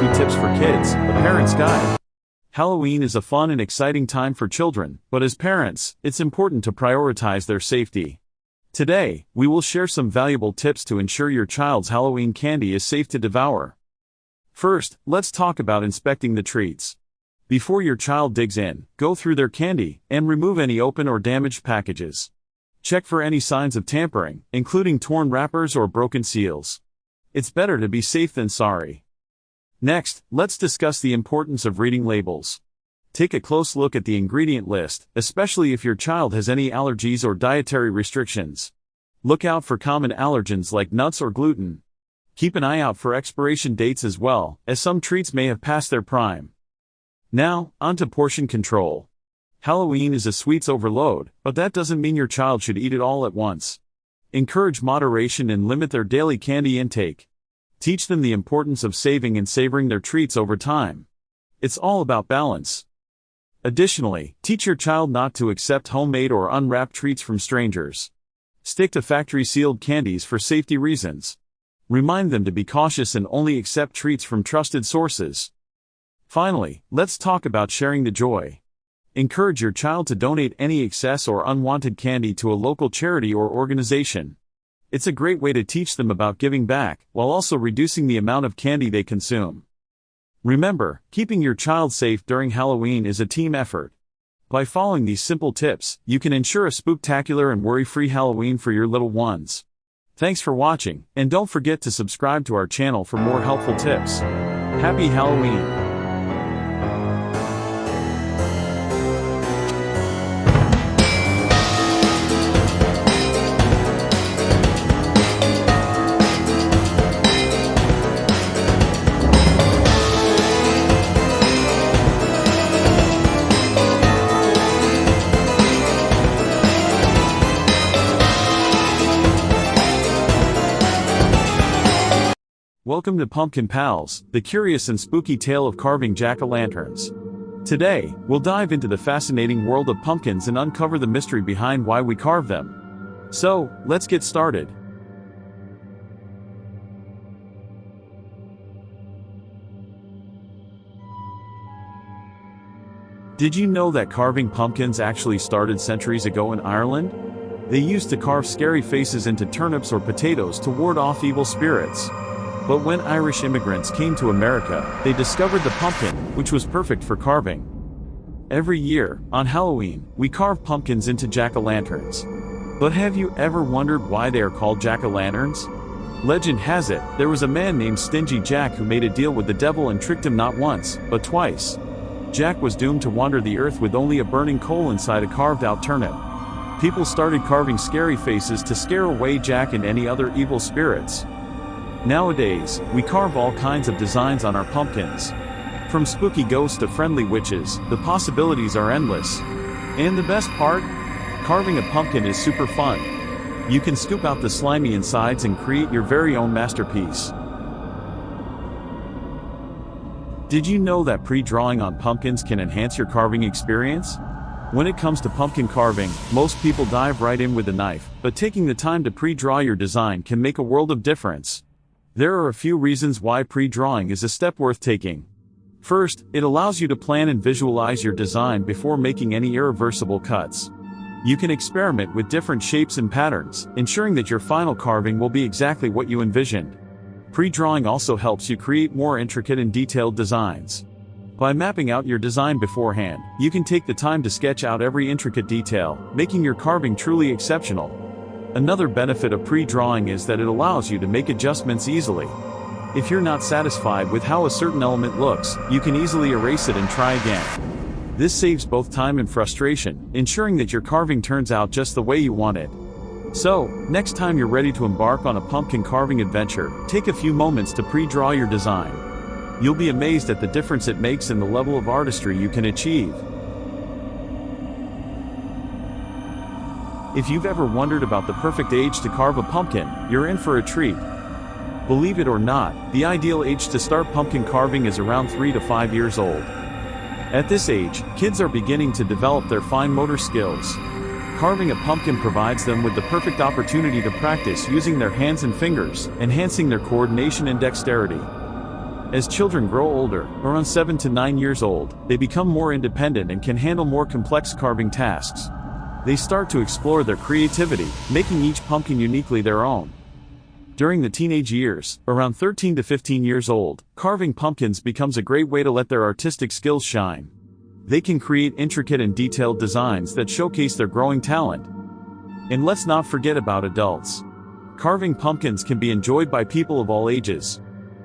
Spooky Tips for Kids, a Parent's Guide. Halloween is a fun and exciting time for children, but as parents, it's important to prioritize their safety. Today, we will share some valuable tips to ensure your child's Halloween candy is safe to devour. First, let's talk about inspecting the treats. Before your child digs in, go through their candy and remove any open or damaged packages. Check for any signs of tampering, including torn wrappers or broken seals. It's better to be safe than sorry. Next, let's discuss the importance of reading labels. Take a close look at the ingredient list, especially if your child has any allergies or dietary restrictions. Look out for common allergens like nuts or gluten. Keep an eye out for expiration dates as well, as some treats may have passed their prime. Now, onto portion control. Halloween is a sweets overload, but that doesn't mean your child should eat it all at once. Encourage moderation and limit their daily candy intake. Teach them the importance of saving and savoring their treats over time. It's all about balance. Additionally, teach your child not to accept homemade or unwrapped treats from strangers. Stick to factory-sealed candies for safety reasons. Remind them to be cautious and only accept treats from trusted sources. Finally, let's talk about sharing the joy. Encourage your child to donate any excess or unwanted candy to a local charity or organization. It's a great way to teach them about giving back, while also reducing the amount of candy they consume. Remember, keeping your child safe during Halloween is a team effort. By following these simple tips, you can ensure a spooktacular and worry-free Halloween for your little ones. Thanks for watching, and don't forget to subscribe to our channel for more helpful tips. Happy Halloween! Welcome to Pumpkin Pals, the curious and spooky tale of carving jack-o'-lanterns. Today, we'll dive into the fascinating world of pumpkins and uncover the mystery behind why we carve them. So, let's get started. Did you know that carving pumpkins actually started centuries ago in Ireland? They used to carve scary faces into turnips or potatoes to ward off evil spirits. But when Irish immigrants came to America, they discovered the pumpkin, which was perfect for carving. Every year, on Halloween, we carve pumpkins into jack-o'-lanterns. But have you ever wondered why they are called jack-o'-lanterns? Legend has it, there was a man named Stingy Jack who made a deal with the devil and tricked him not once, but twice. Jack was doomed to wander the earth with only a burning coal inside a carved-out turnip. People started carving scary faces to scare away Jack and any other evil spirits. Nowadays, we carve all kinds of designs on our pumpkins. From spooky ghosts to friendly witches, the possibilities are endless. And the best part? Carving a pumpkin is super fun. You can scoop out the slimy insides and create your very own masterpiece. Did you know that pre-drawing on pumpkins can enhance your carving experience? When it comes to pumpkin carving, most people dive right in with a knife, but taking the time to pre-draw your design can make a world of difference. There are a few reasons why pre-drawing is a step worth taking. First, it allows you to plan and visualize your design before making any irreversible cuts. You can experiment with different shapes and patterns, ensuring that your final carving will be exactly what you envisioned. Pre-drawing also helps you create more intricate and detailed designs. By mapping out your design beforehand, you can take the time to sketch out every intricate detail, making your carving truly exceptional. Another benefit of pre-drawing is that it allows you to make adjustments easily. If you're not satisfied with how a certain element looks, you can easily erase it and try again. This saves both time and frustration, ensuring that your carving turns out just the way you want it. So, next time you're ready to embark on a pumpkin carving adventure, take a few moments to pre-draw your design. You'll be amazed at the difference it makes in the level of artistry you can achieve. If you've ever wondered about the perfect age to carve a pumpkin, you're in for a treat. Believe it or not, the ideal age to start pumpkin carving is around 3 to 5 years old. At this age, kids are beginning to develop their fine motor skills. Carving a pumpkin provides them with the perfect opportunity to practice using their hands and fingers, enhancing their coordination and dexterity. As children grow older, around 7 to 9 years old, they become more independent and can handle more complex carving tasks. They start to explore their creativity, making each pumpkin uniquely their own. During the teenage years, around 13 to 15 years old, carving pumpkins becomes a great way to let their artistic skills shine. They can create intricate and detailed designs that showcase their growing talent. And let's not forget about adults. Carving pumpkins can be enjoyed by people of all ages.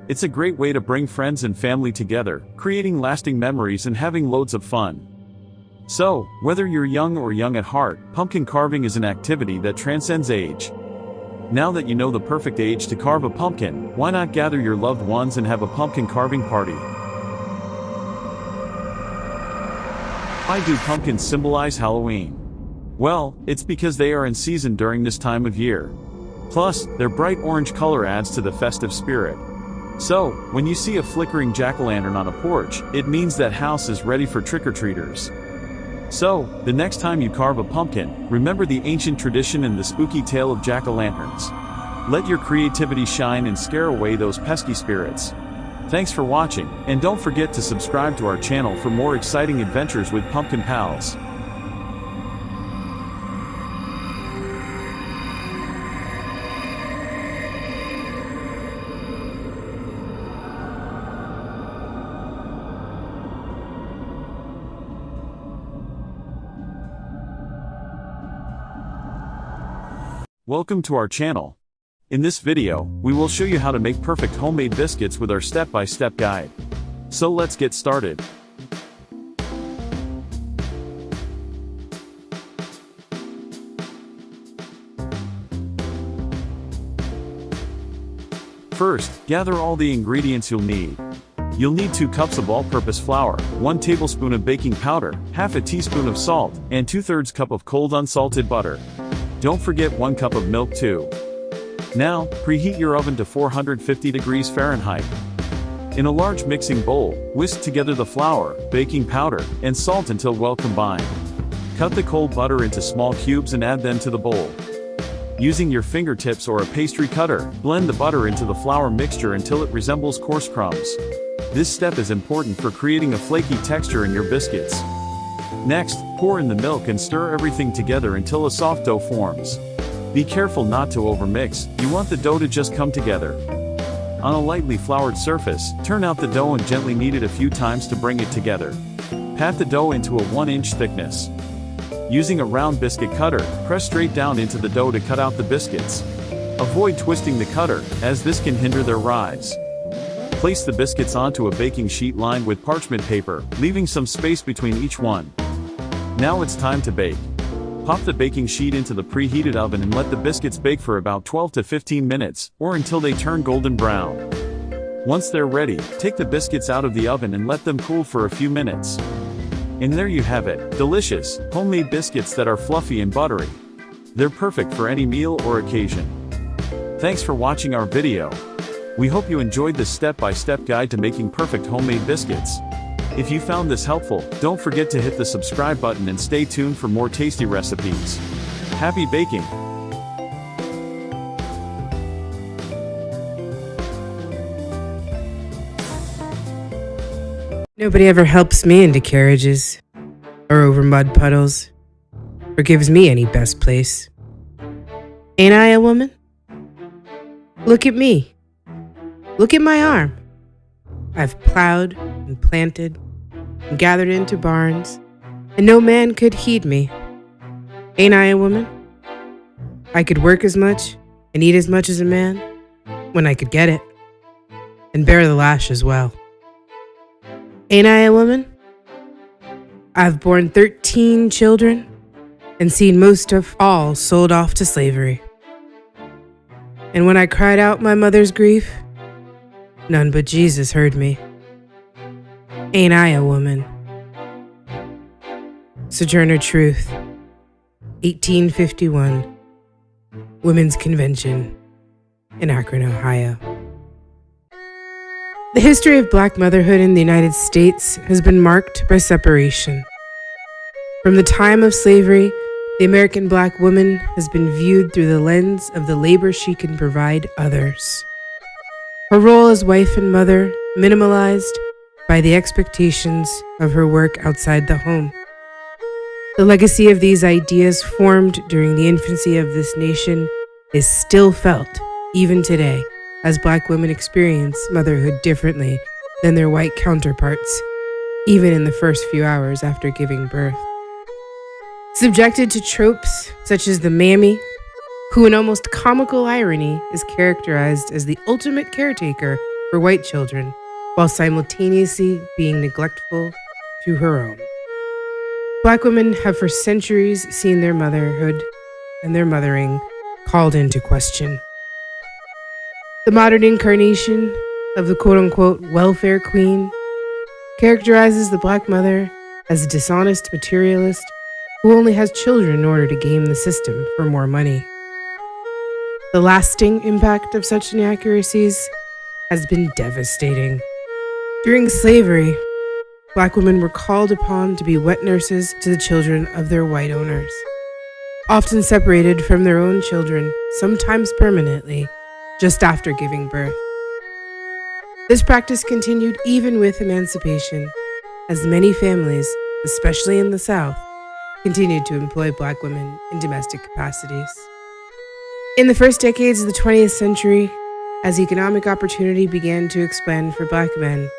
It's a great way to bring friends and family together, creating lasting memories and having loads of fun. So, whether you're young or young at heart, pumpkin carving is an activity that transcends age. Now that you know the perfect age to carve a pumpkin, why not gather your loved ones and have a pumpkin carving party? Why do pumpkins symbolize Halloween? Well, it's because they are in season during this time of year. Plus, their bright orange color adds to the festive spirit. So, when you see a flickering jack-o'-lantern on a porch, it means that house is ready for trick-or-treaters. So, the next time you carve a pumpkin, remember the ancient tradition and the spooky tale of jack-o'-lanterns. Let your creativity shine and scare away those pesky spirits. Thanks for watching, and don't forget to subscribe to our channel for more exciting adventures with Pumpkin Pals. Welcome to our channel. In this video, we will show you how to make perfect homemade biscuits with our step-by-step guide. So let's get started. First, gather all the ingredients you'll need. You'll need 2 cups of all-purpose flour, 1 tablespoon of baking powder, half a teaspoon of salt, and 2/3 cup of cold unsalted butter. Don't forget 1 cup of milk too. Now, preheat your oven to 450 degrees Fahrenheit. In a large mixing bowl, whisk together the flour, baking powder, and salt until well combined. Cut the cold butter into small cubes and add them to the bowl. Using your fingertips or a pastry cutter, blend the butter into the flour mixture until it resembles coarse crumbs. This step is important for creating a flaky texture in your biscuits. Next, pour in the milk and stir everything together until a soft dough forms. Be careful not to overmix, you want the dough to just come together. On a lightly floured surface, turn out the dough and gently knead it a few times to bring it together. Pat the dough into a 1-inch thickness. Using a round biscuit cutter, press straight down into the dough to cut out the biscuits. Avoid twisting the cutter, as this can hinder their rise. Place the biscuits onto a baking sheet lined with parchment paper, leaving some space between each one. Now it's time to bake. Pop the baking sheet into the preheated oven and let the biscuits bake for about 12 to 15 minutes, or until they turn golden brown. Once they're ready, take the biscuits out of the oven and let them cool for a few minutes. And there you have it, delicious, homemade biscuits that are fluffy and buttery. They're perfect for any meal or occasion. Thanks for watching our video. We hope you enjoyed this step-by-step guide to making perfect homemade biscuits. If you found this helpful, don't forget to hit the subscribe button and stay tuned for more tasty recipes. Happy baking! Nobody ever helps me into carriages, or over mud puddles, or gives me any best place. Ain't I a woman? Look at me. Look at my arm. I've plowed and planted and gathered into barns, and no man could heed me. Ain't I a woman? I could work as much and eat as much as a man when I could get it, and bear the lash as well. Ain't I a woman? I've borne 13 children and seen most of all sold off to slavery. And when I cried out my mother's grief, none but Jesus heard me. Ain't I a woman? Sojourner Truth, 1851, Women's Convention in Akron, Ohio. The history of black motherhood in the United States has been marked by separation. From the time of slavery, the American black woman has been viewed through the lens of the labor she can provide others. Her role as wife and mother minimalized by the expectations of her work outside the home. The legacy of these ideas formed during the infancy of this nation is still felt, even today, as Black women experience motherhood differently than their white counterparts, even in the first few hours after giving birth. Subjected to tropes such as the mammy, who in almost comical irony is characterized as the ultimate caretaker for white children, while simultaneously being neglectful to her own. Black women have for centuries seen their motherhood and their mothering called into question. The modern incarnation of the quote-unquote welfare queen characterizes the Black mother as a dishonest materialist who only has children in order to game the system for more money. The lasting impact of such inaccuracies has been devastating. During slavery, Black women were called upon to be wet nurses to the children of their white owners, often separated from their own children, sometimes permanently, just after giving birth. This practice continued even with emancipation, as many families, especially in the South, continued to employ Black women in domestic capacities. In the first decades of the 20th century, as economic opportunity began to expand for Black men,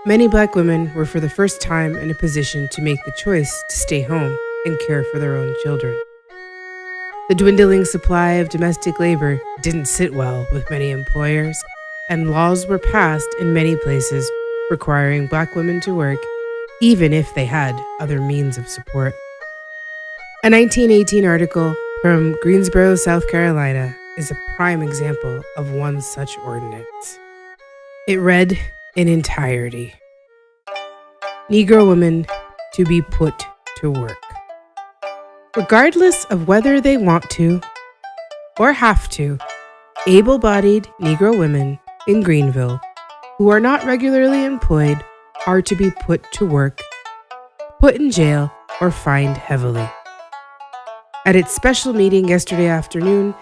many Black women were for the first time in a position to make the choice to stay home and care for their own children. The dwindling supply of domestic labor didn't sit well with many employers, and laws were passed in many places requiring Black women to work, even if they had other means of support. A 1918 article from Greensboro, South Carolina, is a prime example of one such ordinance. It read in entirety: Negro women to be put to work. Regardless of whether they want to or have to, able-bodied Negro women in Greenville who are not regularly employed are to be put to work, put in jail, or fined heavily. At its special meeting yesterday afternoon,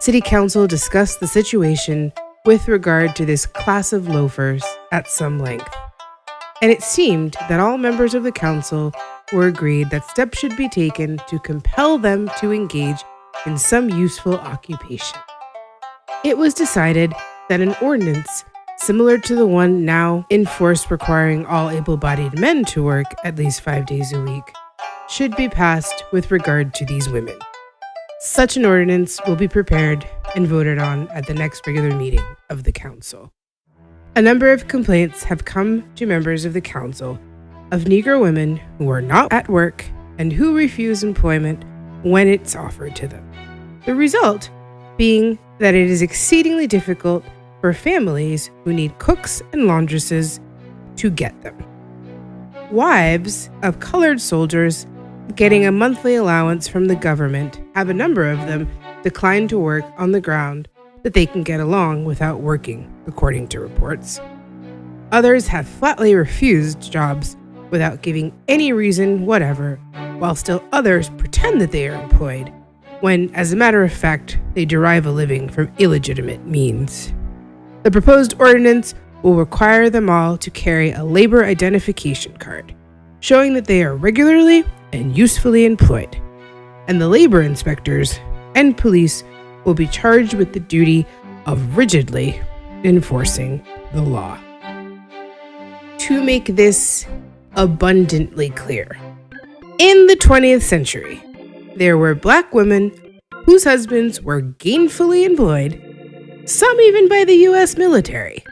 City Council discussed the situation with regard to this class of loafers at some length, and it seemed that all members of the council were agreed that steps should be taken to compel them to engage in some useful occupation. It was decided that an ordinance similar to the one now in force requiring all able-bodied men to work at least 5 days a week should be passed with regard to these women. Such an ordinance will be prepared and voted on at the next regular meeting of the council. A number of complaints have come to members of the council of Negro women who are not at work and who refuse employment when it's offered to them. The result being that it is exceedingly difficult for families who need cooks and laundresses to get them. Wives of colored soldiers getting a monthly allowance from the government have a number of them declined to work on the ground that they can get along without working, according to reports. Others have flatly refused jobs without giving any reason whatever, while still others pretend that they are employed, when, as a matter of fact, they derive a living from illegitimate means. The proposed ordinance will require them all to carry a labor identification card, showing that they are regularly and usefully employed, and the labor inspectors and police will be charged with the duty of rigidly enforcing the law. To make this abundantly clear, in the 20th century, there were Black women whose husbands were gainfully employed, some even by the U.S. military,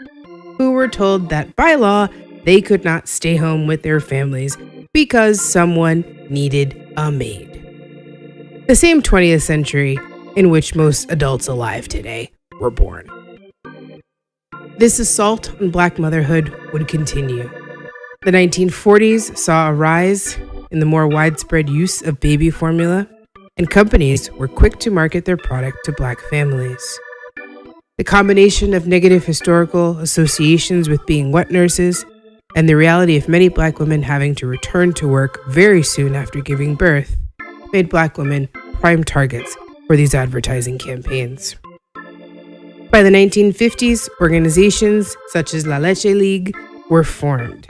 who were told that by law they could not stay home with their families because someone needed a maid. The same 20th century in which most adults alive today were born. This assault on Black motherhood would continue. The 1940s saw a rise in the more widespread use of baby formula, and companies were quick to market their product to Black families. The combination of negative historical associations with being wet nurses and the reality of many Black women having to return to work very soon after giving birth made Black women prime targets for these advertising campaigns. By the 1950s, organizations such as La Leche League were formed.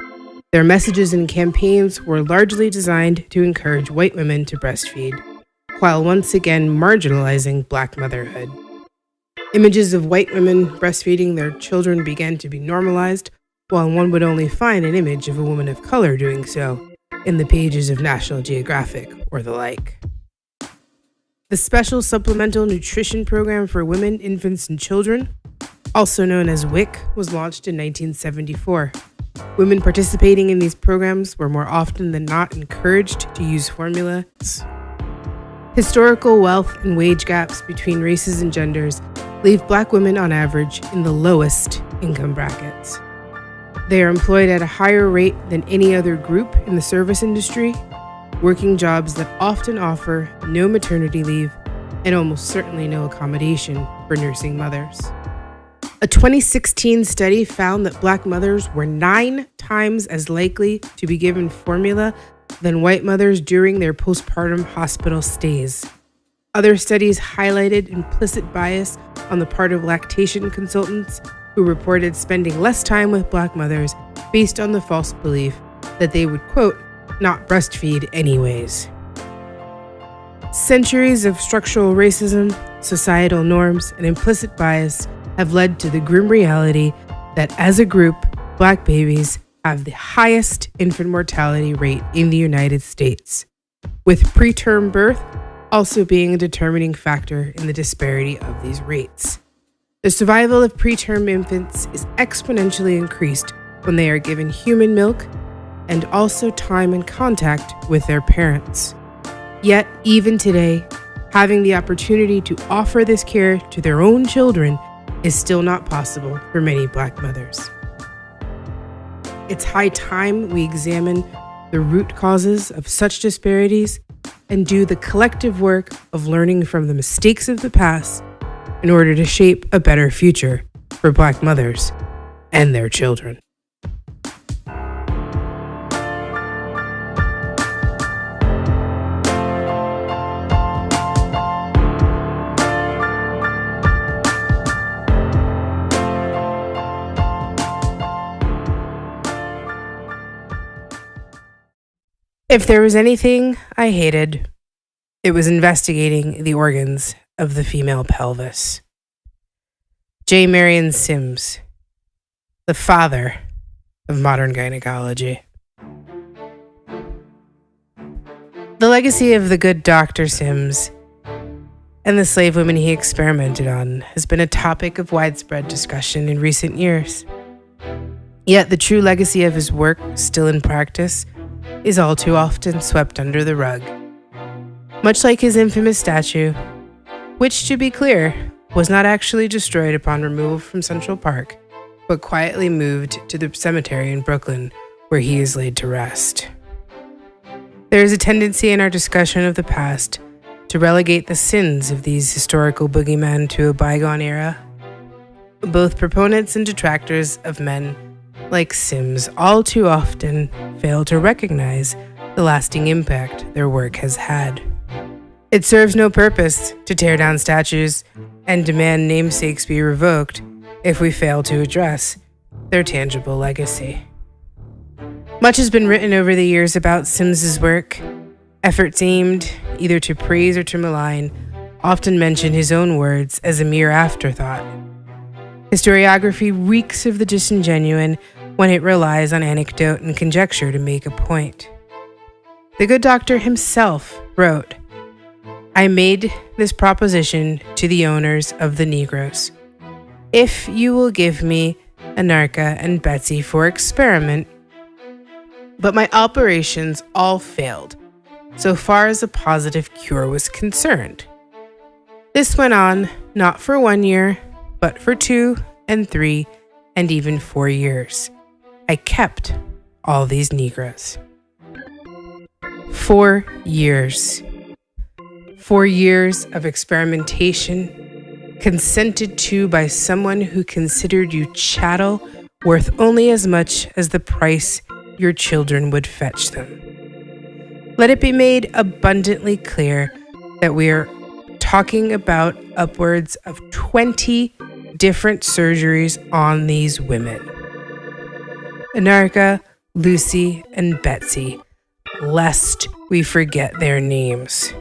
Their messages and campaigns were largely designed to encourage white women to breastfeed, while once again marginalizing Black motherhood. Images of white women breastfeeding their children began to be normalized, while one would only find an image of a woman of color doing so in the pages of National Geographic or the like. The Special Supplemental Nutrition Program for Women, Infants, and Children, also known as WIC, was launched in 1974. Women participating in these programs were more often than not encouraged to use formulas. Historical wealth and wage gaps between races and genders leave Black women on average in the lowest income brackets. They are employed at a higher rate than any other group in the service industry, working jobs that often offer no maternity leave and almost certainly no accommodation for nursing mothers. A 2016 study found that Black mothers were 9 times as likely to be given formula than white mothers during their postpartum hospital stays. Other studies highlighted implicit bias on the part of lactation consultants who reported spending less time with Black mothers based on the false belief that they would, quote, not breastfeed anyways. Centuries of structural racism, societal norms, and implicit bias have led to the grim reality that as a group, Black babies have the highest infant mortality rate in the United States, with preterm birth also being a determining factor in the disparity of these rates. The survival of preterm infants is exponentially increased when they are given human milk and also time and contact with their parents. Yet, even today, having the opportunity to offer this care to their own children is still not possible for many Black mothers. It's high time we examine the root causes of such disparities and do the collective work of learning from the mistakes of the past in order to shape a better future for Black mothers and their children. If there was anything I hated, it was investigating the organs of the female pelvis. J. Marion Sims, the father of modern gynecology. The legacy of the good Dr. Sims and the slave women he experimented on has been a topic of widespread discussion in recent years. Yet the true legacy of his work, still in practice, is all too often swept under the rug. Much like his infamous statue, which, to be clear, was not actually destroyed upon removal from Central Park, but quietly moved to the cemetery in Brooklyn, where he is laid to rest. There is a tendency in our discussion of the past to relegate the sins of these historical boogeymen to a bygone era. Both proponents and detractors of men like Sims all too often fail to recognize the lasting impact their work has had. It serves no purpose to tear down statues and demand namesakes be revoked if we fail to address their tangible legacy. Much has been written over the years about Sims's work. Efforts aimed either to praise or to malign often mention his own words as a mere afterthought. Historiography reeks of the disingenuine when it relies on anecdote and conjecture to make a point. The good doctor himself wrote, "I made this proposition to the owners of the Negroes. If you will give me Anarcha and Betsy for experiment, but my operations all failed, so far as a positive cure was concerned. This went on not for 1 year, but for 2 and 3 and even 4 years. I kept all these Negroes." 4 years. 4 years of experimentation, consented to by someone who considered you chattel worth only as much as the price your children would fetch them. Let it be made abundantly clear that we are talking about upwards of 20 different surgeries on these women. Anarcha, Lucy, and Betsy, lest we forget their names.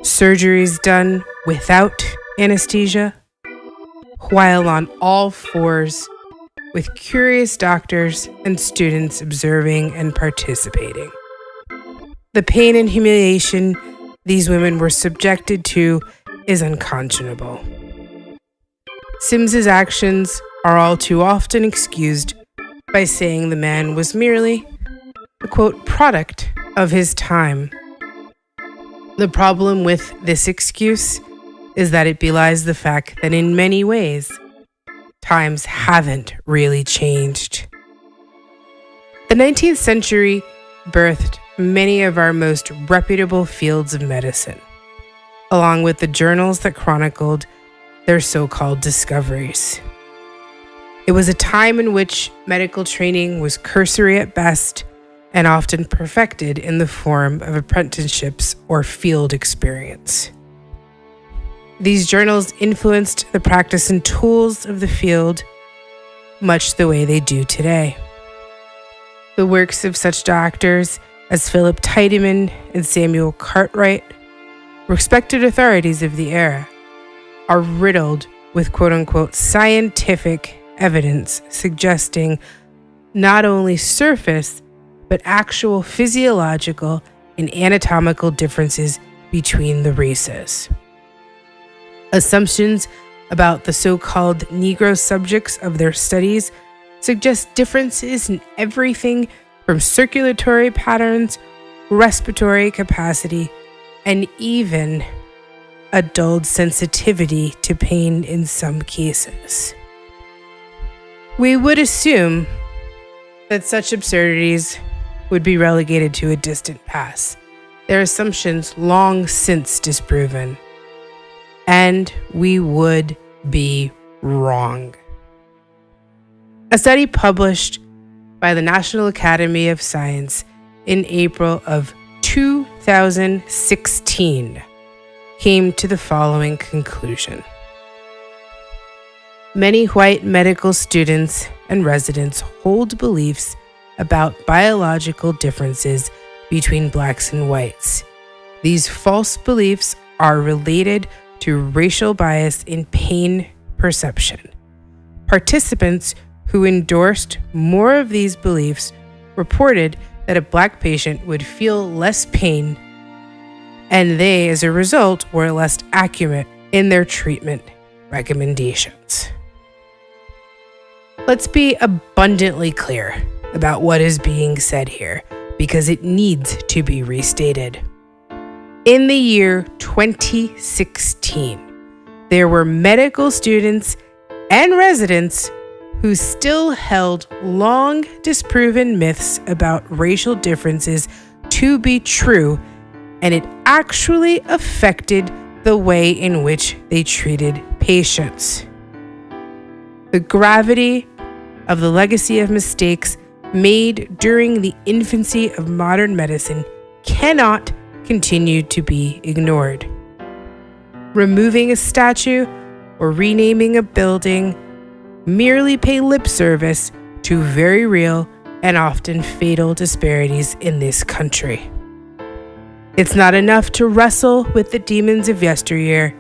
Surgeries done without anesthesia, while on all fours, with curious doctors and students observing and participating. The pain and humiliation these women were subjected to is unconscionable. Sims's actions are all too often excused by saying the man was merely a, quote, product of his time. The problem with this excuse is that it belies the fact that in many ways, times haven't really changed. The 19th century birthed many of our most reputable fields of medicine, along with the journals that chronicled their so-called discoveries. It was a time in which medical training was cursory at best and often perfected in the form of apprenticeships or field experience. These journals influenced the practice and tools of the field much the way they do today. The works of such doctors as Philip Tiedemann and Samuel Cartwright, respected authorities of the era, are riddled with quote-unquote scientific evidence suggesting not only surface but actual physiological and anatomical differences between the races. Assumptions about the so-called Negro subjects of their studies suggest differences in everything from circulatory patterns, respiratory capacity, and even a dulled sensitivity to pain in some cases. We would assume that such absurdities would be relegated to a distant past, their assumptions long since disproven. And we would be wrong. A study published by the National Academy of Science in April of 2016 came to the following conclusion. Many white medical students and residents hold beliefs about biological differences between blacks and whites. These false beliefs are related to racial bias in pain perception. Participants who endorsed more of these beliefs reported that a black patient would feel less pain, and they, as a result, were less accurate in their treatment recommendations. Let's be abundantly clear about what is being said here, because it needs to be restated. In the year 2016, there were medical students and residents who still held long disproven myths about racial differences to be true, and it actually affected the way in which they treated patients. The gravity of the legacy of mistakes made during the infancy of modern medicine cannot continue to be ignored. Removing a statue or renaming a building merely pay lip service to very real and often fatal disparities in this country. It's not enough to wrestle with the demons of yesteryear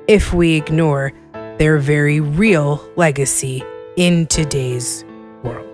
if we ignore their very real legacy in today's world.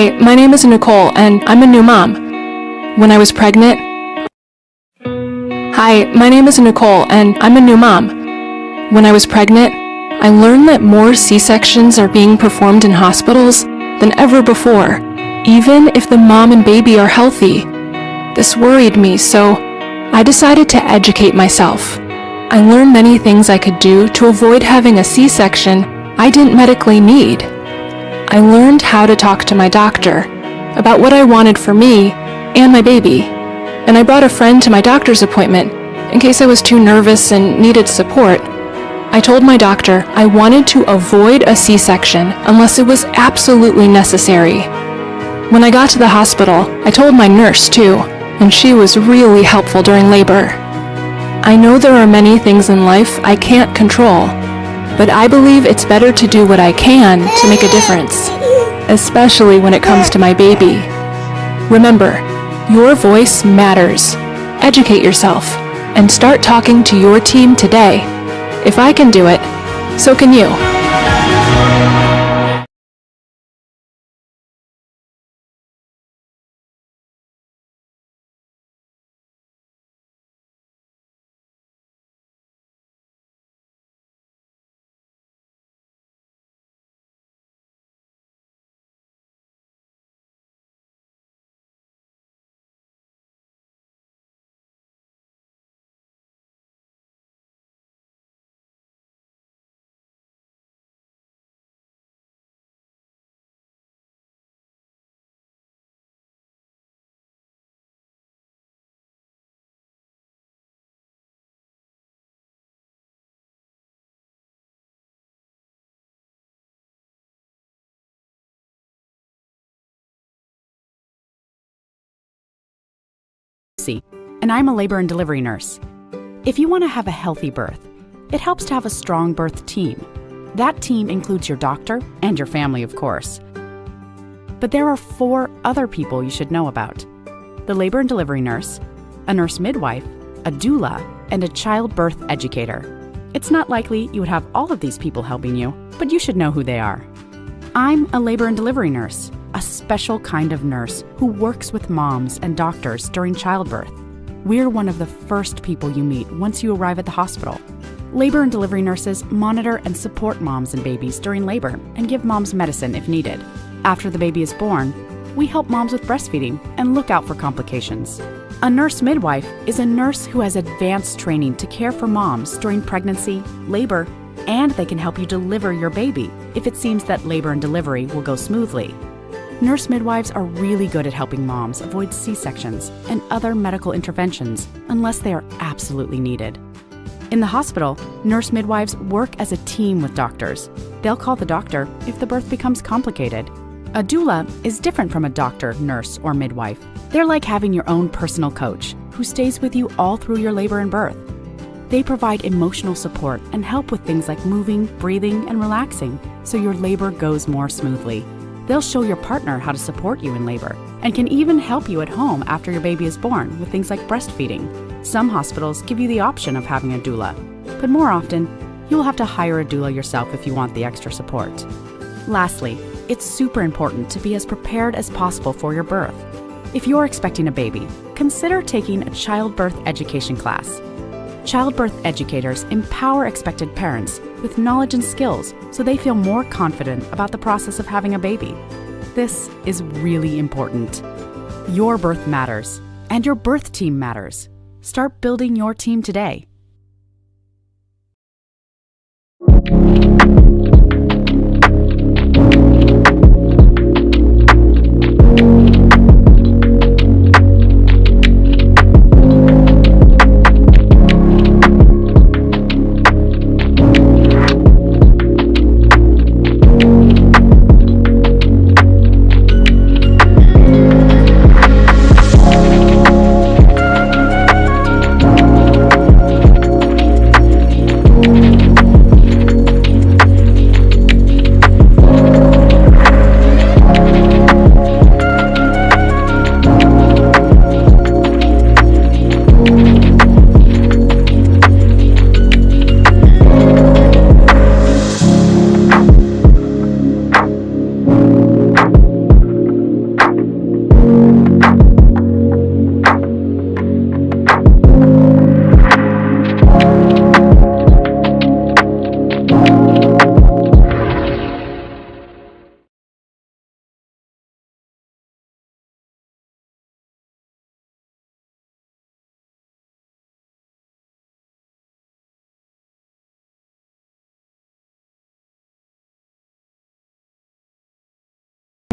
Hi, my name is Nicole, and I'm a new mom. When I was pregnant... Hi, my name is Nicole, and I'm a new mom. When I was pregnant, I learned that more C-sections are being performed in hospitals than ever before, even if the mom and baby are healthy. This worried me, so I decided to educate myself. I learned many things I could do to avoid having a C-section I didn't medically need. I learned how to talk to my doctor about what I wanted for me and my baby, and I brought a friend to my doctor's appointment in case I was too nervous and needed support. I told my doctor I wanted to avoid a C-section unless it was absolutely necessary. When I got to the hospital, I told my nurse too, and she was really helpful during labor. I know there are many things in life I can't control, but I believe it's better to do what I can to make a difference, especially when it comes to my baby. Remember, your voice matters. Educate yourself and start talking to your team today. If I can do it, so can you. And I'm a labor and delivery nurse. If you want to have a healthy birth, it helps to have a strong birth team. That team includes your doctor and your family, of course. But there are 4 other people you should know about: the labor and delivery nurse, a nurse midwife, a doula, and a childbirth educator. It's not likely you would have all of these people helping you, but you should know who they are. I'm a labor and delivery nurse, a special kind of nurse who works with moms and doctors during childbirth. We're one of the first people you meet once you arrive at the hospital. Labor and delivery nurses monitor and support moms and babies during labor and give moms medicine if needed. After the baby is born, we help moms with breastfeeding and look out for complications. A nurse midwife is a nurse who has advanced training to care for moms during pregnancy, labor, and they can help you deliver your baby if it seems that labor and delivery will go smoothly. Nurse midwives are really good at helping moms avoid C-sections and other medical interventions unless they are absolutely needed. In the hospital, nurse midwives work as a team with doctors. They'll call the doctor if the birth becomes complicated. A doula is different from a doctor, nurse, or midwife. They're like having your own personal coach who stays with you all through your labor and birth. They provide emotional support and help with things like moving, breathing, and relaxing so your labor goes more smoothly. They'll show your partner how to support you in labor and can even help you at home after your baby is born with things like breastfeeding. Some hospitals give you the option of having a doula, but more often, you'll have to hire a doula yourself if you want the extra support. Lastly, it's super important to be as prepared as possible for your birth. If you're expecting a baby, consider taking a childbirth education class. Childbirth educators empower expected parents with knowledge and skills so they feel more confident about the process of having a baby. This is really important. Your birth matters, and your birth team matters. Start building your team today.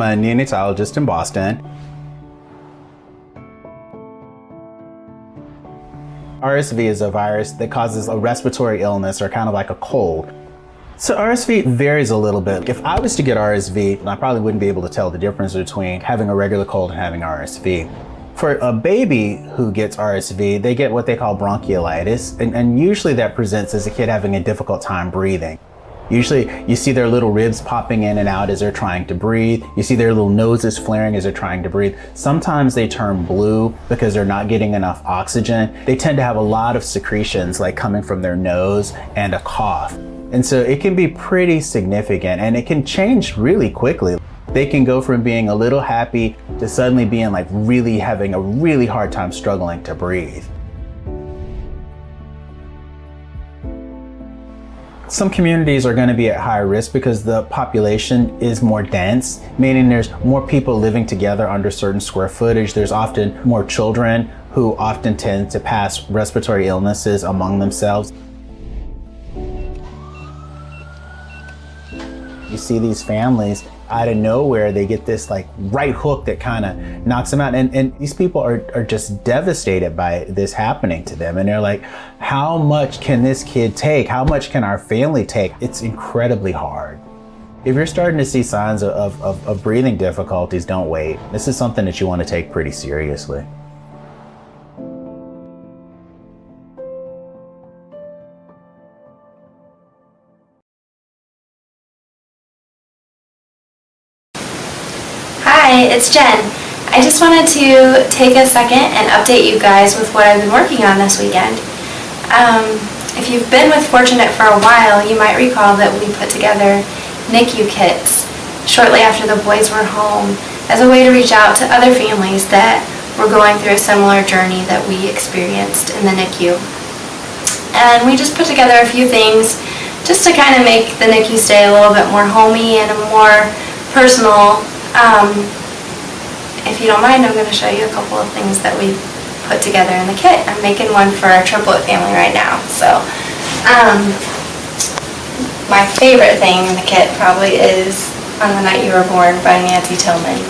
I'm a neonatologist in Boston. RSV is a virus that causes a respiratory illness, or kind of like a cold. So RSV varies a little bit. If I was to get RSV, I probably wouldn't be able to tell the difference between having a regular cold and having RSV. For a baby who gets RSV, they get what they call bronchiolitis, and usually that presents as a kid having a difficult time breathing. Usually you see their little ribs popping in and out as they're trying to breathe. You see their little noses flaring as they're trying to breathe. Sometimes they turn blue because they're not getting enough oxygen. They tend to have a lot of secretions like coming from their nose and a cough. And so it can be pretty significant, and it can change really quickly. They can go from being a little happy to suddenly being like really having a really hard time struggling to breathe. Some communities are going to be at higher risk because the population is more dense, meaning there's more people living together under certain square footage. There's often more children who often tend to pass respiratory illnesses among themselves. You see these families out of nowhere, they get this like right hook that kind of knocks them out. And these people are just devastated by this happening to them. And they're like, how much can this kid take? How much can our family take? It's incredibly hard. If you're starting to see signs of breathing difficulties, don't wait. This is something that you want to take pretty seriously. Hi, it's Jen. I just wanted to take a second and update you guys with what I've been working on this weekend. If you've been with Fortunate for a while, you might recall that we put together NICU kits shortly after the boys were home as a way to reach out to other families that were going through a similar journey that we experienced in the NICU. And we just put together a few things just to kind of make the NICU stay a little bit more homey and a more personal. If you don't mind, I'm going to show you a couple of things that we put together in the kit. I'm making one for our triplet family right now. So, my favorite thing in the kit probably is On the Night You Were Born by Nancy Tillman.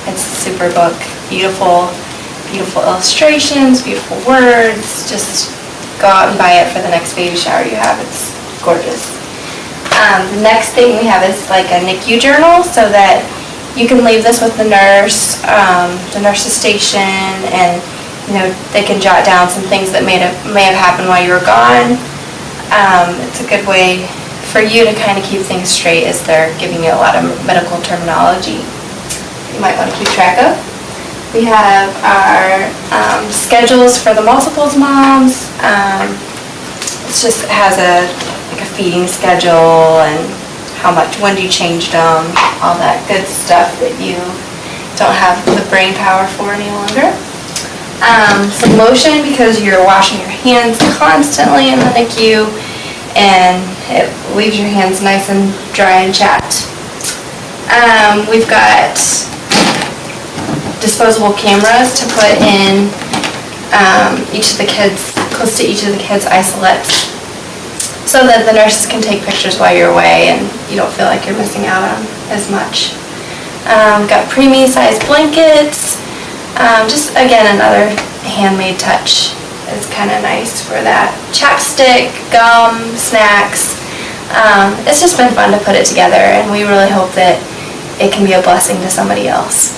It's a super book. Beautiful, beautiful illustrations, beautiful words. Just go out and buy it for the next baby shower you have. It's gorgeous. The next thing we have is like a NICU journal, so that you can leave this with the nurse, the nurse's station, and they can jot down some things that may have happened while you were gone. It's a good way for you to kind of keep things straight as they're giving you a lot of medical terminology you might want to keep track of. We have our schedules for the multiples moms. It just has a feeding schedule and when you changed them, all that good stuff that you don't have the brain power for any longer. Some lotion, because you're washing your hands constantly in the NICU, and it leaves your hands nice and dry and chapped. We've got disposable cameras to put in close to each of the kids' isolates, so that the nurses can take pictures while you're away and you don't feel like you're missing out on as much. Got preemie sized blankets. Just again, another handmade touch. It's kind of nice for that. Chapstick, gum, snacks. It's just been fun to put it together, and we really hope that it can be a blessing to somebody else.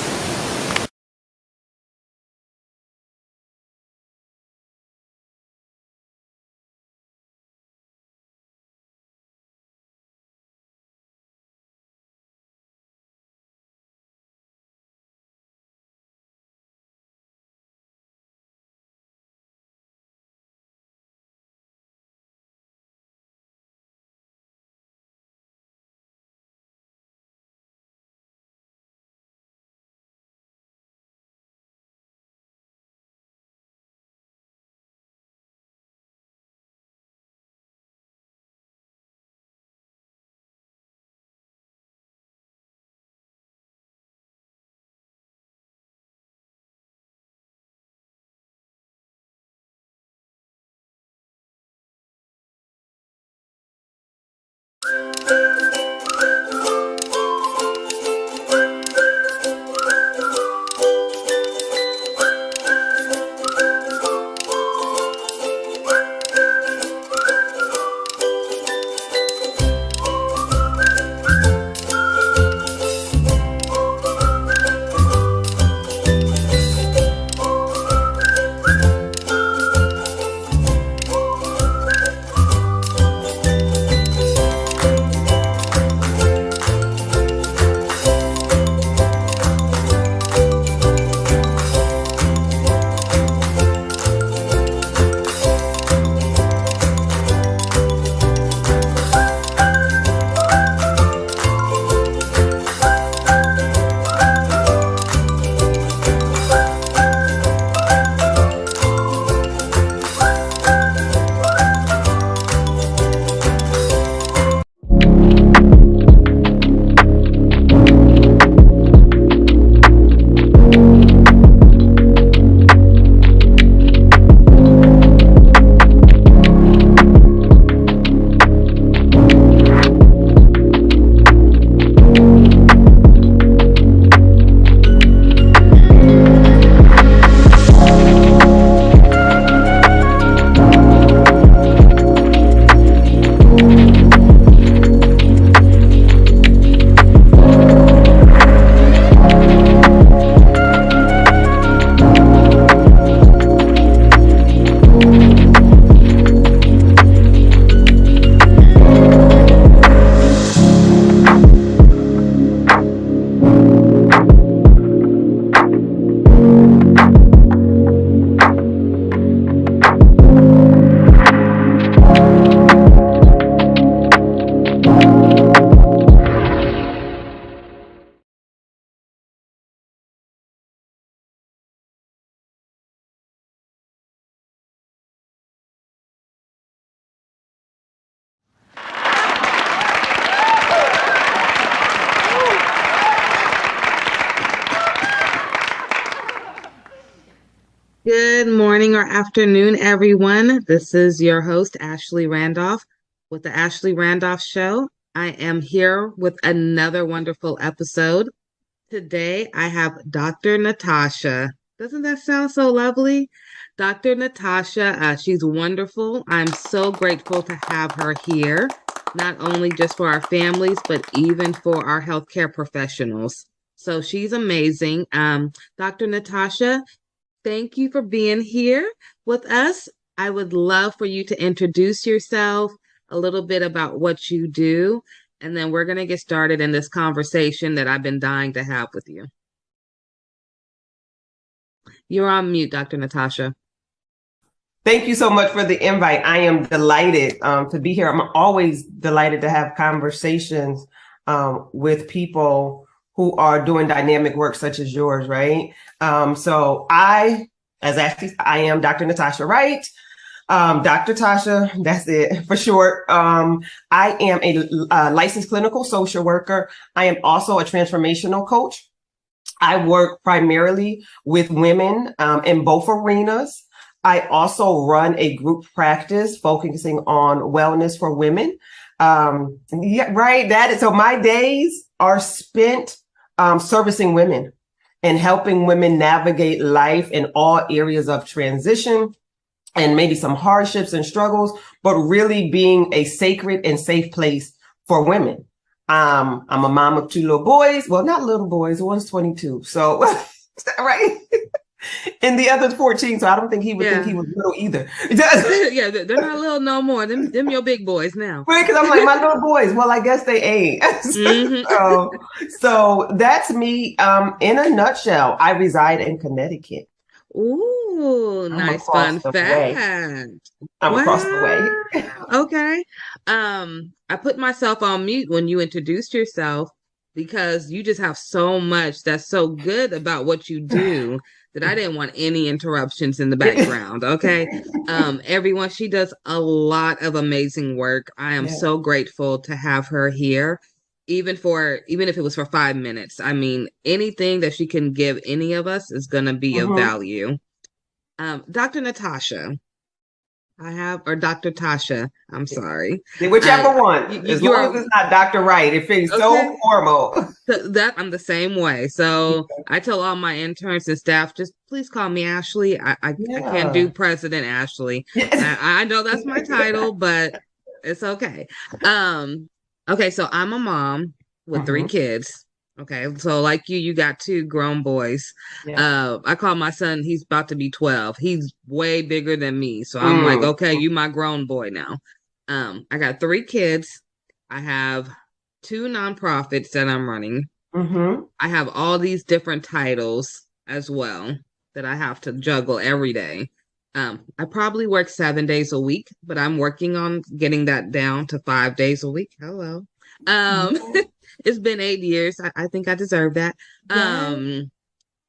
Good morning or afternoon, everyone. This is your host, Ashley Randolph, with the Ashley Randolph Show. I am here with another wonderful episode. Today, I have Dr. Natasha. Doesn't that sound so lovely? Dr. Natasha, she's wonderful. I'm so grateful to have her here, not only just for our families, but even for our healthcare professionals. So she's amazing. Dr. Natasha, thank you for being here with us. I would love for you to introduce yourself, a little bit about what you do, and then we're going to get started in this conversation that I've been dying to have with you. You're on mute, Dr. Natasha. Thank you so much for the invite. I am delighted to be here. I'm always delighted to have conversations with people who are doing dynamic work such as yours, right? So I am Dr. Natasha Wright. Dr. Tasha, that's it for short. I am a licensed clinical social worker. I am also a transformational coach. I work primarily with women in both arenas. I also run a group practice focusing on wellness for women. So my days are spent servicing women and helping women navigate life in all areas of transition and maybe some hardships and struggles, but really being a sacred and safe place for women. I'm a mom of 2 little boys. Well, not little boys. One's 22. So, right. And the other's 14. So I don't think he would think he was little either. Yeah, they're not little no more. Them your big boys now. Right, because I'm like, my little boys. Well, I guess they ain't. So that's me. In a nutshell, I reside in Connecticut. Ooh, nice fun fact. I'm across the way. Okay. I put myself on mute when you introduced yourself because you just have so much that's so good about what you do that I didn't want any interruptions in the background. Okay. Everyone, she does a lot of amazing work. I am so grateful to have her here. Even if it was for 5 minutes. I mean, anything that she can give any of us is going to be of value. Dr. Natasha, or Dr. Tasha, I'm sorry. Whichever one. As long as it's not Dr. Wright, it feels so formal. That I'm the same way. So I tell all my interns and staff, just please call me Ashley. I can't do President Ashley. I know that's my title, but it's okay. Okay, so I'm a mom with 3 kids. Okay, so like you got 2 grown boys. I call my son, he's about to be 12. He's way bigger than me. So I'm like, okay, you my grown boy now. I got 3 kids. I have 2 nonprofits that I'm running. I have all these different titles as well that I have to juggle every day. I probably work 7 days a week, but I'm working on getting that down to 5 days a week. Hello. It's been 8 years. I think I deserve that.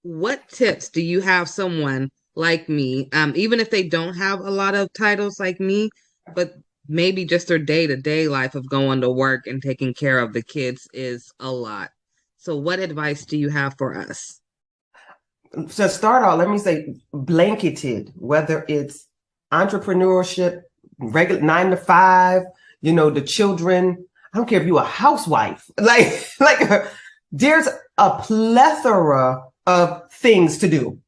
What tips do you have someone like me, even if they don't have a lot of titles like me, but maybe just their day-to-day life of going to work and taking care of the kids is a lot. So what advice do you have for us? To start off, let me say blanketed, whether it's entrepreneurship, regular 9 to 5, the children. I don't care if you're a housewife, there's a plethora of things to do.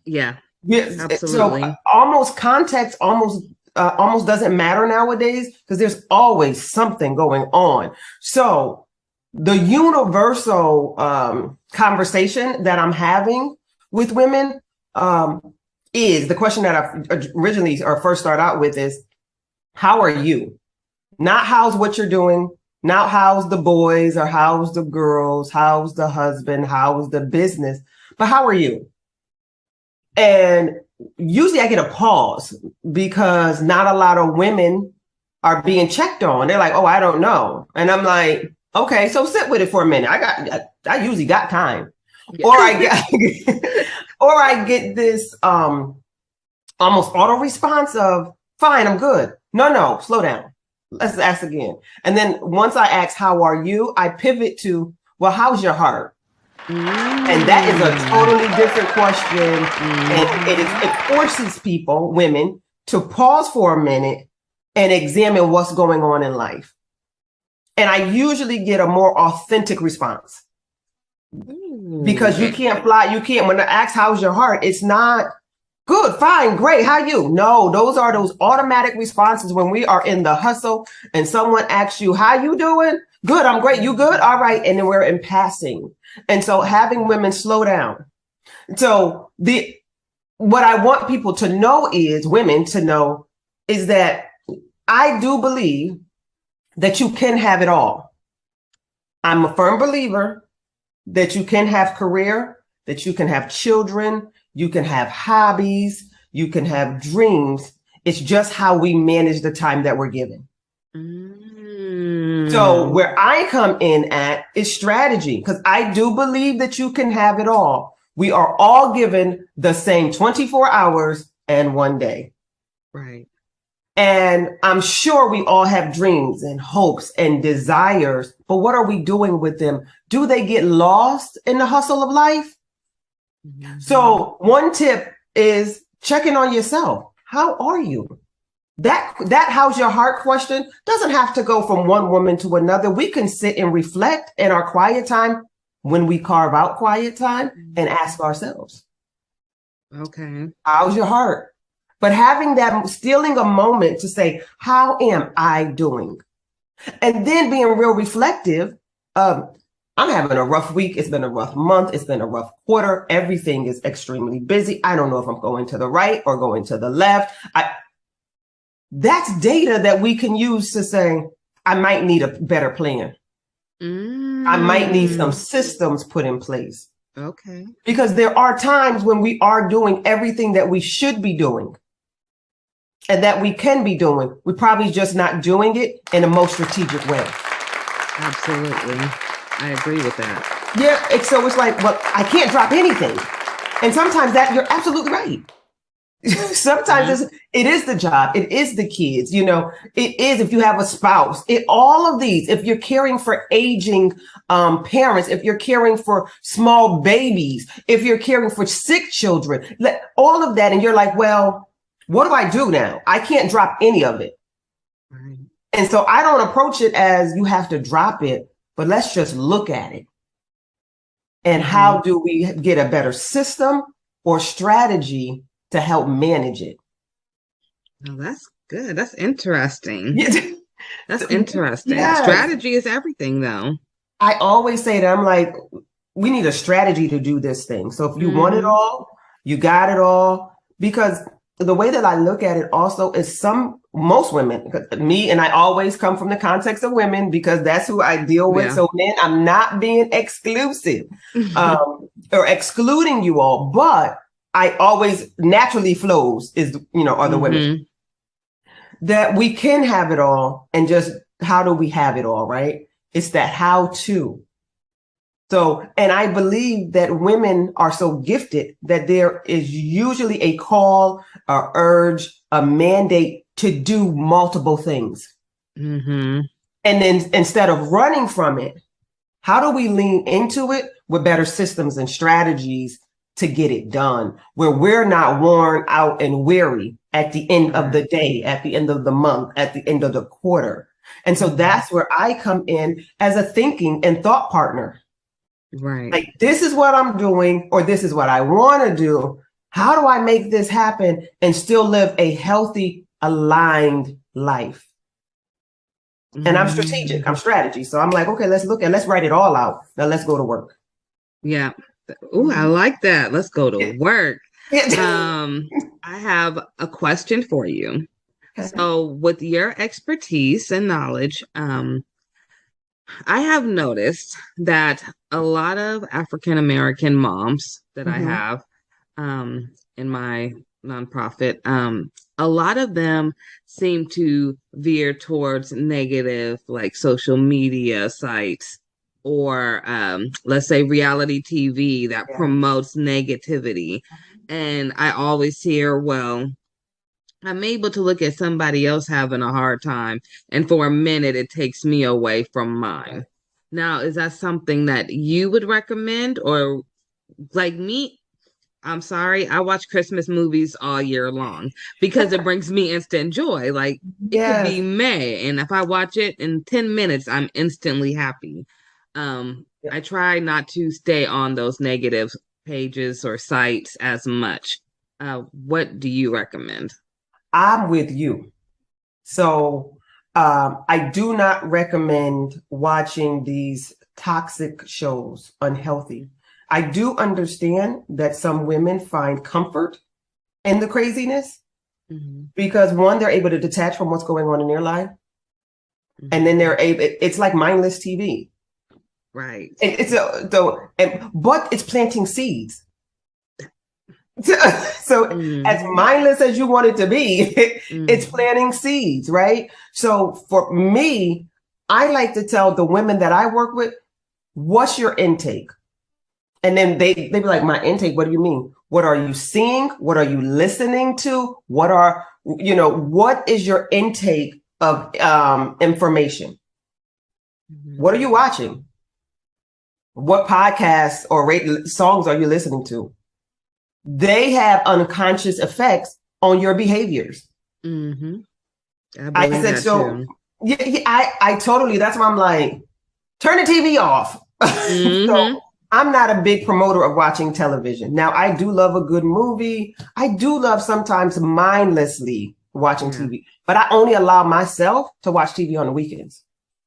Yeah, absolutely. So almost context almost doesn't matter nowadays because there's always something going on. So the universal conversation that I'm having with women is the question that I originally or first start out with is, how are you? Not how's what you're doing, not how's the boys or how's the girls, how's the husband, how's the business, but how are you? And usually I get a pause because not a lot of women are being checked on. They're like, oh, I don't know. And I'm like, okay, so sit with it for a minute. I usually got time. Yeah. Or I get this almost auto response of, fine, I'm good. No, slow down. Let's ask again. And then once I ask, how are you? I pivot to, well, how's your heart? And that is a totally different question. And it forces people, women, to pause for a minute and examine what's going on in life. And I usually get a more authentic response. Because you can't fly, when I ask how's your heart, it's not good, fine, great, how you? No, those are those automatic responses when we are in the hustle and someone asks you, how you doing? Good, I'm great, you good? All right, and then we're in passing. And so having women slow down. So what I want people to know is, women to know, is that I do believe that you can have it all. I'm a firm believer that you can have career, that you can have children, you can have hobbies, you can have dreams. It's just how we manage the time that we're given. So where I come in at is strategy, because I do believe that you can have it all. We are all given the same 24 hours and 1 day. Right. And I'm sure we all have dreams and hopes and desires, but what are we doing with them? Do they get lost in the hustle of life? So one tip is checking on yourself. How are you? That how's your heart question doesn't have to go from one woman to another. We can sit and reflect in our quiet time when we carve out quiet time and ask ourselves, okay, how's your heart? But having that, stealing a moment to say, how am I doing? And then being real reflective of, I'm having a rough week. It's been a rough month. It's been a rough quarter. Everything is extremely busy. I don't know if I'm going to the right or going to the left. That's data that we can use to say, I might need a better plan. I might need some systems put in place. Okay. Because there are times when we are doing everything that we should be doing and that we can be doing. We're probably just not doing it in a most strategic way. Absolutely. I agree with that. Yeah. So it's like, well, I can't drop anything. And sometimes you're absolutely right. Sometimes it is the job. It is the kids. It is if you have a spouse. All of these, if you're caring for aging parents, if you're caring for small babies, if you're caring for sick children, all of that. And you're like, well, what do I do now? I can't drop any of it. Right. And so I don't approach it as you have to drop it, but let's just look at it. And how do we get a better system or strategy to help manage it? Oh, that's good. That's interesting. Yeah. That's interesting. Yes. Strategy is everything, though. I always say that, I'm like, we need a strategy to do this thing. So if you want it all, you got it all. Because the way that I look at it also is most women, me, and I always come from the context of women because that's who I deal with. Yeah. So men, I'm not being exclusive or excluding you all, but I always naturally flows are the women that we can have it all. And just how do we have it all? Right. It's that how to. So, and I believe that women are so gifted that there is usually a call, a urge, a mandate to do multiple things. And then instead of running from it, how do we lean into it with better systems and strategies to get it done, where we're not worn out and weary at the end of the day, at the end of the month, at the end of the quarter? And so that's where I come in as a thinking and thought partner. Right. Like, this is what I'm doing, or this is what I want to do. How do I make this happen and still live a healthy, aligned life? And I'm strategic. I'm strategy. So I'm like, okay, let's write it all out. Now let's go to work. Yeah. Oh, I like that. Let's go to work. I have a question for you. Okay. So with your expertise and knowledge, I have noticed that a lot of African-American moms that I have in my nonprofit, a lot of them seem to veer towards negative, like social media sites or let's say reality TV that promotes negativity. And I always hear, well, I'm able to look at somebody else having a hard time, and for a minute, it takes me away from mine. Now, is that something that you would recommend, or like me? I'm sorry, I watch Christmas movies all year long because it brings me instant joy. Like it could be Yes. May, and if I watch it in 10 minutes, I'm instantly happy. I try not to stay on those negative pages or sites as much. What do you recommend? I'm with you. So I do not recommend watching these toxic shows, unhealthy. I do understand that some women find comfort in the craziness because one, they're able to detach from what's going on in their life. And then they're able, it's like mindless TV. Right. But it's planting seeds. So as mindless as you want it to be, it's planting seeds, right? So for me, I like to tell the women that I work with, what's your intake? And then they be like, my intake, what do you mean? What are you seeing? What are you listening to? What is your intake of information? What are you watching? What podcasts or songs are you listening to? They have unconscious effects on your behaviors. I said so. Yeah, I totally. That's why I'm like, turn the TV off. So I'm not a big promoter of watching television. Now, I do love a good movie. I do love sometimes mindlessly watching TV, but I only allow myself to watch TV on the weekends.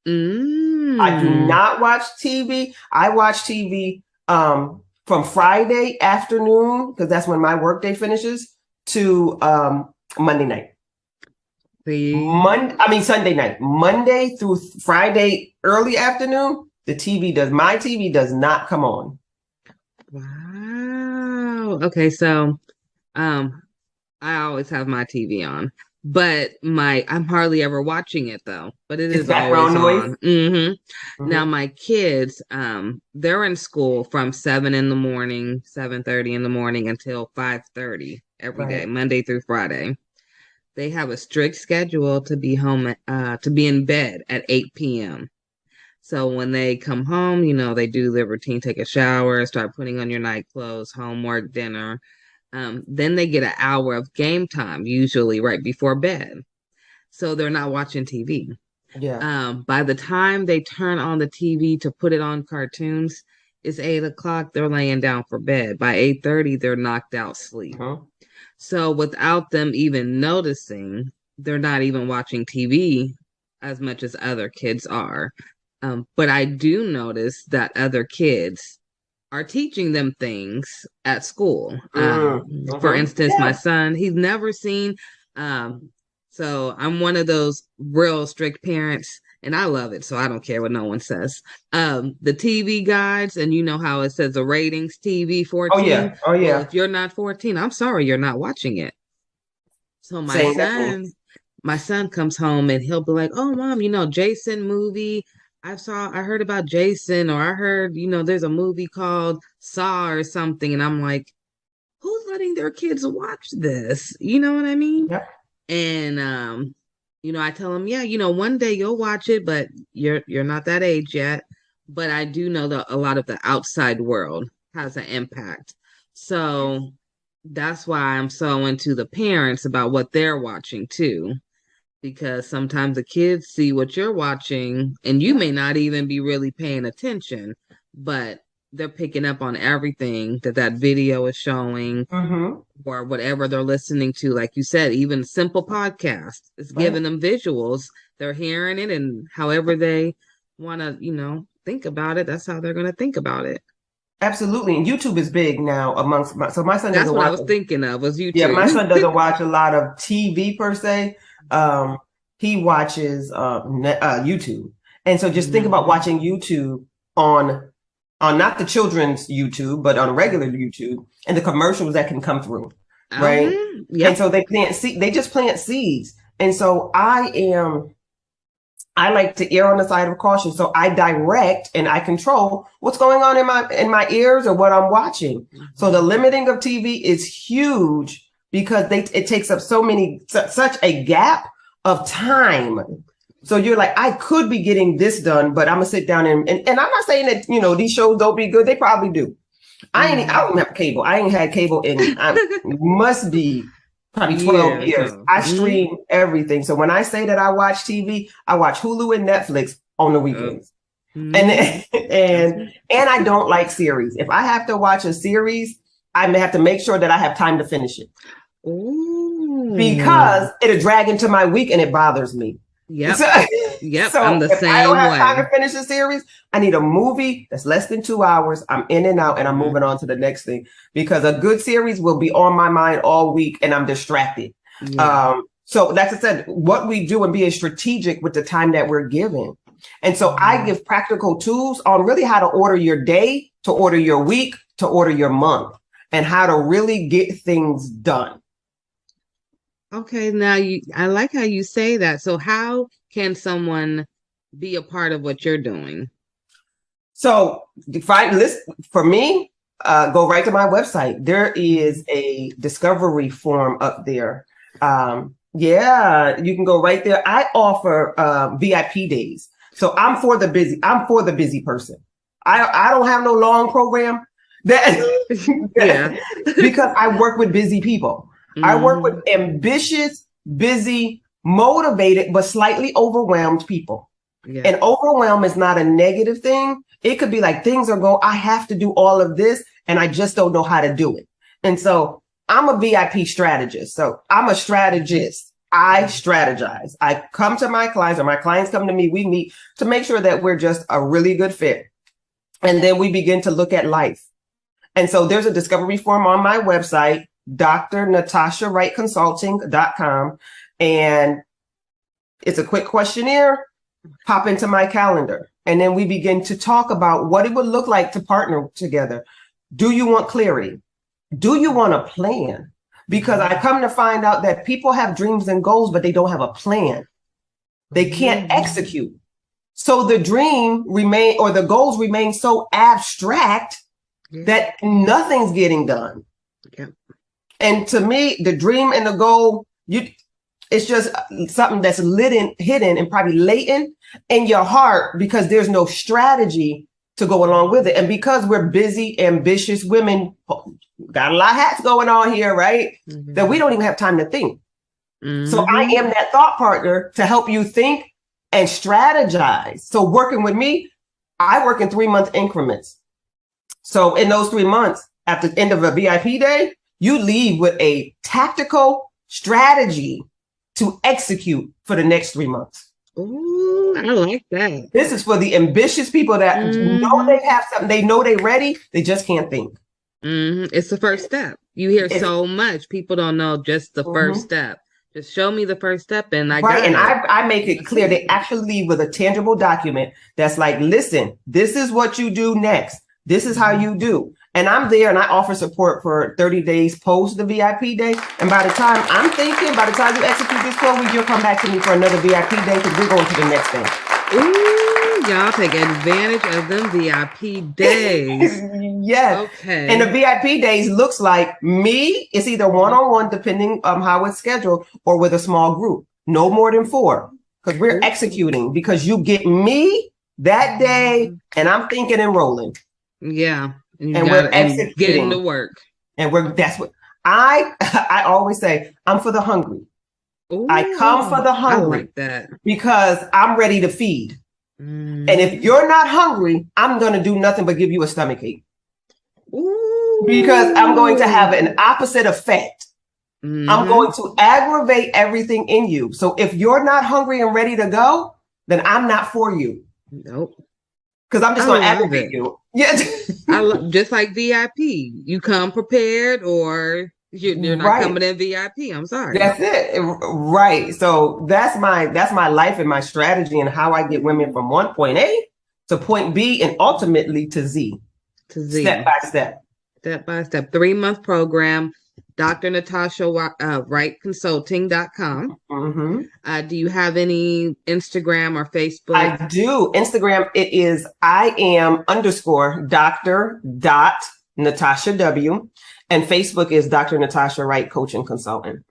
I do not watch TV. I watch TV from Friday afternoon, because that's when my workday finishes, to Monday night. Sunday night. Monday through Friday early afternoon, my TV does not come on. Wow. Okay, so I always have my TV on, but I'm hardly ever watching it though. But it's background always noise. on. Now my kids, they're in school from 7 in the morning, 7:30 in the morning until 5:30 every day, Monday through Friday. They have a strict schedule to be home, to be in bed at 8 p.m. So when they come home, they do their routine, take a shower, start putting on your night clothes, homework, dinner. Then they get an hour of game time, usually right before bed. So they're not watching TV. Yeah. By the time they turn on the TV to put it on cartoons, it's 8 o'clock. They're laying down for bed. By 8:30, they're knocked out sleep. So without them even noticing, they're not even watching TV as much as other kids are. But I do notice that other kids are teaching them things at school. For instance, my son, he's never seen. So I'm one of those real strict parents, and I love it. So I don't care what no one says. The TV guides, and you know how it says the ratings, TV 14. Oh yeah. Well, if you're not 14, I'm sorry, you're not watching it. So my son comes home and he'll be like, "Oh, Mom, Jason movie. I heard about Jason, or I heard, there's a movie called Saw or something." And I'm like, who's letting their kids watch this? You know what I mean? Yep. And, I tell them, one day you'll watch it, but you're not that age yet. But I do know that a lot of the outside world has an impact. So that's why I'm so into the parents about what they're watching too. Because sometimes the kids see what you're watching and you may not even be really paying attention, but they're picking up on everything that video is showing or whatever they're listening to. Like you said, even simple podcasts, it's giving them visuals. They're hearing it, and however they want to, think about it, that's how they're going to think about it. Absolutely. And YouTube is big now my son doesn't watch. That's what I was thinking of, was YouTube. Yeah, my son doesn't watch a lot of TV per se. He watches YouTube. And so just think about watching YouTube on not the children's YouTube, but on regular YouTube, and the commercials that can come through. Right. And so they just plant seeds. And so I like to err on the side of caution. So I direct and I control what's going on in my ears or what I'm watching. So the limiting of TV is huge because it takes up such a gap of time So you're like, I could be getting this done, but I'm gonna sit down and I'm not saying that, you know, these shows don't be good. They probably do. I don't have cable. I ain't had cable in must be probably 12 years. I stream everything. So when I say that I watch TV, I watch Hulu and Netflix on the weekends. And I don't like series. If I have to watch a series, I may have to make sure that I have time to finish it. Ooh. Because it'll drag into my week and it bothers me. Yep. So I'm the if same I don't have way. time to finish a series, I need a movie that's less than 2 hours. I'm in and out and I'm moving on to the next thing, because a good series will be on my mind all week and I'm distracted. Yeah. So that's I said, what we do and being strategic with the time that we're given. And so I give practical tools on really how to order your day, to order your week, to order your month, and how to really get things done. Okay, now I like how you say that. So how can someone be a part of what you're doing? So for me, go right to my website. There is a discovery form up there. Yeah, you can go right there. I offer VIP days. So I'm for the busy person. I don't have no long program because I work with busy people. I work with ambitious, busy, motivated, but slightly overwhelmed people. Yeah. And overwhelm is not a negative thing. It could be like things are I have to do all of this and I just don't know how to do it. And so I'm a VIP strategist. So I'm a strategist. I strategize. I come to my clients or my clients come to me. We meet to make sure that we're just a really good fit. And then we begin to look at life. And so there's a discovery form on my website, drnatashawrightconsulting.com. And it's a quick questionnaire. Pop into my calendar. And then we begin to talk about what it would look like to partner together. Do you want clarity? Do you want a plan? Because I come to find out that people have dreams and goals, but they don't have a plan. They can't execute. So the dream the goals remain so abstract that nothing's getting done. Yeah. And to me, the dream and the goal, it's just something that's hidden and probably latent in your heart because there's no strategy to go along with it. And because we're busy, ambitious women, got a lot of hats going on here, right? That we don't even have time to think. So I am that thought partner to help you think and strategize. So working with me, I work in 3-month increments. So in those 3 months, at the end of a VIP day, you leave with a tactical strategy to execute for the next 3 months. Ooh, I like that. This is for the ambitious people that know they have something, they know they're ready, they just can't think. It's the first step. You hear so much. People don't know just the first step. Just show me the first step and I got it. I make it clear. They actually leave with a tangible document that's like, listen, this is what you do next. This is how you do. And I'm there and I offer support for 30 days post the VIP day. And by the time you execute this program, you'll come back to me for another VIP day because we're going to the next thing. Ooh, y'all take advantage of them VIP days. Yes. Okay. And the VIP days looks like me. It's either one-on-one, depending on how it's scheduled, or with a small group. No more than 4 because we're executing because you get me that day and I'm thinking and rolling. Yeah. And we're executing. Getting to work. And that's what I always say, I'm for the hungry. Ooh, I come for the hungry. I like that. Because I'm ready to feed. And if you're not hungry, I'm going to do nothing but give you a stomachache. Ooh. Because I'm going to have an opposite effect. I'm going to aggravate everything in you. So if you're not hungry and ready to go, then I'm not for you. Nope. Because I'm just going to aggravate you. Yeah. Just like VIP. You come prepared or you're not coming in VIP. I'm sorry. That's it. Right. So that's my life and my strategy and how I get women from point A to point B and ultimately to Z. Step by step. Step by step. 3-month program. drnatashawrightconsulting.com. Do you have any Instagram or Facebook? I do. Instagram, it is IAM_Dr.Natasha W. And Facebook is Dr. Natasha Wright Coaching Consultant.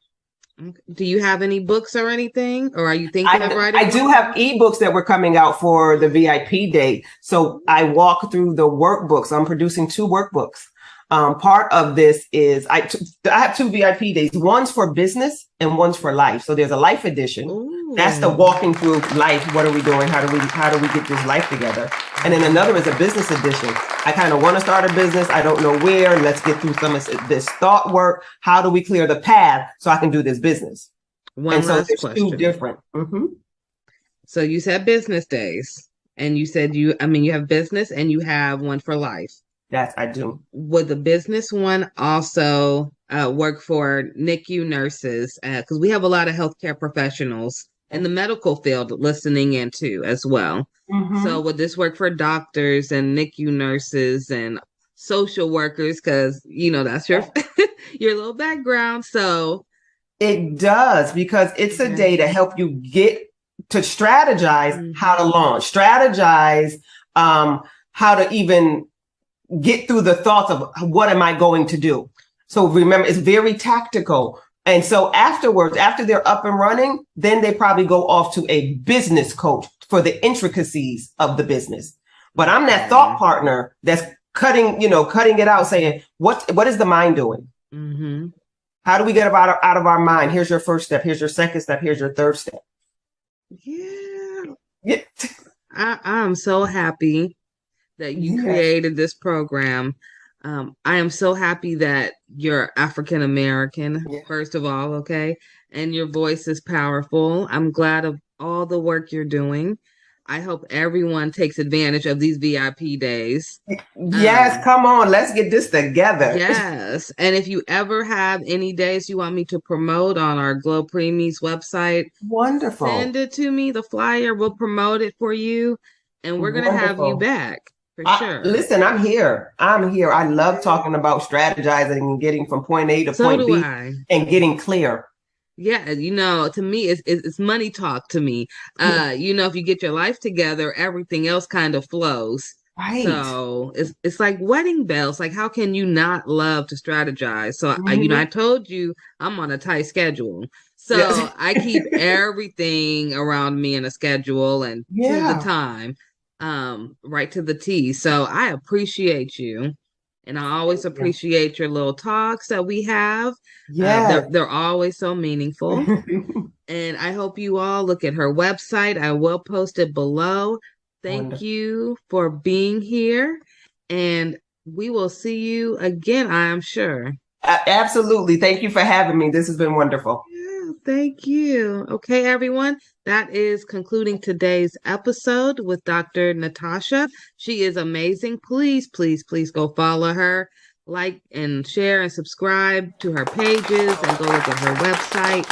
Okay. Do you have any books or anything, or are you thinking of writing? I do have ebooks that were coming out for the VIP date. So I walk through the workbooks. I'm producing 2 workbooks. Part of this is I have 2 VIP days. One's for business and one's for life. So there's a life edition. Ooh. That's the walking through life. What are we doing? How do we get this life together? And then another is a business edition. I kind of want to start a business. I don't know where. Let's get through some of this thought work. How do we clear the path so I can do this business? One last there's question. 2 different. Mm-hmm. So you said business days, and you said you have business and you have one for life. Yes, I do. Would the business one also work for NICU nurses? Because we have a lot of healthcare professionals in the medical field listening in too as well. Mm-hmm. So would this work for doctors and NICU nurses and social workers? Because, that's your your little background. So it does, because it's a day to help you get to strategize how to launch, strategize how to even get through the thoughts of what am I going to do? So remember, it's very tactical. And so afterwards, after they're up and running, then they probably go off to a business coach for the intricacies of the business. But I'm that thought partner that's cutting it out, saying, what is the mind doing? Mm-hmm. How do we get out of our mind? Here's your first step. Here's your second step. Here's your third step. Yeah. I'm so happy that you created this program. I am so happy that you're African American, first of all, okay? And your voice is powerful. I'm glad of all the work you're doing. I hope everyone takes advantage of these VIP days. Yes, come on, let's get this together. Yes. And if you ever have any days you want me to promote on our GLO Preemies website, wonderful. Send it to me, the flyer. We'll promote it for you. And we're going to have you back. Sure. Listen, I'm here. I love talking about strategizing and getting from point A to point B and getting clear. Yeah, to me, it's money talk to me. If you get your life together, everything else kind of flows. Right. So it's like wedding bells. Like, how can you not love to strategize? So, I told you I'm on a tight schedule. So I keep everything around me in a schedule and to the time. Right to the T. So I appreciate you, and I always appreciate your little talks that we have. They're always so meaningful. And I hope you all look at her website. I will post it below. Thank you for being here, and we will see you again, I am sure. Absolutely. Thank you for having me. This has been wonderful. Thank you. Okay, everyone. That is concluding today's episode with Dr. Natasha. She is amazing. Please, please, please go follow her, like and share and subscribe to her pages, and go look at her website.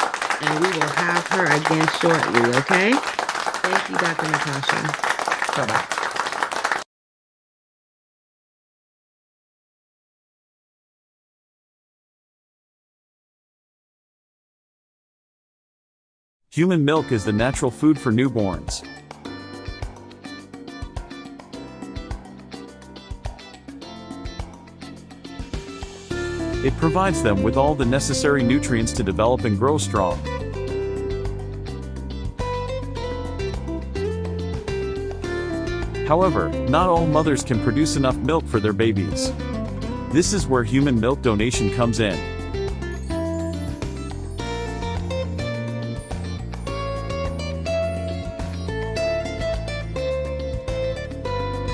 And we will have her again shortly, okay? Thank you, Dr. Natasha. Bye-bye. Human milk is the natural food for newborns. It provides them with all the necessary nutrients to develop and grow strong. However, not all mothers can produce enough milk for their babies. This is where human milk donation comes in.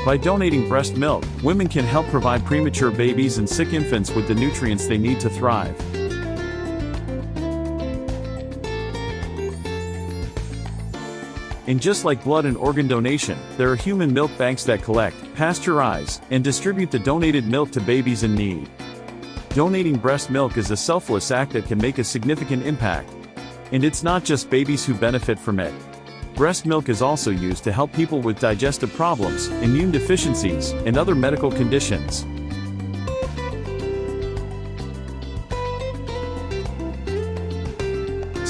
By donating breast milk, women can help provide premature babies and sick infants with the nutrients they need to thrive. And just like blood and organ donation, there are human milk banks that collect, pasteurize, and distribute the donated milk to babies in need. Donating breast milk is a selfless act that can make a significant impact. And it's not just babies who benefit from it. Breast milk is also used to help people with digestive problems, immune deficiencies, and other medical conditions.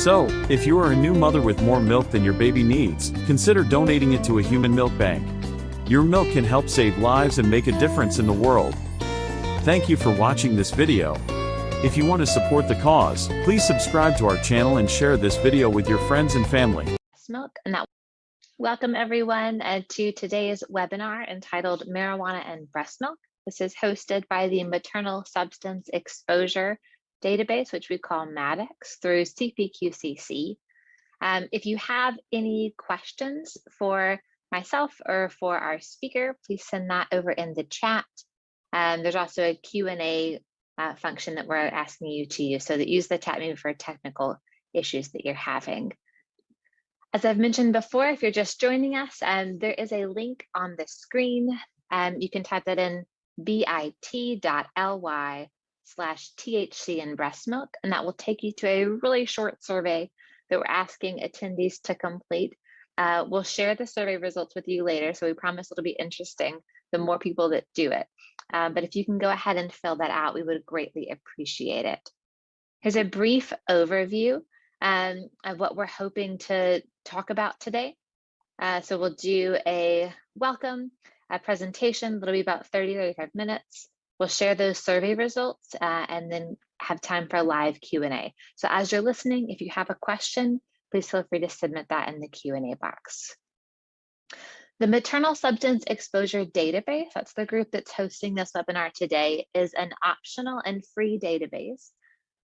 So, if you are a new mother with more milk than your baby needs, consider donating it to a human milk bank. Your milk can help save lives and make a difference in the world. Thank you for watching this video. If you want to support the cause, please subscribe to our channel and share this video with your friends and family. Milk, and that welcome everyone to today's webinar entitled Marijuana and Breast Milk. This is hosted by the Maternal Substance Exposure Database, which we call MADEX, through CPQCC. If you have any questions for myself or for our speaker, please send that over in the chat. There's also a Q&A function that we're asking you to use, so that use the chat maybe for technical issues that you're having. As I've mentioned before, if you're just joining us, there is a link on the screen. You can type that in bit.ly/THC and breast milk, and that will take you to a really short survey that we're asking attendees to complete. We'll share the survey results with you later, so we promise it'll be interesting the more people that do it. But if you can go ahead and fill that out, we would greatly appreciate it. Here's a brief overview of what we're hoping to talk about today. So we'll do a welcome, a presentation that'll be about 30-35 minutes. We'll share those survey results and then have time for live Q&A. So as you're listening, if you have a question, please feel free to submit that in the Q&A box. The Maternal Substance Exposure Database, that's the group that's hosting this webinar today, is an optional and free database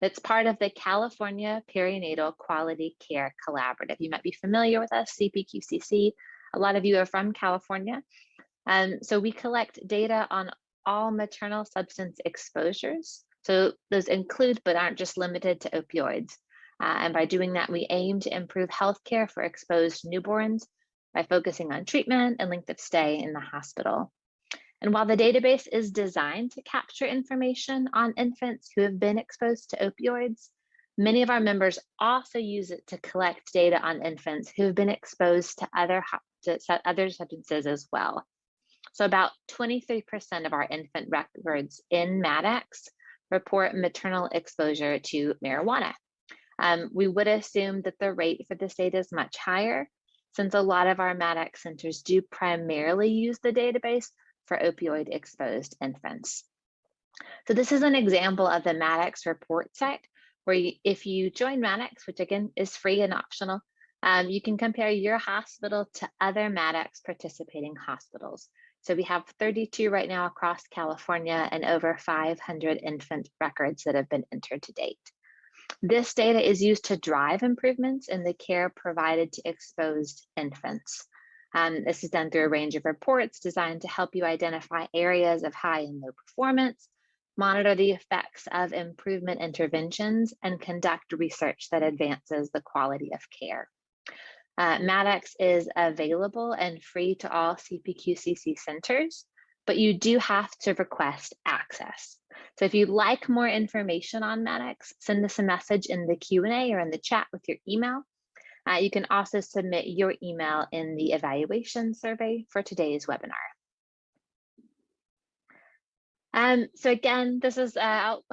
that's part of the California Perinatal Quality Care Collaborative. You might be familiar with us, CPQCC. A lot of you are from California. So we collect data on all maternal substance exposures. So those include, but aren't just limited to, opioids. And by doing that, we aim to improve healthcare for exposed newborns by focusing on treatment and length of stay in the hospital. And while the database is designed to capture information on infants who have been exposed to opioids, many of our members also use it to collect data on infants who have been exposed to other substances as well. So about 23% of our infant records in MADEX report maternal exposure to marijuana. We would assume that the rate for this data is much higher, since a lot of our MADEX centers do primarily use the database for opioid exposed infants. So this is an example of the MADEX report site, where if you join MADEX, which again is free and optional, you can compare your hospital to other MADEX participating hospitals. So we have 32 right now across California and over 500 infant records that have been entered to date. This data is used to drive improvements in the care provided to exposed infants. This is done through a range of reports designed to help you identify areas of high and low performance, monitor the effects of improvement interventions, and conduct research that advances the quality of care. MADEX is available and free to all CPQCC centers, but you do have to request access. So if you'd like more information on MADEX, send us a message in the Q&A or in the chat with your email. You can also submit your email in the evaluation survey for today's webinar. So again, this is, I'll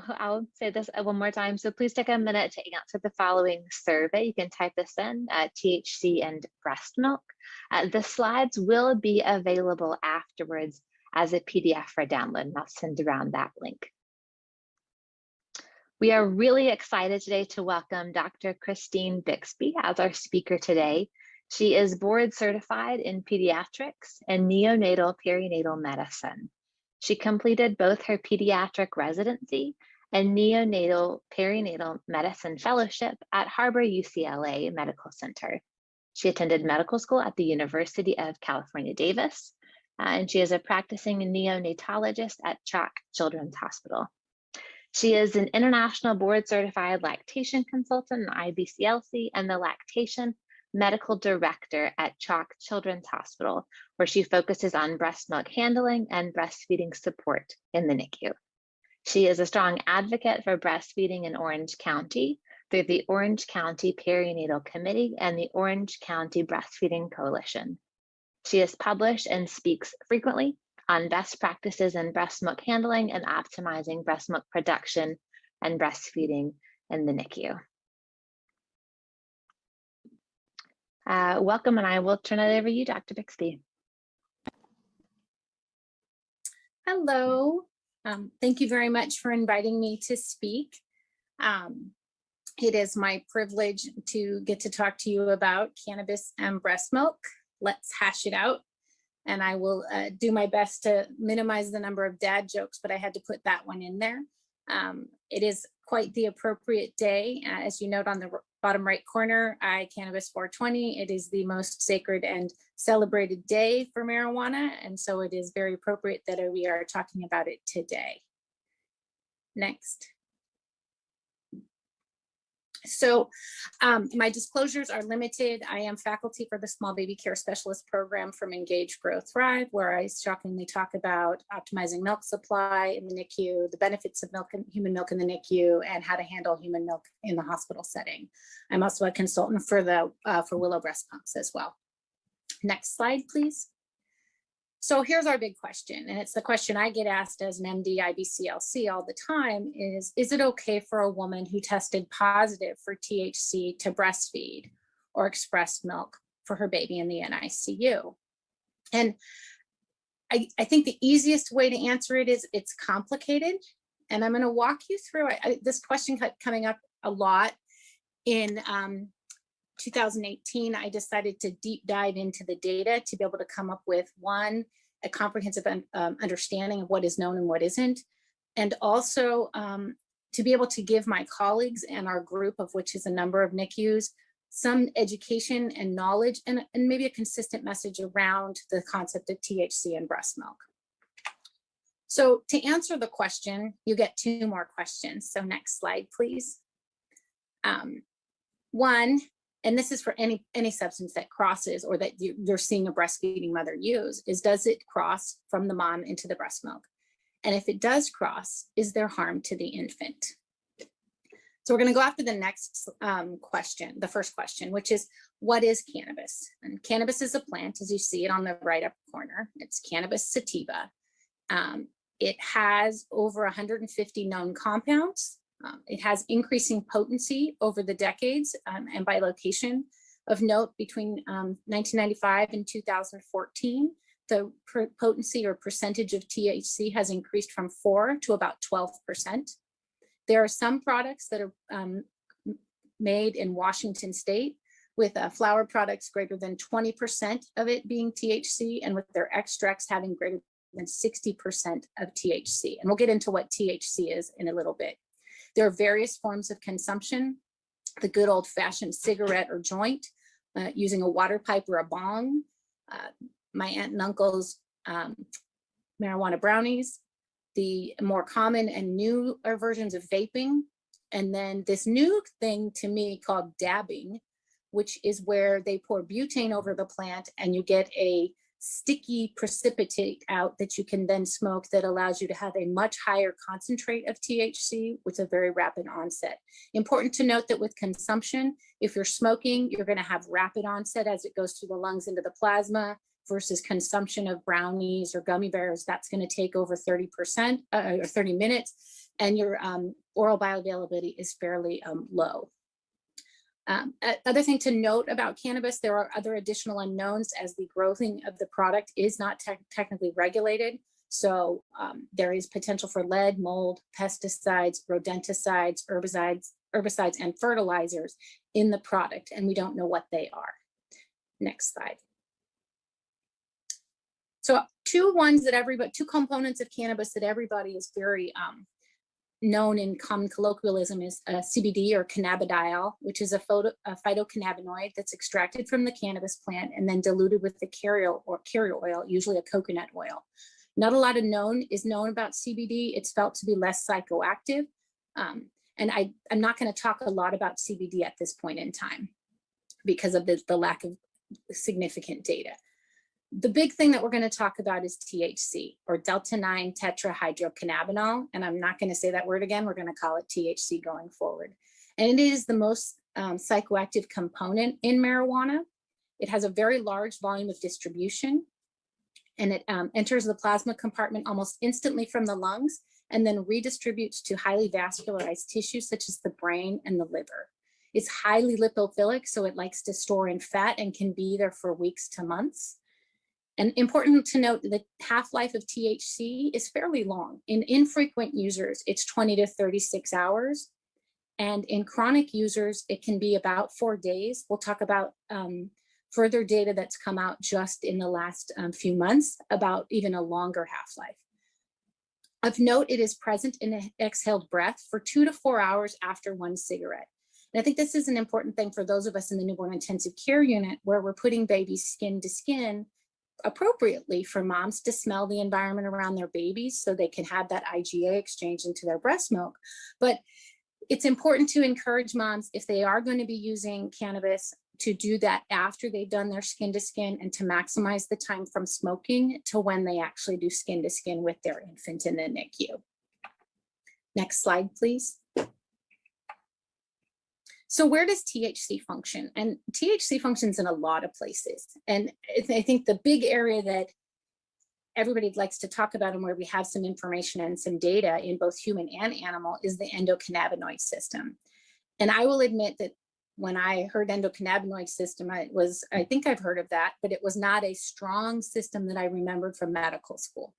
say this one more time. So please take a minute to answer the following survey. You can type this in, THC and breast milk. The slides will be available afterwards as a PDF for download, and I'll send around that link. We are really excited today to welcome Dr. Christine Bixby as our speaker today. She is board certified in pediatrics and neonatal perinatal medicine. She completed both her pediatric residency and neonatal perinatal medicine fellowship at Harbor UCLA Medical Center. She attended medical school at the University of California, Davis, and she is a practicing neonatologist at Chalk Children's Hospital. She is an international board certified lactation consultant in IBCLC and the lactation medical director at Chalk Children's Hospital, where she focuses on breast milk handling and breastfeeding support in the NICU. She is a strong advocate for breastfeeding in Orange County through the Orange County Perinatal Committee and the Orange County Breastfeeding Coalition. She has published and speaks frequently on best practices in breast milk handling and optimizing breast milk production and breastfeeding in the NICU. Welcome, and I will turn it over to you, Dr. Bixby. Hello. Thank you very much for inviting me to speak. It is my privilege to get to talk to you about cannabis and breast milk. Let's hash it out. And I will do my best to minimize the number of dad jokes, but I had to put that one in there. It is quite the appropriate day. As you note on the bottom right corner, Cannabis 420. It is the most sacred and celebrated day for marijuana. And so it is very appropriate that we are talking about it today. Next. So my disclosures are limited. I am faculty for the Small Baby Care Specialist Program from Engage, Grow, Thrive, where I shockingly talk about optimizing milk supply in the NICU, the benefits of human milk in the NICU, and how to handle human milk in the hospital setting. I'm also a consultant for Willow breast pumps as well. Next slide, please. So here's our big question, and it's the question I get asked as an MD IBCLC all the time is it okay for a woman who tested positive for THC to breastfeed or express milk for her baby in the NICU? And I think the easiest way to answer it is it's complicated, and I'm going to walk you through it. This question kept coming up a lot. In 2018, I decided to deep dive into the data to be able to come up with a comprehensive understanding of what is known and what isn't, and also to be able to give my colleagues and our group, of which is a number of NICUs, some education and knowledge and maybe a consistent message around the concept of THC and breast milk. So to answer the question, you get two more questions. So next slide, please. One, and this is for any substance that crosses or that you're seeing a breastfeeding mother use, is does it cross from the mom into the breast milk? And if it does cross, is there harm to the infant? So we're going to go after the next question, the first question, which is, what is cannabis? And cannabis is a plant, as you see it on the right upper corner. It's Cannabis sativa. It has over 150 known compounds. It has increasing potency over the decades and by location. Of note, between 1995 and 2014, the potency or percentage of THC has increased from 4 to about 12%. There are some products that are made in Washington State with flower products greater than 20% of it being THC, and with their extracts having greater than 60% of THC. And we'll get into what THC is in a little bit. There are various forms of consumption, the good old-fashioned cigarette or joint, using a water pipe or a bong, my aunt and uncle's marijuana brownies, the more common and newer versions of vaping, and then this new thing to me called dabbing, which is where they pour butane over the plant and you get a sticky precipitate out that you can then smoke that allows you to have a much higher concentrate of THC with a very rapid onset. Important to note that with consumption, if you're smoking, you're going to have rapid onset as it goes through the lungs into the plasma, versus consumption of brownies or gummy bears, that's going to take over 30% or 30 minutes, and your oral bioavailability is fairly low. Other thing to note about cannabis, there are other additional unknowns as the growing of the product is not technically regulated. So there is potential for lead, mold, pesticides, rodenticides, herbicides, and fertilizers in the product, and we don't know what they are. Next slide. So two components of cannabis that everybody is very known in common colloquialism is CBD or cannabidiol, which is a phytocannabinoid that's extracted from the cannabis plant and then diluted with the carrier oil, usually a coconut oil. Not a lot is known about CBD. It's felt to be less psychoactive. And I'm not going to talk a lot about CBD at this point in time because of the lack of significant data. The big thing that we're going to talk about is THC, or delta-9 tetrahydrocannabinol, and I'm not going to say that word again. We're going to call it THC going forward. And it is the most psychoactive component in marijuana. It has a very large volume of distribution, and it enters the plasma compartment almost instantly from the lungs and then redistributes to highly vascularized tissues such as the brain and the liver. It's highly lipophilic, so it likes to store in fat and can be there for weeks to months. And important to note, the half-life of THC is fairly long. In infrequent users, it's 20 to 36 hours. And in chronic users, it can be about 4 days. We'll talk about further data that's come out just in the last few months about even a longer half-life. Of note, it is present in an exhaled breath for 2 to 4 hours after one cigarette. And I think this is an important thing for those of us in the newborn intensive care unit where we're putting babies skin to skin appropriately for moms to smell the environment around their babies so they can have that IgA exchange into their breast milk. But it's important to encourage moms, if they are going to be using cannabis, to do that after they've done their skin to skin and to maximize the time from smoking to when they actually do skin to skin with their infant in the NICU. Next slide, please. So where does THC function? And THC functions in a lot of places. And I think the big area that everybody likes to talk about and where we have some information and some data in both human and animal is the endocannabinoid system. And I will admit that when I heard endocannabinoid system, I think I've heard of that, but it was not a strong system that I remembered from medical school,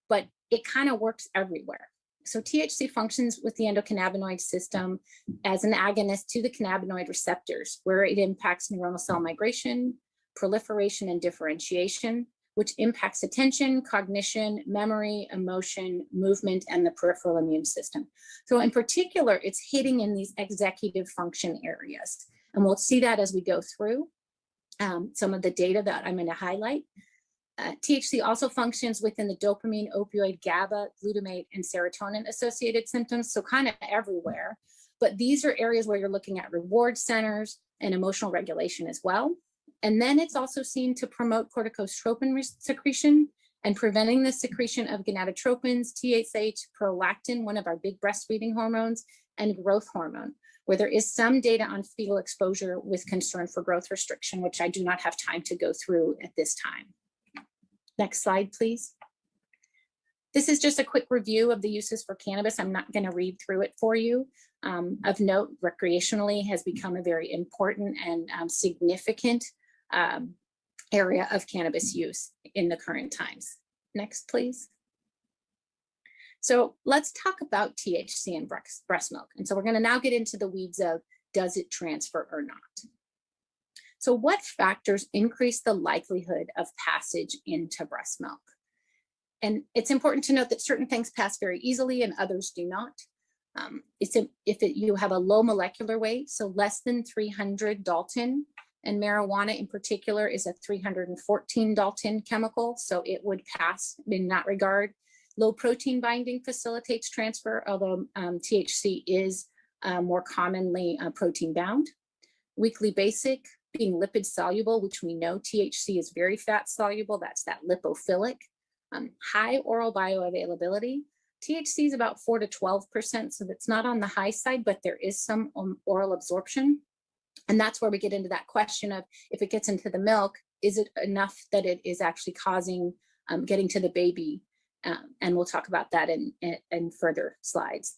but it kind of works everywhere. So THC functions with the endocannabinoid system as an agonist to the cannabinoid receptors, where it impacts neuronal cell migration, proliferation, and differentiation, which impacts attention, cognition, memory, emotion, movement, and the peripheral immune system. So in particular, it's hitting in these executive function areas. And we'll see that as we go through some of the data that I'm going to highlight. THC also functions within the dopamine, opioid, GABA, glutamate, and serotonin associated symptoms, so kind of everywhere. But these are areas where you're looking at reward centers and emotional regulation as well. And then it's also seen to promote corticotropin secretion and preventing the secretion of gonadotropins, TSH, prolactin, one of our big breastfeeding hormones, and growth hormone, where there is some data on fetal exposure with concern for growth restriction, which I do not have time to go through at this time. Next slide, please. This is just a quick review of the uses for cannabis. I'm not going to read through it for you. Of note, recreationally has become a very important and significant area of cannabis use in the current times. Next, please. So let's talk about THC and breast milk. And so we're going to now get into the weeds of, does it transfer or not? So what factors increase the likelihood of passage into breast milk? And it's important to note that certain things pass very easily and others do not. You have a low molecular weight, so less than 300 Dalton, and marijuana in particular is a 314 Dalton chemical, so it would pass in that regard. Low protein binding facilitates transfer, although THC is more commonly protein bound. Weakly basic, being lipid soluble, which we know THC is very fat soluble, that's that lipophilic. High oral bioavailability. THC is about 4 to 12%, so that's not on the high side, but there is some oral absorption. And that's where we get into that question of, if it gets into the milk, is it enough that it is actually causing getting to the baby? And we'll talk about that in further slides.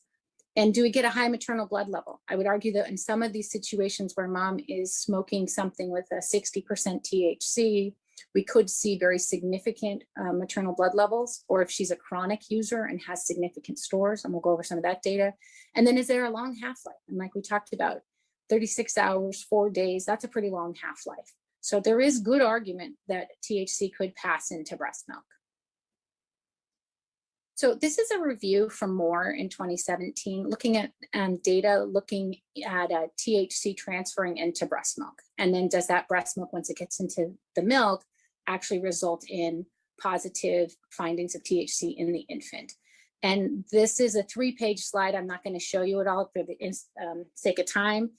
And do we get a high maternal blood level? I would argue that in some of these situations where mom is smoking something with a 60% THC, we could see very significant maternal blood levels, or if she's a chronic user and has significant stores, and we'll go over some of that data. And then is there a long half-life? And like we talked about, 36 hours, 4 days, that's a pretty long half-life. So there is good argument that THC could pass into breast milk. So this is a review from Moore in 2017, looking at data, looking at THC transferring into breast milk. And then does that breast milk, once it gets into the milk, actually result in positive findings of THC in the infant? And this is a 3-page slide. I'm not going to show you it all for the sake of time.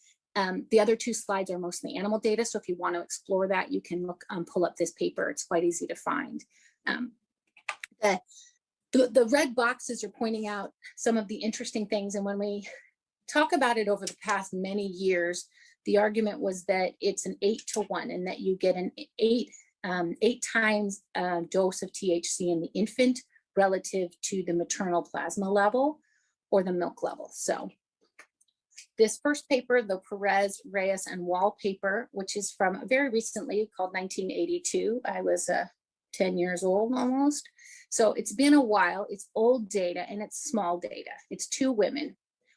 The other 2 slides are mostly animal data. So if you want to explore that, you can look, pull up this paper. It's quite easy to find. The red boxes are pointing out some of the interesting things. And when we talk about it over the past many years, the argument was that it's an 8-to-1 and that you get an 8 times dose of THC in the infant relative to the maternal plasma level or the milk level. So this first paper, the Perez, Reyes, and Wall paper, which is from very recently, called 1982. I was 10 years old almost. So it's been a while. It's old data and it's small data. It's 2 women.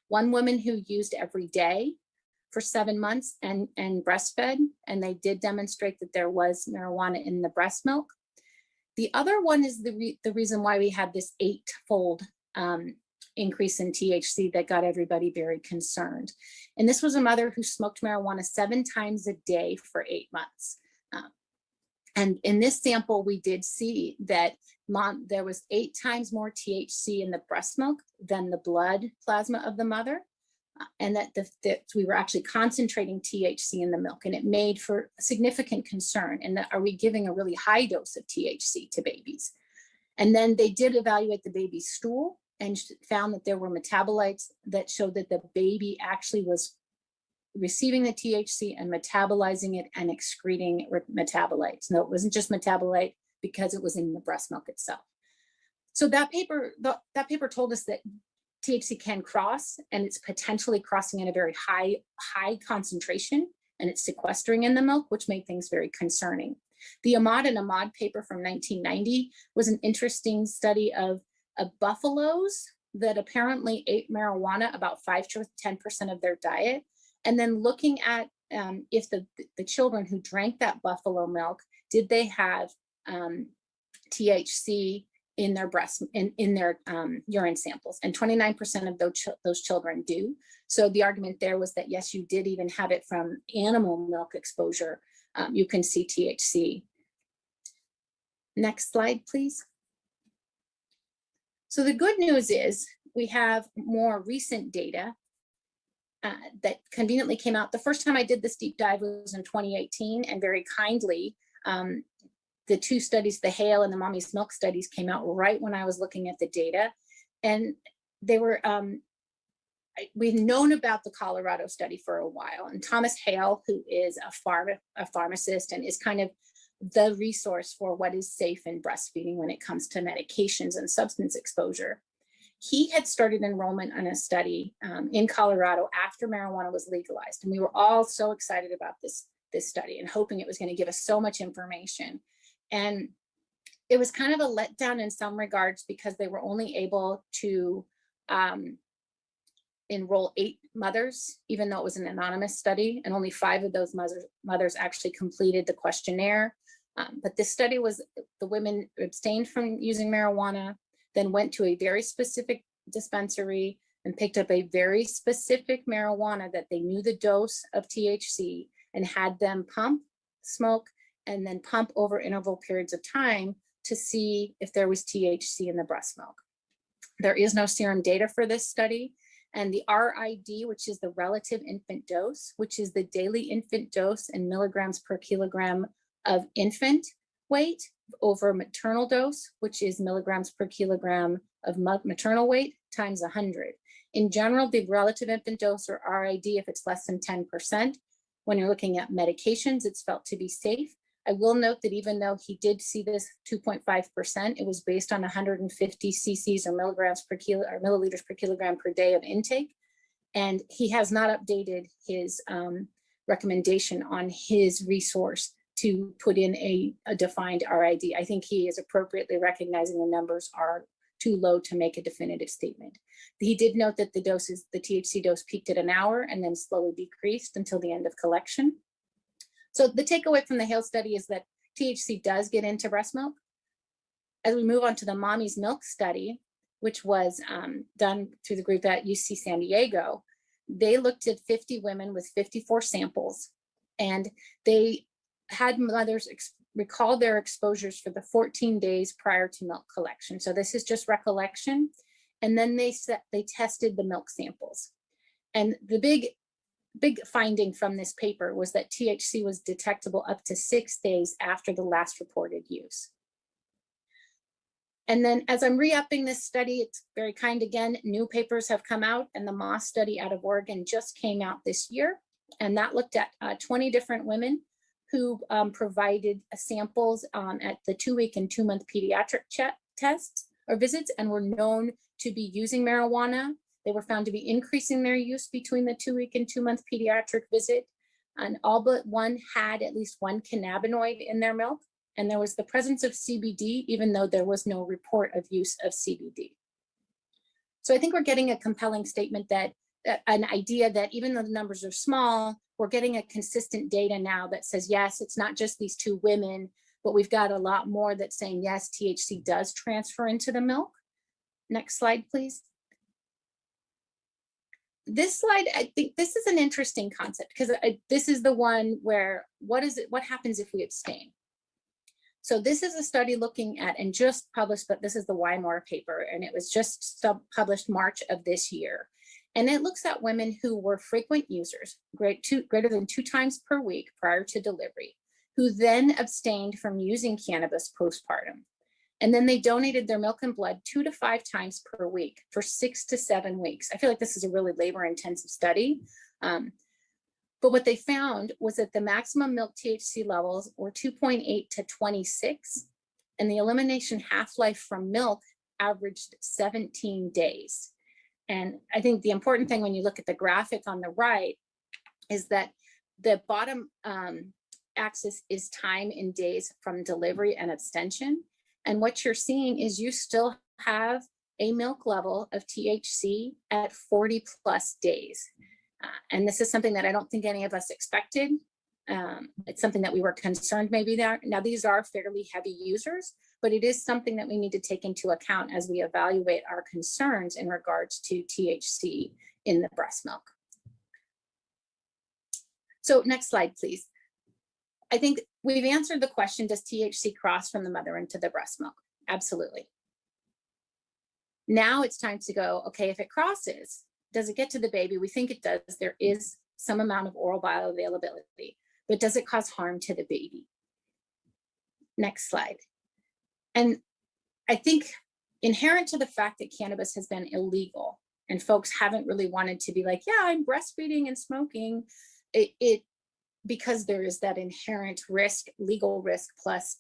one woman who used every day for 7 months and breastfed, and they did demonstrate that there was marijuana in the breast milk. The other one is the reason why we had this 8-fold increase in THC that got everybody very concerned. And this was a mother who smoked marijuana 7 times a day for 8 months. And in this sample, we did see that there was 8 times more THC in the breast milk than the blood plasma of the mother. And that we were actually concentrating THC in the milk, and it made for a significant concern. And that, are we giving a really high dose of THC to babies? And then they did evaluate the baby's stool and found that there were metabolites that showed that the baby actually was receiving the THC and metabolizing it and excreting metabolites. No, it wasn't just metabolite because it was in the breast milk itself. So that paper told us that THC can cross, and it's potentially crossing at a very high concentration, and it's sequestering in the milk, which made things very concerning. The Ahmad and Ahmad paper from 1990 was an interesting study of buffaloes that apparently ate marijuana about 5 to 10% of their diet, and then looking at if the children who drank that buffalo milk, did they have THC in their breast, in their urine samples, and 29% of those children do. So the argument there was that yes, you did even have it from animal milk exposure. You can see THC. Next slide, please. So the good news is we have more recent data that conveniently came out. The first time I did this deep dive was in 2018, and very kindly, the 2 studies, the Hale and the Mommy's Milk studies, came out right when I was looking at the data. And they were, we've known about the Colorado study for a while. And Thomas Hale, who is a pharmacist and is kind of the resource for what is safe in breastfeeding when it comes to medications and substance exposure, he had started enrollment on a study in Colorado after marijuana was legalized. And we were all so excited about this study and hoping it was going to give us so much information. And it was kind of a letdown in some regards because they were only able to enroll 8 mothers, even though it was an anonymous study, and only 5 of those mothers actually completed the questionnaire. But this study was, the women abstained from using marijuana, then went to a very specific dispensary and picked up a very specific marijuana that they knew the dose of THC, and had them pump, smoke, and then pump over interval periods of time to see if there was THC in the breast milk. There is no serum data for this study. And the RID, which is the relative infant dose, which is the daily infant dose in milligrams per kilogram of infant weight over maternal dose, which is milligrams per kilogram of maternal weight times 100. In general, the relative infant dose, or RID, if it's less than 10%, when you're looking at medications, it's felt to be safe. I will note that even though he did see this 2.5%, it was based on 150 cc's or milligrams per kilo or milliliters per kilogram per day of intake. And he has not updated his recommendation on his resource to put in a defined RID. I think he is appropriately recognizing the numbers are too low to make a definitive statement. He did note that the THC dose peaked at an hour and then slowly decreased until the end of collection. So the takeaway from the Hale study is that THC does get into breast milk. As we move on to the Mommy's Milk study, which was done through the group at UC San Diego, they looked at 50 women with 54 samples, and they had mothers recall their exposures for the 14 days prior to milk collection. So this is just recollection. And then they tested the milk samples. And the big finding from this paper was that THC was detectable up to 6 days after the last reported use. And then as I'm re-upping this study, it's very kind again, new papers have come out, and the Moss study out of Oregon just came out this year. And that looked at 20 different women who provided samples at the 2-week and 2-month pediatric tests or visits and were known to be using marijuana. They were found to be increasing their use between the 2-week and 2-month pediatric visit. And all but one had at least one cannabinoid in their milk. And there was the presence of CBD, even though there was no report of use of CBD. So I think we're getting a compelling statement that an idea that even though the numbers are small, we're getting a consistent data now that says, yes, it's not just these 2 women, but we've got a lot more that's saying, yes, THC does transfer into the milk. Next slide, please. This slide, I think this is an interesting concept because this is the one where what happens if we abstain? So this is a study looking at, and just published, but this is the Weimar paper, and it was just published March of this year. And it looks at women who were frequent users, greater than 2 times per week prior to delivery, who then abstained from using cannabis postpartum. And then they donated their milk and blood 2 to 5 times per week for 6 to 7 weeks. I feel like this is a really labor-intensive study. But what they found was that the maximum milk THC levels were 2.8 to 26, and the elimination half-life from milk averaged 17 days. And I think the important thing when you look at the graphic on the right is that the bottom axis is time in days from delivery and abstention. And what you're seeing is you still have a milk level of THC at 40 plus days. And this is something that I don't think any of us expected. It's something that we were concerned maybe there. Now, these are fairly heavy users, but it is something that we need to take into account as we evaluate our concerns in regards to THC in the breast milk. So next slide, please. I think we've answered the question, does THC cross from the mother into the breast milk? Absolutely. Now it's time to go, okay, if it crosses, does it get to the baby? We think it does. There is some amount of oral bioavailability, but does it cause harm to the baby? Next slide. And I think inherent to the fact that cannabis has been illegal and folks haven't really wanted to be like, yeah, I'm breastfeeding and smoking, because there is that inherent risk, legal risk, plus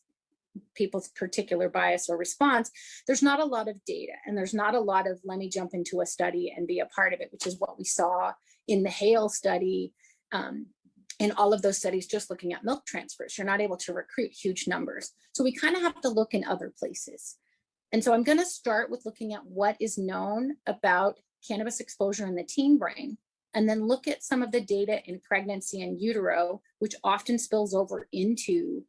people's particular bias or response, there's not a lot of data, and there's not a lot of, let me jump into a study and be a part of it, which is what we saw in the Hale study, in all of those studies, just looking at milk transfers. You're not able to recruit huge numbers. So we kind of have to look in other places. And so I'm going to start with looking at what is known about cannabis exposure in the teen brain, and then look at some of the data in pregnancy and utero, which often spills over into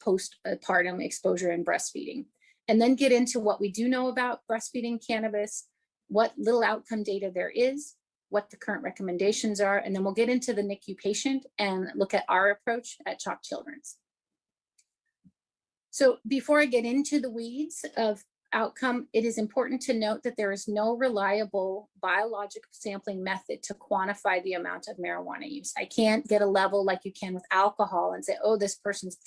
postpartum exposure and breastfeeding. And then get into what we do know about breastfeeding cannabis, what little outcome data there is, what the current recommendations are, and then we'll get into the NICU patient and look at our approach at Chalk Children's. So before I get into the weeds of outcome, it is important to note that there is no reliable biologic sampling method to quantify the amount of marijuana use. I can't get a level like you can with alcohol and say, oh, this person's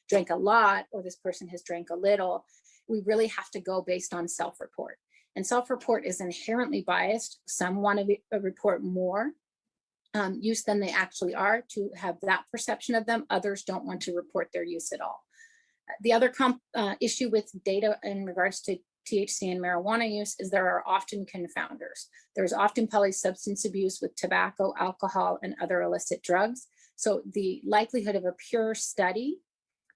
drank a lot, or this person has drank a little. We really have to go based on self-report. And self-report is inherently biased. Some want to report more use than they actually are to have that perception of them. Others don't want to report their use at all. The other issue with data in regards to THC and marijuana use is there are often confounders. There's often polysubstance abuse with tobacco, alcohol, and other illicit drugs. So the likelihood of a pure study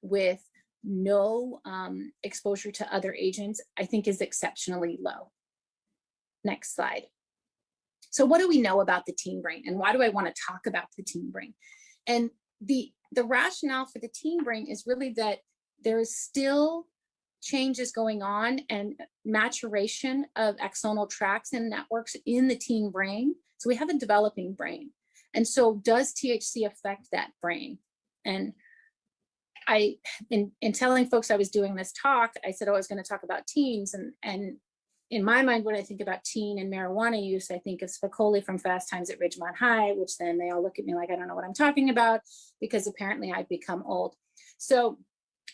with no exposure to other agents, I think, is exceptionally low. Next slide. So what do we know about the teen brain, and why do I want to talk about the teen brain? And the rationale for the teen brain is really that there is still changes going on and maturation of axonal tracts and networks in the teen brain. So we have a developing brain. And so does THC affect that brain? And in telling folks I was doing this talk, I said, oh, I was going to talk about teens. And in my mind, when I think about teen and marijuana use, I think of Spicoli from Fast Times at Ridgemont High, which then they all look at me like I don't know what I'm talking about, because apparently I've become old. So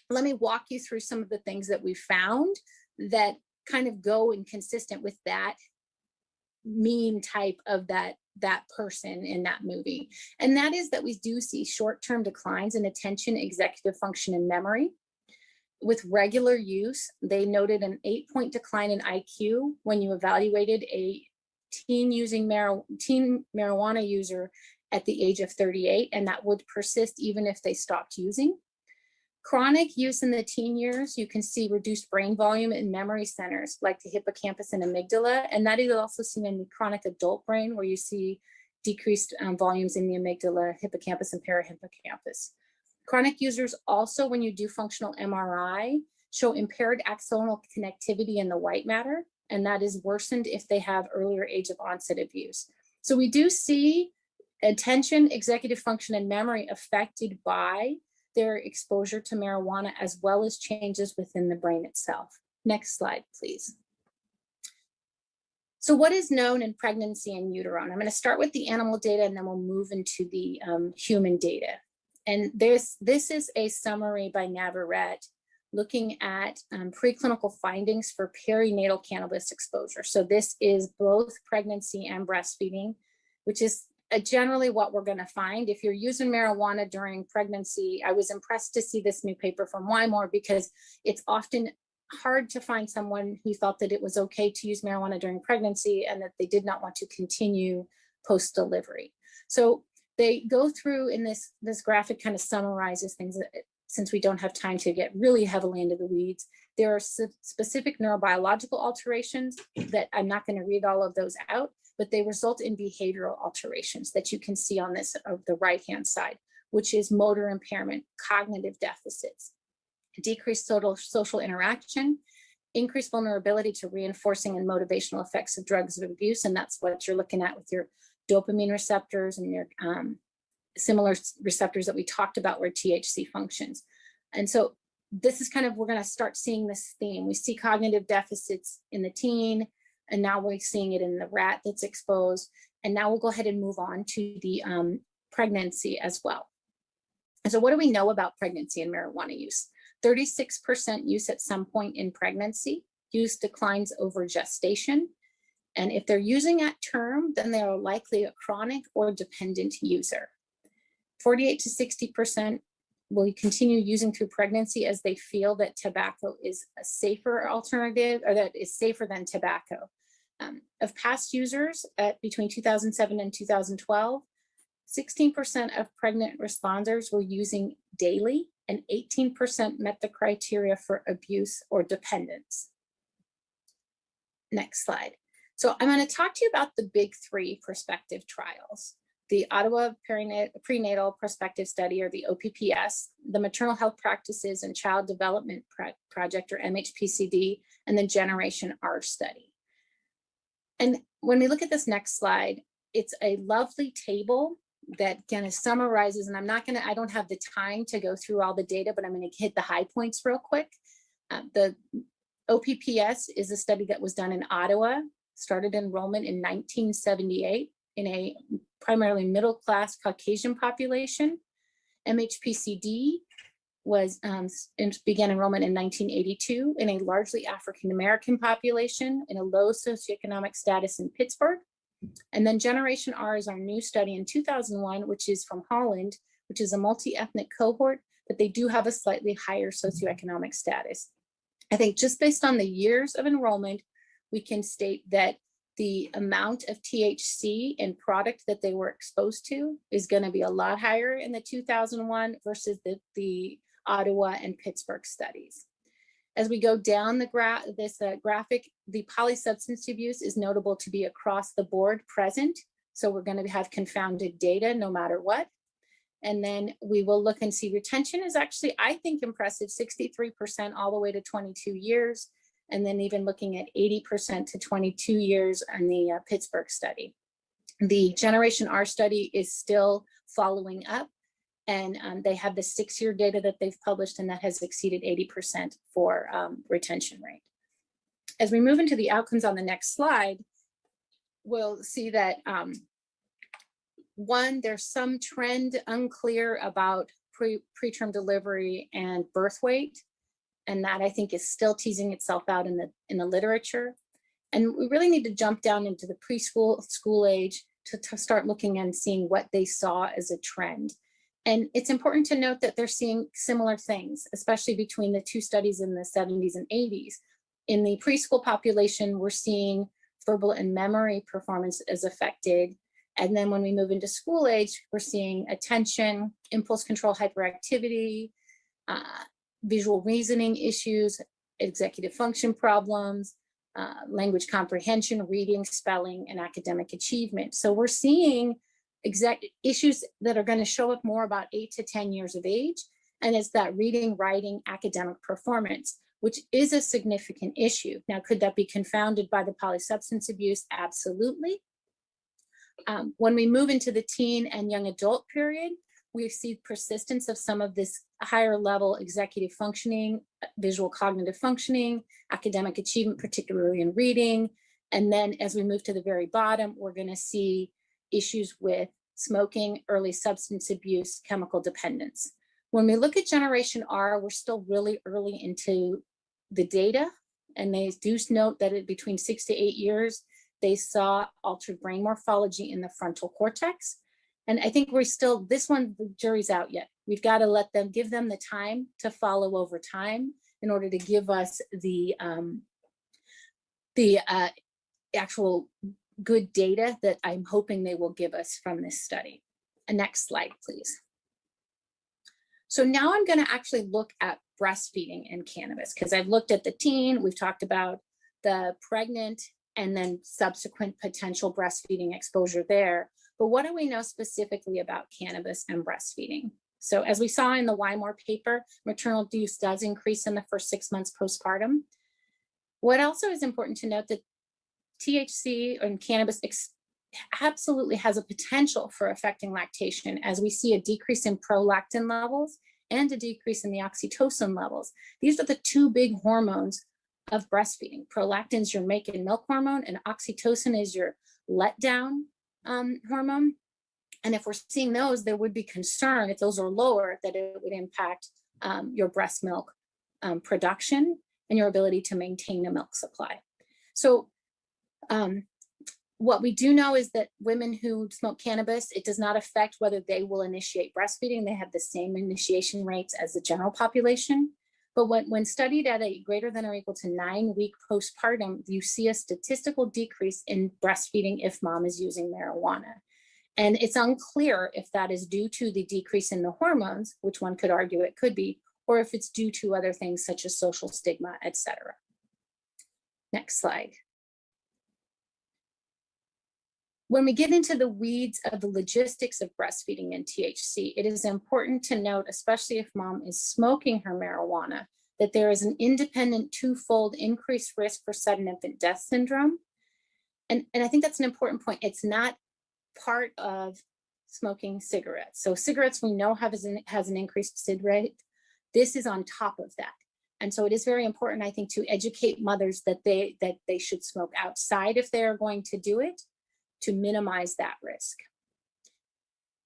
let me walk you through some of the things that we found that kind of go inconsistent with that meme type of that person in that movie. And that is that we do see short-term declines in attention, executive function, and memory. With regular use, they noted an 8-point decline in IQ when you evaluated a teen marijuana user at the age of 38, and that would persist even if they stopped using. Chronic use in the teen years, you can see reduced brain volume in memory centers like the hippocampus and amygdala. And that is also seen in the chronic adult brain, where you see decreased volumes in the amygdala, hippocampus, and parahippocampus. Chronic users also, when you do functional MRI, show impaired axonal connectivity in the white matter, and that is worsened if they have earlier age of onset of use. So we do see attention, executive function, and memory affected by their exposure to marijuana, as well as changes within the brain itself. Next slide, please. So what is known in pregnancy in utero? And I'm going to start with the animal data, and then we'll move into the human data. And this is a summary by Navarrete looking at preclinical findings for perinatal cannabis exposure. So this is both pregnancy and breastfeeding, which is generally what we're going to find. If you're using marijuana during pregnancy, I was impressed to see this new paper from Wymore, because it's often hard to find someone who thought that it was okay to use marijuana during pregnancy and that they did not want to continue post-delivery. So they go through in this graphic, kind of summarizes things. Since we don't have time to get really heavily into the weeds, there are specific neurobiological alterations that I'm not going to read all of those out, but they result in behavioral alterations that you can see on this of the right-hand side, which is motor impairment, cognitive deficits, decreased social interaction, increased vulnerability to reinforcing and motivational effects of drugs of abuse. And that's what you're looking at with your dopamine receptors and your similar receptors that we talked about where THC functions. And so this is kind of, we're going to start seeing this theme. We see cognitive deficits in the teen, and now we're seeing it in the rat that's exposed. And now we'll go ahead and move on to the pregnancy as well. And so what do we know about pregnancy and marijuana use? 36% use at some point in pregnancy. Use declines over gestation. And if they're using at term, then they are likely a chronic or dependent user. 48 to 60% will continue using through pregnancy as they feel that tobacco is a safer alternative, or that is safer than tobacco. Of past users at between 2007 and 2012, 16% of pregnant responders were using daily, and 18% met the criteria for abuse or dependence. Next slide. So I'm going to talk to you about the big three prospective trials: the Ottawa Prenatal Prospective Study, or the OPPS, the Maternal Health Practices and Child Development Project, or MHPCD, and the Generation R study. And when we look at this next slide, it's a lovely table that kind of summarizes, and I don't have the time to go through all the data, but I'm going to hit the high points real quick. The OPPS is a study that was done in Ottawa, started enrollment in 1978 in a primarily middle-class Caucasian population. MHPCD began enrollment in 1982 in a largely African-American population in a low socioeconomic status in Pittsburgh. And then Generation R is our new study in 2001, which is from Holland, which is a multi-ethnic cohort, but they do have a slightly higher socioeconomic status. I think just based on the years of enrollment, we can state that the amount of THC in product that they were exposed to is going to be a lot higher in the 2001 versus the Ottawa and Pittsburgh studies. As we go down the graphic, the polysubstance abuse is notable to be across the board present. So we're going to have confounded data no matter what. And then we will look and see retention is actually, I think, impressive, 63% all the way to 22 years. And then even looking at 80% to 22 years on the Pittsburgh study. The Generation R study is still following up, and they have the 6-year data that they've published, and that has exceeded 80% for retention rate. As we move into the outcomes on the next slide, we'll see that one, there's some trend unclear about preterm delivery and birth weight. And that, I think, is still teasing itself out in the literature. And we really need to jump down into the preschool, school age to start looking and seeing what they saw as a trend. And it's important to note that they're seeing similar things, especially between the two studies in the 70s and 80s. In the preschool population, we're seeing verbal and memory performance as affected. And then when we move into school age, we're seeing attention, impulse control, hyperactivity, visual reasoning issues, executive function problems, language comprehension, reading, spelling, and academic achievement. So we're seeing issues that are going to show up more about 8 to 10 years of age. And it's that reading, writing, academic performance, which is a significant issue. Now, could that be confounded by the polysubstance abuse? Absolutely. When we move into the teen and young adult period, we see persistence of some of this higher level executive functioning, visual cognitive functioning, academic achievement, particularly in reading. And then as we move to the very bottom, we're going to see issues with smoking, early substance abuse, chemical dependence. When we look at Generation R, we're still really early into the data, and they do note that between 6 to 8 years, they saw altered brain morphology in the frontal cortex. And I think we're still, this one, the jury's out yet. We've got to give them the time to follow over time in order to give us the actual good data that I'm hoping they will give us from this study. Next slide, please. So now I'm going to actually look at breastfeeding and cannabis, because I've looked at the teen, we've talked about the pregnant, and then subsequent potential breastfeeding exposure there. But what do we know specifically about cannabis and breastfeeding? So as we saw in the Wymore paper, maternal use does increase in the first 6 months postpartum. What also is important to note that THC and cannabis absolutely has a potential for affecting lactation, as we see a decrease in prolactin levels and a decrease in the oxytocin levels. These are the two big hormones of breastfeeding. Prolactin is your make and milk hormone, and oxytocin is your letdown hormone. And if we're seeing those, there would be concern if those are lower that it would impact your breast milk production and your ability to maintain a milk supply. So what we do know is that women who smoke cannabis, it does not affect whether they will initiate breastfeeding. They have the same initiation rates as the general population. But when studied at a greater than or equal to 9-week postpartum, you see a statistical decrease in breastfeeding if mom is using marijuana. And it's unclear if that is due to the decrease in the hormones, which one could argue it could be, or if it's due to other things such as social stigma, etc. Next slide. When we get into the weeds of the logistics of breastfeeding and THC, it is important to note, especially if mom is smoking her marijuana, that there is an independent twofold increased risk for sudden infant death syndrome. And I think that's an important point. It's not part of smoking cigarettes. So cigarettes we know has an increased SID rate. This is on top of that. And so it is very important, I think, to educate mothers that they should smoke outside if they're going to do it, to minimize that risk.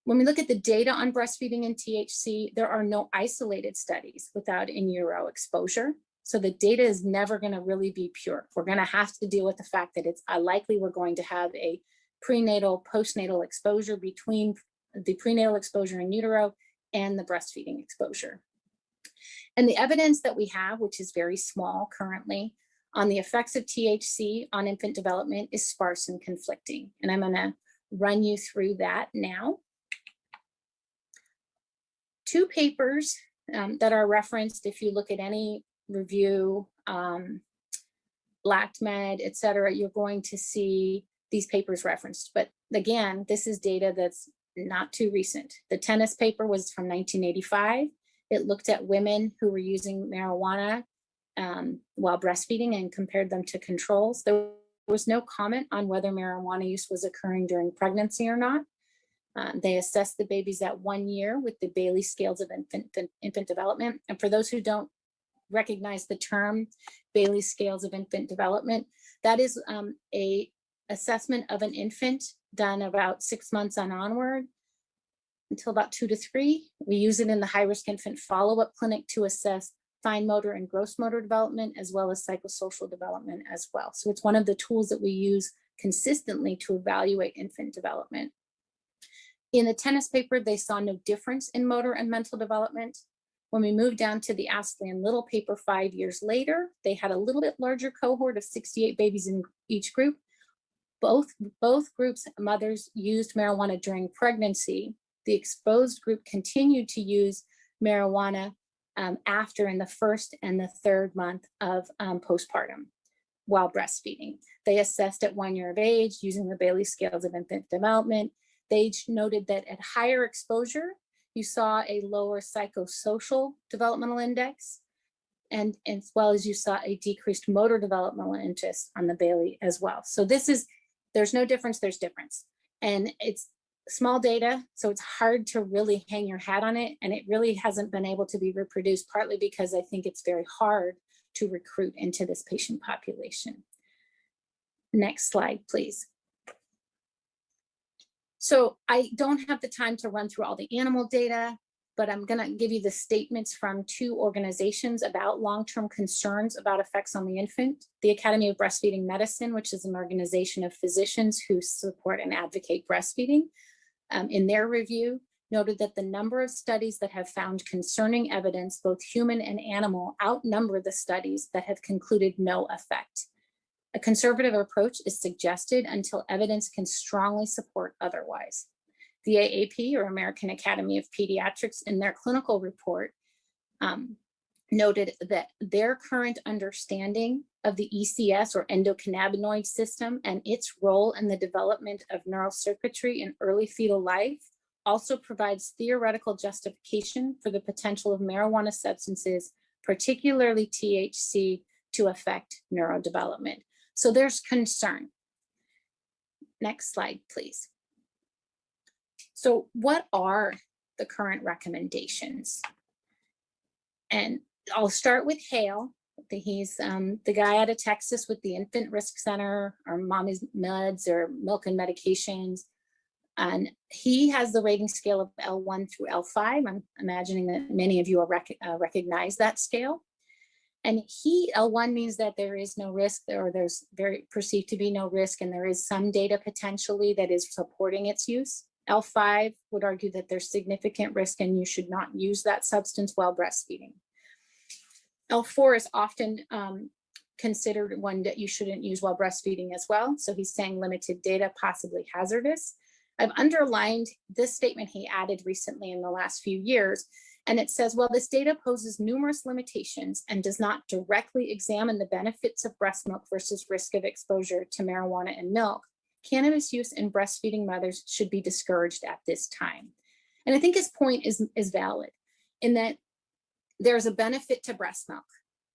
When we look at the data on breastfeeding and THC, there are no isolated studies without in utero exposure. So the data is never going to really be pure. We're going to have to deal with the fact that it's likely we're going to have a prenatal, postnatal exposure between the prenatal exposure in utero and the breastfeeding exposure. And the evidence that we have, which is very small currently, on the effects of THC on infant development is sparse and conflicting. And I'm going to run you through that now. Two papers that are referenced, if you look at any review, LactMed, et cetera, you're going to see these papers referenced. But again, this is data that's not too recent. The tennis paper was from 1985. It looked at women who were using marijuana while breastfeeding and compared them to controls. There was no comment on whether marijuana use was occurring during pregnancy or not. They assessed the babies at 1 year with the Bailey scales of infant development. And for those who don't recognize the term Bailey scales of infant development, that is a assessment of an infant done about 6 months on onward until about 2 to 3. We use it in the high-risk infant follow-up clinic to assess fine motor and gross motor development, as well as psychosocial development as well. So it's one of the tools that we use consistently to evaluate infant development. In the tennis paper, they saw no difference in motor and mental development. When we moved down to the Astley and Little paper 5 years later, they had a little bit larger cohort of 68 babies in each group. Both groups, mothers used marijuana during pregnancy. The exposed group continued to use marijuana after in the first and the third month of postpartum while breastfeeding. They assessed at 1 year of age using the Bailey scales of infant development. They noted that at higher exposure, you saw a lower psychosocial developmental index, and as well as you saw a decreased motor developmental interest on the Bailey as well. So there's no difference, there's difference. And it's small data, so it's hard to really hang your hat on it. And it really hasn't been able to be reproduced, partly because I think it's very hard to recruit into this patient population. Next slide, please. So I don't have the time to run through all the animal data, but I'm going to give you the statements from 2 organizations about long-term concerns about effects on the infant. The Academy of Breastfeeding Medicine, which is an organization of physicians who support and advocate breastfeeding, in their review, noted that the number of studies that have found concerning evidence, both human and animal, outnumber the studies that have concluded no effect. A conservative approach is suggested until evidence can strongly support otherwise. The AAP, or American Academy of Pediatrics, in their clinical report, noted that their current understanding of the ECS, or endocannabinoid system, and its role in the development of neural circuitry in early fetal life also provides theoretical justification for the potential of marijuana substances, particularly THC, to affect neurodevelopment. So there's concern. Next slide, please. So what are the current recommendations? And I'll start with Hale. He's the guy out of Texas with the Infant Risk Center, or Mommy's Meds, or Milk and Medications. And he has the rating scale of L1 through L5. I'm imagining that many of you are recognize that scale. And L1 means that there is no risk, or there's perceived to be no risk, and there is some data potentially that is supporting its use. L5 would argue that there's significant risk and you should not use that substance while breastfeeding. L4 is often considered one that you shouldn't use while breastfeeding as well. So he's saying limited data, possibly hazardous. I've underlined this statement he added recently in the last few years, and it says, well, this data poses numerous limitations and does not directly examine the benefits of breast milk versus risk of exposure to marijuana and milk. Cannabis use in breastfeeding mothers should be discouraged at this time. And I think his point is valid in that there's a benefit to breast milk.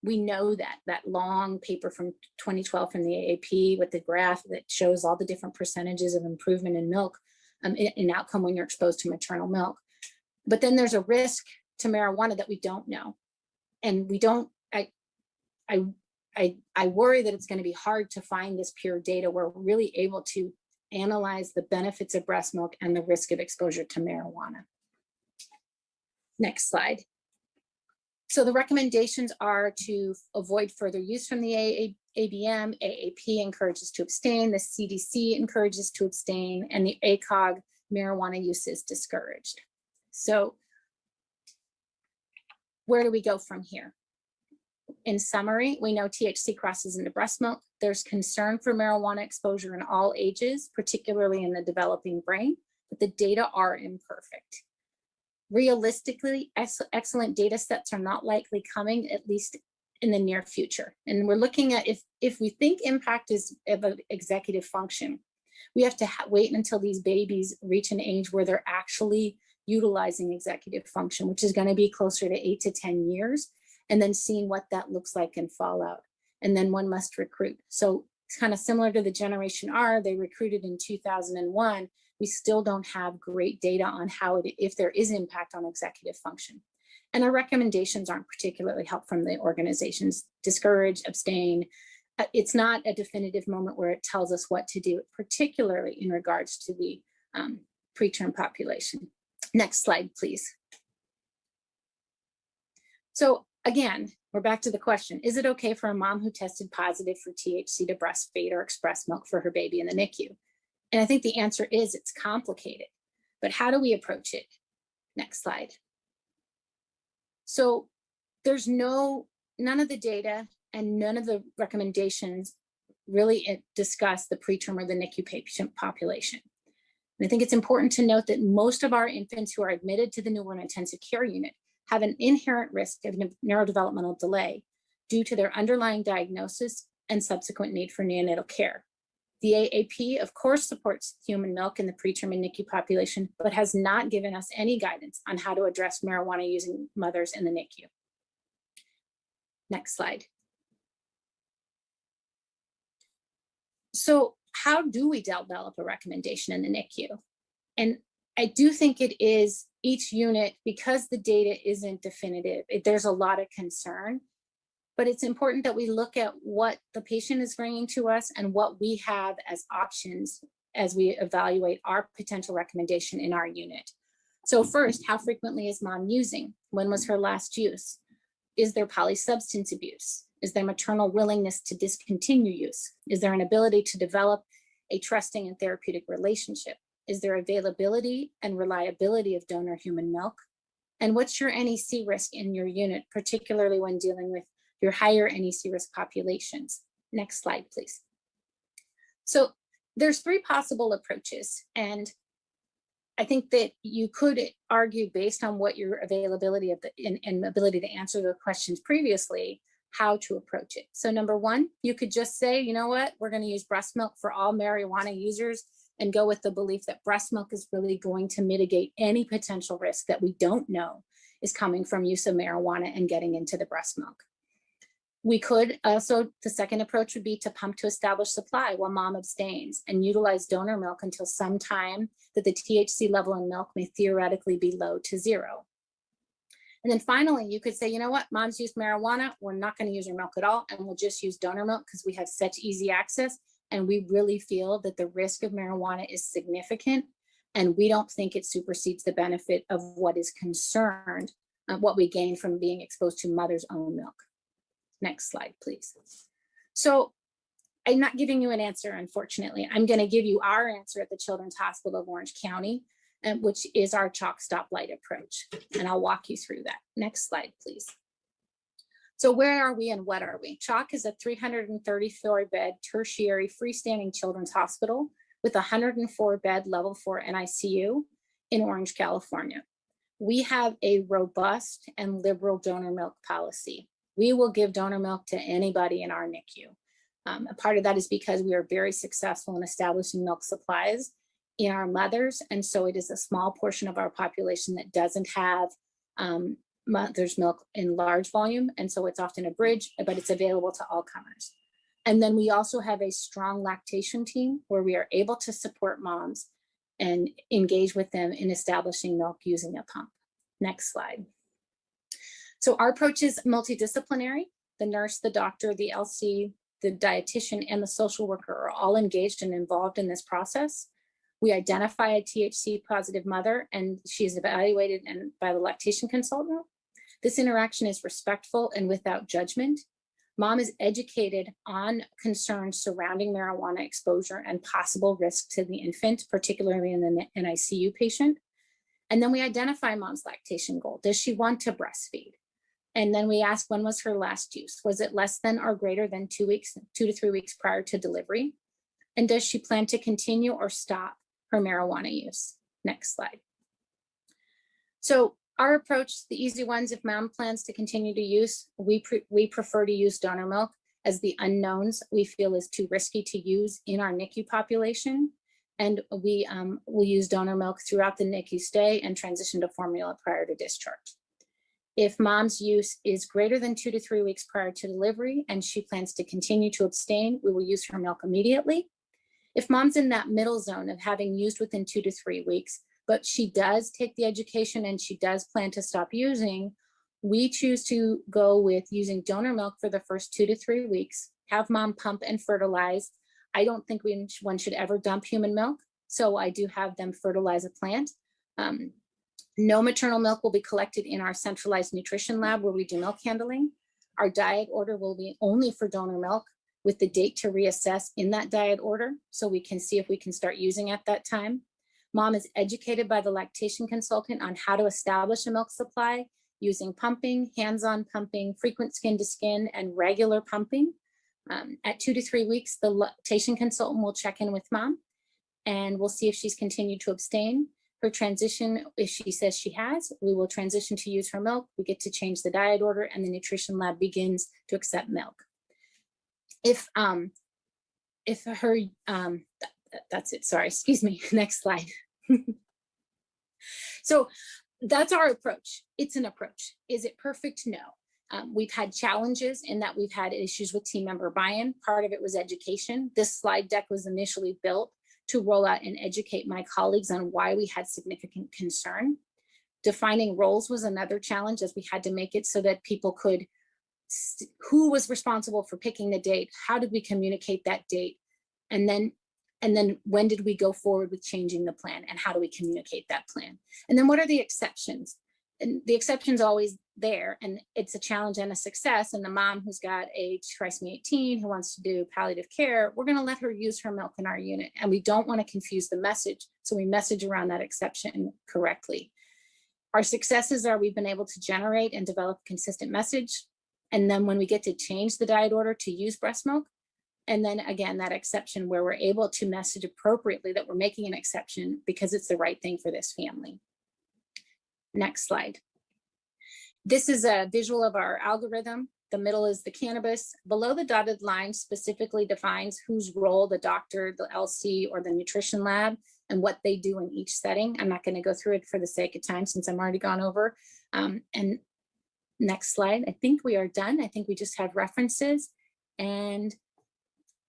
We know that long paper from 2012 from the AAP with the graph that shows all the different percentages of improvement in milk in outcome when you're exposed to maternal milk. But then there's a risk to marijuana that we don't know. And I worry that it's going to be hard to find this pure data where we're really able to analyze the benefits of breast milk and the risk of exposure to marijuana. Next slide. So the recommendations are to avoid further use from the ABM, AAP encourages to abstain, the CDC encourages to abstain, and the ACOG, marijuana use is discouraged. So where do we go from here? In summary, we know THC crosses into breast milk. There's concern for marijuana exposure in all ages, particularly in the developing brain, but the data are imperfect. Realistically, excellent data sets are not likely coming, at least in the near future. And we're looking at if we think impact is of an executive function, we have to wait until these babies reach an age where they're actually utilizing executive function, which is going to be closer to 8 to 10 years, and then seeing what that looks like in fallout. And then one must recruit. So it's kind of similar to the Generation R. They recruited in 2001. We still don't have great data on if there is impact on executive function. And our recommendations aren't particularly helpful from the organizations. Discourage, abstain. It's not a definitive moment where it tells us what to do, particularly in regards to the preterm population. Next slide, please. So again, we're back to the question, is it okay for a mom who tested positive for THC to breastfeed or express milk for her baby in the NICU? And I think the answer is it's complicated, but how do we approach it? Next slide. So there's none of the data and none of the recommendations really discuss the preterm or the NICU patient population. And I think it's important to note that most of our infants who are admitted to the newborn intensive care unit have an inherent risk of neurodevelopmental delay due to their underlying diagnosis and subsequent need for neonatal care. The AAP, of course, supports human milk in the preterm and NICU population, but has not given us any guidance on how to address marijuana-using mothers in the NICU. Next slide. So how do we develop a recommendation in the NICU? And I do think it is each unit, because the data isn't definitive, there's a lot of concern, but it's important that we look at what the patient is bringing to us and what we have as options as we evaluate our potential recommendation in our unit. So first, how frequently is mom using? When was her last use? Is there polysubstance abuse? Is there maternal willingness to discontinue use? Is there an ability to develop a trusting and therapeutic relationship? Is there availability and reliability of donor human milk? And what's your NEC risk in your unit, particularly when dealing with your higher NEC risk populations? Next slide, please. So there's 3 possible approaches. And I think that you could argue, based on what your availability of and ability to answer the questions previously, how to approach it. So number 1, you could just say, you know what, we're going to use breast milk for all marijuana users and go with the belief that breast milk is really going to mitigate any potential risk that we don't know is coming from use of marijuana and getting into the breast milk. We could also, the second approach would be to pump to establish supply while mom abstains and utilize donor milk until some time that the THC level in milk may theoretically be low to 0. And then finally, you could say, you know what, mom's used marijuana, we're not going to use her milk at all, and we'll just use donor milk because we have such easy access, and we really feel that the risk of marijuana is significant, and we don't think it supersedes the benefit of what is concerned, what we gain from being exposed to mother's own milk. Next slide, please. So I'm not giving you an answer, unfortunately. I'm going to give you our answer at the Children's Hospital of Orange County, which is our chalk stoplight approach. And I'll walk you through that. Next slide, please. So where are we and what are we? Chalk is a 334-bed tertiary freestanding children's hospital with a 104-bed level 4 NICU in Orange, California. We have a robust and liberal donor milk policy. We will give donor milk to anybody in our NICU. A part of that is because we are very successful in establishing milk supplies in our mothers, and so it is a small portion of our population that doesn't have mother's milk in large volume, and so it's often a bridge, but it's available to all comers. And then we also have a strong lactation team where we are able to support moms and engage with them in establishing milk using a pump. Next slide. So our approach is multidisciplinary. The nurse, the doctor, the LC, the dietitian, and the social worker are all engaged and involved in this process. We identify a THC positive mother, and she is evaluated by the lactation consultant. This interaction is respectful and without judgment. Mom is educated on concerns surrounding marijuana exposure and possible risk to the infant, particularly in the NICU patient. And then we identify mom's lactation goal. Does she want to breastfeed? And then we ask, when was her last use? Was it less than or greater than 2 to 3 weeks prior to delivery? And does she plan to continue or stop her marijuana use? Next slide. So our approach, the easy ones, if mom plans to continue to use, we prefer to use donor milk, as the unknowns we feel is too risky to use in our NICU population. And we will use donor milk throughout the NICU stay and transition to formula prior to discharge. If mom's use is greater than 2 to 3 weeks prior to delivery and she plans to continue to abstain, we will use her milk immediately. If mom's in that middle zone of having used within 2 to 3 weeks, but she does take the education and she does plan to stop using, we choose to go with using donor milk for the first 2 to 3 weeks, have mom pump and fertilize. I don't think one should ever dump human milk, so I do have them fertilize a plant. No maternal milk will be collected in our centralized nutrition lab where we do milk handling. Our diet order will be only for donor milk, with the date to reassess in that diet order, so we can see if we can start using at that time. Mom is educated by the lactation consultant on how to establish a milk supply using pumping, hands-on pumping, frequent skin to skin, and regular pumping. At 2 to 3 weeks, the lactation consultant will check in with mom and we'll see if she's continued to abstain. Her transition, if she says she has, we will transition to use her milk. We get to change the diet order, and the nutrition lab begins to accept milk. If her, that's it, sorry, excuse me, next slide. So that's our approach. It's an approach. Is it perfect? No. We've had challenges in that we've had issues with team member buy-in. Part of it was education. This slide deck was initially built to roll out and educate my colleagues on why we had significant concern. Defining roles was another challenge, as we had to make it so that people could, who was responsible for picking the date, how did we communicate that date, and then when did we go forward with changing the plan, and how do we communicate that plan? And then what are the exceptions? And the exception's always there, and it's a challenge and a success. And the mom who's got a trisomy 18 who wants to do palliative care, we're going to let her use her milk in our unit, and we don't want to confuse the message, so we message around that exception correctly. Our successes are we've been able to generate and develop a consistent message, and then when we get to change the diet order to use breast milk, and then again that exception where we're able to message appropriately that we're making an exception because it's the right thing for this family. Next slide. This is a visual of our algorithm. The middle is the cannabis. Below the dotted line specifically defines whose role the doctor, the LC, or the nutrition lab, and what they do in each setting. I'm not going to go through it for the sake of time since I'm already gone over. And next slide. I think we are done. I think we just have references and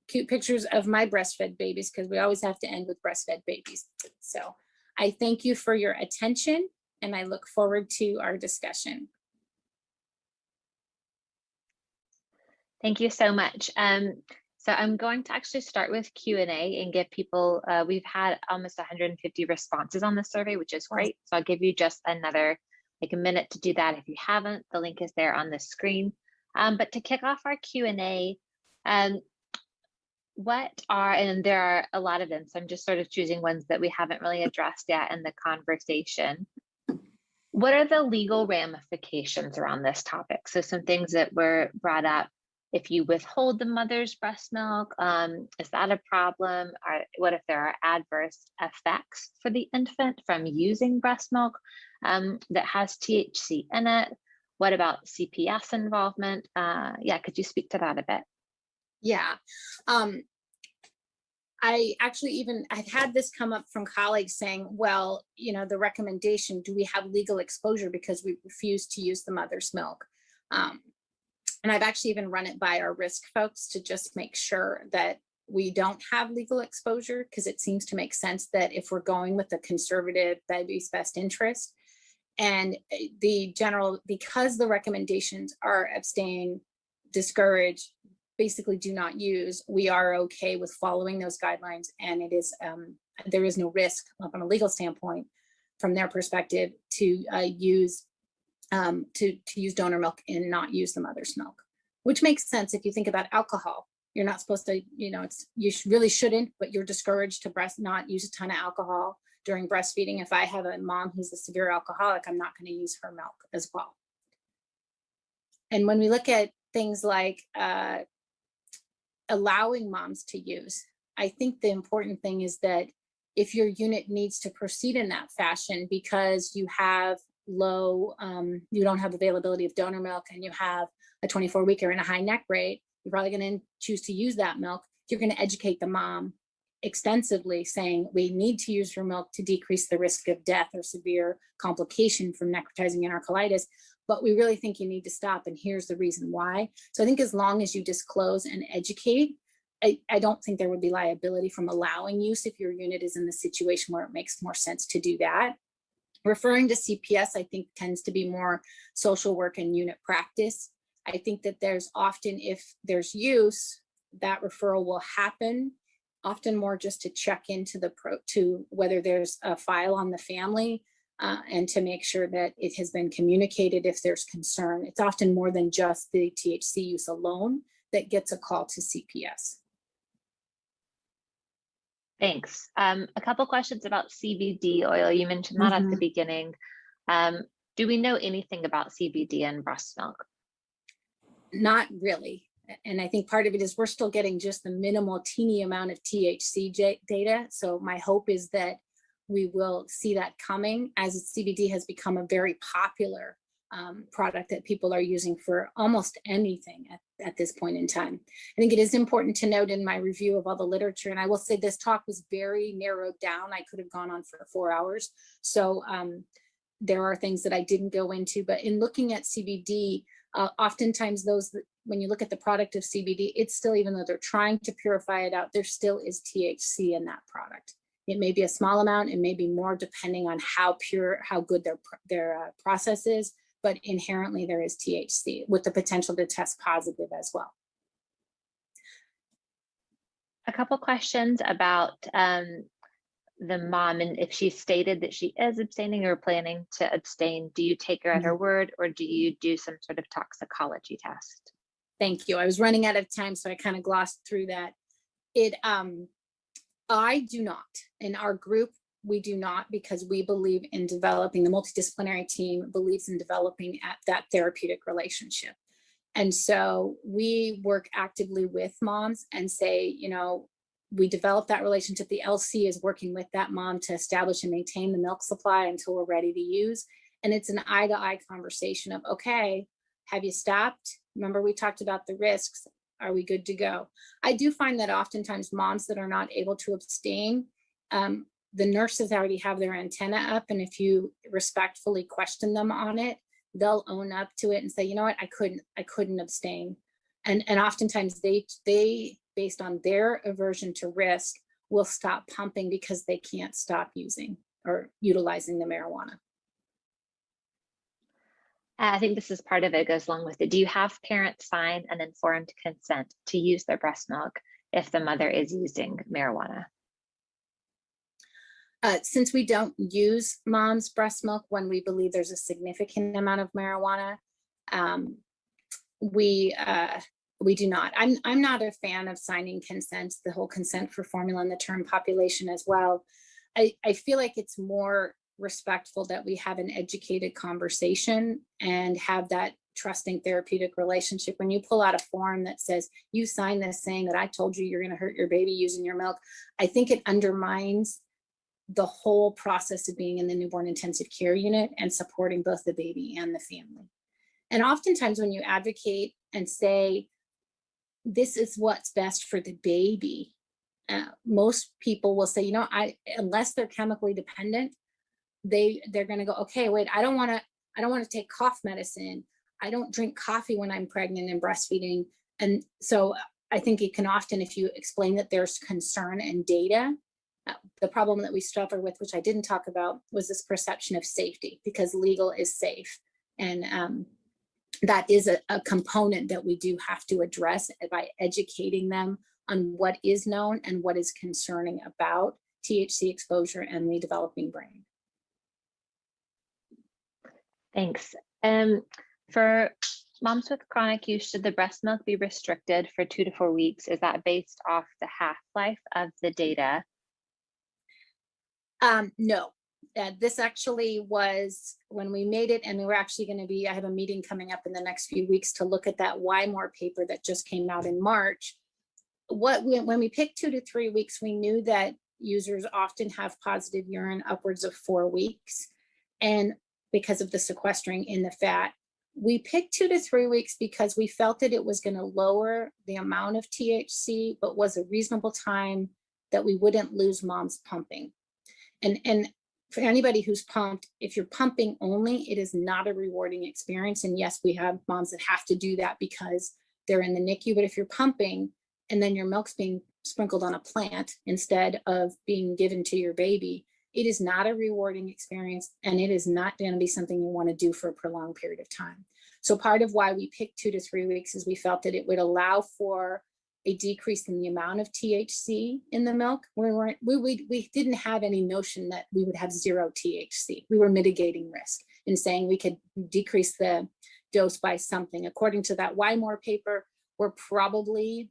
cute pictures of my breastfed babies, because we always have to end with breastfed babies. So I thank you for your attention, and I look forward to our discussion. Thank you so much. So I'm going to actually start with Q&A and give people, we've had almost 150 responses on the survey, which is great. So I'll give you just another, like a minute to do that. If you haven't, the link is there on the screen. But to kick off our Q&A, what are, and there are a lot of them, so I'm just sort of choosing ones that we haven't really addressed yet in the conversation. What are the legal ramifications around this topic? So some things that were brought up. If you withhold the mother's breast milk, is that a problem? Or what if there are adverse effects for the infant from using breast milk that has THC in it? What about CPS involvement? Yeah, could you speak to that a bit? Yeah. I actually I've had this come up from colleagues saying, well, you know, the recommendation, do we have legal exposure because we refuse to use the mother's milk? And I've actually even run it by our risk folks to just make sure that we don't have legal exposure, because it seems to make sense that if we're going with the conservative baby's best interest and the general, because the recommendations are abstain, discourage, basically do not use, we are okay with following those guidelines, and it is there is no risk from a legal standpoint from their perspective to use donor milk and not use the mother's milk, which makes sense if you think about alcohol. You're not supposed to, you know, really shouldn't, but you're discouraged to not use a ton of alcohol during breastfeeding. If I have a mom who's a severe alcoholic, I'm not going to use her milk as well. And when we look at things like allowing moms to use, I think the important thing is that if your unit needs to proceed in that fashion because you have low, you don't have availability of donor milk and you have a 24-weeker and a high neck rate, you're probably going to choose to use that milk. You're going to educate the mom extensively saying we need to use your milk to decrease the risk of death or severe complication from necrotizing enterocolitis, but we really think you need to stop, and here's the reason why. So I think as long as you disclose and educate, I don't think there would be liability from allowing use if your unit is in the situation where it makes more sense to do that. Referring to CPS, I think tends to be more social work and unit practice. I think that there's often, if there's use, that referral will happen, often more just to check into to whether there's a file on the family and to make sure that it has been communicated if there's concern. It's often more than just the THC use alone that gets a call to CPS. Thanks. A couple questions about CBD oil. You mentioned that at the beginning. Do we know anything about CBD in breast milk? Not really. And I think part of it is we're still getting just the minimal teeny amount of THC data. So my hope is that we will see that coming as CBD has become a very popular product that people are using for almost anything at this point in time. I think it is important to note in my review of all the literature, and I will say this talk was very narrowed down. I could have gone on for 4 hours. So there are things that I didn't go into, but in looking at CBD, oftentimes when you look at the product of CBD, it's still, even though they're trying to purify it out, there still is THC in that product. It may be a small amount, it may be more depending on how pure, how good their process is, but inherently there is THC with the potential to test positive as well. A couple questions about the mom, and if she stated that she is abstaining or planning to abstain, do you take her at her word, or do you do some sort of toxicology test? Thank you. I was running out of time, so I kind of glossed through that. I do not. In our group, we do not, because we believe in developing, the multidisciplinary team believes in developing at that therapeutic relationship. And so we work actively with moms and say, you know, we develop that relationship. The LC is working with that mom to establish and maintain the milk supply until we're ready to use. And it's an eye-to-eye conversation of, okay, have you stopped? Remember, we talked about the risks. Are we good to go? I do find that oftentimes moms that are not able to abstain, the nurses already have their antenna up. And if you respectfully question them on it, they'll own up to it and say, you know what, I couldn't abstain. And oftentimes they, based on their aversion to risk, will stop pumping because they can't stop using or utilizing the marijuana. I think this is part of it, goes along with it. Do you have parents sign an informed consent to use their breast milk if the mother is using marijuana? Since we don't use mom's breast milk when we believe there's a significant amount of marijuana, we do not. I'm not a fan of signing consents, the whole consent for formula and the term population as well. I feel like it's more respectful that we have an educated conversation and have that trusting therapeutic relationship. When you pull out a form that says you sign this saying that I told you you're going to hurt your baby using your milk, I think it undermines the whole process of being in the newborn intensive care unit and supporting both the baby and the family. And oftentimes when you advocate and say, this is what's best for the baby, most people will say, you know, unless they're chemically dependent, they're going to go, okay, wait, I don't want to take cough medicine. I don't drink coffee when I'm pregnant and breastfeeding. And so I think it can often, if you explain that there's concern and data, the problem that we suffer with, which I didn't talk about, was this perception of safety, because legal is safe. And that is a component that we do have to address by educating them on what is known and what is concerning about THC exposure and the developing brain. Thanks. For moms with chronic use, should the breast milk be restricted for 2 to 4 weeks? Is that based off the half-life of the data? No, this actually was when we made it, and we were actually going to be, I have a meeting coming up in the next few weeks to look at that Why More paper that just came out in March. When we picked 2 to 3 weeks, we knew that users often have positive urine upwards of 4 weeks. And because of the sequestering in the fat, we picked 2 to 3 weeks because we felt that it was going to lower the amount of THC, but was a reasonable time that we wouldn't lose mom's pumping. And for anybody who's pumped, if you're pumping only, it is not a rewarding experience. And yes, we have moms that have to do that because they're in the NICU, but if you're pumping and then your milk's being sprinkled on a plant instead of being given to your baby, it is not a rewarding experience, and it is not going to be something you want to do for a prolonged period of time. So part of why we picked 2 to 3 weeks is we felt that it would allow for a decrease in the amount of THC in the milk. We didn't have any notion that we would have 0 THC. We were mitigating risk in saying we could decrease the dose by something. According to that Why More paper, we're probably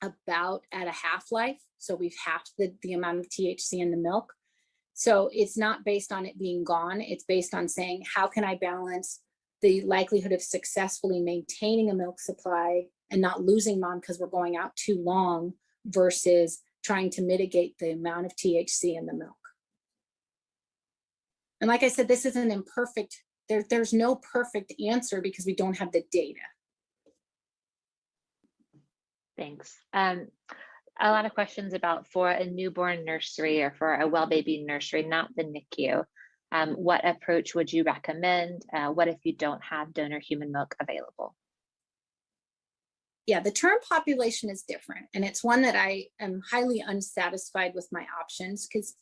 about at a half-life. So we've halved the amount of THC in the milk. So it's not based on it being gone. It's based on saying, how can I balance the likelihood of successfully maintaining a milk supply and not losing mom because we're going out too long versus trying to mitigate the amount of THC in the milk. And like I said, this is an imperfect, there's no perfect answer because we don't have the data. Thanks. A lot of questions about for a newborn nursery or for a well baby nursery, not the NICU. What approach would you recommend? What if you don't have donor human milk available? Yeah, the term population is different. And it's one that I am highly unsatisfied with my options because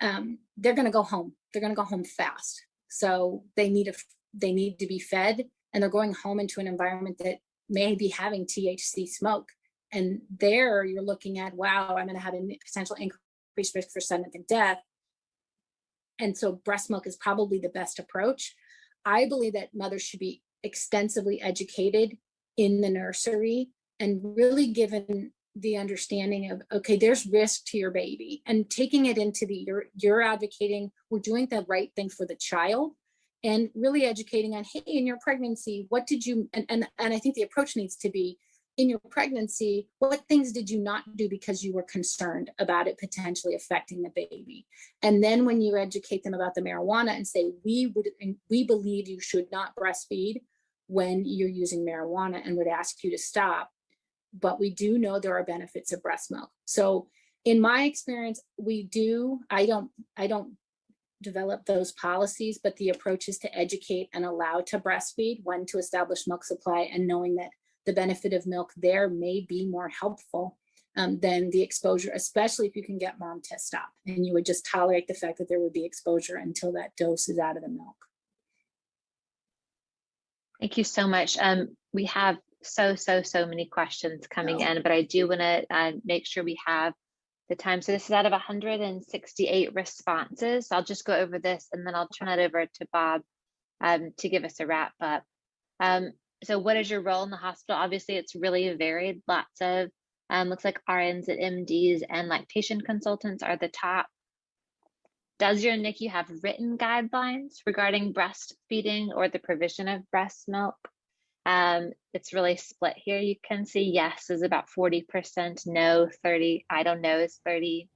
they're going to go home. They're going to go home fast. So they need to be fed, and they're going home into an environment that may be having THC smoke. And there you're looking at, wow, I'm going to have a potential increased risk for sudden infant death. And so breast milk is probably the best approach. I believe that mothers should be extensively educated in the nursery and really given the understanding of, okay, there's risk to your baby, and taking it into you're advocating, we're doing the right thing for the child, and really educating on, hey, in your pregnancy, what did you, and I think the approach needs to be, in your pregnancy, what things did you not do because you were concerned about it potentially affecting the baby? And then when you educate them about the marijuana and say, we believe you should not breastfeed when you're using marijuana and would ask you to stop, but we do know there are benefits of breast milk. So in my experience, I don't develop those policies, but the approach is to educate and allow to breastfeed, when to establish milk supply, and knowing that the benefit of milk there may be more helpful than the exposure, especially if you can get mom to stop. And you would just tolerate the fact that there would be exposure until that dose is out of the milk. Thank you so much. We have so many questions coming in, but I do want to make sure we have the time. So this is out of 168 responses. So I'll just go over this and then I'll turn it over to Bob to give us a wrap up. So what is your role in the hospital? Obviously, it's really varied. Lots of, looks like RNs and MDs and lactation consultants are the top. Does your NICU have written guidelines regarding breastfeeding or the provision of breast milk? It's really split here. You can see yes is about 40%, no 30, I don't know is 30.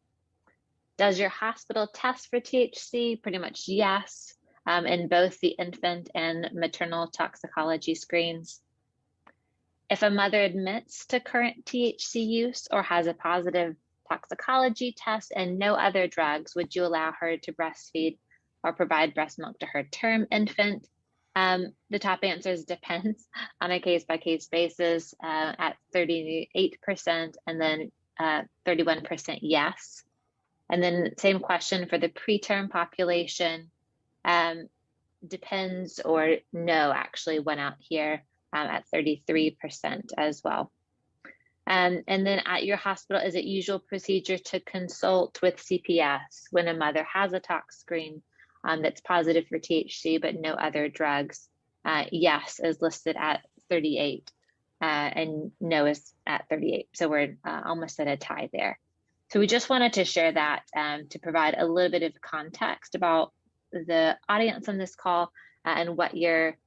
Does your hospital test for THC? Pretty much yes. In both the infant and maternal toxicology screens. If a mother admits to current THC use or has a positive toxicology test and no other drugs, would you allow her to breastfeed or provide breast milk to her term infant? The top answers depends on a case-by-case basis at 38% and then 31% yes. And then same question for the preterm population. Depends or no actually went out here at 33% as well. And then at your hospital, is it usual procedure to consult with CPS when a mother has a tox screen that's positive for THC but no other drugs? Yes is listed at 38 and no is at 38. So we're almost at a tie there. So we just wanted to share that to provide a little bit of context about the audience on this call and what your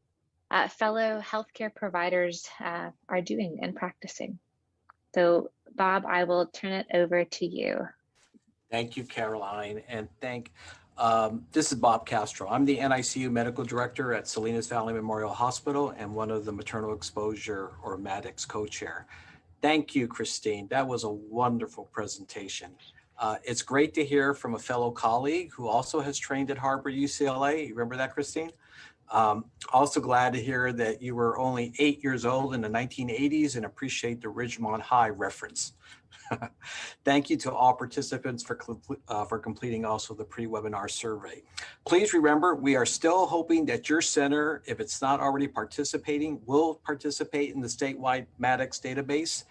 fellow healthcare providers are doing and practicing. So Bob, I will turn it over to you. Thank you, Caroline, and this is Bob Castro. I'm the NICU Medical Director at Salinas Valley Memorial Hospital and one of the maternal exposure or MADEX co-chair. Thank you, Christine. That was a wonderful presentation. It's great to hear from a fellow colleague who also has trained at Harvard UCLA. You remember that, Christine? Also glad to hear that you were only 8 years old in the 1980s and appreciate the Ridgemont High reference. Thank you to all participants for completing also the pre-webinar survey. Please remember, we are still hoping that your center, if it's not already participating, will participate in the statewide MADEX database.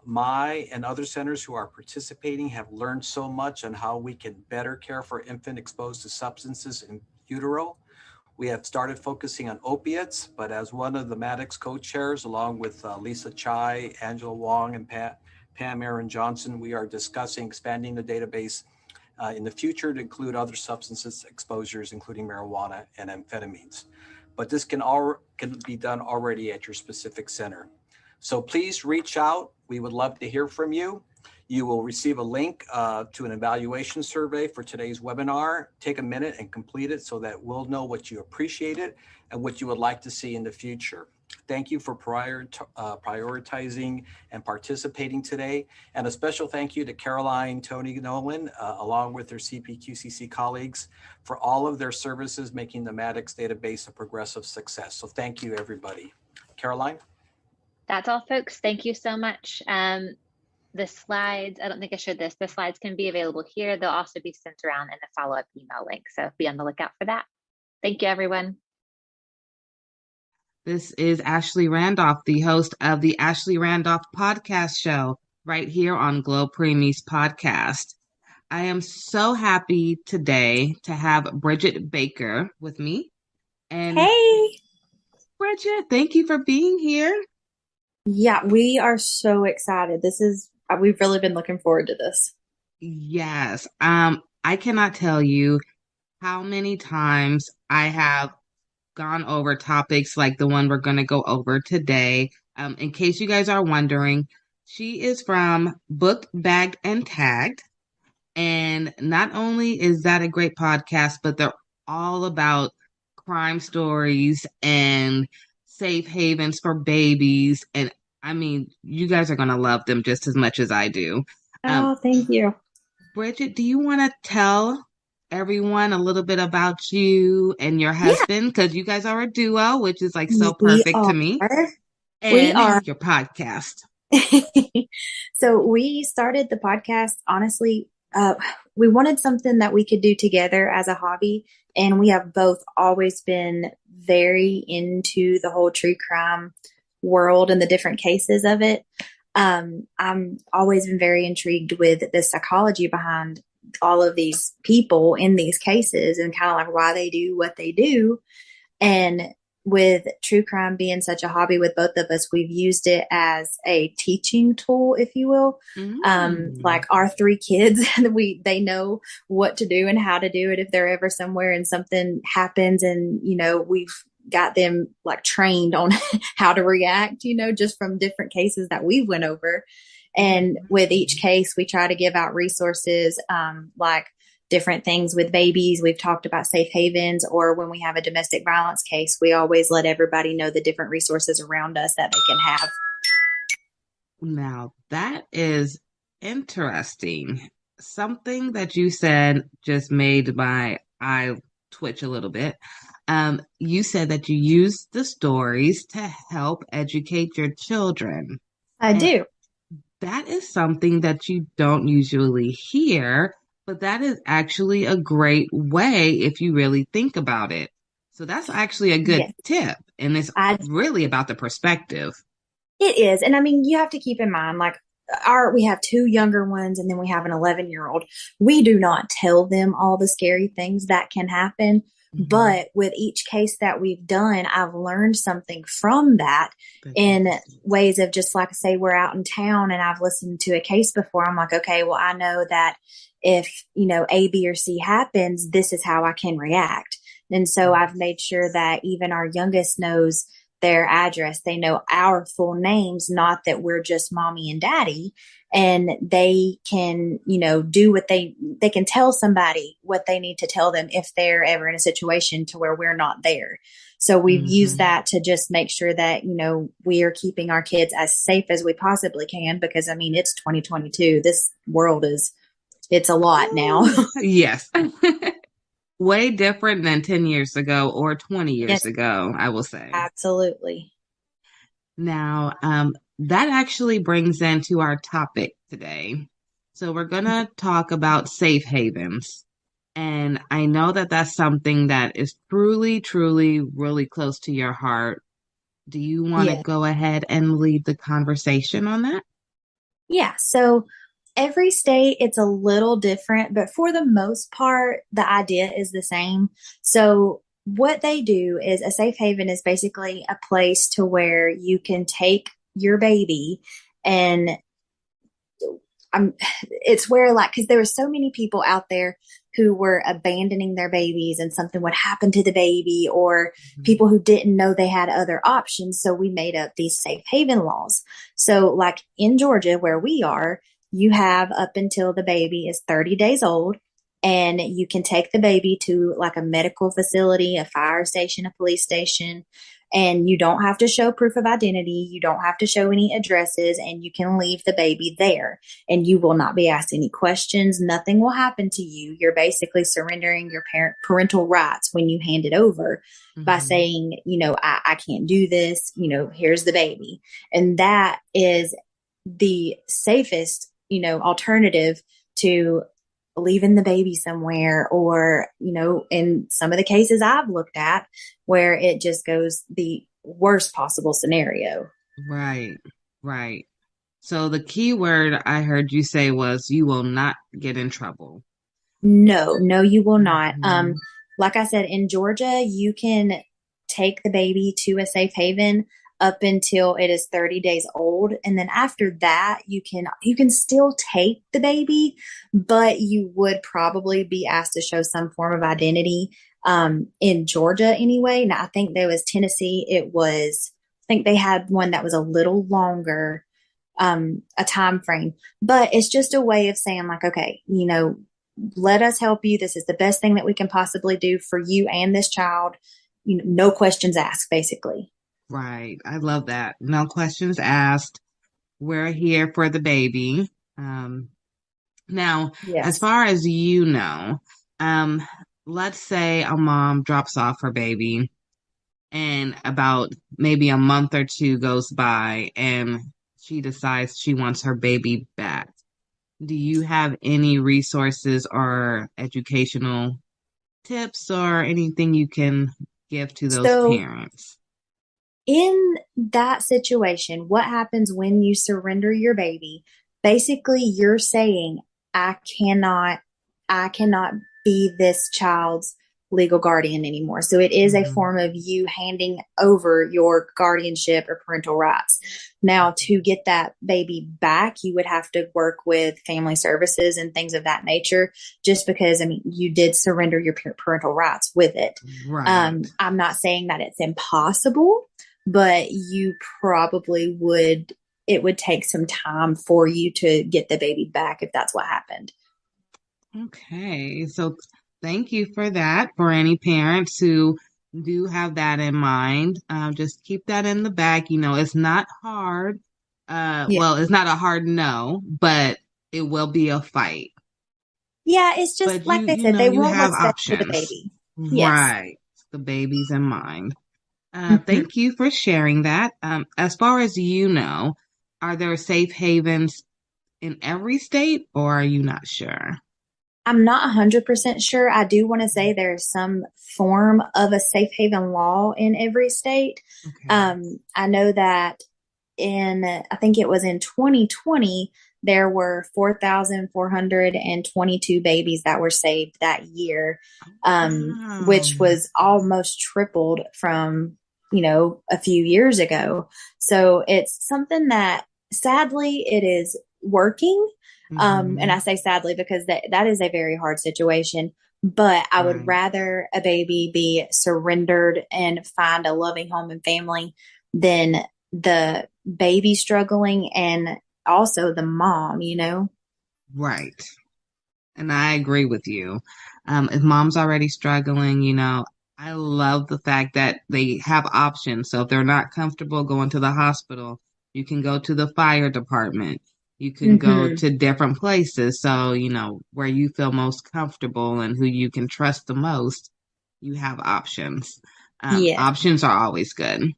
My and other centers who are participating have learned so much on how we can better care for infant exposed to substances in utero. We have started focusing on opiates, but as one of the MADEX co-chairs, along with Lisa Chai, Angela Wong, and Pam Aaron Johnson, we are discussing expanding the database in the future to include other substances exposures, including marijuana and amphetamines. But this can be done already at your specific center. So please reach out. We would love to hear from you. You will receive a link to an evaluation survey for today's webinar. Take a minute and complete it so that we'll know what you appreciated and what you would like to see in the future. Thank you for prioritizing and participating today. And a special thank you to Caroline, Tony Nolan, along with their CPQCC colleagues for all of their services making the Maddox database a progressive success. So thank you, everybody. Caroline? That's all, folks. Thank you so much. The slides, I don't think I showed this, the slides can be available here. They'll also be sent around in a follow-up email link. So be on the lookout for that. Thank you, everyone. This is Ashley Randolph, the host of the Ashley Randolph Podcast Show, right here on Glo Preemies Podcast. I am so happy today to have Bridget Baker with me. And hey, Bridget, thank you for being here. Yeah, we are so excited. We've really been looking forward to this. Yes. I cannot tell you how many times I have gone over topics like the one we're going to go over today. In case you guys are wondering, she is from Booked, Bagged, and Tagged. And not only is that a great podcast, but they're all about crime stories and safe havens for babies. And I mean, you guys are going to love them just as much as I do. Oh, thank you. Bridget, do you want to tell everyone a little bit about you and your husband? Because you guys are a duo, which is like so perfect to me. And your podcast. So we started the podcast, honestly, we wanted something that we could do together as a hobby. And we have both always been very into the whole true crime world and the different cases of it. I'm always been very intrigued with the psychology behind all of these people in these cases and kind of like why they do what they do. And with true crime being such a hobby with both of us, we've used it as a teaching tool, if you will. Like our three kids, they know what to do and how to do it if they're ever somewhere and something happens, and we've got them like trained on how to react, just from different cases that we went over. And with each case, we try to give out resources, like different things with babies. We've talked about safe havens, or when we have a domestic violence case, we always let everybody know the different resources around us that they can have. Now, that is interesting. Something that you said just made my eye twitch a little bit. You said that you use the stories to help educate your children. I do. That is something that you don't usually hear, but that is actually a great way if you really think about it. So that's actually a good tip. And it's really about the perspective. It is. And I mean, you have to keep in mind, like we have two younger ones and then we have an 11-year-old. We do not tell them all the scary things that can happen. But with each case that we've done, I've learned something from that in ways of just like, say, we're out in town and I've listened to a case before. I'm like, okay, well, I know that if, A, B, or C happens, this is how I can react. And so I've made sure that even our youngest knows their address. They know our full names, not that we're just mommy and daddy. And they can, do what they can tell somebody what they need to tell them if they're ever in a situation to where we're not there. So we've used that to just make sure that, we are keeping our kids as safe as we possibly can, because I mean, it's 2022. This world it's a lot now. Yes. Way different than 10 years ago or 20 years ago, I will say. Absolutely. Now, that actually brings into our topic today. So we're going to talk about safe havens. And I know that that's something that is truly, truly, really close to your heart. Do you want to go ahead and lead the conversation on that? Yeah. So every state, it's a little different, but for the most part, the idea is the same. So what they do is a safe haven is basically a place to where you can take your baby, and it's where, like, because there were so many people out there who were abandoning their babies and something would happen to the baby, or people who didn't know they had other options. So we made up these safe haven laws. So like in Georgia, where we are, you have up until the baby is 30 days old, and you can take the baby to like a medical facility, a fire station, a police station, and you don't have to show proof of identity. You don't have to show any addresses, and you can leave the baby there, and you will not be asked any questions. Nothing will happen to you. You're basically surrendering your parental rights when you hand it over by saying, I can't do this, here's the baby. And that is the safest, alternative to leaving the baby somewhere, or, in some of the cases I've looked at where it just goes the worst possible scenario. Right, right. So the key word I heard you say was you will not get in trouble. No, you will not. Like I said, in Georgia, you can take the baby to a safe haven up until it is 30 days old. And then after that, you can still take the baby, but you would probably be asked to show some form of identity. In Georgia anyway. Now I think there was Tennessee. I think they had one that was a little longer, a time frame, but it's just a way of saying like, okay, let us help you. This is the best thing that we can possibly do for you and this child. No questions asked, basically. Right. I love that. No questions asked. We're here for the baby. Now, Yes. as far as let's say a mom drops off her baby and about maybe a month or two goes by and she decides she wants her baby back. Do you have any resources or educational tips or anything you can give to those parents? In that situation, what happens when you surrender your baby? Basically, you're saying, I cannot be this child's legal guardian anymore. So it is a form of you handing over your guardianship or parental rights. Now, to get that baby back, you would have to work with family services and things of that nature, just because, you did surrender your parental rights with it. Right. I'm not saying that it's impossible, but you probably it would take some time for you to get the baby back if that's what happened. Okay, so thank you for that. For any parents who do have that in mind, just keep that in the back. It's not hard. Well, it's not a hard no, but it will be a fight. Yeah, it's just but like they said, they won't have what's best options. for the baby. Right, the baby's in mind. Thank you for sharing that. As far as are there safe havens in every state, or are you not sure? I'm not 100% sure. I do want to say there's some form of a safe haven law in every state. Okay. I know that I think it was in 2020, there were 4,422 babies that were saved that year, which was almost tripled from, a few years ago. So it's something that sadly it is working. And I say sadly because that is a very hard situation, but I would rather a baby be surrendered and find a loving home and family than the baby struggling and also the mom, Right. And I agree with you. If mom's already struggling, I love the fact that they have options. So if they're not comfortable going to the hospital, you can go to the fire department. You can go to different places. So, where you feel most comfortable and who you can trust the most, you have options. Options are always good.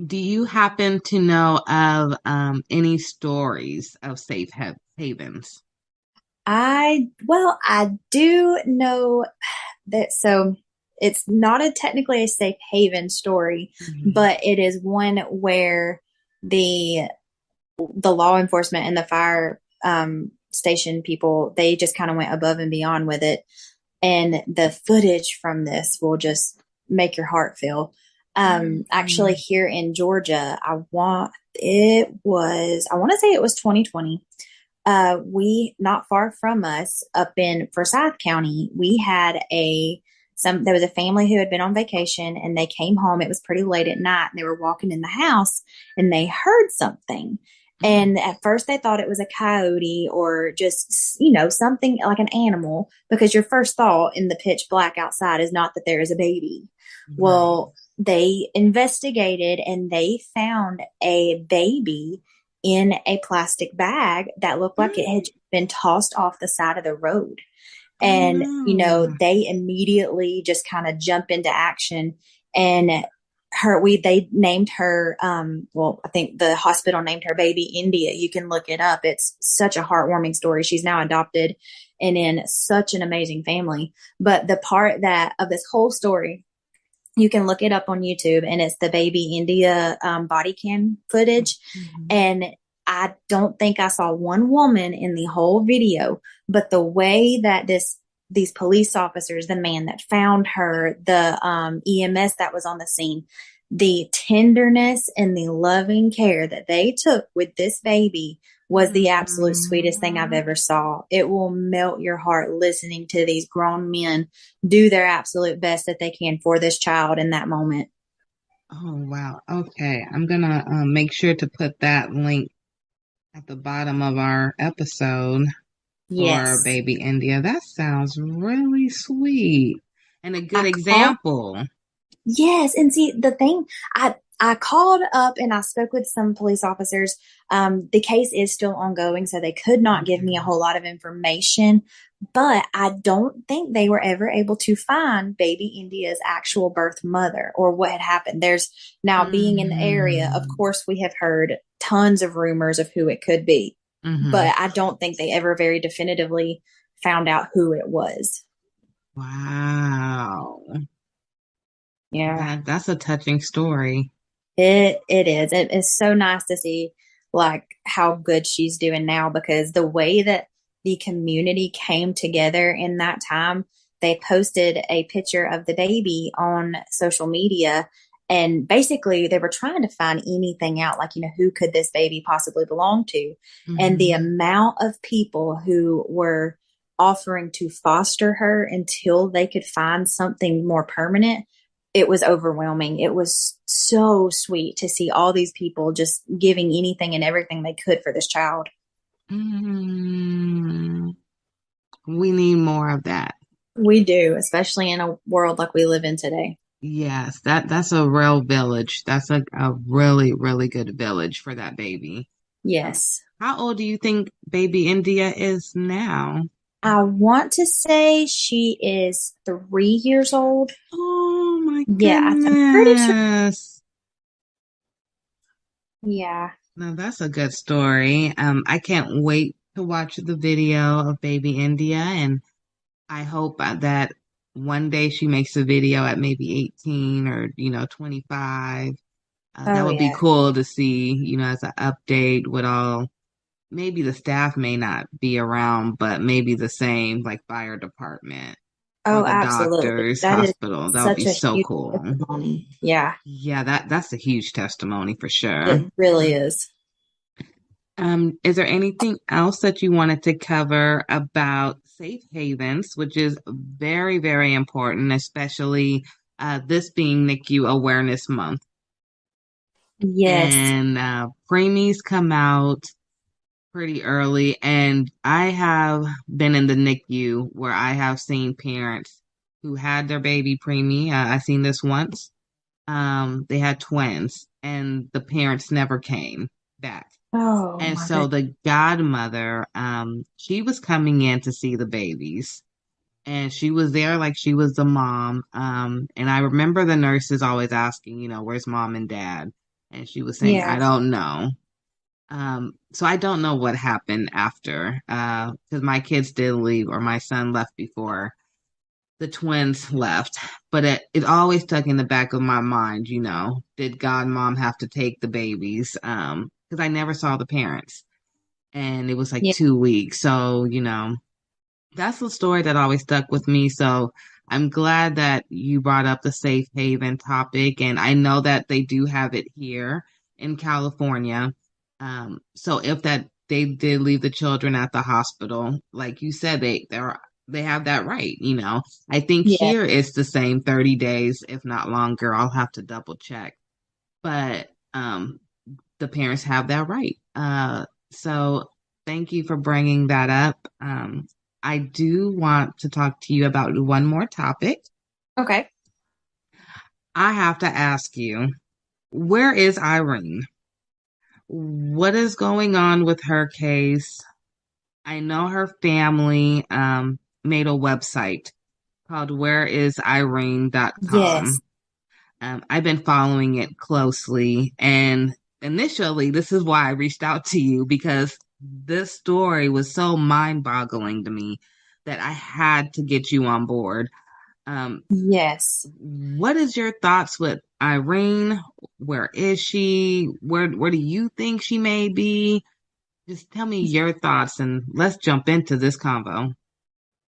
Do you happen to know of any stories of safe havens? I do know that. So it's not technically a safe haven story, but it is one where the law enforcement and the fire station people, they just kind of went above and beyond with it. And the footage from this will just make your heart feel. Actually here in Georgia, I want to say it was 2020. We, not far from us up in Forsyth County, we had there was a family who had been on vacation and they came home. It was pretty late at night and they were walking in the house and they heard something. And at first they thought it was a coyote or just, something like an animal, because your first thought in the pitch black outside is not that there is a baby. Right. Well, they investigated and they found a baby in a plastic bag that looked like it had been tossed off the side of the road. And, they immediately just kind of jump into action, and they named her, I think the hospital named her baby India. You can look it up. It's such a heartwarming story. She's now adopted and in such an amazing family. But the part of this whole story, you can look it up on YouTube, and it's the baby India body cam footage. Mm-hmm. And I don't think I saw one woman in the whole video, but the way that these police officers, the man that found her, the EMS that was on the scene, the tenderness and the loving care that they took with this baby was the absolute sweetest thing I've ever saw. It will melt your heart listening to these grown men do their absolute best that they can for this child in that moment. Oh, wow. Okay. I'm going to make sure to put that link at the bottom of our episode for baby India. That sounds really sweet and a good example. Yes. And see, the thing, I called up and I spoke with some police officers. The case is still ongoing, so they could not give me a whole lot of information, but I don't think they were ever able to find baby India's actual birth mother or what had happened. There's now being in the area. Of course, we have heard tons of rumors of who it could be, but I don't think they ever very definitively found out who it was. Wow. Yeah. That's a touching story. It is. It is so nice to see like how good she's doing now, because the way that the community came together in that time, they posted a picture of the baby on social media, and basically they were trying to find anything out, like, who could this baby possibly belong to? And the amount of people who were offering to foster her until they could find something more permanent, it was overwhelming. It was so sweet to see all these people just giving anything and everything they could for this child. We need more of that. We do, especially in a world like we live in today. Yes, that's a real village. That's a really, really good village for that baby. Yes. How old do you think baby India is now? I want to say she is 3 years old. Oh my goodness. Yeah, I'm pretty sure. Yeah. Now that's a good story. I can't wait to watch the video of baby India, and I hope that one day she makes a video at maybe 18 or 25. That would be cool to see, as an update with all. Maybe the staff may not be around, but maybe the same, like fire department. Oh, or the absolutely. doctors, That hospital. That would be so cool. Testimony. Yeah. Yeah, that's a huge testimony for sure. It really is. Is there anything else that you wanted to cover about safe havens, which is very, very important, especially this being NICU Awareness Month? Yes. And preemies come out pretty early, and I have been in the NICU where I have seen parents who had their baby preemie. I seen this once. They had twins, and the parents never came back. Oh, and so the godmother, she was coming in to see the babies, and she was there like she was the mom. And I remember the nurses always asking, where's mom and dad? And she was saying, I don't know. So I don't know what happened after, because my kids did leave, or my son left before the twins left. But it always stuck in the back of my mind, did godmom have to take the babies? Because I never saw the parents, and it was like 2 weeks. So, that's the story that always stuck with me. So I'm glad that you brought up the safe haven topic, and I know that they do have it here in California. So if they did leave the children at the hospital, like you said, they have that right, I think here it's the same 30 days, if not longer. I'll have to double check. But the parents have that right. So thank you for bringing that up. I do want to talk to you about one more topic. Okay. I have to ask you, where is Irene? What is going on with her case? I know her family made a website called whereisirene.com. Yes. I've been following it closely, and initially, this is why I reached out to you, because this story was so mind-boggling to me that I had to get you on board. Yes. What is your thoughts with Irene? Where is she? Where do you think she may be? Just tell me your thoughts and let's jump into this convo.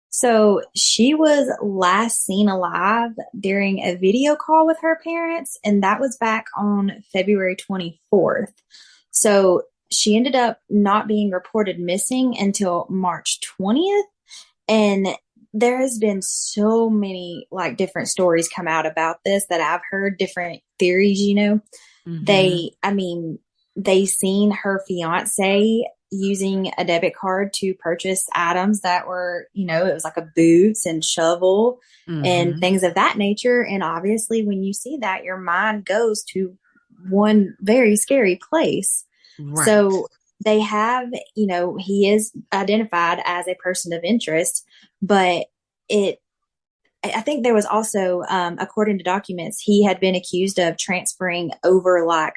So she was last seen alive during a video call with her parents, and that was back on February 24th. So she ended up not being reported missing until March 20th. And there has been so many like different stories come out about this that I've heard, different theories, Mm-hmm. They seen her fiance using a debit card to purchase items that were, it was like a boots and shovel and Mm-hmm. things of that nature. And obviously, when you see that, your mind goes to one very scary place. Right. So they have, he is identified as a person of interest, but I think there was also, according to documents, he had been accused of transferring over like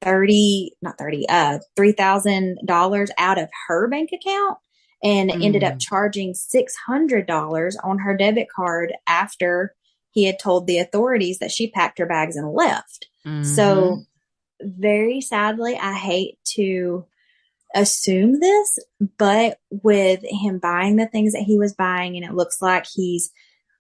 $3,000 out of her bank account and ended up charging $600 on her debit card after he had told the authorities that she packed her bags and left. Mm-hmm. So very sadly, I hate to assume this, but with him buying the things that he was buying, and it looks like he's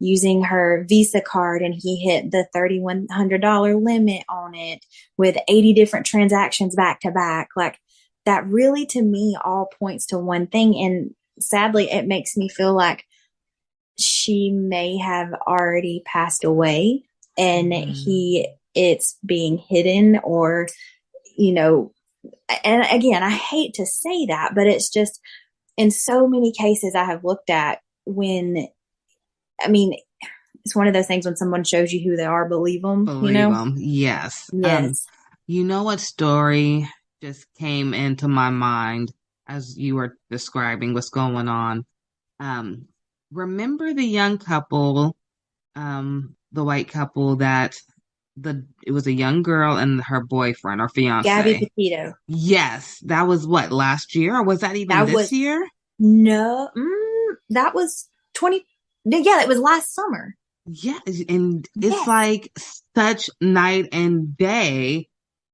using her Visa card and he hit the $3,100 limit on it with 80 different transactions back to back. Like that really, to me, all points to one thing. And sadly, it makes me feel like she may have already passed away and it's being hidden, or, and again, I hate to say that, but it's just in so many cases I have looked at it's one of those things when someone shows you who they are, believe them. Yes. Yes. You know what story just came into my mind as you were describing what's going on? Remember the young couple, the white couple that it was a young girl and her boyfriend or fiance. Gabby Petito. Yes. That was what, last year? Or was that even this year? No. That was it was last summer. Yeah, and it's like such night and day.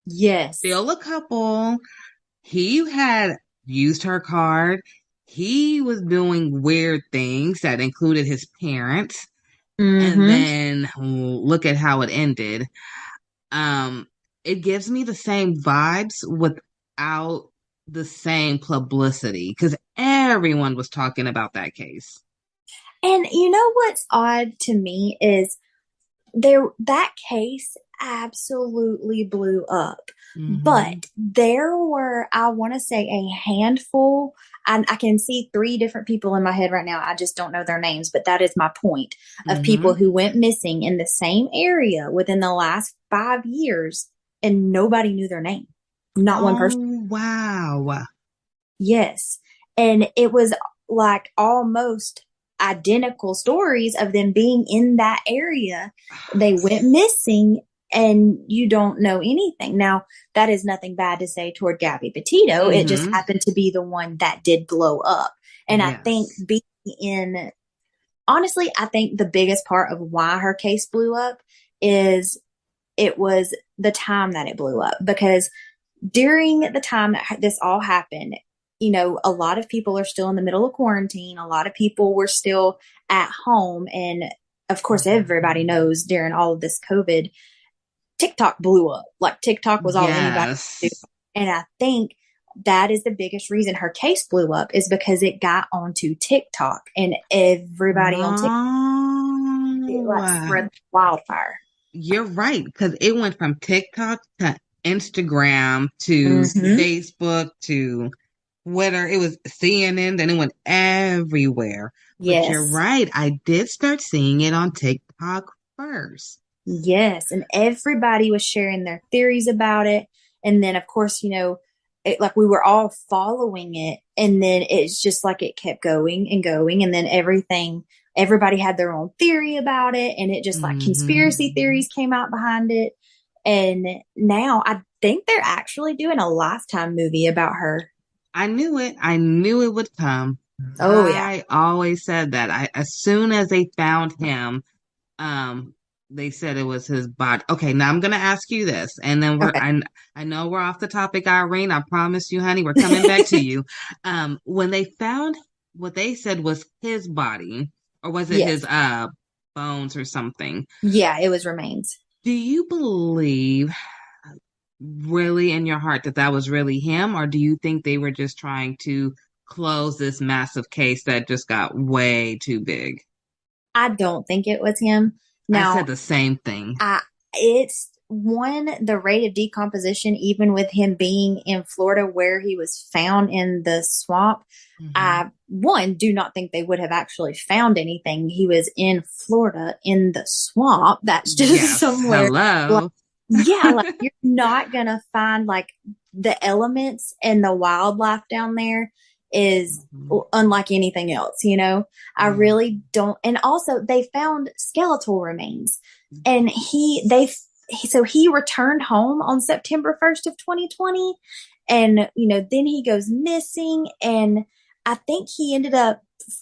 Yes. Still a couple. He had used her card. He was doing weird things that included his parents. Mm-hmm. And then look at how it ended. It gives me the same vibes without the same publicity because everyone was talking about that case. And you know what's odd to me is that case absolutely blew up. Mm-hmm. But there were, I want to say, a handful. I can see 3 different people in my head right now. I just don't know their names, but that is my point of people who went missing in the same area within the last 5 years and nobody knew their name. Not one person. Wow. Yes. And it was like almost identical stories of them being in that area. They went missing and you don't know anything. Now, that is nothing bad to say toward Gabby Petito. Mm-hmm. It just happened to be the one that did blow up. And I think honestly, I think the biggest part of why her case blew up is it was the time that it blew up, because during the time that this all happened, a lot of people are still in the middle of quarantine. A lot of people were still at home. And of course, everybody knows during all of this COVID, TikTok blew up. Like TikTok was all anybody could do. And I think that is the biggest reason her case blew up, is because it got onto TikTok and everybody on TikTok, it like spread wildfire. You're right, because it went from TikTok to Instagram to Facebook to Twitter. It was CNN, then it went everywhere. But you're Yes. right. I did start seeing it on TikTok first. Yes. And everybody was sharing their theories about it. And then, of course, like we were all following it. And then it's just like it kept going and going. And then everybody had their own theory about it. And it just like conspiracy theories came out behind it. And now I think they're actually doing a Lifetime movie about her. I knew it. I knew it would come. Oh, yeah. I always said that. As soon as they found him, they said it was his body. Okay, now I'm gonna ask you this, and then I know we're off the topic, Irene. I promise you, honey, we're coming back to you. When they found what they said was his body, or was it his bones or something? Yeah, it was remains. Do you believe really in your heart that was really him, or do you think they were just trying to close this massive case that just got way too big? I don't think it was him. Now, I said the same thing. It's the rate of decomposition, even with him being in Florida where he was found in the swamp. I do not think they would have actually found anything. He was in Florida in the swamp. That's just somewhere. Hello. Like you're not going to find like the elements and the wildlife down there is unlike anything else, I really don't. And also they found skeletal remains, and he returned home on September 1st of 2020. And, then he goes missing, and I think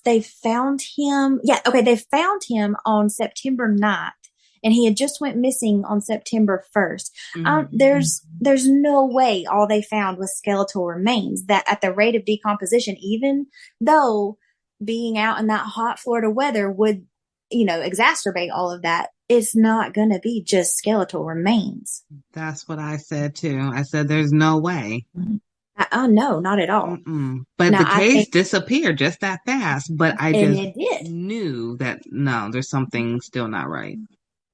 they found him. Yeah. Okay. They found him on September 9th. And he had just went missing on September 1st. There's no way all they found was skeletal remains. That at the rate of decomposition, even though being out in that hot Florida weather would, exacerbate all of that, it's not going to be just skeletal remains. That's what I said too. I said there's no way. No, not at all. But now, the case disappeared just that fast. But I just knew that no, there's something still not right.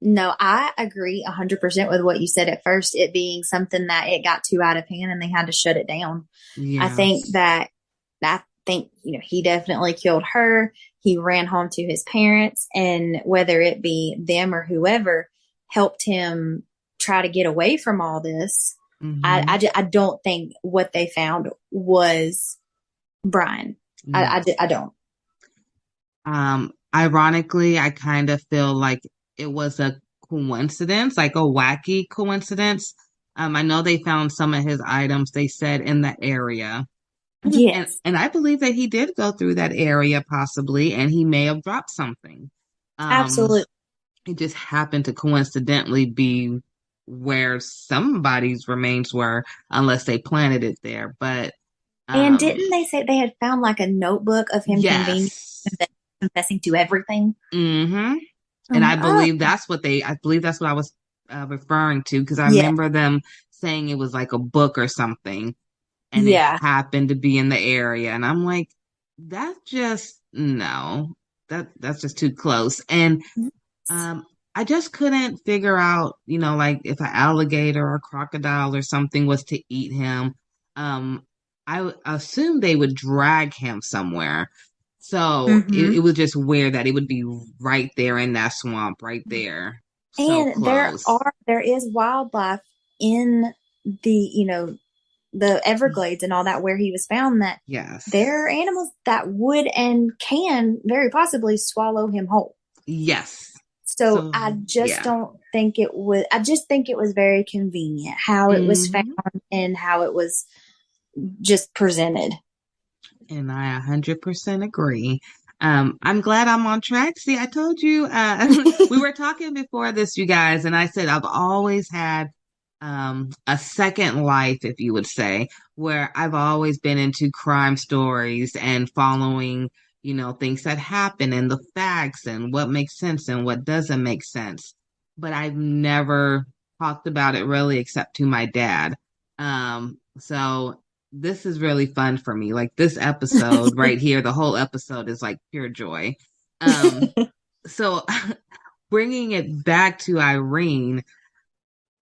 No, I agree 100% with what you said at first, it being something that it got too out of hand and they had to shut it down. Yes. I think, he definitely killed her. He ran home to his parents, and whether it be them or whoever helped him try to get away from all this. I don't think what they found was Brian. I don't. Ironically, I kind of feel like it was a coincidence, like a wacky coincidence. I know they found some of his items, they said, in that area. Yes. And I believe that he did go through that area possibly, and he may have dropped something. Absolutely. It just happened to coincidentally be where somebody's remains were, unless they planted it there. But and didn't they say they had found like a notebook of him confessing to everything? And I believe that's what I was referring to, because I remember them saying it was like a book or something, and it happened to be in the area. And I'm like, that's just too close. And I just couldn't figure out, like if an alligator or crocodile or something was to eat him. I assumed they would drag him somewhere. So it was just weird that it would be right there in that swamp, right there. So and close. there is wildlife in the Everglades and all that where he was found, that there are animals that would and can very possibly swallow him whole. Yes. So I just don't think it was. I just think it was very convenient how it was found and how it was just presented. And I 100% agree. I'm glad I'm on track. See, I told you, we were talking before this, you guys, and I said I've always had a second life, if you would say, where I've always been into crime stories and following, things that happen and the facts and what makes sense and what doesn't make sense. But I've never talked about it really except to my dad. So this is really fun for me. Like this episode right here, the whole episode is like pure joy. So bringing it back to Irene,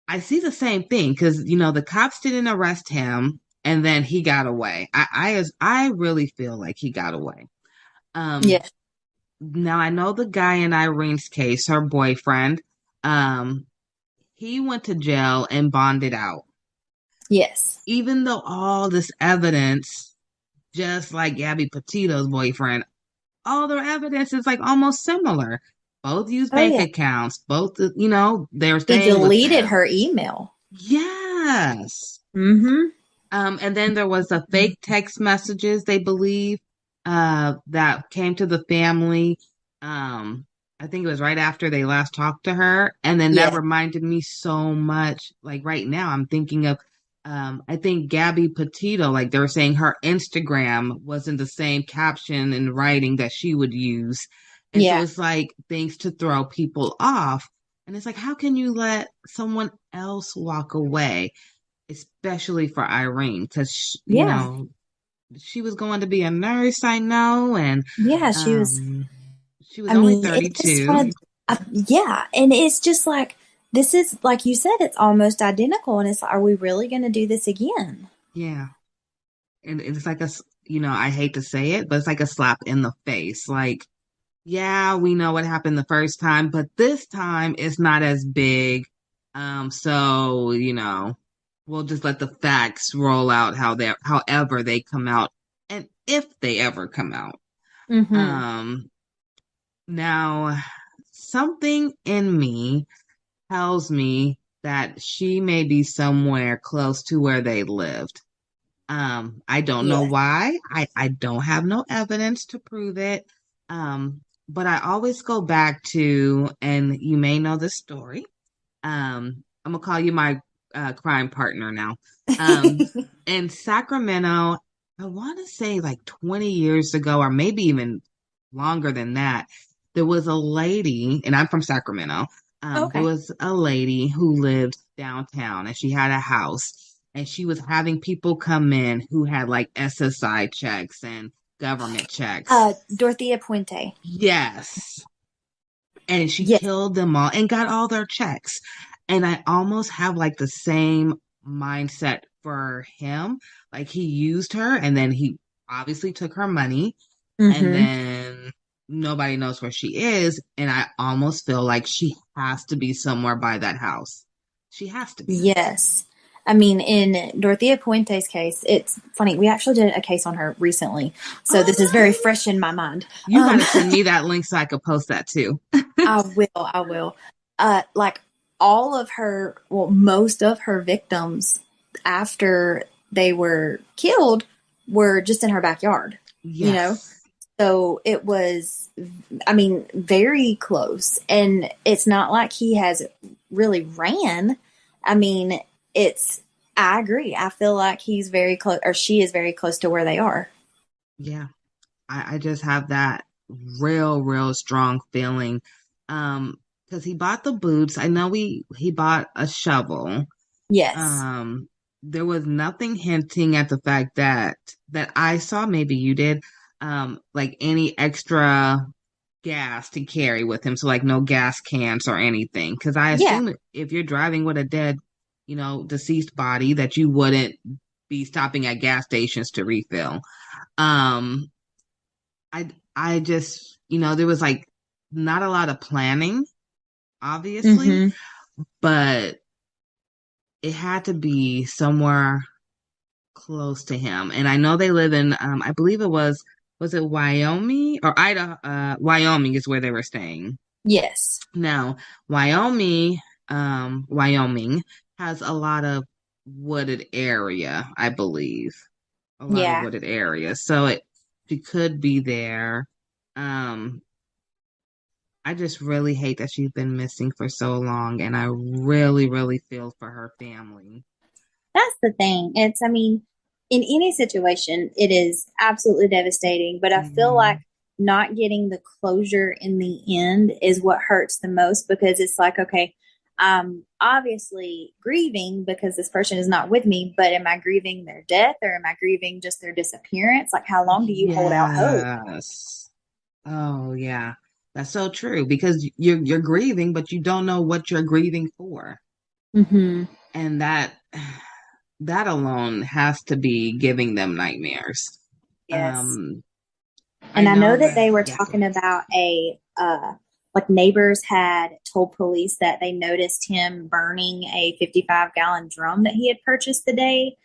I see the same thing because the cops didn't arrest him, and then he got away. I really feel like he got away. Yeah. Now I know the guy in Irene's case, her boyfriend, um, he went to jail and bonded out. Yes. Even though all this evidence, just like Gabby Petito's boyfriend, all their evidence is like almost similar. Both use Oh bank yeah. accounts. Both, they're He staying with deleted them. her email. Yes. Mm-hmm. And then there was a fake text messages, they believe, that came to the family. I think it was right after they last talked to her. And then that Yeah. reminded me so much. Like right now, I'm thinking of, I think Gabby Petito, like they were saying her Instagram wasn't the same caption and writing that she would use. And so Yeah. it's like things to throw people off. And it's like, how can you let someone else walk away? Especially for Irene, because Yeah. she was going to be a nurse, I know, and Yeah. She was. she was I only mean, it's just 32. yeah, and it's just like this is like you said, it's almost identical, and it's like, are we really going to do this again? Yeah, and it's like I hate to say it, but it's like a slap in the face. Like, yeah, we know what happened the first time, but this time it's not as big. So we'll just let the facts roll out however they come out, and if they ever come out. Mm-hmm. Um, Now, something in me tells me that she may be somewhere close to where they lived. I don't know Yeah. why. I don't have no evidence to prove it. But I always go back to, and you may know this story. I'm gonna call you my crime partner now. In Sacramento, I want to say like 20 years ago, or maybe even longer than that, there was a lady, and I'm from Sacramento. There Okay. was a lady who lived downtown, and she had a house, and she was having people come in who had like SSI checks and government checks. Dorothea Puente. Yes. And she Yes. killed them all and got all their checks. And I almost have like the same mindset for him. Like he used her and then he obviously took her money and Mm-hmm. then nobody knows where she is. And I almost feel like she has to be somewhere by that house. She has to be. Yes. I mean, in Dorothea Puente's case, it's funny. We actually did a case on her recently. So this is very fresh in my mind. You got to send me that link so I could post that too. I will. I will. Like all of her, well, most of her victims after they were killed were just in her backyard, Yes. So it was, I mean, very close. And it's not like he has really ran. I mean, I agree. I feel like he's very close, or she is very close to where they are. Yeah. I just have that real strong feeling. Because he bought the boots. I know he bought a shovel. Yes. There was nothing hinting at the fact that I saw, maybe you did, like any extra gas to carry with him. So like no gas cans or anything. Because I assume if you're driving with a dead, deceased body, that you wouldn't be stopping at gas stations to refill. I just, there was like not a lot of planning, obviously, but it had to be somewhere close to him. And I know they live in, I believe was it Wyoming or Idaho? Wyoming is where they were staying. Yes. Now, Wyoming has a lot of wooded area, I believe. A lot of wooded area. So she could be there. I just really hate that she's been missing for so long, and I really feel for her family. That's the thing. I mean, in any situation, it is absolutely devastating, but I feel like not getting the closure in the end is what hurts the most, because it's like, okay, I'm obviously grieving because this person is not with me, but am I grieving their death or am I grieving just their disappearance? Like, how long do you hold out hope? Oh, yeah. That's so true, because you're grieving, but you don't know what you're grieving for. Mm-hmm. And that alone has to be giving them nightmares. Yes. I And I know know that that, they were yeah. talking about like neighbors had told police that they noticed him burning a 55-gallon drum that he had purchased the day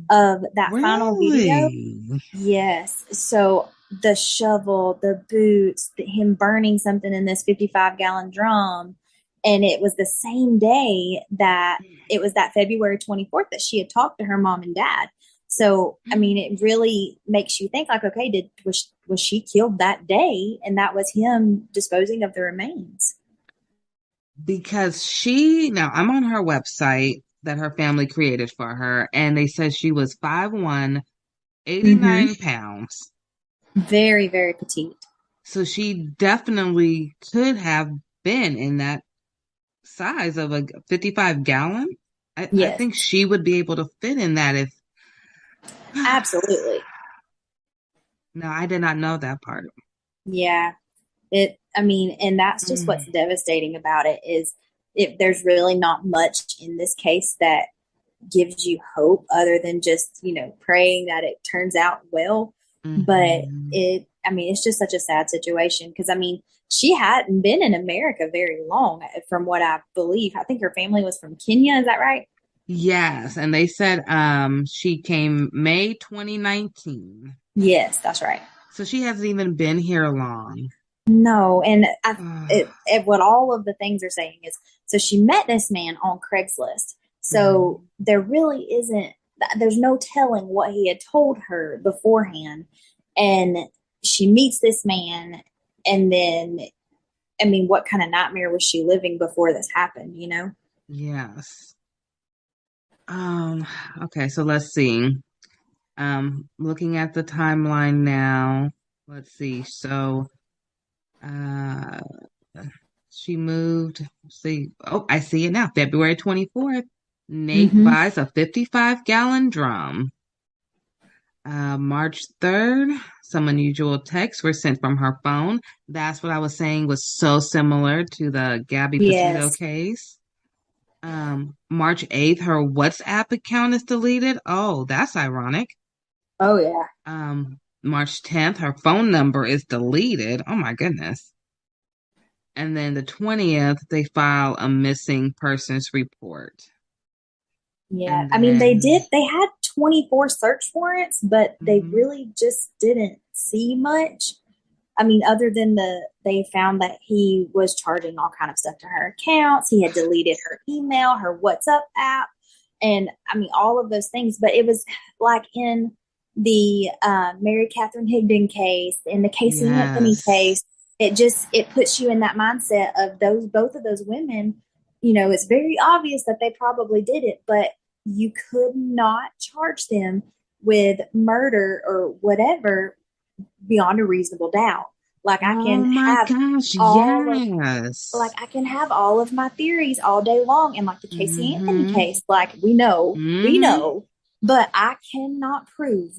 of that final video. Really? Yes. So the shovel, the boots, him burning something in this 55-gallon drum. And it was the same day that it was that February 24th that she had talked to her mom and dad. So, I mean, it really makes you think like, okay, was she killed that day? And that was him disposing of the remains. Because now I'm on her website that her family created for her, and they said she was 5'1", 89 pounds. Very, very petite. So she definitely could have been in that size of a 55-gallon. I Yes. think she would be able to fit in that if. Absolutely. No, I did not know that part. Yeah. And that's just what's devastating about it is there's really not much in this case that gives you hope other than just, praying that it turns out well. But it's just such a sad situation because, she hadn't been in America very long from what I believe. I think her family was from Kenya. Is that right? Yes. And they said she came May 2019. Yes, that's right. So she hasn't even been here long. No, and what all of the things are saying is, so she met this man on Craigslist. So there really there's no telling what he had told her beforehand. And she meets this man, and then, what kind of nightmare was she living before this happened, Yes. Okay, so let's see. Looking at the timeline now, let's see. So, she moved. See, oh, I see it now. February 24th. Nate buys a 55-gallon drum. March 3rd, some unusual texts were sent from her phone. That's what I was saying was so similar to the Gabby Petito case. March 8th, her WhatsApp account is deleted. Oh, that's ironic. Oh, yeah. March 10th, her phone number is deleted. Oh, my goodness. And then the 20th, they file a missing persons report. Yeah. They had 24 search warrants, but they really just didn't see much. Other than they found that he was charging all kind of stuff to her accounts. He had deleted her email, her WhatsApp app, and all of those things. But it was like in the Mary Catherine Higdon case, in the Casey Anthony case, it puts you in that mindset of both of those women. It's very obvious that they probably did it, but you could not charge them with murder or whatever beyond a reasonable doubt. Like I can I can have all of my theories all day long, and like the Casey Anthony case, like we know, but I cannot prove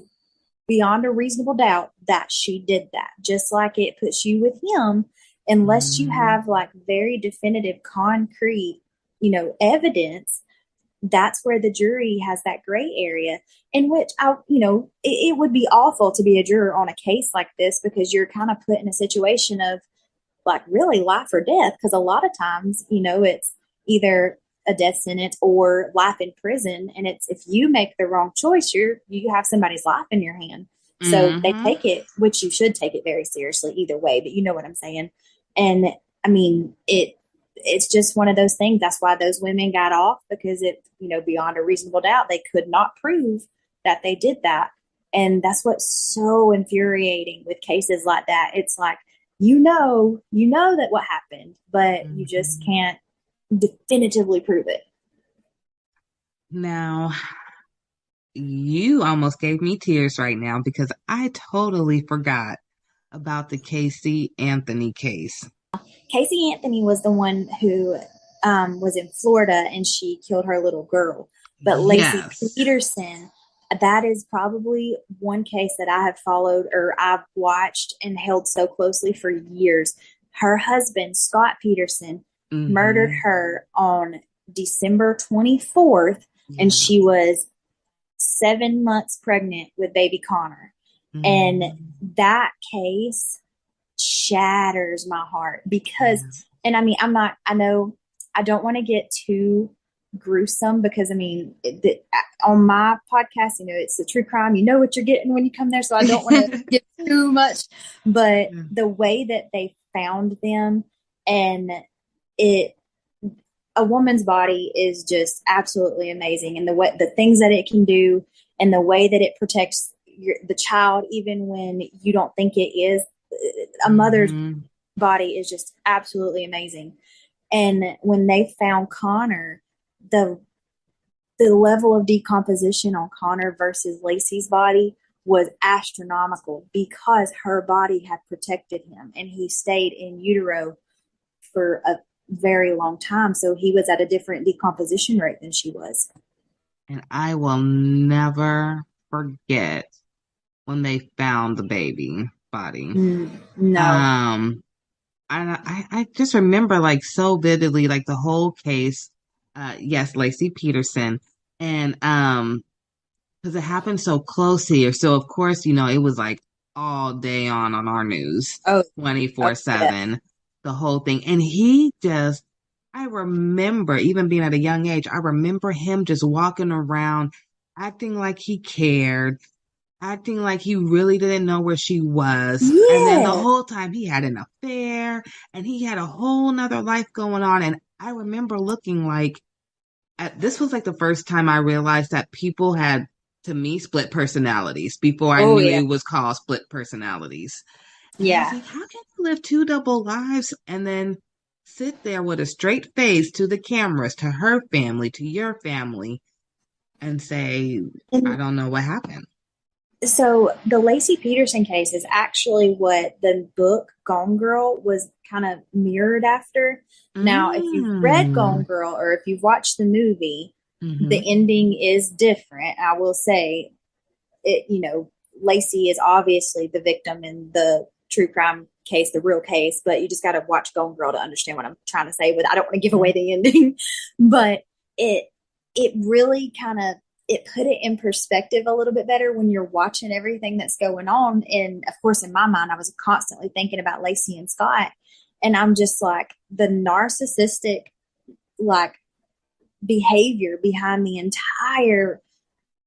beyond a reasonable doubt that she did that. Just like it puts you with him, unless you have like very definitive, concrete, evidence. That's where the jury has that gray area in which it would be awful to be a juror on a case like this because you're kind of put in a situation of like really life or death. Because a lot of times, it's either a death sentence or life in prison. And it's, if you make the wrong choice, you have somebody's life in your hand. So they take it, which you should take it very seriously either way, but you know what I'm saying? And it's just one of those things. That's why those women got off, because beyond a reasonable doubt, they could not prove that they did that. And that's what's so infuriating with cases like that. It's like, you know that what happened, but you just can't definitively prove it. Now, you almost gave me tears right now because I totally forgot about the Casey Anthony case. Casey Anthony was the one who was in Florida and she killed her little girl. But Lacey Peterson, that is probably one case that I have followed or I've watched and held so closely for years. Her husband, Scott Peterson, murdered her on December 24th, and she was 7 months pregnant with baby Connor. And that case shatters my heart because, and I mean, I know I don't want to get too gruesome because I mean, on my podcast, it's a true crime. You know what you're getting when you come there. So I don't want to get too much, but the way that they found them and a woman's body is just absolutely amazing. And the things that it can do and the way that it protects the child, even when you don't think it is, a mother's body is just absolutely amazing. And when they found Connor, the level of decomposition on Connor versus Lacey's body was astronomical because her body had protected him and he stayed in utero for a very long time. So he was at a different decomposition rate than she was. And I will never forget when they found the baby body. No. I just remember like so vividly, like the whole case. Yes, Lacey Peterson. And because it happened so close here. So of course, it was like all day on our news, 24/7, the whole thing. And I remember even being at a young age, I remember him just walking around acting like he cared, acting like he really didn't know where she was. Yeah. And then the whole time he had an affair and he had a whole nother life going on. And I remember looking like, this was like the first time I realized that people had, to me, split personalities before I knew it was called split personalities. And I was like, how can you live two double lives and then sit there with a straight face to the cameras, to her family, to your family, and say, I don't know what happened? So the Lacey Peterson case is actually what the book Gone Girl was kind of mirrored after. Now, if you've read Gone Girl or if you've watched the movie, the ending is different. I will say Lacey is obviously the victim in the true crime case, the real case, but you just got to watch Gone Girl to understand what I'm trying to say. But I don't want to give away the ending, but it really it put it in perspective a little bit better when you're watching everything that's going on. And of course, in my mind, I was constantly thinking about Lacey and Scott. And I'm just like, the narcissistic, behavior behind the entire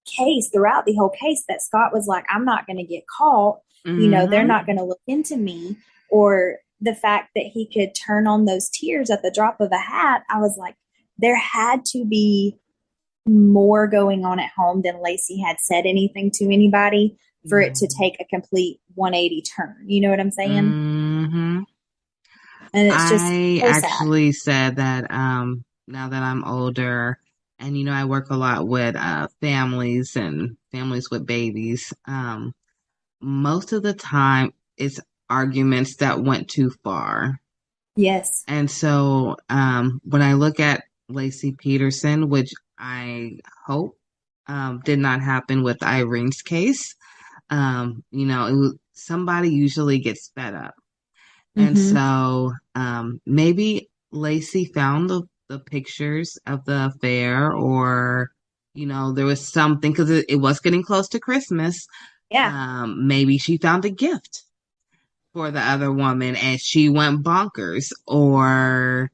case, throughout the whole case, that Scott was like, I'm not going to get caught. They're not going to look into me. Or the fact that he could turn on those tears at the drop of a hat. I was like, there had to be more going on at home than Lacey had said anything to anybody for it to take a complete 180 turn. You know what I'm saying? And it's just I so actually said that now that I'm older and I work a lot with families and families with babies, most of the time it's arguments that went too far. Yes. And so when I look at Lacey Peterson, which I hope did not happen with Irene's case, somebody usually gets fed up. And so maybe Lacey found the pictures of the affair, or, there was something, because it was getting close to Christmas. Yeah. Maybe she found a gift for the other woman and she went bonkers, or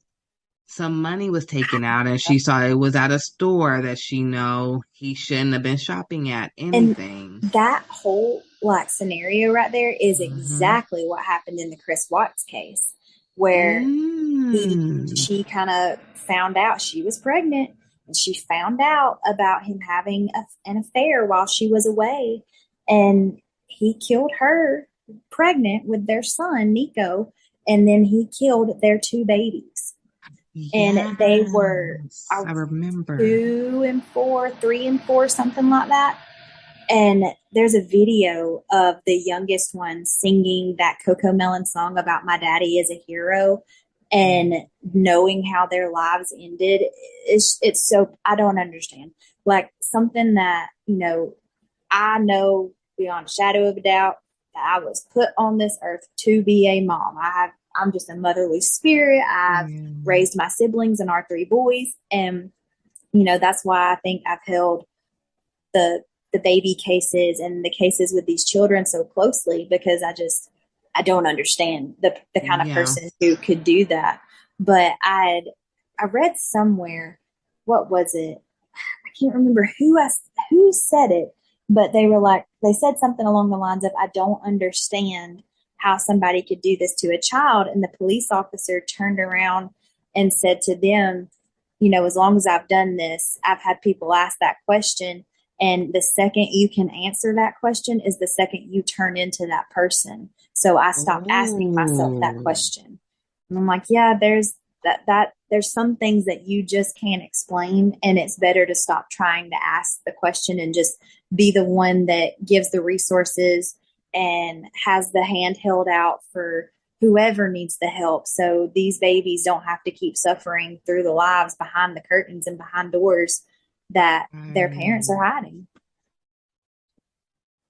some money was taken out and she saw it was at a store that he shouldn't have been shopping at. Anything. And that whole scenario right there is exactly what happened in the Chris Watts case, where she kind of found out she was pregnant, and she found out about him having an affair while she was away, and he killed her pregnant with their son Nico, and then he killed their two babies. Yes, and they were, I remember, 2 and 4, 3 and 4, something like that. And there's a video of the youngest one singing that Coco Melon song about my daddy is a hero, and knowing how their lives ended. It's so, I don't understand. Something that, I know beyond a shadow of a doubt that I was put on this earth to be a mom. I'm just a motherly spirit. I've raised my siblings and our 3 boys. And, you know, that's why I think I've held the baby cases and the cases with these children so closely, because I don't understand the kind of person who could do that. But I read somewhere, what was it? I can't remember who said it, but they said something along the lines of, I don't understand how somebody could do this to a child. And the police officer turned around and said to them, you know, as long as I've done this, I've had people ask that question. And the second you can answer that question is the second you turn into that person. So I stopped asking myself that question. And I'm like, yeah, there's some things that you just can't explain. And it's better to stop trying to ask the question and just be the one that gives the resources and has the hand held out for whoever needs the help. So these babies don't have to keep suffering through the lives behind the curtains and behind doors that their parents are hiding.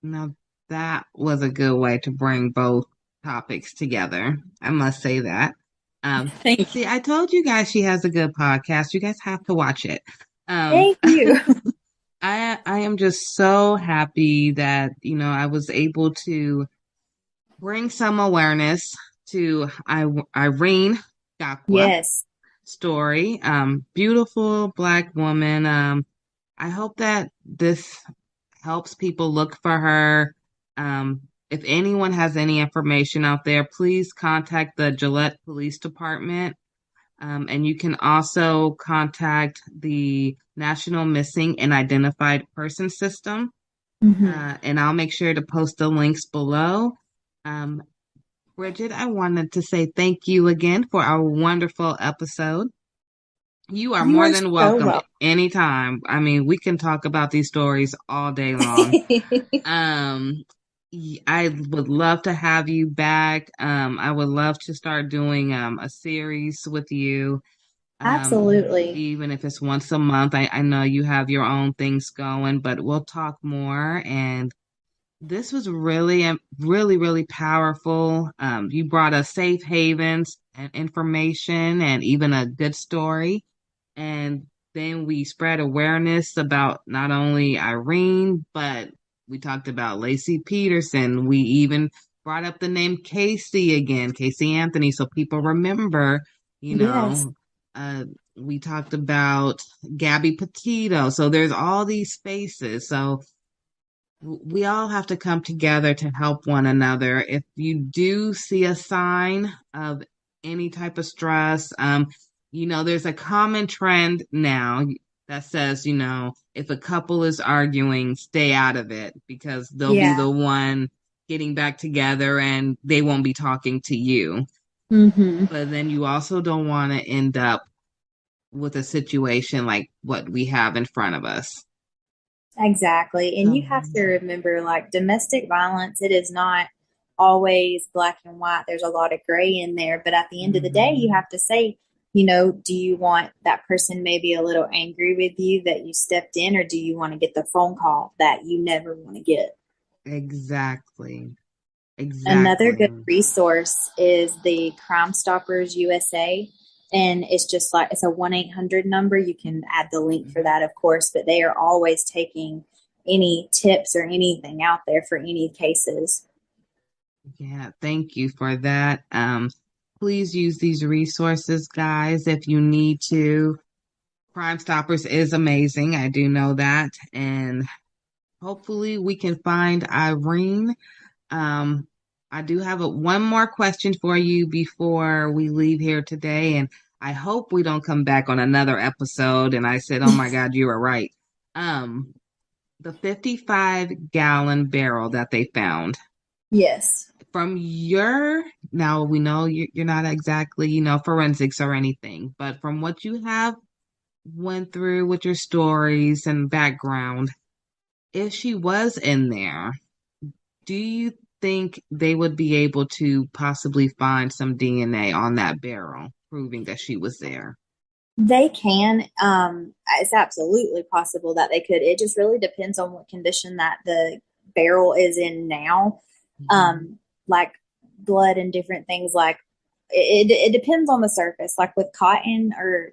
Now, that was a good way to bring both topics together. I must say that. See, I told you guys she has a good podcast. You guys have to watch it. Thank you. I am just so happy that, you know, I was able to bring some awareness to Irene Gakwa story. Beautiful Black woman. I hope that this helps people look for her. If anyone has any information out there, please contact the Gillette Police Department. And you can also contact the National Missing and Identified Person System. And I'll make sure to post the links below. Bridget, I wanted to say thank you again for our wonderful episode. You are more than welcome anytime. I mean, we can talk about these stories all day long. I would love to have you back. I would love to start doing a series with you. Absolutely. Even if it's once a month. I know you have your own things going, but we'll talk more. And this was really, really powerful. You brought us safe havens and information and even a good story. And then we spread awareness about not only Irene, but we talked about Lacey Peterson. We even brought up the name Casey again, Casey Anthony, so people remember, you know. We talked about Gabby Petito. So there's all these faces. So we all have to come together to help one another. If you do see a sign of any type of stress, you know, there's a common trend now that says, you know, if a couple is arguing, stay out of it because they'll be the one getting back together and they won't be talking to you. But then you also don't want to end up with a situation like what we have in front of us. Exactly. And you have to remember, like, domestic violence, it is not always black and white. There's a lot of gray in there. But at the end of the day, you have to say, you know, do you want that person maybe a little angry with you that you stepped in, or do you want to get the phone call that you never want to get? Exactly. Another good resource is the Crime Stoppers USA. And it's just like, it's a 1-800 number. You can add the link for that, of course, but they are always taking any tips or anything out there for any cases. Yeah, thank you for that. Please use these resources, guys, if you need to. Crime Stoppers is amazing. I do know that. And hopefully we can find Irene. I do have one more question for you before we leave here today. And I hope we don't come back on another episode. And I said, oh my God, you were right. The 55-gallon barrel that they found. Yes. From now we know you're not exactly, you know, forensics or anything, but from what you have went through with your stories and background, if she was in there, do you think they would be able to possibly find some DNA on that barrel proving that she was there? They can. It's absolutely possible that they could. It just really depends on what condition that the barrel is in now. Like blood and different things like it depends on the surface. Like with cotton or,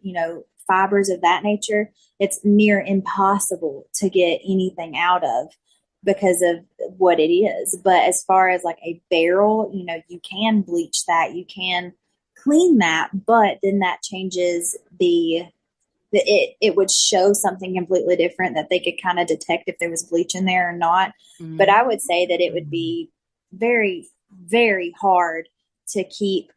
fibers of that nature, it's near impossible to get anything out of because of what it is. But as far as like a barrel, you can bleach that, you can clean that, but then that changes it would show something completely different that they could kind of detect if there was bleach in there or not. Mm-hmm. But I would say that it would be very, very hard to keep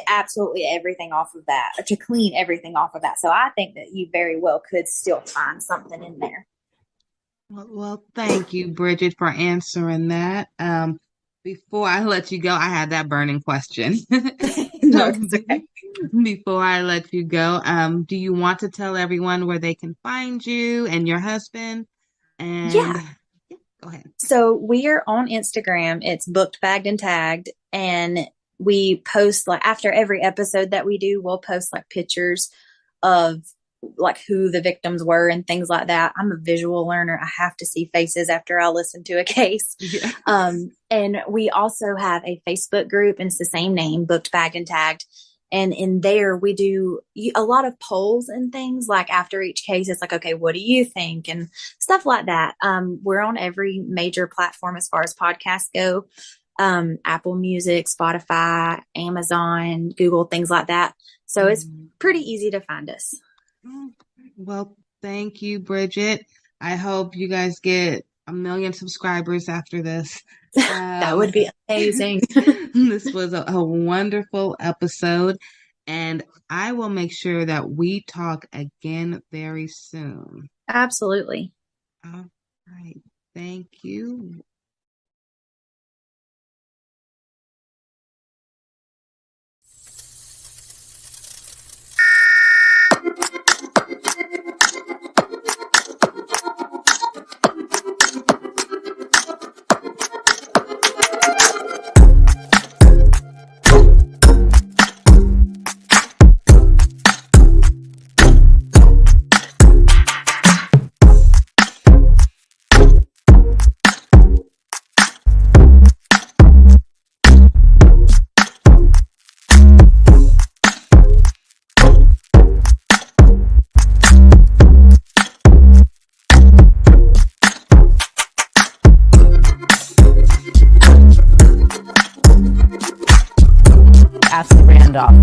absolutely everything off of that, or to clean everything off of that. So I think that you very well could still find something in there. Well, thank you, Bridget, for answering that. Before I let you go, I had that burning question. No, it's okay. Before I let you go, do you want to tell everyone where they can find you and your husband? And yeah, go ahead. So we are on Instagram. It's Booked, Bagged, and Tagged, and we post like after every episode that we do, we'll post like pictures of like who the victims were and things like that. I'm a visual learner. I have to see faces after I listen to a case. Yeah. And we also have a Facebook group, and it's the same name, Booked, Bagged, and Tagged. And in there, we do a lot of polls and things. Like after each case, it's like, okay, what do you think? And stuff like that. We're on every major platform as far as podcasts go. Apple Music, Spotify, Amazon, Google, things like that. So it's pretty easy to find us. Well, thank you, Bridget. I hope you guys get 1 million subscribers after this. That would be amazing. This was a wonderful episode, and I will make sure that we talk again very soon. Absolutely. All right. Thank you.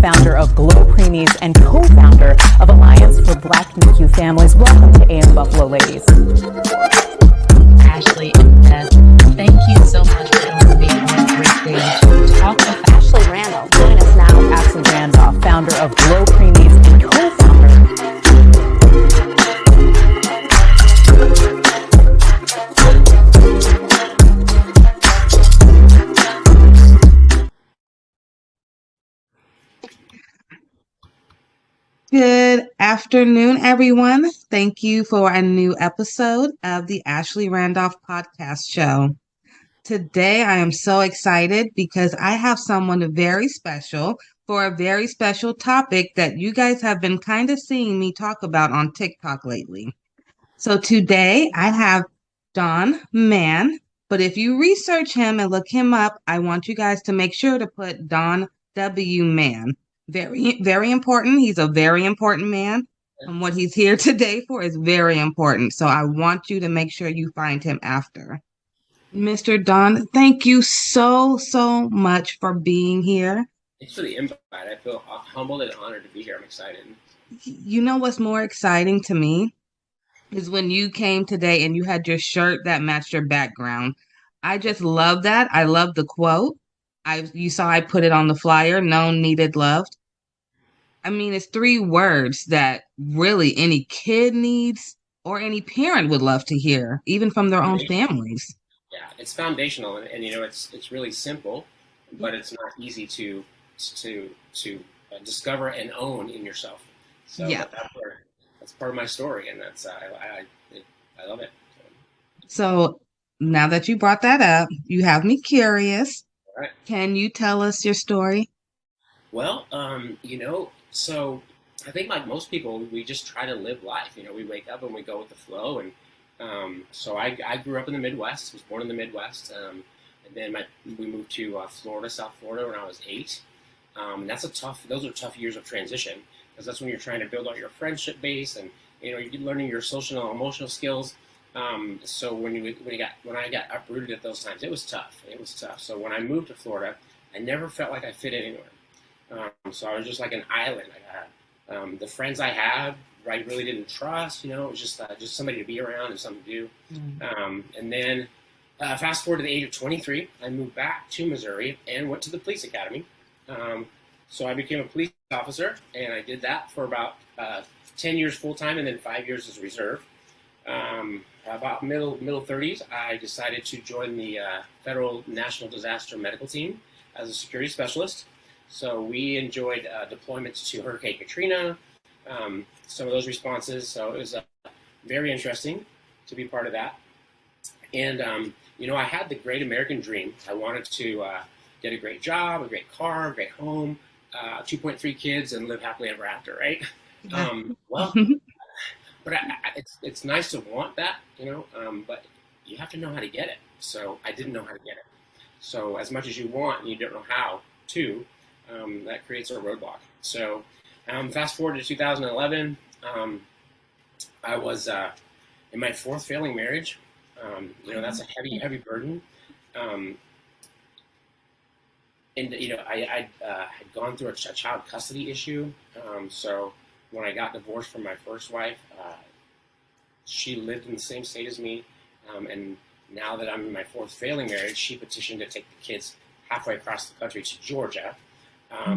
Founder of GLO Preemies and co-founder of Alliance for Black NICU Families. Welcome to AM Buffalo, ladies. Ashley and Beth, thank you so much for joining me on this great day to talk about Ashley Randolph. Join us now. Ashley Randolph, founder of GLO Preemies and co-founder. Good afternoon, everyone. Thank you for a new episode of the Ashley Randolph podcast show. Today, I am so excited because I have someone very special for a very special topic that you guys have been kind of seeing me talk about on TikTok lately. So today, I have Don Mann, but if you research him and look him up, I want you guys to make sure to put Don W. Mann. Very, very important. He's a very important man. And what he's here today for is very important. So I want you to make sure you find him after. Mr. Don, thank you so much for being here. Thanks for the invite. I feel humbled and honored to be here. I'm excited. You know what's more exciting to me is when you came today and you had your shirt that matched your background. I just love that. I love the quote. You saw I put it on the flyer, known, needed, loved. I mean, it's 3 words that really any kid needs or any parent would love to hear, even from their own families. Yeah, it's foundational, and it's really simple, but it's not easy to discover and own in yourself. So yeah, that's part of my story, and that's I love it. So now that you brought that up, you have me curious. All right. Can you tell us your story? Well, so I think like most people, we just try to live life. We wake up and we go with the flow. And so I grew up in the Midwest, was born in the Midwest. And then we moved to Florida, South Florida, when I was 8. Those are tough years of transition, because that's when you're trying to build out your friendship base, and you're learning your social and emotional skills. So when I got uprooted at those times, it was tough. It was tough. So when I moved to Florida, I never felt like I fit anywhere. So I was just like an island. The friends I had, I really didn't trust. It was just somebody to be around and something to do. And then fast forward to the age of 23, I moved back to Missouri and went to the police academy. So I became a police officer, and I did that for about 10 years full time, and then 5 years as reserve. About middle 30s, I decided to join the Federal National Disaster Medical Team as a security specialist. So we enjoyed deployments to Hurricane Katrina, some of those responses. So it was very interesting to be part of that. And, I had the great American dream. I wanted to get a great job, a great car, a great home, 2.3 kids, and live happily ever after, right? But it's nice to want that, but you have to know how to get it. So I didn't know how to get it. So as much as you want and you don't know how to, that creates a roadblock. So fast forward to 2011, I was in my fourth failing marriage. That's a heavy burden. And I had gone through a child custody issue. So when I got divorced from my first wife, she lived in the same state as me. And now that I'm in my fourth failing marriage, she petitioned to take the kids halfway across the country to Georgia.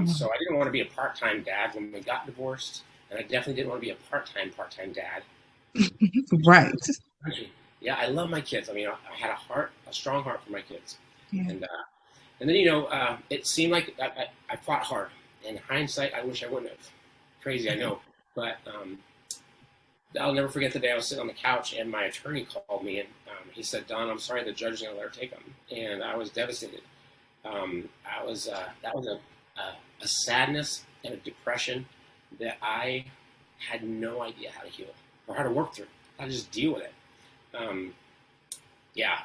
So I didn't want to be a part-time dad when we got divorced, and I definitely didn't want to be a part-time dad. Right. Yeah, I love my kids. I had a strong heart for my kids. Yeah. And then, it seemed like I fought hard. In hindsight, I wish I wouldn't have. Crazy, I know. But I'll never forget the day I was sitting on the couch and my attorney called me and he said, "Don, I'm sorry, the judge is going to let her take them." And I was devastated. That was a sadness and a depression that I had no idea how to heal or how to work through, how to just deal with it.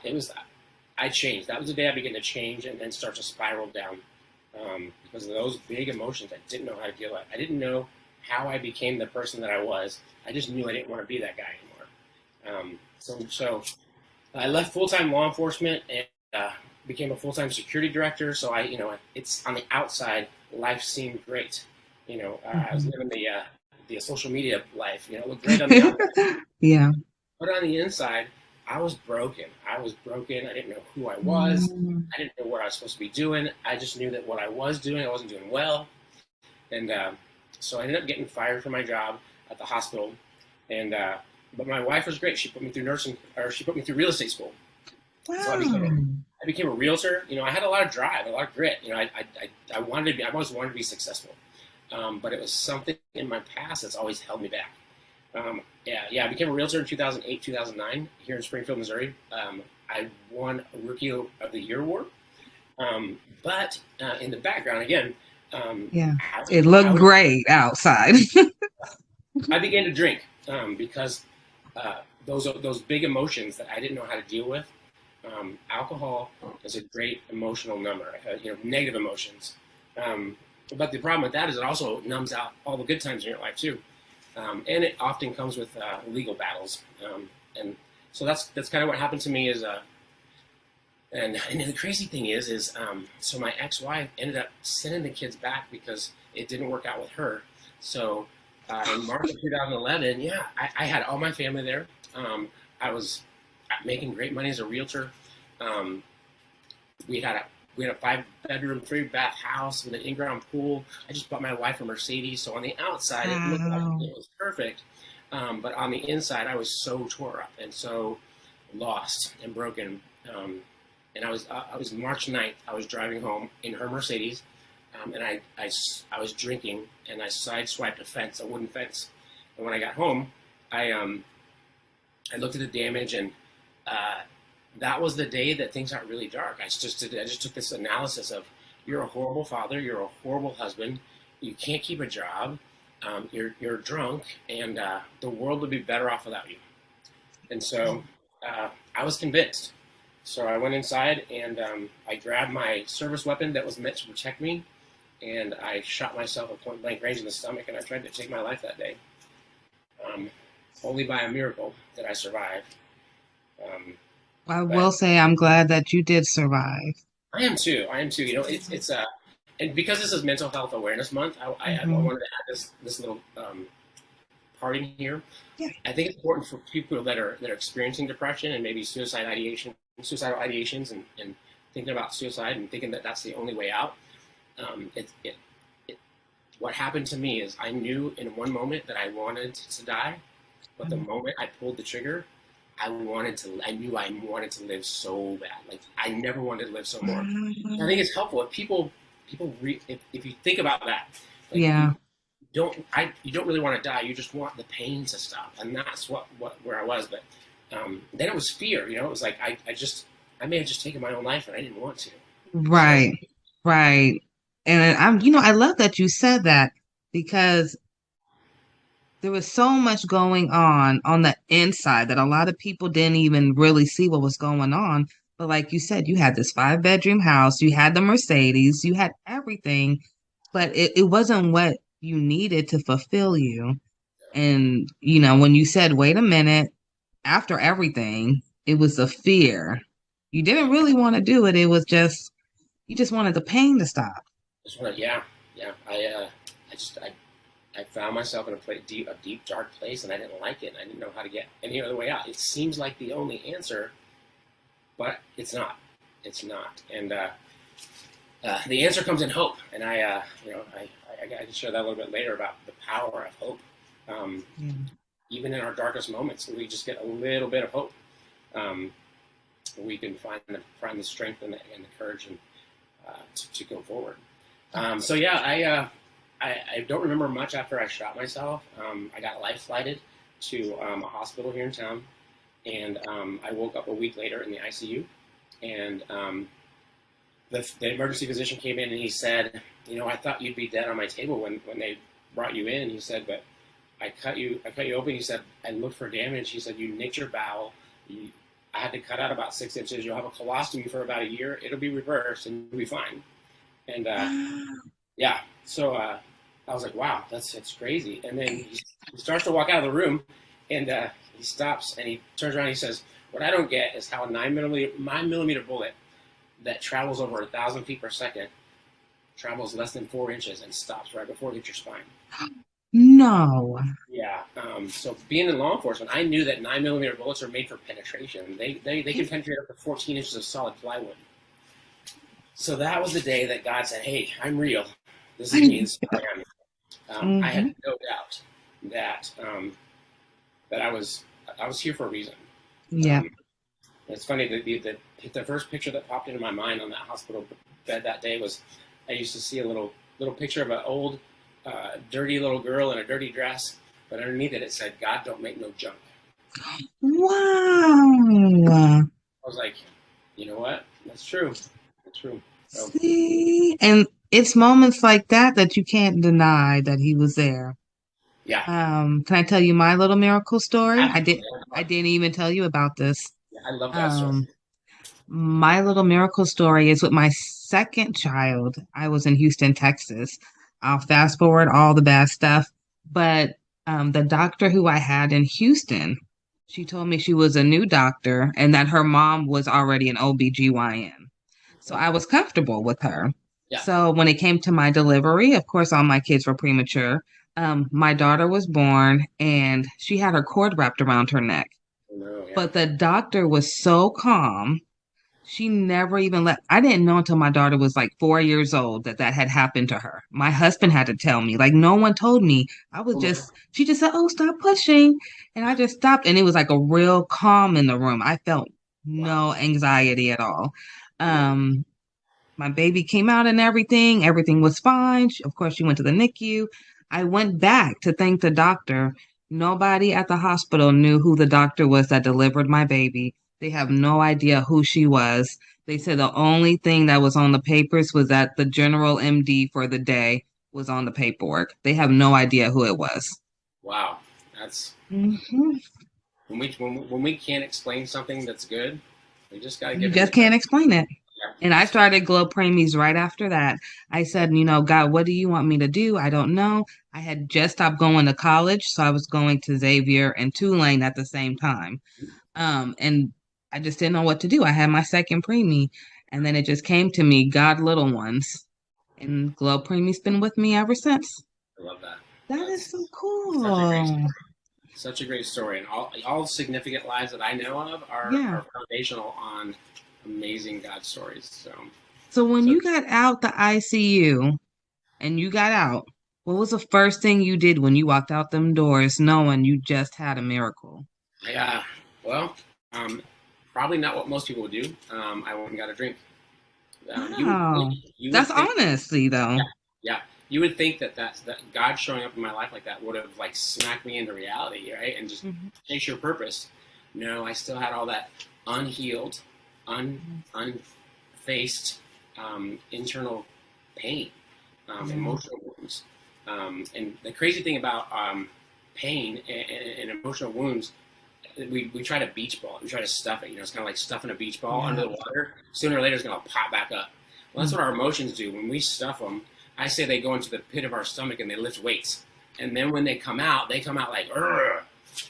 It was. I changed. That was the day I began to change and then start to spiral down because of those big emotions I didn't know how to deal with. I didn't know how I became the person that I was. I just knew I didn't want to be that guy anymore. So I left full-time law enforcement and became a full-time security director. So it's on the outside, life seemed great. I was living the social media life. It looked great on the outside. Yeah. But on the inside, I was broken. I didn't know who I was. I didn't know what I was supposed to be doing. I just knew that what I was doing, I wasn't doing well. And so I ended up getting fired from my job at the hospital. And but my wife was great. She put me through she put me through real estate school. Wow. So I became a realtor. I had a lot of drive, a lot of grit. I always wanted to be successful. But it was something in my past that's always held me back. I became a realtor in 2008, 2009 here in Springfield, Missouri. I won a Rookie of the Year award. But in the background, again, it looked great outside. I began to drink because those big emotions that I didn't know how to deal with. Alcohol is a great emotional number, negative emotions. But the problem with that is it also numbs out all the good times in your life too. And it often comes with legal battles. And so that's kind of what happened to me is, and the crazy thing is so my ex-wife ended up sending the kids back because it didn't work out with her. So in March of 2011, I had all my family there. I was making great money as a realtor. We had a 5-bedroom, 3-bath house with an in-ground pool. I just bought my wife a Mercedes. So on the outside, it looked like it was perfect. But on the inside, I was so tore up and so lost and broken. And I was March 9th. I was driving home in her Mercedes. And I was drinking and I sideswiped a wooden fence. And when I got home, I looked at the damage and that was the day that things got really dark. I just took this analysis of, you're a horrible father, you're a horrible husband, you can't keep a job, you're drunk, and the world would be better off without you. And so I was convinced. So I went inside and I grabbed my service weapon that was meant to protect me, and I shot myself at point blank range in the stomach, and I tried to take my life that day. Only by a miracle did I survive. I will say I'm glad that you did survive. I am too. You know, it's and because this is Mental Health Awareness Month, I wanted to add this little part in here. Yeah. I think it's important for people that are experiencing depression and maybe suicidal ideations, and thinking about suicide and thinking that that's the only way out. What happened to me is I knew in one moment that I wanted to die, but the moment I pulled the trigger, I knew I wanted to live so bad. Like I never wanted to live so more. I think it's helpful if people if you think about that. Like, yeah. You don't really want to die. You just want the pain to stop, and that's where I was. But then it was fear. You know, it was like I may have just taken my own life, and I didn't want to. Right, right. And I love that you said that, because there was so much going on the inside that a lot of people didn't even really see what was going on. But like you said, you had this 5-bedroom house, you had the Mercedes, you had everything, but it wasn't what you needed to fulfill you. And, when you said, wait a minute, after everything, it was the fear. You didn't really want to do it. It was just, you just wanted the pain to stop. Yeah. I found myself in a deep, dark place, and I didn't like it. And I didn't know how to get any other way out. It seems like the only answer, but it's not. It's not. And the answer comes in hope. And I can share that a little bit later about the power of hope. Even in our darkest moments, we just get a little bit of hope. We can find the strength and the courage to go forward. I don't remember much after I shot myself. I got life flighted to a hospital here in town, and I woke up a week later in the ICU. And the emergency physician came in and he said, I thought you'd be dead on my table when they brought you in. He said, but I cut you open. He said, I looked for damage. He said, you nicked your bowel. I had to cut out about 6 inches. You'll have a colostomy for about a year. It'll be reversed and you'll be fine. And so I was like, wow, that's crazy. And then he starts to walk out of the room, and he stops and he turns around and he says, what I don't get is how a 9mm bullet that travels over 1,000 feet per second travels less than 4 inches and stops right before it hits your spine. No. Yeah. So being in law enforcement, I knew that 9mm bullets are made for penetration. They can penetrate up to 14 inches of solid plywood. So that was the day that God said, hey, I'm real. This is me. This is who I am. I had no doubt that I was here for a reason. Yeah. It's funny, the first picture that popped into my mind on that hospital bed that day was, I used to see a little picture of an old, dirty little girl in a dirty dress, but underneath it said, God don't make no junk. Wow. I was like, you know what? That's true. That's true. So, see? And it's moments like that you can't deny that he was there. Yeah. Can I tell you my little miracle story? Absolutely. I didn't even tell you about this. Yeah, I love that story. My little miracle story is with my second child. I was in Houston, Texas. I'll fast forward all the bad stuff. But the doctor who I had in Houston, she told me she was a new doctor and that her mom was already an OBGYN. So I was comfortable with her. Yeah. So when it came to my delivery, of course, all my kids were premature. My daughter was born and she had her cord wrapped around her neck. No, yeah. But the doctor was so calm. She never even I didn't know until my daughter was like 4 years old that had happened to her. My husband had to tell me, like no one told me. She just said, oh, stop pushing. And I just stopped. And it was like a real calm in the room. I felt no anxiety at all. My baby came out and everything. Everything was fine. Of course, she went to the NICU. I went back to thank the doctor. Nobody at the hospital knew who the doctor was that delivered my baby. They have no idea who she was. They said the only thing that was on the papers was that the general MD for the day was on the paperwork. They have no idea who it was. Wow. That's when we can't explain something that's good, we just gotta give You just can't explain it. Yeah. And I started Glo Preemies right after that. I said, God, what do you want me to do? I don't know. I had just stopped going to college, so I was going to Xavier and Tulane at the same time. And I just didn't know what to do. I had my second preemie, and then it just came to me, God, little ones. And Glo Preemie's been with me ever since. I love that. That is so cool. Such a great story. And all significant lives that I know of are foundational on amazing God stories. So when you got out the ICU and you got out, what was the first thing you did when you walked out them doors knowing you just had a miracle? Probably not what most people would do. I went and got a drink. That's honestly though. Yeah. You would think that God showing up in my life like that would have like smacked me into reality, right? And just chase your purpose. No, I still had all that unhealed, unfaced internal pain, emotional wounds. And the crazy thing about pain and emotional wounds, we try to beach ball. We try to stuff it. It's kind of like stuffing a beach ball under the water. Sooner or later, it's going to pop back up. Well, that's what our emotions do. When we stuff them, I say they go into the pit of our stomach and they lift weights. And then when they come out like, Urgh!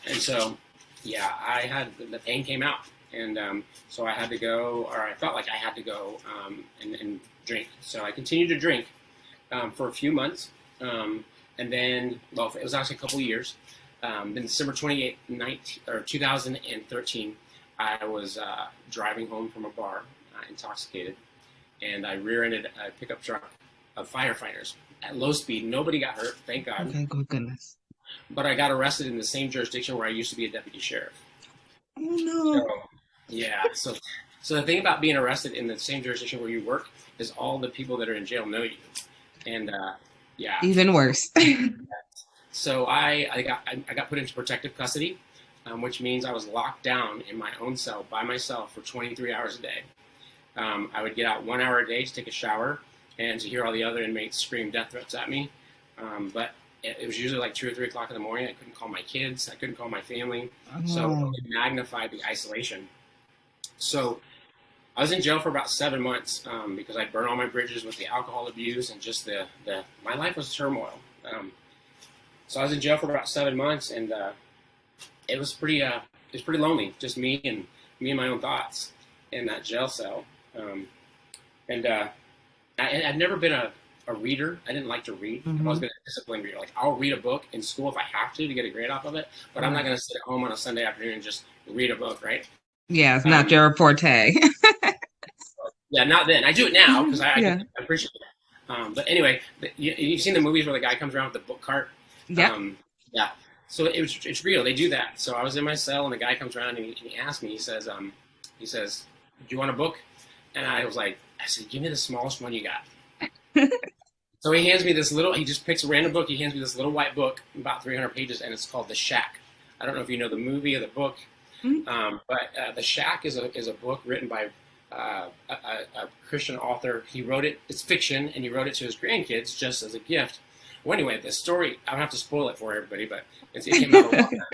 And so, the pain came out. And so I had to go, or I felt like I had to go and drink. So I continued to drink for a few months. And then, it was actually a couple of years. Then December 28th, 2013, I was driving home from a bar, intoxicated, and I rear-ended a pickup truck of firefighters at low speed. Nobody got hurt, thank God. Okay, good goodness. But I got arrested in the same jurisdiction where I used to be a deputy sheriff. Oh no. So the thing about being arrested in the same jurisdiction where you work is all the people that are in jail know you. And even worse. So I got put into protective custody, which means I was locked down in my own cell by myself for 23 hours a day. I would get out 1 hour a day to take a shower and to hear all the other inmates scream death threats at me. But it was usually like 2 or 3 o'clock in the morning. I couldn't call my kids. I couldn't call my family. So it magnified the isolation. So I was in jail for about 7 months because I burned all my bridges with the alcohol abuse and just my life was turmoil. So I was in jail for about 7 months, and it was pretty lonely, just me and my own thoughts in that jail cell. I've never been a reader. I didn't like to read. I've always been a disciplined reader. Like, I'll read a book in school if I have to get a grade off of it, but I'm not going to sit at home on a Sunday afternoon and just read a book, right? Yeah, it's not your forte. Yeah, not then. I do it now because I appreciate it. But anyway, you've seen the movies where the guy comes around with the book cart? Yeah. So it's real. They do that. So I was in my cell, and the guy comes around and he asked me. He says, "Do you want a book?" And I said, "Give me the smallest one you got." So he hands me this little. He just picks a random book. He hands me this little white book, about 300 pages, and it's called The Shack. I don't know if you know the movie or the book, but The Shack is a book written by a Christian author. He wrote it. It's fiction, and he wrote it to his grandkids just as a gift. Well, anyway, the story, I don't have to spoil it for everybody, but it came out a while back.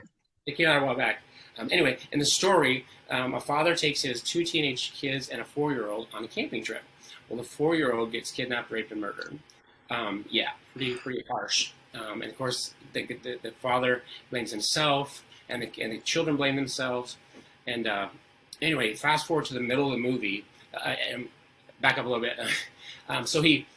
It came out a while back. Anyway, in the story, a father takes his 2 teenage kids and a 4-year-old on a camping trip. Well, the 4-year-old gets kidnapped, raped, and murdered. Pretty harsh. And of course, the father blames himself, and the children blame themselves. And anyway, fast forward to the middle of the movie, and back up a little bit. So he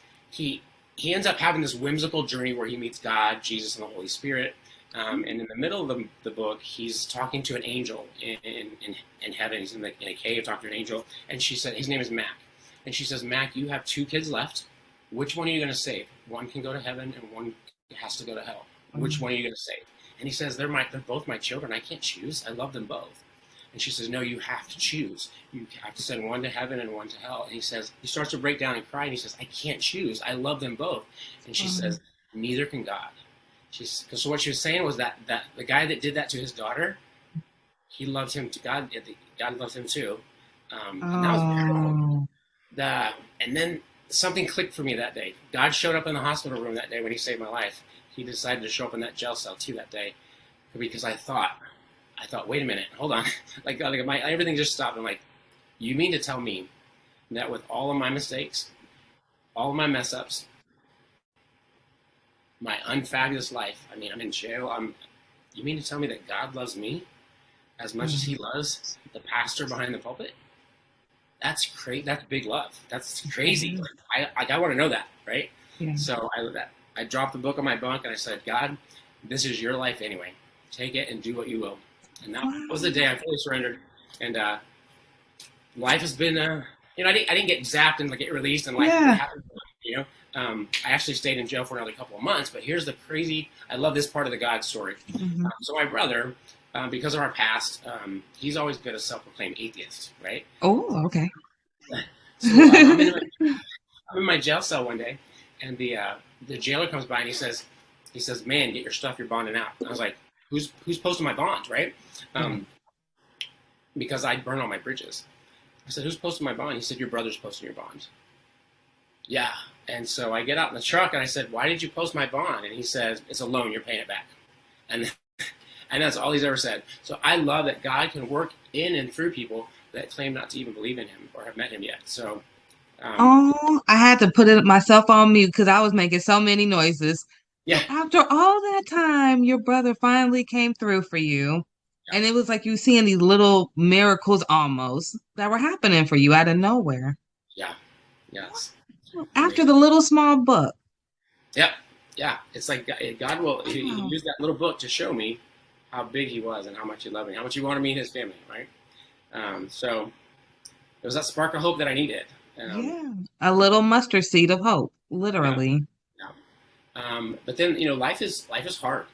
ends up having this whimsical journey where he meets God, Jesus, and the Holy Spirit. And in the middle of the book, he's talking to an angel in heaven. He's in a cave talking to an angel. And she said, his name is Mac. And she says, "Mac, you have 2 kids left. Which one are you going to save? One can go to heaven and one has to go to hell. Which one are you going to save?" And he says, they're both my children. I can't choose. I love them both. And she says, "No, you have to choose. You have to send one to heaven and one to hell." And he starts to break down and cry, and he says, "I can't choose. I love them both." And she says, "Neither can God." So what she was saying was that the guy that did that to his daughter, he loved him to God. God loved him too. And that was beautiful. And then something clicked for me that day. God showed up in the hospital room that day when he saved my life. He decided to show up in that jail cell too that day, because I thought, wait a minute, hold on. Everything just stopped. I'm like, you mean to tell me that with all of my mistakes, all of my mess ups, my unfabulous life, I mean, I'm in jail. You mean to tell me that God loves me as much as he loves the pastor behind the pulpit? That's crazy. That's big love. That's crazy. I want to know that, right? Yeah. So I dropped the book on my bunk and I said, God, this is your life anyway. Take it and do what you will. And that was the day I fully surrendered. And life has been, you know, I didn't get zapped and get released and life happened. You know, I actually stayed in jail for another couple of months. But here's the crazy. I love this part of the God story. So my brother, because of our past, he's always been a self-proclaimed atheist, right? Oh, okay. So I'm in my jail cell one day, and the jailer comes by and he says, "Man, get your stuff. You're bonding out." And I was like, "Who's posting my bond, right?" Because I burn all my bridges. I said, "Who's posting my bond?" He said, "Your brother's posting your bond." Yeah. And so I get out in the truck and I said, "Why did you post my bond?" And he says, "It's a loan. You're paying it back." And that's all he's ever said. So I love that God can work in and through people that claim not to even believe in him or have met him yet. So, I had to put it myself on mute because I was making so many noises. Yeah. After all that time, your brother finally came through for you. And it was like you seeing these little miracles almost that were happening for you out of nowhere. Yeah. Yes. After the little small book. Yep. Yeah. It's like God will he used that little book to show me how big he was and how much he loved me, how much he wanted me and his family, right? So it was that spark of hope that I needed. A little mustard seed of hope, literally. Yeah. But then, you know, life is hard.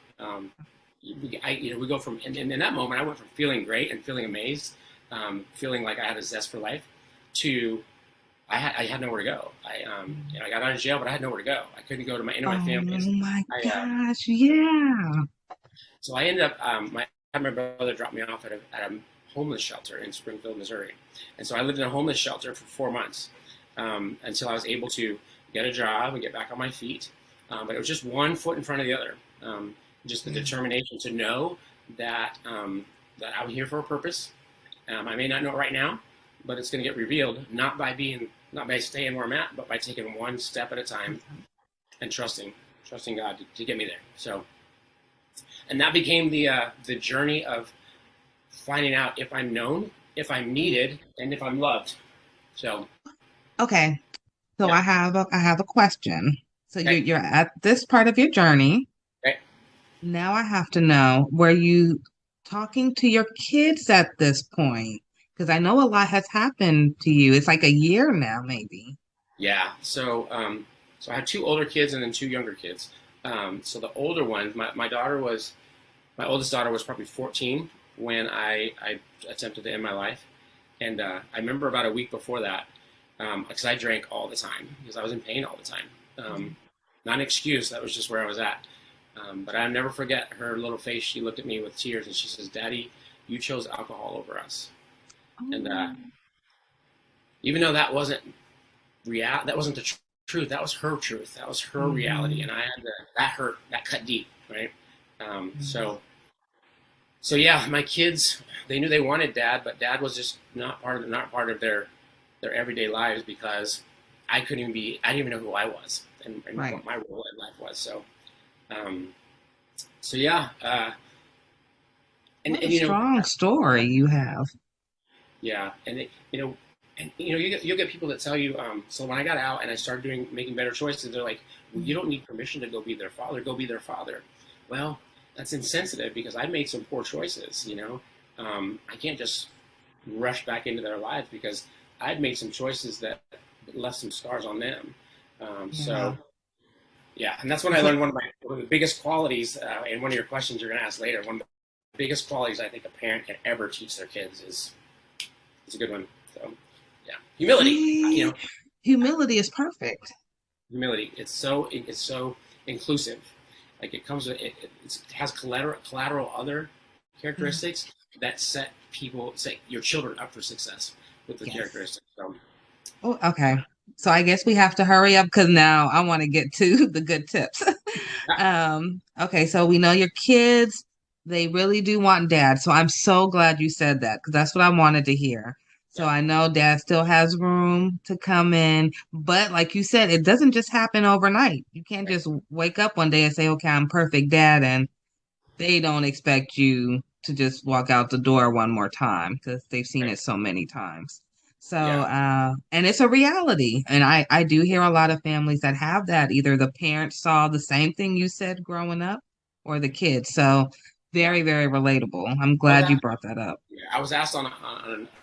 We go from, and in that moment, I went from feeling great and feeling amazed, feeling like I had a zest for life, to I had nowhere to go. I got out of jail, but I had nowhere to go. I couldn't go to my family. Oh my gosh, yeah. So I ended up, I had my brother drop me off at a homeless shelter in Springfield, Missouri. And so I lived in a homeless shelter for 4 months until I was able to get a job and get back on my feet. But it was just one foot in front of the other. Just the determination to know that that I'm here for a purpose. I may not know it right now, but it's going to get revealed not by staying where I'm at, but by taking one step at a time and trusting God to get me there. So, and that became the journey of finding out if I'm known, if I'm needed, and if I'm loved. So, okay. So I have a question. So you're at this part of your journey. Okay. Now I have to know, were you talking to your kids at this point? Because I know a lot has happened to you. It's like a year now, maybe. Yeah. So so I had 2 older kids and then 2 younger kids. So the older one, my oldest daughter was probably 14 when I attempted to end my life. And I remember about a week before that, because I drank all the time because I was in pain all the time. Not an excuse. That was just where I was at. But I'll never forget her little face. She looked at me with tears and she says, "Daddy, you chose alcohol over us." Oh. And even though that wasn't that wasn't the truth. That was her truth. That was her reality. And I had that hurt. That cut deep, right? So yeah, my kids, they knew they wanted Dad, but Dad was just not part of their everyday lives because I didn't even know who I was and what my role in life was. So yeah. And you know, strong story you have. Yeah, and you'll get people that tell you. So when I got out and I started making better choices, they're like, well, "You don't need permission to go be their father. Go be their father." Well, that's insensitive because I made some poor choices. You know, I can't just rush back into their lives because I'd made some choices that left some scars on them. So, yeah, and that's when I learned one of the biggest qualities. And one of your questions you're going to ask later, one of the biggest qualities I think a parent can ever teach their kids is a good one. So, yeah, humility. Humility is perfect. Humility. It's so inclusive. Like it comes with it has collateral other characteristics that set your children up for success with the characteristics. So. Oh, okay. So I guess we have to hurry up because now I want to get to the good tips. Okay, so we know your kids, they really do want Dad. So I'm so glad you said that because that's what I wanted to hear. So I know dad still has room to come in, but like you said, it doesn't just happen overnight. You can't just wake up one day and say, okay, I'm perfect dad, and they don't expect you to just walk out the door one more time because they've seen it so many times. So, and it's a reality. And I do hear a lot of families that have that. Either the parents saw the same thing you said growing up or the kids. So very, very relatable. I'm glad you brought that up. Yeah, I was asked on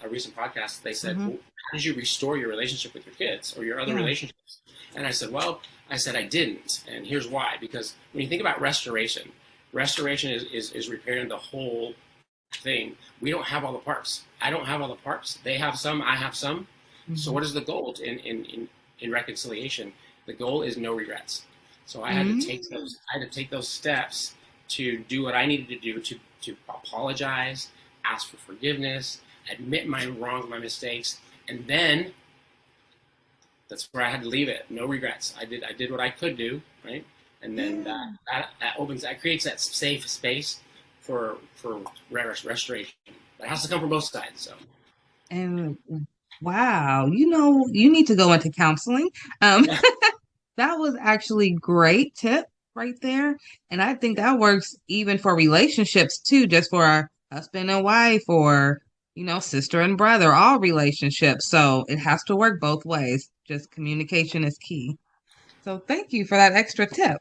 a recent podcast, they said, well, how did you restore your relationship with your kids or your other relationships? And I said, well, I didn't. And here's why. Because when you think about restoration is repairing the whole thing. We don't have all the parts. I don't have all the parts. They have some, I have some. So what is the goal in reconciliation? The goal is no regrets. So I had to take those steps to do what I needed to do to apologize, ask for forgiveness, admit my wrongs, my mistakes, and then that's where I had to leave it. No regrets. I did what I could do, right? And then that creates that safe space for restoration. But it has to come from both sides. So. And wow, you need to go into counseling. That was actually great tip right there. And I think that works even for relationships too, just for a husband and wife or, sister and brother, all relationships. So it has to work both ways. Just communication is key. So thank you for that extra tip.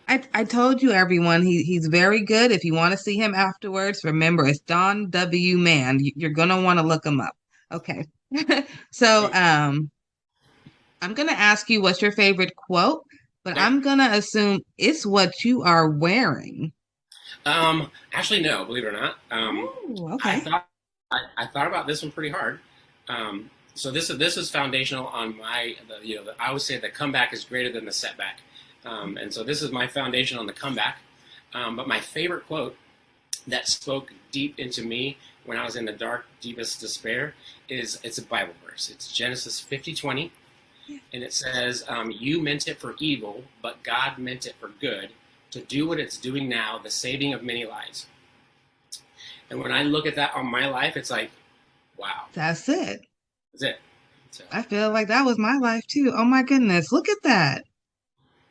I told you, everyone, he's very good. If you want to see him afterwards, remember, it's Don W. Mann. You're going to want to look him up. Okay. So I'm going to ask you what's your favorite quote, but I'm going to assume it's what you are wearing. Actually, no, believe it or not. Okay. I thought about this one pretty hard. So this is foundational on I always say the comeback is greater than the setback. And so this is my foundation on the comeback. But my favorite quote that spoke deep into me when I was in the dark, deepest despair it's a Bible verse. It's Genesis 50:20. And it says, you meant it for evil, but God meant it for good, to do what it's doing now, the saving of many lives. And when I look at that on my life, it's like, wow. That's it. That's it. So, I feel like that was my life too. Oh my goodness. Look at that.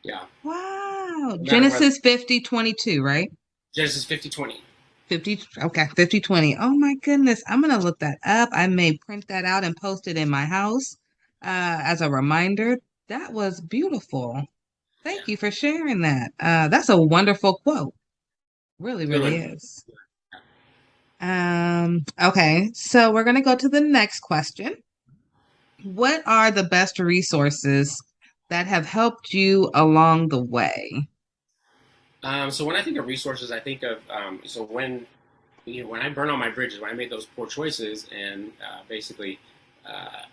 Yeah. Wow. Genesis 50:22, right? Genesis 50:20. 50:20. Oh my goodness. I'm going to look that up. I may print that out and post it in my house as a reminder. That was beautiful. Thank you for sharing that. That's a wonderful quote. Really, really is. Okay. So we're going to go to the next question. What are the best resources that have helped you along the way? So when I think of resources, I think of when I burn all my bridges, when I made those poor choices, and basically I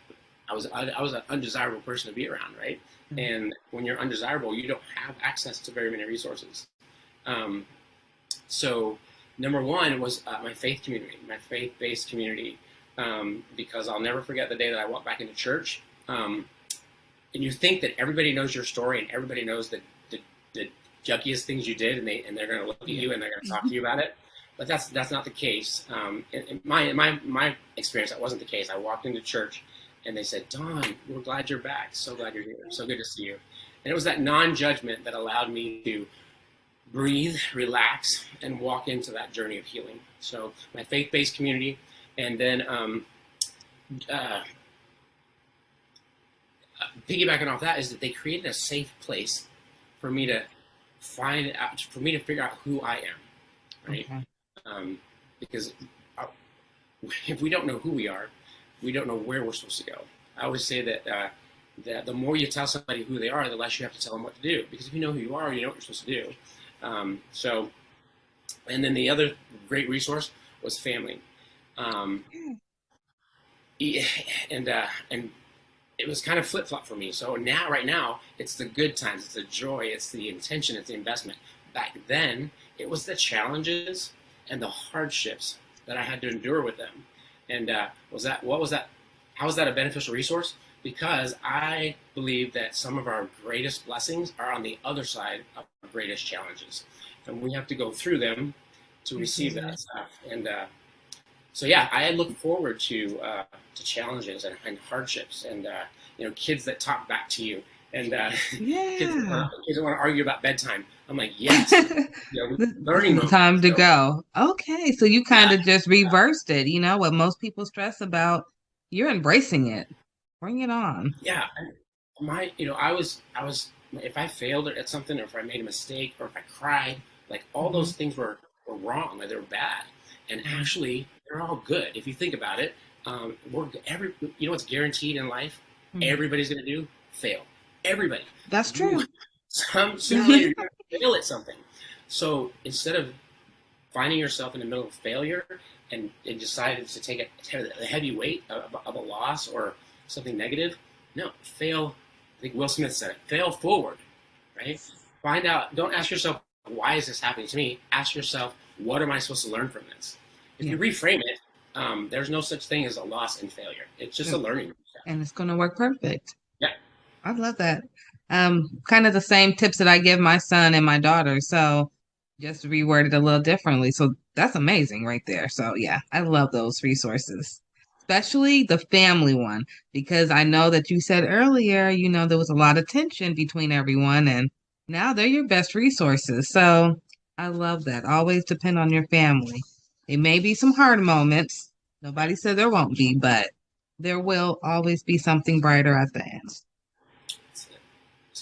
was an undesirable person to be around, right? Mm-hmm. And when you're undesirable, you don't have access to very many resources. So number one was my faith community, my faith-based community, because I'll never forget the day that I walked back into church. And you think that everybody knows your story and everybody knows the junkiest things you did, and they're going to look at you and they're going to talk to you about it. But that's not the case. In my experience, that wasn't the case. I walked into church and they said, Don, we're glad you're back. So glad you're here. So good to see you. And it was that non-judgment that allowed me to breathe, relax, and walk into that journey of healing. So my faith-based community, and then piggybacking off that is that they created a safe place for me to figure out who I am, right? Okay. Because if we don't know who we are, we don't know where we're supposed to go. I always say that the more you tell somebody who they are, the less you have to tell them what to do. Because if you know who you are, you know what you're supposed to do. And then the other great resource was family. And it was kind of flip-flop for me. So right now, it's the good times, it's the joy, it's the intention, it's the investment. Back then, it was the challenges and the hardships that I had to endure with them. And how was that a beneficial resource? Because I believe that some of our greatest blessings are on the other side of our greatest challenges. And we have to go through them to receive that stuff. And So yeah, I look forward to challenges and hardships and kids that talk back to you and kids that want to argue about bedtime. I'm like, yes, learning time to go. Okay, so you kind of just reversed it. You know what most people stress about, you're embracing it. Bring it on. Yeah, I was if I failed at something, or if I made a mistake, or if I cried, like all those things were wrong, like they were bad, and actually they're all good if you think about it. What's guaranteed in life? Everybody's going to do fail. Everybody. That's true. Sooner or later, you're going to fail at something. So instead of finding yourself in the middle of failure and decided to take a heavy weight of a loss or something negative, no, fail. I think Will Smith said it. Fail forward, right? Find out. Don't ask yourself, why is this happening to me? Ask yourself, what am I supposed to learn from this? If you reframe it, there's no such thing as a loss and failure. It's just a learning. And it's going to work perfect. Yeah. I love that. Kind of the same tips that I give my son and my daughter. So just reworded a little differently. So that's amazing right there. So yeah, I love those resources, especially the family one, because I know that you said earlier, there was a lot of tension between everyone, and now they're your best resources. So I love that. Always depend on your family. It may be some hard moments. Nobody said there won't be, but there will always be something brighter at the end.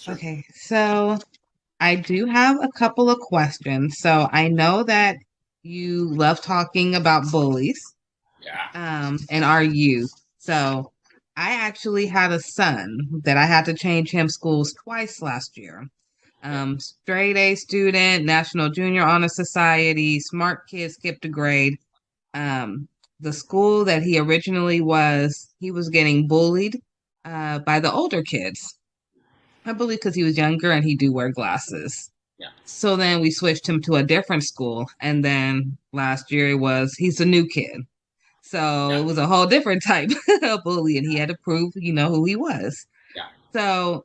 Okay, so I do have a couple of questions. So I know that you love talking about bullies. Yeah. And our youth. So I actually had a son that I had to change him schools twice last year. Straight A student, National Junior Honor Society, smart kid, skipped a grade. The school that he originally was, he was getting bullied by the older kids. I believe because he was younger and he do wear glasses. Yeah. So then we switched him to a different school. And then last year he's a new kid. So it was a whole different type of bully, and he had to prove, who he was. Yeah.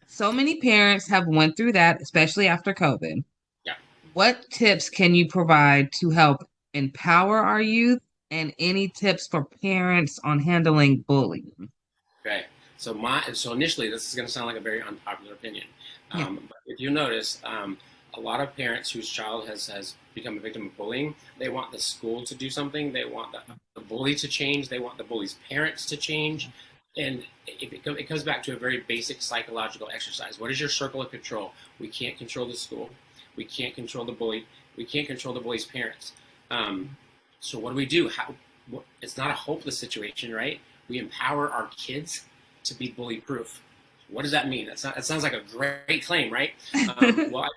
So many parents have went through that, especially after COVID. Yeah. What tips can you provide to help empower our youth, and any tips for parents on handling bullying? Okay. So initially, this is going to sound like a very unpopular opinion. But if you notice, a lot of parents whose child has become a victim of bullying, they want the school to do something. They want the bully to change. They want the bully's parents to change. And it comes back to a very basic psychological exercise. What is your circle of control? We can't control the school. We can't control the bully. We can't control the bully's parents. So what do? It's not a hopeless situation, right? We empower our kids to be bully proof. What does that mean? That sounds like a great claim, right? Well,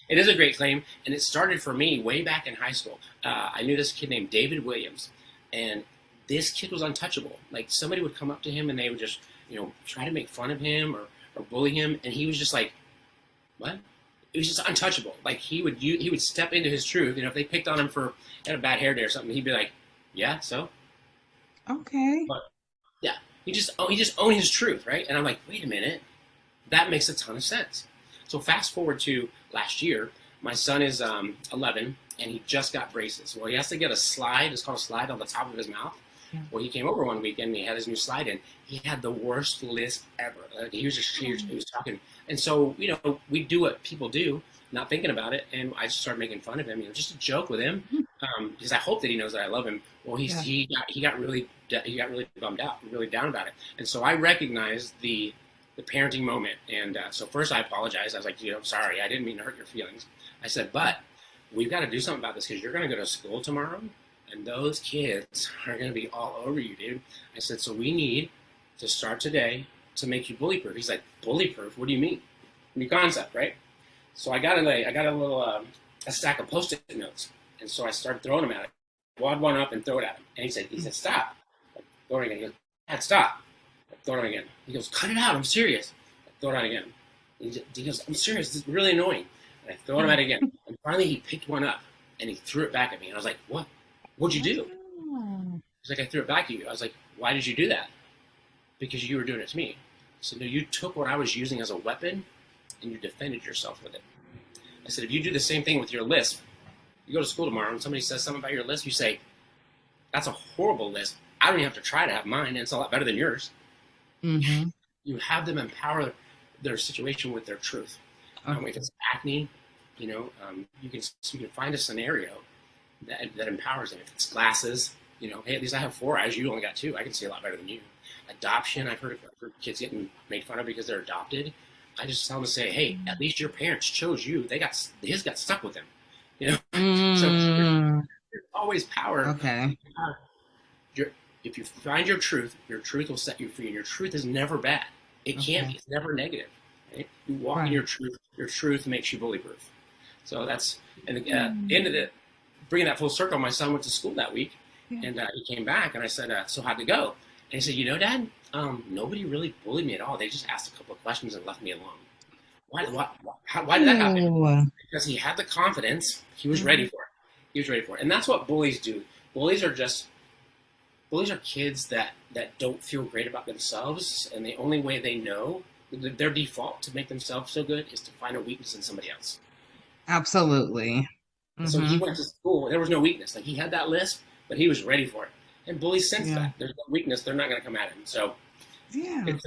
it is a great claim, and it started for me way back in high school. I knew this kid named David Williams, and this kid was untouchable. Like, somebody would come up to him and they would just, try to make fun of him or bully him, and he was just like, what? It was just untouchable. Like, he would step into his truth. If they picked on him for had a bad hair day or something, he'd be like, yeah, so? Okay. But, yeah, he just owned his truth, right? And I'm like, wait a minute, that makes a ton of sense. So fast forward to last year, my son is 11, and he just got braces. Well, he has to get a slide. It's called a slide on the top of his mouth. Yeah. Well, he came over one weekend, and he had his new slide in. He had the worst lisp ever. He was talking. And so, we do what people do, not thinking about it, and I just started making fun of him, just a joke with him, because I hope that he knows that I love him. Well, he got really bummed out, really down about it. And so I recognized the parenting moment. And so first I apologized. I was like, I'm sorry. I didn't mean to hurt your feelings. I said, but we've got to do something about this, because you're going to go to school tomorrow, and those kids are going to be all over you, dude. I said, so we need to start today to make you bully proof. He's like, bully proof? What do you mean? New concept, right? So I got a stack of Post-it notes. And so I started throwing them at him. Wad one up and throw it at him. And he said, stop. I throw it again. He goes, Dad, stop. I throw it again. He goes, cut it out. I'm serious. I throw it out again. He goes, I'm serious. This is really annoying. And I throw it at again. And finally he picked one up and he threw it back at me. And I was like, what? What'd you do? He's like, I threw it back at you. I was like, why did you do that? Because you were doing it to me. So no, you took what I was using as a weapon and you defended yourself with it. I said, if you do the same thing with your lisp, you go to school tomorrow and somebody says something about your lisp, you say, that's a horrible list. I don't even have to try to have mine, and it's a lot better than yours. Mm-hmm. You have them empower their situation with their truth. If it's acne, you can find a scenario that empowers them. If it's glasses, hey, at least I have 4 eyes. You only got 2. I can see a lot better than you. Adoption, I've heard kids getting made fun of because they're adopted. I just tell them to say, hey, at least your parents chose you. His got stuck with them. So there's always power. Okay. If you find your truth will set you free, and your truth is never bad. It can't be. It's never negative. Right? You walk in your truth makes you bully-proof. So that's, and at the end of it, bringing that full circle, my son went to school that week, and he came back, and I said, so how'd it go? And he said, Dad, nobody really bullied me at all. They just asked a couple of questions and left me alone. Why did that happen? Because he had the confidence. He was ready for it. He was ready for it. And that's what bullies do. Bullies are kids that don't feel great about themselves, and the only way they know, their default to make themselves feel good is to find a weakness in somebody else. Absolutely. So he went to school. There was no weakness. Like, he had that list, but he was ready for it. And bullies sense that there's no weakness, they're not going to come at him. So it's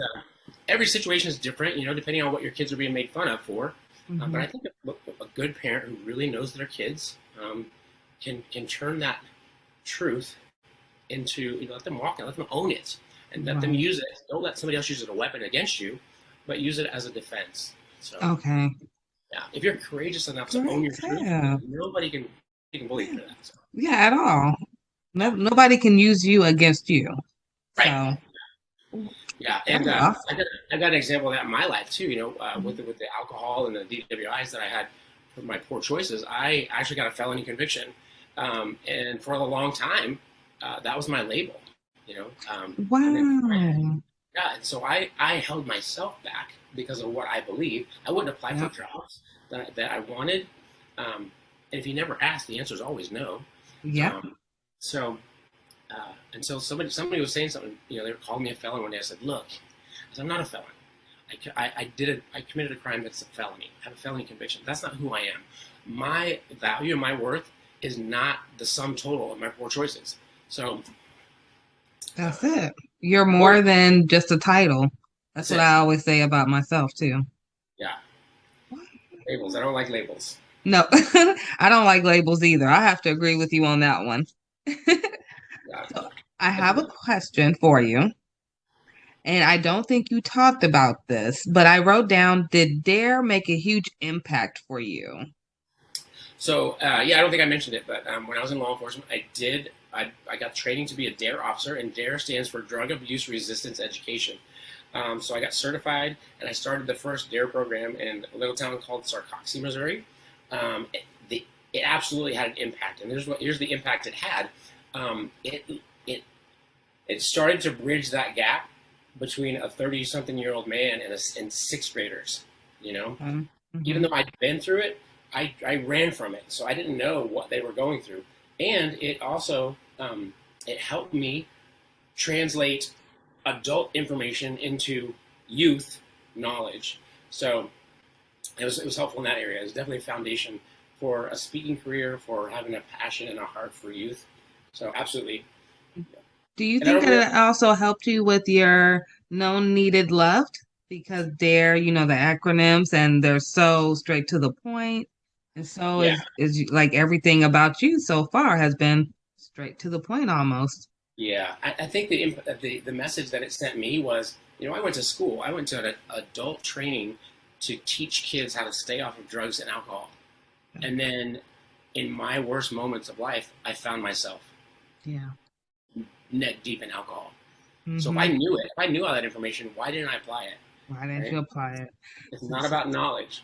every situation is different, depending on what your kids are being made fun of for. But I think a good parent who really knows their kids can turn that truth into, let them walk it, let them own it, and let them use it. Don't let somebody else use it as a weapon against you, but use it as a defense. So if you're courageous enough to own your truth, nobody can bully you for that. So. Yeah, at all. Nobody can use you against you. Right. So. Yeah, and I got an example of that in my life too. With the alcohol and the DWIs that I had for my poor choices, I actually got a felony conviction, and for a long time, that was my label. Wow. And so I held myself back because of what I believed. I wouldn't apply for jobs that I wanted, and if you never ask, the answer is always no. Yeah. Until somebody was saying something, they were calling me a felon one day. I said, look, I'm not a felon. I committed a crime that's a felony. I have a felony conviction. That's not who I am. My value and my worth is not the sum total of my poor choices. So that's it. You're more than just a title. That's what I always say about myself too. Yeah. Labels. I don't like labels. No, I don't like labels either. I have to agree with you on that one. So I have a question for you. And I don't think you talked about this, but I wrote down, did DARE make a huge impact for you? So, I don't think I mentioned it, but when I was in law enforcement, I got training to be a DARE officer, and DARE stands for Drug Abuse Resistance Education. So I got certified, and I started the first DARE program in a little town called Sarcoxie, Missouri. It absolutely had an impact, and here's the impact it had. It started to bridge that gap between a 30-something-year-old man and sixth graders. Even though I'd been through it, I ran from it, so I didn't know what they were going through, and it also it helped me translate adult information into youth knowledge. So it was helpful in that area. It was definitely a foundation for a speaking career, for having a passion and a heart for youth. So absolutely. Do you think that it also helped you with your known needed loved? Because DARE, the acronyms, and they're so straight to the point. And so is like everything about you so far has been straight to the point almost. Yeah, I think the message that it sent me was, I went to school. I went to an adult training to teach kids how to stay off of drugs and alcohol. And then in my worst moments of life, I found myself neck deep in alcohol. So if I knew it, if I knew all that information, why didn't I apply it? Why didn't you apply it? It's not about knowledge.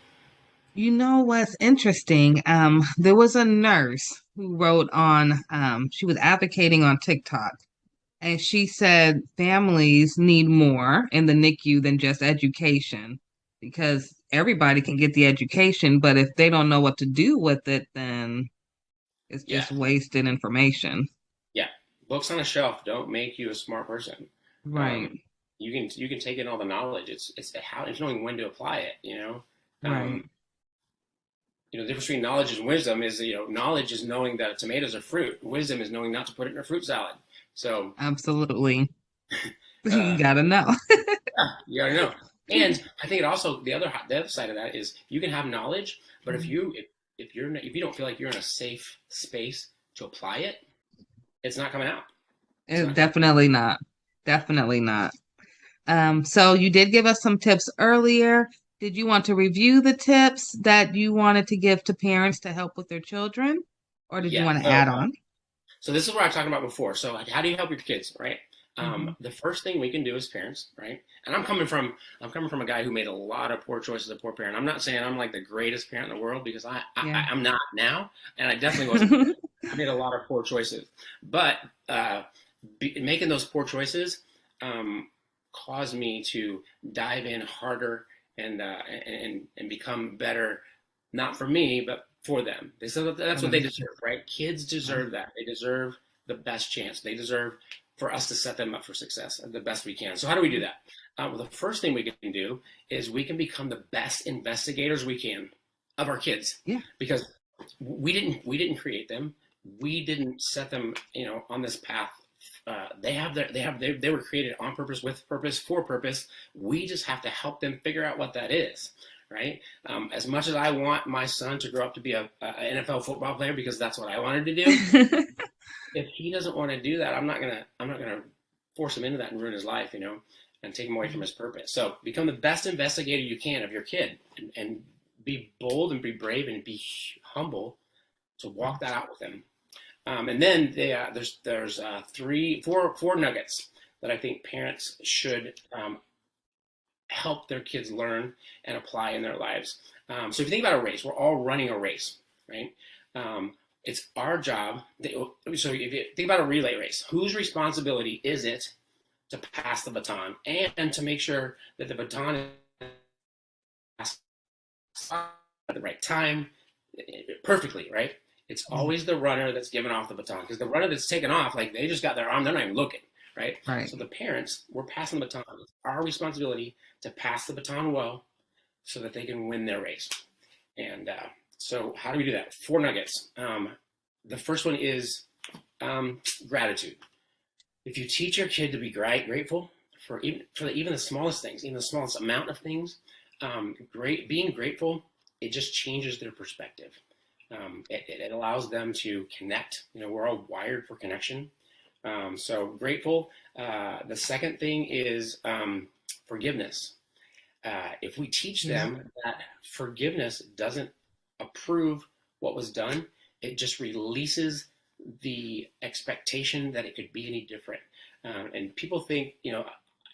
You know what's interesting? There was a nurse who wrote on, she was advocating on TikTok, and she said families need more in the NICU than just education, because everybody can get the education, but if they don't know what to do with it, then it's just wasted information. Yeah. Books on a shelf don't make you a smart person. Right. You can take in all the knowledge. It's knowing when to apply it, Right. the difference between knowledge and wisdom is, knowledge is knowing that tomatoes are fruit. Wisdom is knowing not to put it in a fruit salad. So Absolutely. You gotta know. you gotta know. And I think it also, the other side of that is you can have knowledge, but if you don't feel like you're in a safe space to apply it, it's not coming out. Definitely not. Definitely not. So you did give us some tips earlier. Did you want to review the tips that you wanted to give to parents to help with their children? Or did you want to add on? So this is what I was talking about before. So how do you help your kids, right? The first thing we can do as parents, right? And I'm coming from a guy who made a lot of poor choices as a poor parent. I'm not saying I'm like the greatest parent in the world, because I'm not now, and I definitely wasn't. I made a lot of poor choices, but making those poor choices caused me to dive in harder and become better, not for me, but for them. So that's what they deserve, right? Kids deserve that. They deserve the best chance. They deserve for us to set them up for success the best we can. So how do we do that? Well, the first thing we can do is we can become the best investigators we can of our kids. Yeah. Because we didn't create them. We didn't set them, on this path. They were created on purpose, with purpose, for purpose. We just have to help them figure out what that is, right? As much as I want my son to grow up to be a NFL football player, because that's what I wanted to do. If he doesn't want to do that, I'm not gonna force him into that and ruin his life, and take him away from his purpose. So become the best investigator you can of your kid, and be bold and be brave and be humble to walk that out with them. And then there's 4 nuggets that I think parents should help their kids learn and apply in their lives. So if you think about a race, we're all running a race, right? It's our job. So if you think about a relay race, whose responsibility is it to pass the baton and to make sure that the baton is passed at the right time, perfectly, right? It's always the runner that's giving off the baton, because the runner that's taken off, like, they just got their arm, they're not even looking, right? So the parents, we're passing the baton. It's our responsibility to pass the baton well so that they can win their race. And so how do we do that? 4 nuggets. The first one is gratitude. If you teach your kid to be grateful for even the smallest things, even the smallest amount of things, being grateful, it just changes their perspective. It allows them to connect. We're all wired for connection. So grateful. The second thing is forgiveness. If we teach them that forgiveness doesn't approve what was done, it just releases the expectation that it could be any different. And people think,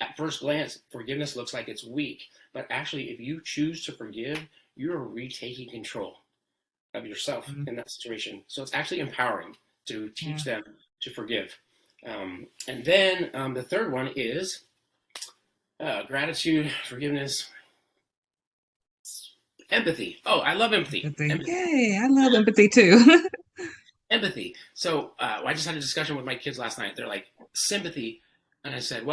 at first glance, forgiveness looks like it's weak, but actually, if you choose to forgive, you're retaking control of yourself in that situation. So it's actually empowering to teach them to forgive. And then the third one is gratitude, forgiveness, empathy. Oh, I love empathy. Yay, I love empathy too. Empathy. So I just had a discussion with my kids last night. They're like, sympathy. And I said,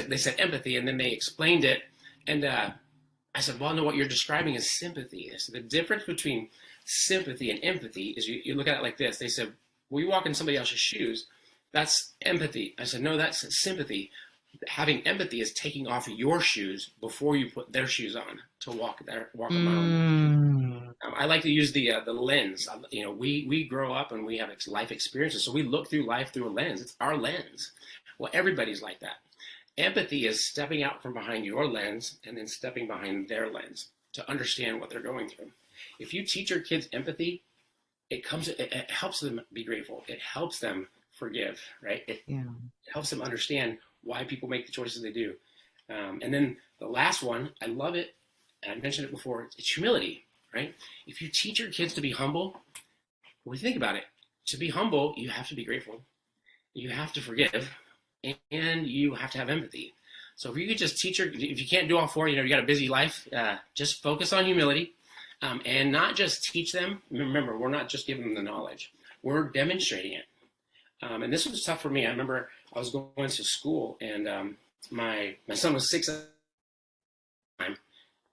they said empathy, and then they explained it. And I said, well, no, what you're describing is sympathy. So the difference between sympathy and empathy is you look at it like this. They said, well, you walk in somebody else's shoes. That's empathy. I said, no, that's sympathy. Having empathy is taking off your shoes before you put their shoes on to walk them out. I like to use the lens. We grow up and we have life experiences, so we look through life through a lens. It's our lens. Well, everybody's like that. Empathy is stepping out from behind your lens and then stepping behind their lens to understand what they're going through. If you teach your kids empathy, it helps them be grateful. It helps them forgive, right? It helps them understand why people make the choices they do. And then the last one, I love it. I mentioned it before. It's humility, right? If you teach your kids to be humble, when you think about it, to be humble, you have to be grateful. You have to forgive, and you have to have empathy. So if you could just teach if you can't do all 4, you got a busy life, just focus on humility, and not just teach them. Remember, we're not just giving them the knowledge. We're demonstrating it. And this was tough for me. I remember I was going to school, and my son was 6 at the time,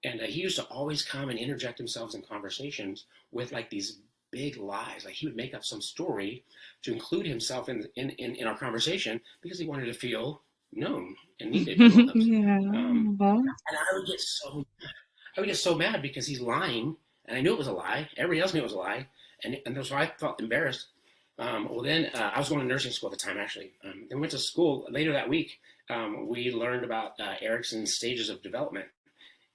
And he used to always come and interject himself in conversations with like these big lies. Like he would make up some story to include himself in our conversation because he wanted to feel known and needed and loved. Yeah. And I would get so mad because he's lying, and I knew it was a lie. Everybody else knew it was a lie, and so I felt embarrassed. Well, then I was going to nursing school at the time, actually. Then went to school later that week. We learned about Erickson's stages of development,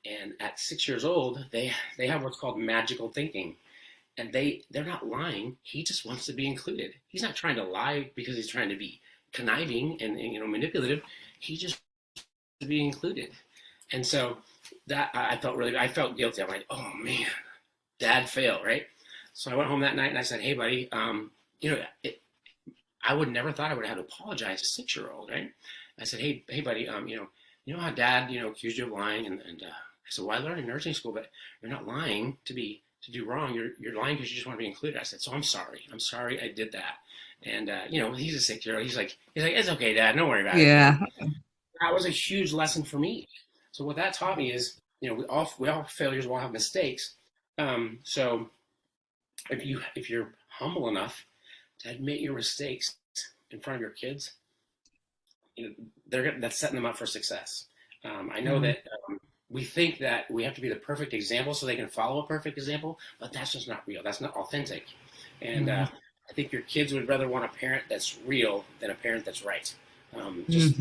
and at 6 years old, they have what's called magical thinking, and they're not lying. He just wants to be included. He's not trying to lie because he's trying to be conniving and manipulative. He just wants to be included, and so that I felt guilty. I'm like, oh man, Dad failed, right? So I went home that night and I said, hey, buddy, I would never thought I would have to apologize to a 6-year-old, right? I said, hey, buddy, you know how Dad, accused you of lying, and I said, well, I learned in nursing school, but you're not lying to do wrong. You're lying because you just want to be included. I said, so I'm sorry I did that. And he's a 6-year-old. He's like, it's okay, Dad, don't worry about it. Yeah. That was a huge lesson for me. So what that taught me is, we all have failures, we all have mistakes. So if you're humble enough to admit your mistakes in front of your kids, that's setting them up for success. I know that we think that we have to be the perfect example so they can follow a perfect example, but that's just not real. That's not authentic. And I think your kids would rather want a parent that's real than a parent that's right. Just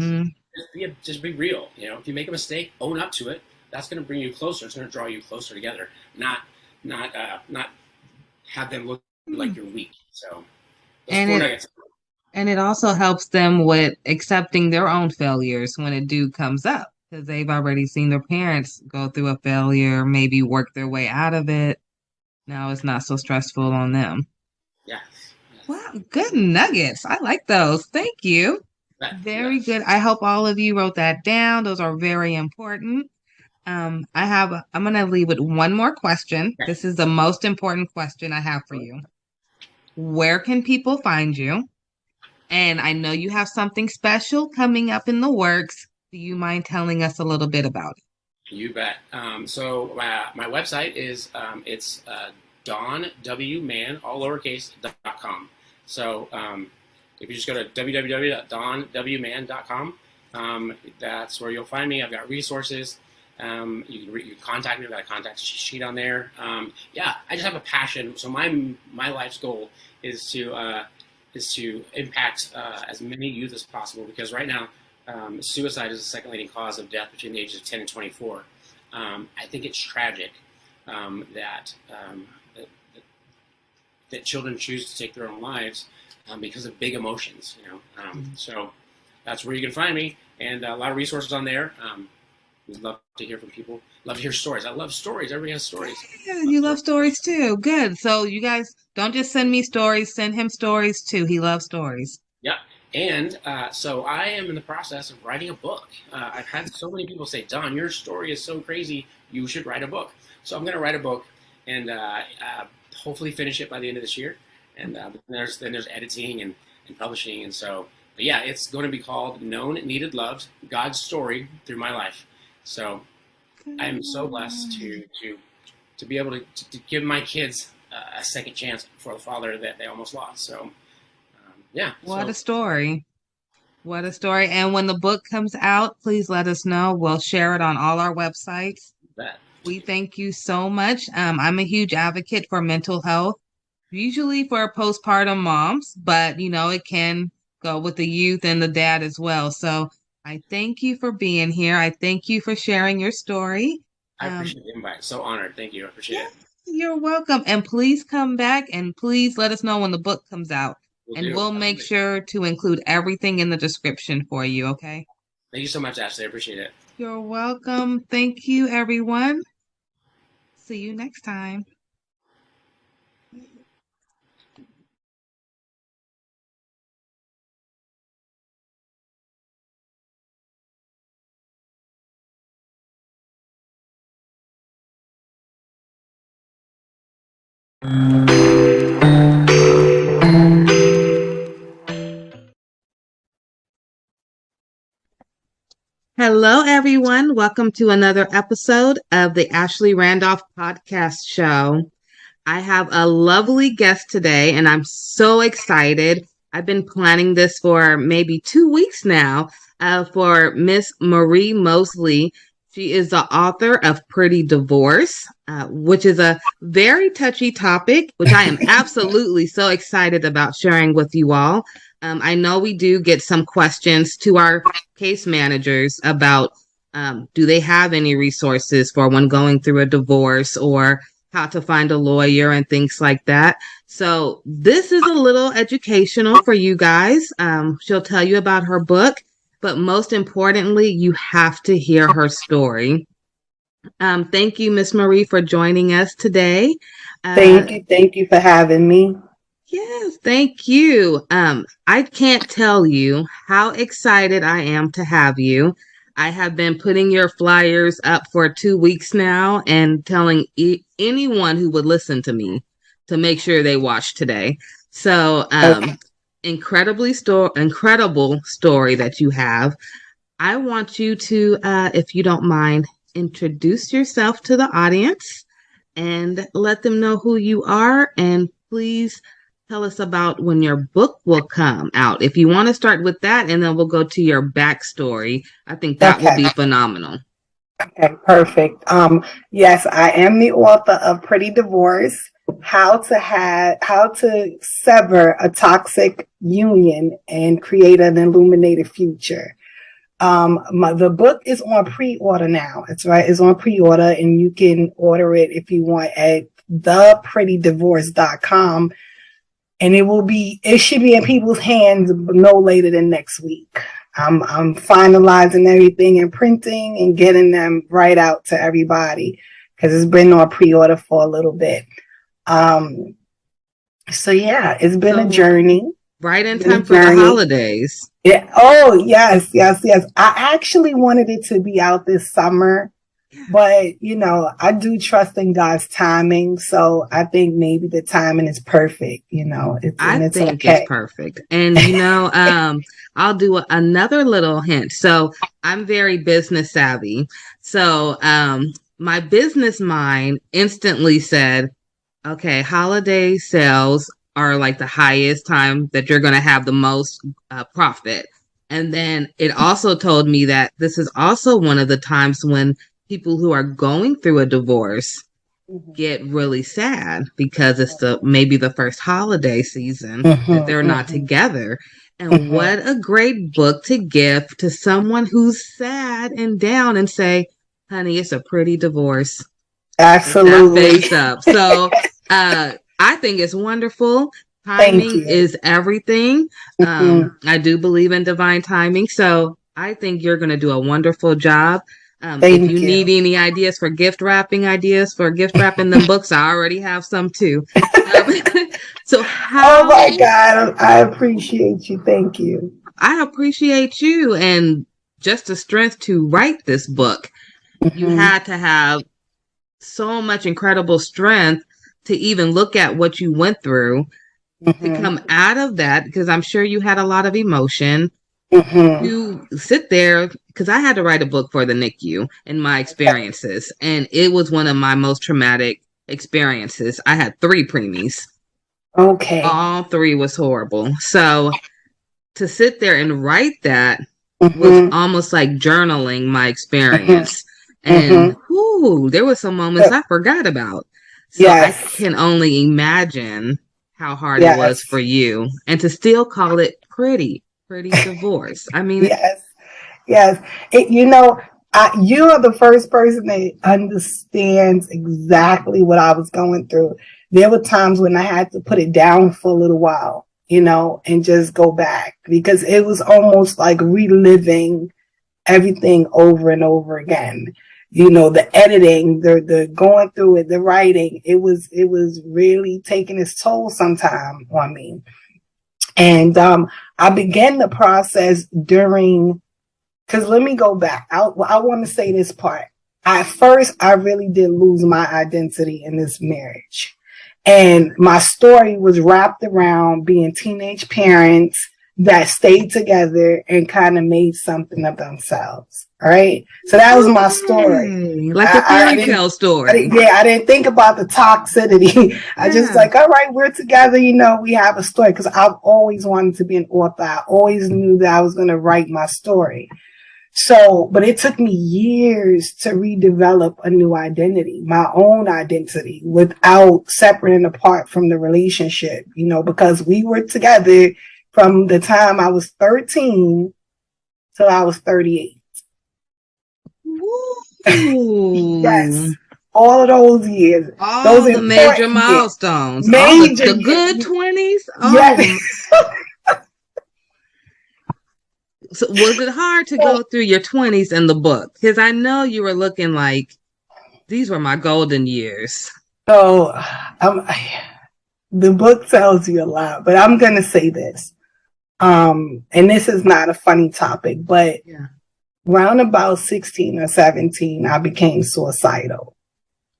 be real. If you make a mistake, own up to it. That's going to bring you closer. It's going to draw you closer together. Not have them look like you're weak. So, and it also helps them with accepting their own failures when it comes up, because they've already seen their parents go through a failure, maybe work their way out of it. Now it's not so stressful on them. Yes. Wow, good nuggets. I like those. Thank you. Very good. I hope all of you wrote that down. Those are very important. I'm going to leave with one more question. This is the most important question I have for you. Where can people find you? And I know you have something special coming up in the works. Do you mind telling us a little bit about it? You bet. So my website is it's DonWman, all lowercase.com. So if you just go to www.donwman.com, that's where you'll find me. I've got resources. You can contact me. I've got a contact sheet on there. I just have a passion. So my life's goal is to impact as many youth as possible, because right now suicide is the second leading cause of death between the ages of 10 and 24. I think it's tragic that children choose to take their own lives because of big emotions. So that's where you can find me, and a lot of resources on there. We'd love to hear from people. Love to hear stories. I love stories. Everybody has stories. Yeah, you love stories too. Good. So you guys don't just send me stories. Send him stories too. He loves stories. Yeah. And so I am in the process of writing a book. I've had so many people say, Don, your story is so crazy. You should write a book. So I'm going to write a book and hopefully finish it by the end of this year. And then there's editing and publishing. And so, but yeah, it's going to be called Known, Needed, Loved, God's Story Through My Life. So I am so blessed to be able to give my kids a second chance for the father that they almost lost. So What a story. What a story. And when the book comes out, please let us know. We'll share it on all our websites. We thank you so much. I'm a huge advocate for mental health, usually for postpartum moms, but it can go with the youth and the dad as well. So I thank you for being here. I thank you for sharing your story. I appreciate the invite. So honored. Thank you. I appreciate it. You're welcome. And please come back and please let us know when the book comes out. We'll make sure to include everything in the description for you, okay? Thank you so much, Ashley. I appreciate it. You're welcome. Thank you, everyone. See you next time. Hello, everyone. Welcome to another episode of the Ashley Randolph Podcast Show. I have a lovely guest today, and I'm so excited. I've been planning this for maybe 2 weeks now for Miss Marie Mosley. She is the author of Pretty Divorce, which is a very touchy topic, which I am absolutely so excited about sharing with you all. I know we do get some questions to our case managers about do they have any resources for when going through a divorce or how to find a lawyer and things like that. So this is a little educational for you guys. She'll tell you about her book, but most importantly, you have to hear her story. Thank you, Miss Marie, for joining us today. Thank you for having me. Yes, thank you. I can't tell you how excited I am to have you. I have been putting your flyers up for 2 weeks now and telling anyone who would listen to me to make sure they watch today. So, Okay. incredible story that you have. I want you to, if you don't mind, introduce yourself to the audience and let them know who you are. And please tell us about when your book will come out. If you want to start with that, and then we'll go to your backstory. I think that will be phenomenal. Okay, perfect. Yes, I am the author of Pretty Divorce, how to sever a toxic union and create an illuminated future. The book is on pre-order now. It's right. It's on pre-order, and you can order it if you want at theprettydivorce.com. And it should be in people's hands no later than next week. I'm finalizing everything and printing and getting them right out to everybody because it's been on pre-order for a little bit. So yeah, it's been a journey. Right in time for the holidays. Yeah. Oh, yes. I actually wanted it to be out this summer. But, I do trust in God's timing. So I think maybe the timing is perfect. It's think okay. it's perfect. And, I'll do another little hint. So I'm very business savvy. So my business mind instantly said, okay, holiday sales are like the highest time that you're going to have the most profit. And then it also told me that this is also one of the times when people who are going through a divorce get really sad because it's maybe the first holiday season that they're not together. And what a great book to give to someone who's sad and down and say, honey, it's a pretty divorce. Absolutely. That face up. So I think it's wonderful. Timing is everything. I do believe in divine timing. So I think you're going to do a wonderful job. If you need any ideas for gift wrapping the books, I already have some too. So oh my God, I appreciate you. Thank you. I appreciate you and just the strength to write this book. You had to have so much incredible strength to even look at what you went through to come out of that, because I'm sure you had a lot of emotion. To sit there, because I had to write a book for the NICU and my experiences, and it was one of my most traumatic experiences. I had 3 preemies. Okay. All 3 was horrible. So to sit there and write that was almost like journaling my experience. And there were some moments I forgot about. So I can only imagine how hard it was for you, and to still call it pretty divorce. I mean, yes. You are the first person that understands exactly what I was going through. There were times when I had to put it down for a little while, and just go back, because it was almost like reliving everything over and over again. The editing, the going through it, the writing, it was really taking its toll sometime on me. And I began the process because let me go back. I want to say this part. At first, I really did lose my identity in this marriage. And my story was wrapped around being teenage parents, that stayed together and kind of made something of themselves. All right. So that was my story. Like a fairy tale story. I didn't think about the toxicity. I just like, all right, we're together. You know, we have a story, because I've always wanted to be an author. I always knew that I was going to write my story. So, but it took me years to redevelop a new identity, my own identity, without separating apart from the relationship, you know, because we were together from the time I was 13 till I was 38. Yes. All of those years. All those the major milestones. Major. The good 20s? Oh. Yes. So was it hard to go through your 20s in the book? Because I know you were looking like, these were my golden years. So the book tells you a lot, but I'm going to say this. And this is not a funny topic, but around about 16 or 17, I became suicidal.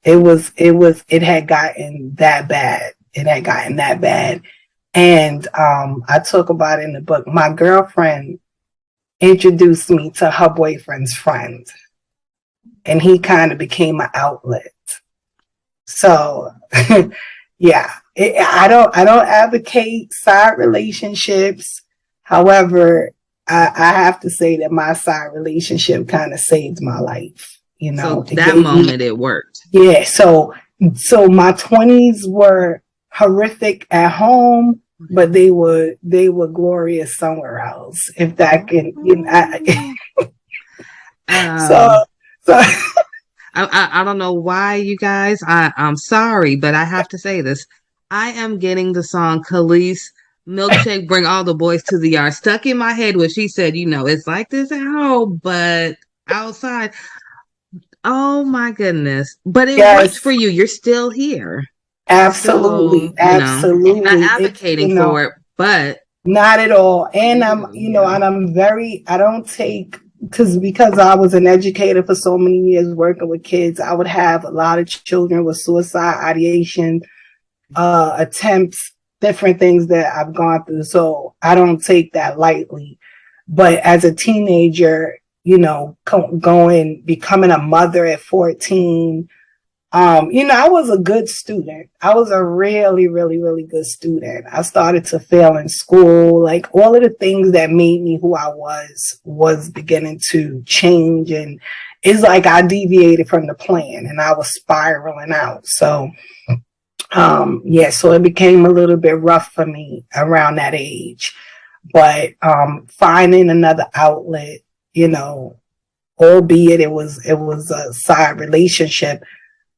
It had gotten that bad. It had gotten that bad. And I talk about it in the book. My girlfriend introduced me to her boyfriend's friend, and he kind of became an outlet. So yeah, I don't advocate side relationships. However, I have to say that my side relationship kind of saved my life. You know, so that moment it worked. Yeah. So my 20s were horrific at home, but they were glorious somewhere else. If that can, you know. I don't know why, you guys. I'm sorry, but I have to say this. I am getting the song Khalees Milkshake Bring All the Boys to the Yard stuck in my head, where she said, you know, it's like this at home, but outside. Oh my goodness. But it worked for you. You're still here. Absolutely. So, absolutely. I'm not advocating for it, but not at all. And I'm I don't take, because I was an educator for so many years working with kids, I would have a lot of children with suicide ideation, attempts, different things that I've gone through. So I don't take that lightly. But as a teenager, you know, becoming a mother at 14, you know, I was a good student. I was a really, really, really good student. I started to fail in school. Like, all of the things that made me who I was beginning to change. And it's like I deviated from the plan and I was spiraling out. So, so it became a little bit rough for me around that age. But finding another outlet, you know, albeit it was a side relationship,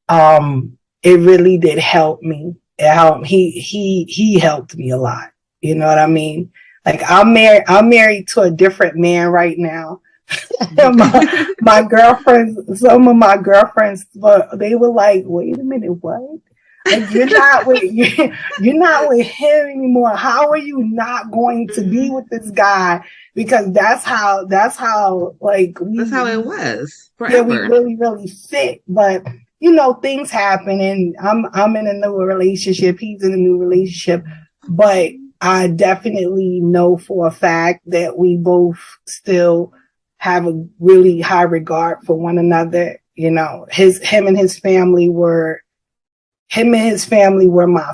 it really did help me. It helped. He helped me a lot. You know what I mean? Like, I'm married to a different man right now. my girlfriends, some of my girlfriends, they were like, wait a minute, what? Like, you're not with him anymore. How are you not going to be with this guy? Because that's how it was forever. Yeah, we really, really fit. But you know, things happen, and I'm in a new relationship. He's in a new relationship, but I definitely know for a fact that we both still have a really high regard for one another. You know, him and his family were my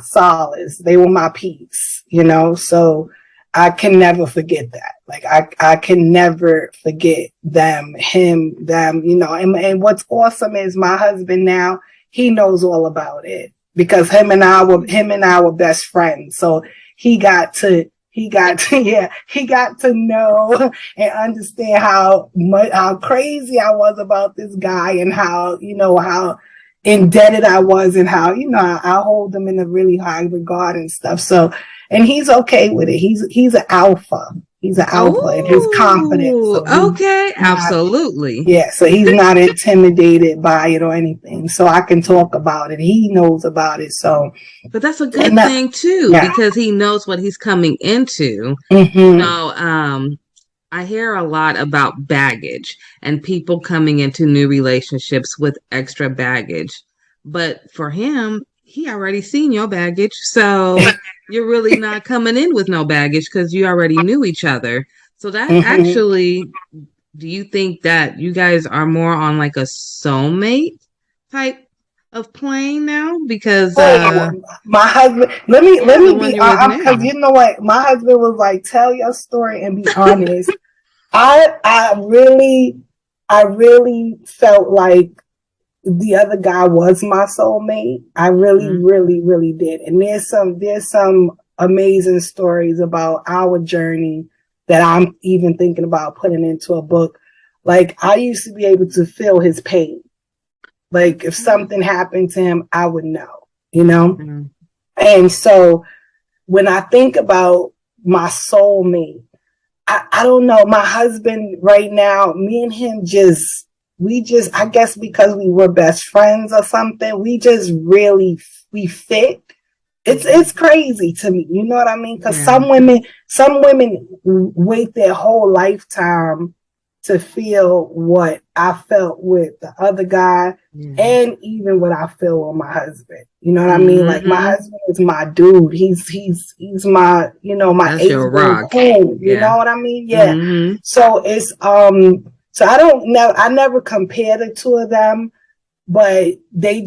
solace. They were my peace, you know, so I can never forget that. Like, I can never forget them, you know, and what's awesome is my husband now, he knows all about it, because him and I were best friends. So he got to know and understand how crazy I was about this guy, and how indebted I was, and how, you know, I hold him in a really high regard and stuff. So, and he's okay with it. He's an alpha. He's an alpha in his confidence. So okay, absolutely. Yeah, so he's not intimidated by it or anything. So I can talk about it. He knows about it. So, but that's a good thing too, because he knows what he's coming into. Mm-hmm. You know, I hear a lot about baggage and people coming into new relationships with extra baggage. But for him, he already seen your baggage, so you're really not coming in with no baggage because you already knew each other. So that actually, do you think that you guys are more on like a soulmate type of plane now? Because my husband, let me be honest, because now. you know what, my husband was like, tell your story and be honest. I really felt like the other guy was my soulmate. I really did. And there's some amazing stories about our journey that I'm even thinking about putting into a book. Like, I used to be able to feel his pain. Like, if something happened to him, I would know, you know? And so when I think about my soulmate, I don't know, my husband right now, me and him I guess because we were best friends or something, we fit. It's crazy to me. You know what I mean? Because some women wait their whole lifetime to feel what I felt with the other guy and even what I feel with my husband. You know what I mean? Like, my husband is my dude. He's my, my That's your rock. Cool, you know what I mean? Yeah. So it's so I never compare the two of them, but they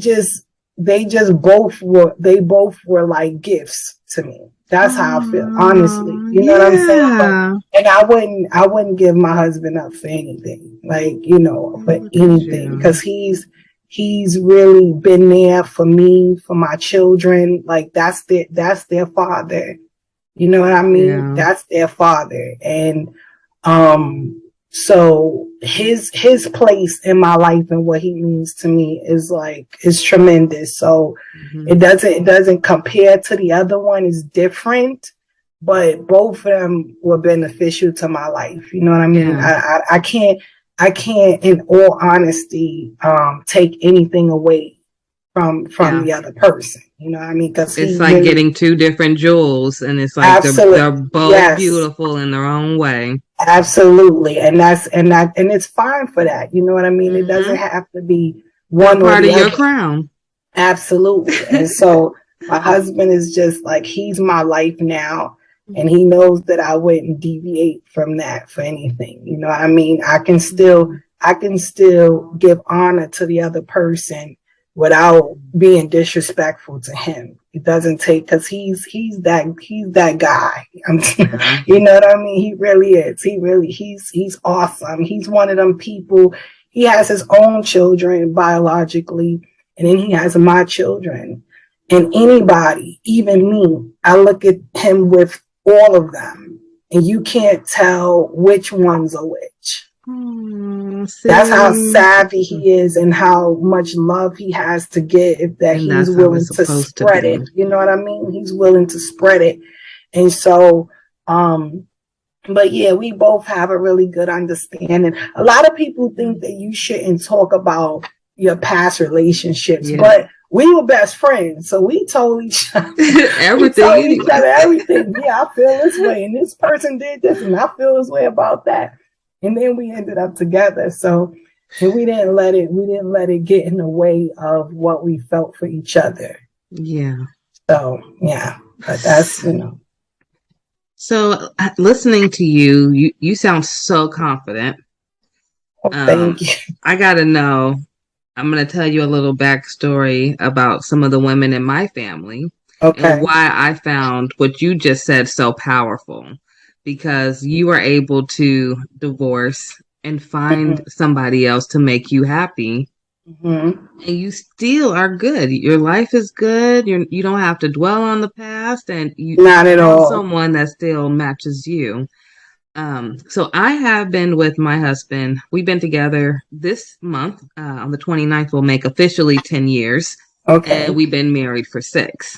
both were like gifts to me. That's how I feel, honestly. You know what I'm saying? And I wouldn't give my husband up for anything, like, for anything, because he's really been there for me, for my children. Like, that's their father. You know what I mean? Yeah. That's their father. And, so his place in my life and what he means to me is tremendous. So it doesn't compare to the other one. It's different, but both of them were beneficial to my life. You know what I mean? Yeah. I can't in all honesty take anything away from the other person. You know what I mean? Because it's like getting two different jewels, and it's like they're both beautiful in their own way. Absolutely. And it's fine for that. You know what I mean? It doesn't have to be one part of your crown. Absolutely. And so my husband is just like, he's my life now. And he knows that I wouldn't deviate from that for anything. You know what I mean? I can still give honor to the other person without being disrespectful to him. It doesn't take, because he's that guy. You know what I mean? He really is. He's awesome. He's one of them people. He has his own children biologically, and then he has my children. And anybody, even me, I look at him with all of them, and you can't tell which one's a which. That's how savvy he is and how much love he has to give, that he's willing to spread it. You know what I mean? He's willing to spread it. And so, but yeah, we both have a really good understanding. A lot of people think that you shouldn't talk about your past relationships, but we were best friends, so we told each other everything. Yeah, I feel this way, and this person did this, and I feel this way about that. And then we ended up together. So, and we didn't let it get in the way of what we felt for each other. Yeah. So, yeah, but that's, So listening to you sound so confident. Oh, thank you. I got to know, I'm going to tell you a little backstory about some of the women in my family. Okay. And why I found what you just said so powerful. Because you were able to divorce and find somebody else to make you happy. And you still are good. Your life is good. You don't have to dwell on the past, and you not at all. Someone that still matches you. So I have been with my husband. We've been together this month. On the 29th, we'll make officially 10 years. Okay. And we've been married for 6.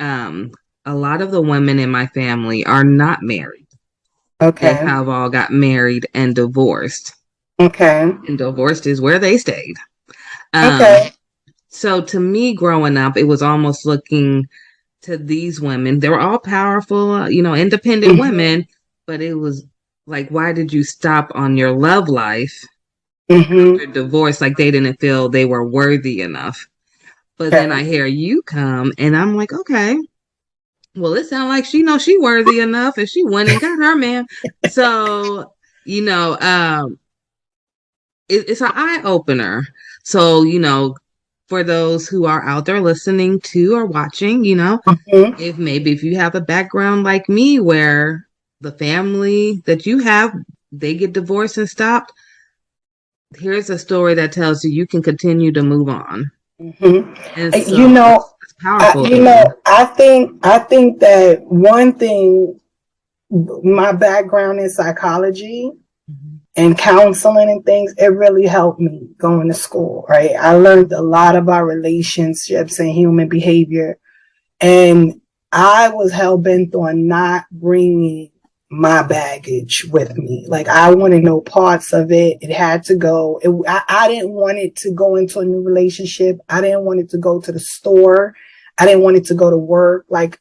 A lot of the women in my family are not married. Okay. They have all got married and divorced. Okay. And divorced is where they stayed. Okay. So to me, growing up, it was almost looking to these women. They were all powerful, independent women, but it was like, why did you stop on your love life after divorce? Like, they didn't feel they were worthy enough. But then I hear you come, and I'm like, okay, well, it sounds like she knows she worthy enough, and she went and got her man. So, it's an eye opener. So, for those who are out there listening to or watching, if you have a background like me where the family that you have, they get divorced and stopped, here's a story that tells you can continue to move on. And so it's powerful. I think that one thing, my background in psychology and counseling and things, it really helped me going to school, right? I learned a lot about relationships and human behavior, and I was hell-bent on not bringing my baggage with me. Like, I wanted no parts of it. It had to go. I didn't want it to go into a new relationship. I didn't want it to go to the store. I didn't want it to go to work. Like,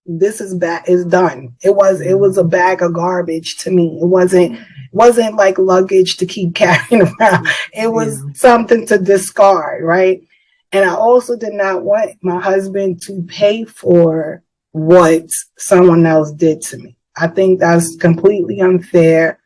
this is bad. It's done. It was a bag of garbage to me. It wasn't like luggage to keep carrying around. It was something to discard, right? And I also did not want my husband to pay for what someone else did to me. I think that's completely unfair.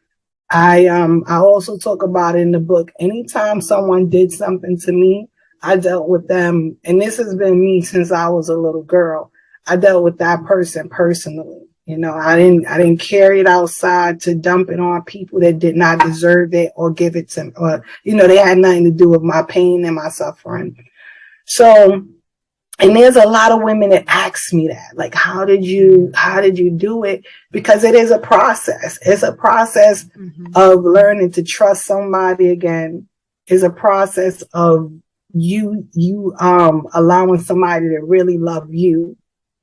I also talk about it in the book. Anytime someone did something to me, I dealt with them. And this has been me since I was a little girl. I dealt with that person personally. I didn't carry it outside to dump it on people that did not deserve it or give it to, or, they had nothing to do with my pain and my suffering. So, and there's a lot of women that ask me that, like, how did you do it? Because it is a process. It's a process of learning to trust somebody again. It's a process of you allowing somebody to really love you,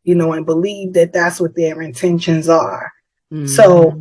and believe that that's what their intentions are. So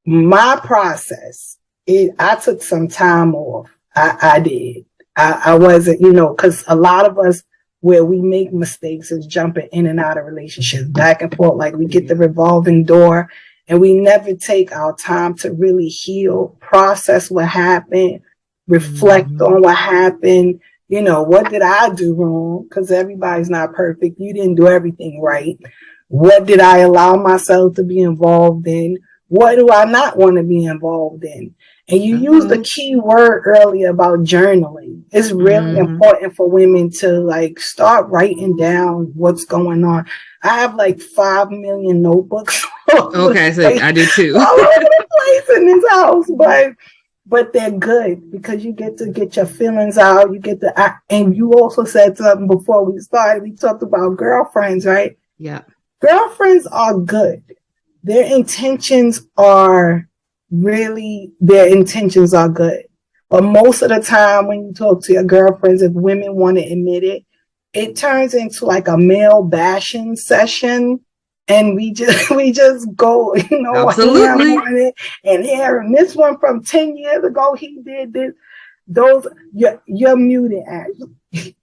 my process, I took some time off. I did. I wasn't, because a lot of us, where we make mistakes is jumping in and out of relationships, back and forth. Like, we get the revolving door, and we never take our time to really heal, process what happened, reflect on what happened. What did I do wrong? Because everybody's not perfect. You didn't do everything right. What did I allow myself to be involved in? What do I not want to be involved in? And you used the key word earlier about journaling. It's really important for women to start writing down what's going on. I have 5 million notebooks. Okay, so I do too. All over the place in this house, but they're good because you get to get your feelings out. You get to, and you also said something before we started. We talked about girlfriends, right? Yeah. Girlfriends are good. Their intentions are good. But most of the time when you talk to your girlfriends, if women want to admit it, it turns into a male bashing session. And we just go, Absolutely. on it and here, and this one from 10 years ago, he did this. Those, you're muted, Ashley.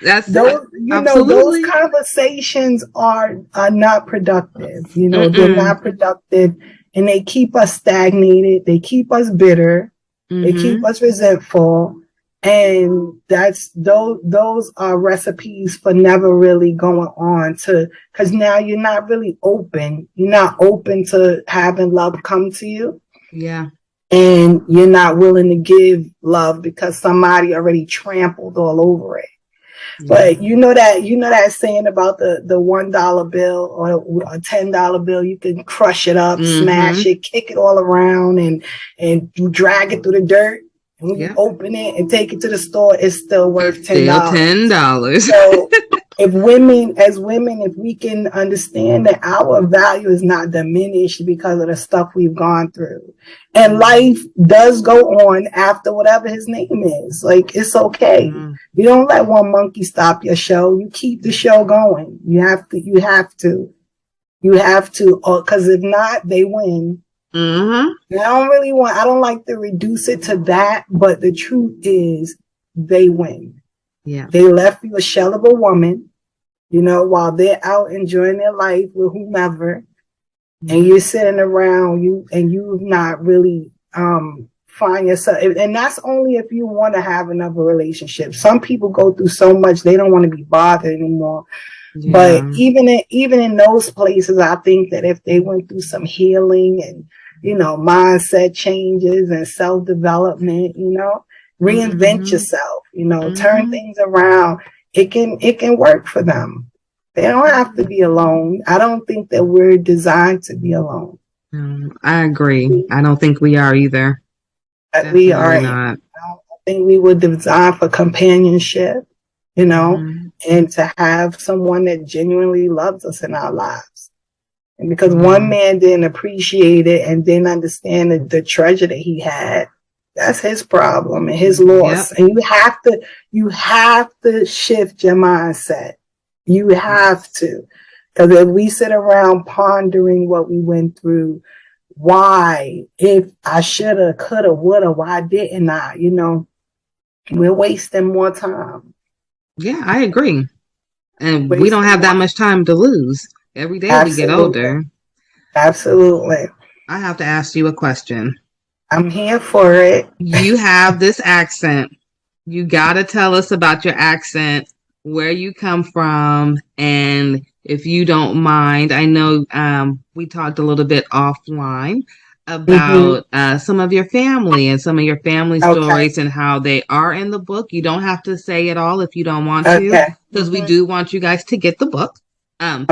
That's those, those conversations are not productive. They're not productive, and they keep us stagnated. They keep us bitter. They keep us resentful. And those are recipes for never really going on because now you're not really open. You're not open to having love come to you. Yeah. And you're not willing to give love because somebody already trampled all over it. Yeah. But you know that saying about the $1 bill or a $10 bill, you can crush it up, smash it, kick it all around, and you drag it through the dirt. And when you open it and take it to the store, it's still worth $10. Still $10. So if we can understand that our value is not diminished because of the stuff we've gone through. And life does go on after whatever his name is. It's okay. You don't let one monkey stop your show. You keep the show going. You have to, because if not, they win. I don't like to reduce it to that, but the truth is they win. Yeah. They left you a shell of a woman, while they're out enjoying their life with whomever, and you're sitting around and you've not really find yourself, and that's only if you want to have another relationship. Some people go through so much they don't want to be bothered anymore. Yeah. But even in those places, I think that if they went through some healing and, you know, mindset changes and self-development, you know, reinvent yourself, you know, turn things around, it can work for them. They don't have to be alone. I don't think that we're designed to be alone. I agree. I don't think we are either. We are not. I think we were designed for companionship, you know, and to have someone that genuinely loves us in our lives. And because one man didn't appreciate it and didn't understand the treasure that he had, that's his problem and his loss. Yep. And you have to shift your mindset. You have to. Because if we sit around pondering what we went through, why, if I shoulda, coulda, woulda, why didn't I, you know, we're wasting more time. Yeah, I agree. And we don't have that much time to lose. Every day we get older. Absolutely. I have to ask you a question. I'm here for it. You have this accent. You got to tell us about your accent, where you come from, and if you don't mind, I know we talked a little bit offline about some of your family and some of your family stories and how they are in the book. You don't have to say it all if you don't want to, because we do want you guys to get the book. So,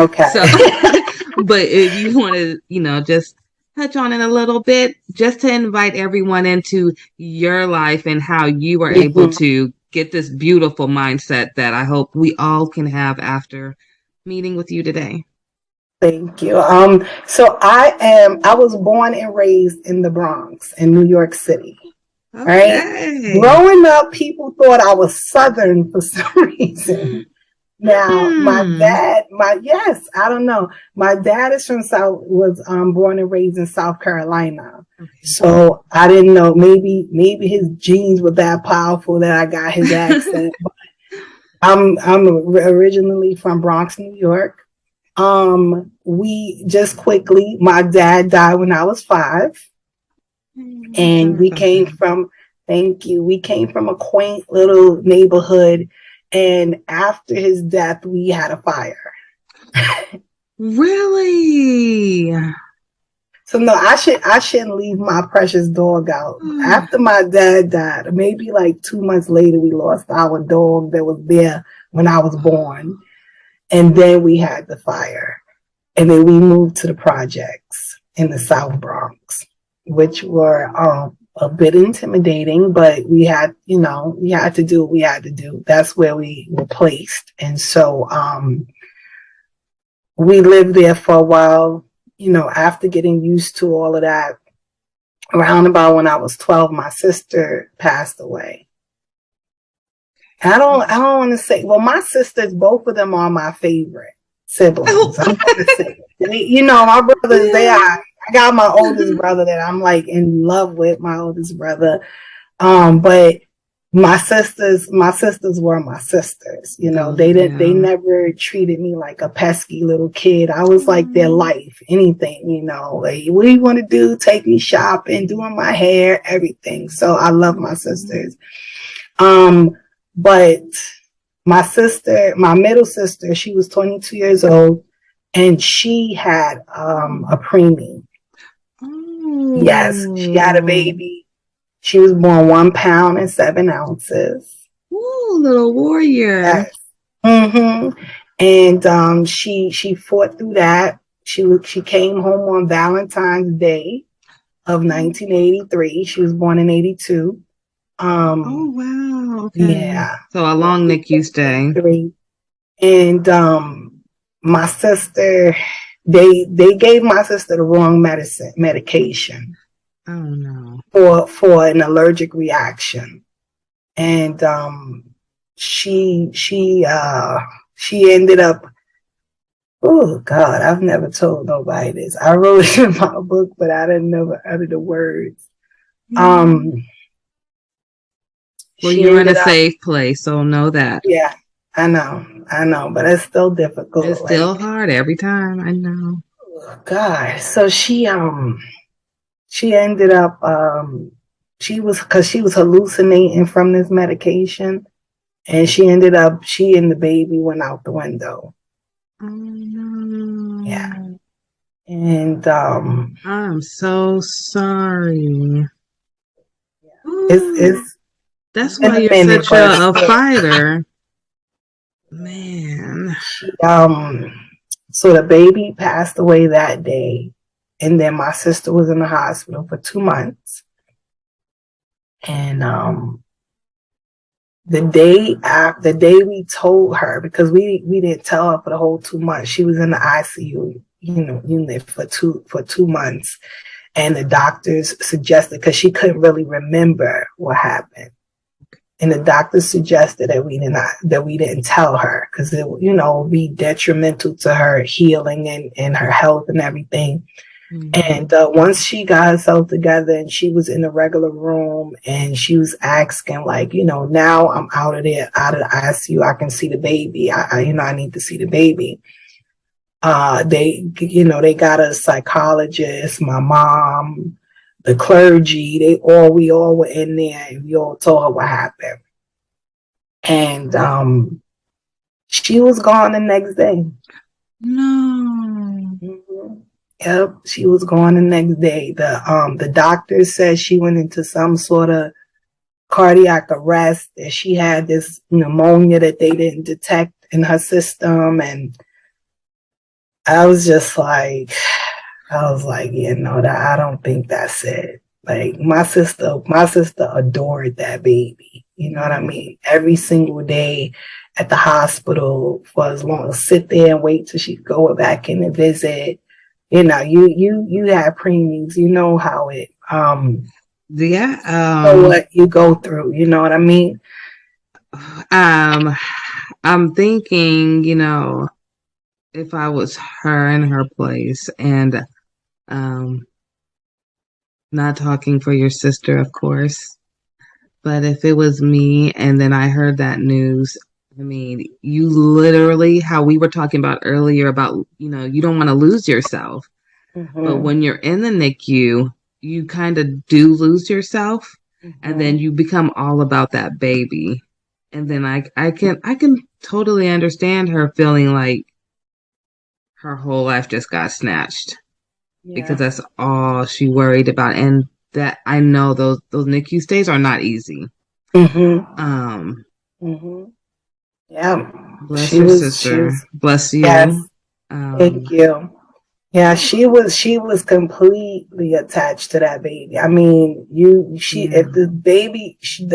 but if you want to, you know, just touch on it a little bit, just to invite everyone into your life and how you were able to get this beautiful mindset that I hope we all can have after meeting with you today. Thank you. So I was born and raised in the Bronx in New York City. Right? Growing up, people thought I was Southern for some reason. Now, my dad, I don't know. My dad is was born and raised in South Carolina. So I didn't know, maybe his genes were that powerful that I got his accent. But I'm originally from Bronx, New York. We just quickly, my dad died when I was 5. And we came from a quaint little neighborhood. And after his death, we had a fire. Really? So no, I shouldn't leave my precious dog out. After my dad died, maybe like 2 months later, we lost our dog that was there when I was born. And then we had the fire. And then we moved to the projects in the South Bronx, which were a bit intimidating, but we had to do what we had to do. That's where we were placed. And so we lived there for a while, you know, after getting used to all of that. Around about when I was 12, my sister passed away. I don't want to say, well, my sisters, both of them are my favorite siblings. I'm going to say, you know, my brothers, I got my oldest brother that I'm like in love with, my oldest brother. But my sisters were my sisters. You know, they never treated me like a pesky little kid. I was like their life, anything, you know, like, what do you want to do? Take me shopping, doing my hair, everything. So I love my sisters. But my middle sister, she was 22 years old and she had a preemie. Yes, she had a baby. She was born 1 pound and 7 ounces. Ooh, little warrior. Yes. And she fought through that. She came home on Valentine's Day of 1983. She was born in 82. Oh wow. Okay. Yeah. So a long NICU stay. And my sister, they gave my sister the wrong medication. Oh no. For an allergic reaction. And she ended up, oh God, I've never told nobody this. I wrote it in my book, but I didn't never utter the words. Well, you're in a safe place, so know that. Yeah, I know, but it's still difficult. It's still hard every time, I know. Oh, God, so she ended up because she was hallucinating from this medication, and she and the baby went out the window. Oh no. Yeah. And I'm so sorry. it's That's been why a you're minute, such a but fighter. Man. So the baby passed away that day, and then my sister was in the hospital for 2 months. And the day we told her, because we didn't tell her for the whole 2 months. She was in the ICU, unit for two months, and the doctors suggested, because she couldn't really remember what happened, and the doctors suggested that we didn't tell her, because it would be detrimental to her healing and her health and everything. And once she got herself together and she was in the regular room and she was asking, like, now I'm out of the ICU, I can see the baby. I need to see the baby. They got a psychologist, my mom, the clergy, we all were in there, and we all told her what happened. And she was gone the next day. No. Mm-hmm. Yep, she was gone the next day. The doctor said she went into some sort of cardiac arrest, and she had this pneumonia that they didn't detect in her system. And I was like, yeah, no, I don't think that's it. Like, my sister adored that baby. You know what I mean? Every single day at the hospital, for as long as sit there and wait till she go back in and visit. You have preemies, you know how it what you go through, you know what I mean? I'm thinking, if I was her in her place, and not talking for your sister, of course, but if it was me and then I heard that news, I mean, you literally, how we were talking about earlier about, you don't want to lose yourself. Mm-hmm. But when you're in the NICU, you kind of do lose yourself, and then you become all about that baby. And then I can totally understand her feeling like her whole life just got snatched, because that's all she worried about. And that, I know those NICU stays are not easy. Mm-hmm. Yeah. Bless your sister. Bless you. Yes. Thank you. Yeah, she was completely attached to that baby. I mean, if the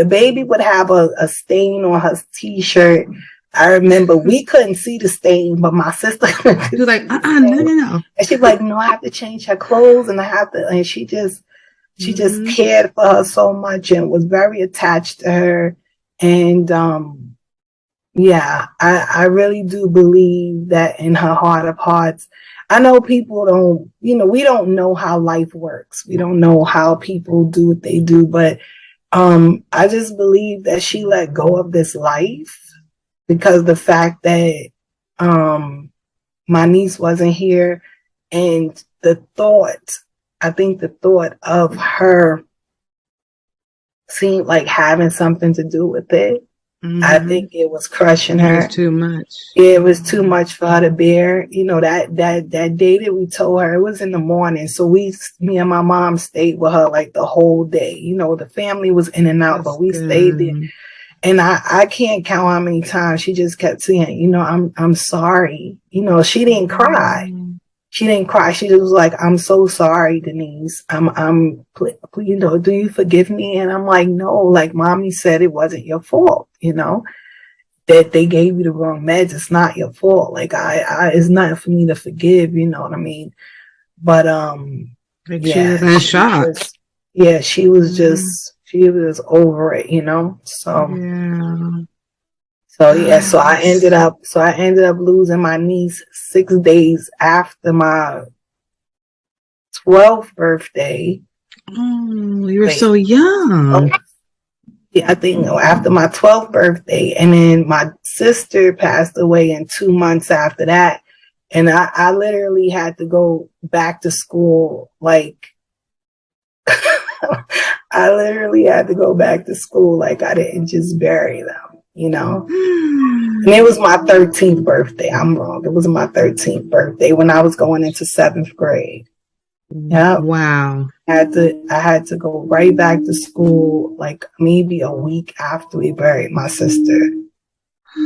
baby would have a stain on her t-shirt. I remember we couldn't see the stain, but my sister she was like, no. And she's like, no, I have to change her clothes, and she just cared for her so much and was very attached to her. And I really do believe that in her heart of hearts. I know people don't, we don't know how life works. We don't know how people do what they do, but I just believe that she let go of this life because the fact that my niece wasn't here, and I think the thought of her seemed like having something to do with it. Mm-hmm. I think it was crushing her. It was too much. It was too much for her to bear. That day that we told her, it was in the morning. So me and my mom stayed with her like the whole day. The family was in and out, but we stayed there. And I can't count how many times she just kept saying, I'm sorry. She didn't cry. She didn't cry. She just was like, I'm so sorry, Denise. Do you forgive me? And I'm like, no, like mommy said, it wasn't your fault, that they gave you the wrong meds. It's not your fault. Like it's nothing for me to forgive, you know what I mean? But, she was in shock. She was just, she was over it, so. So I ended up losing my niece 6 days after my 12th birthday. Oh, you were so young. I think after my 12th birthday, and then my sister passed away in 2 months after that. And I literally had to go back to school, like, I literally had to go back to school. Like, I didn't just bury them, you know? And it was my 13th birthday. I'm wrong. It was my 13th birthday when I was going into 7th grade. Yeah. Wow. I had to go right back to school, like maybe a week after we buried my sister.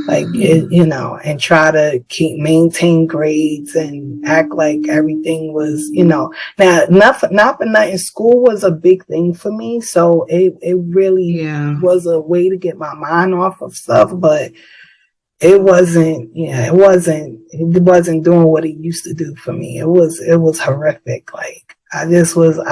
Like, you know, and try to maintain grades and act like everything was, you know. Now, not for nothing, school was a big thing for me. So it really was a way to get my mind off of stuff, but it wasn't doing what it used to do for me. It was horrific. Like, I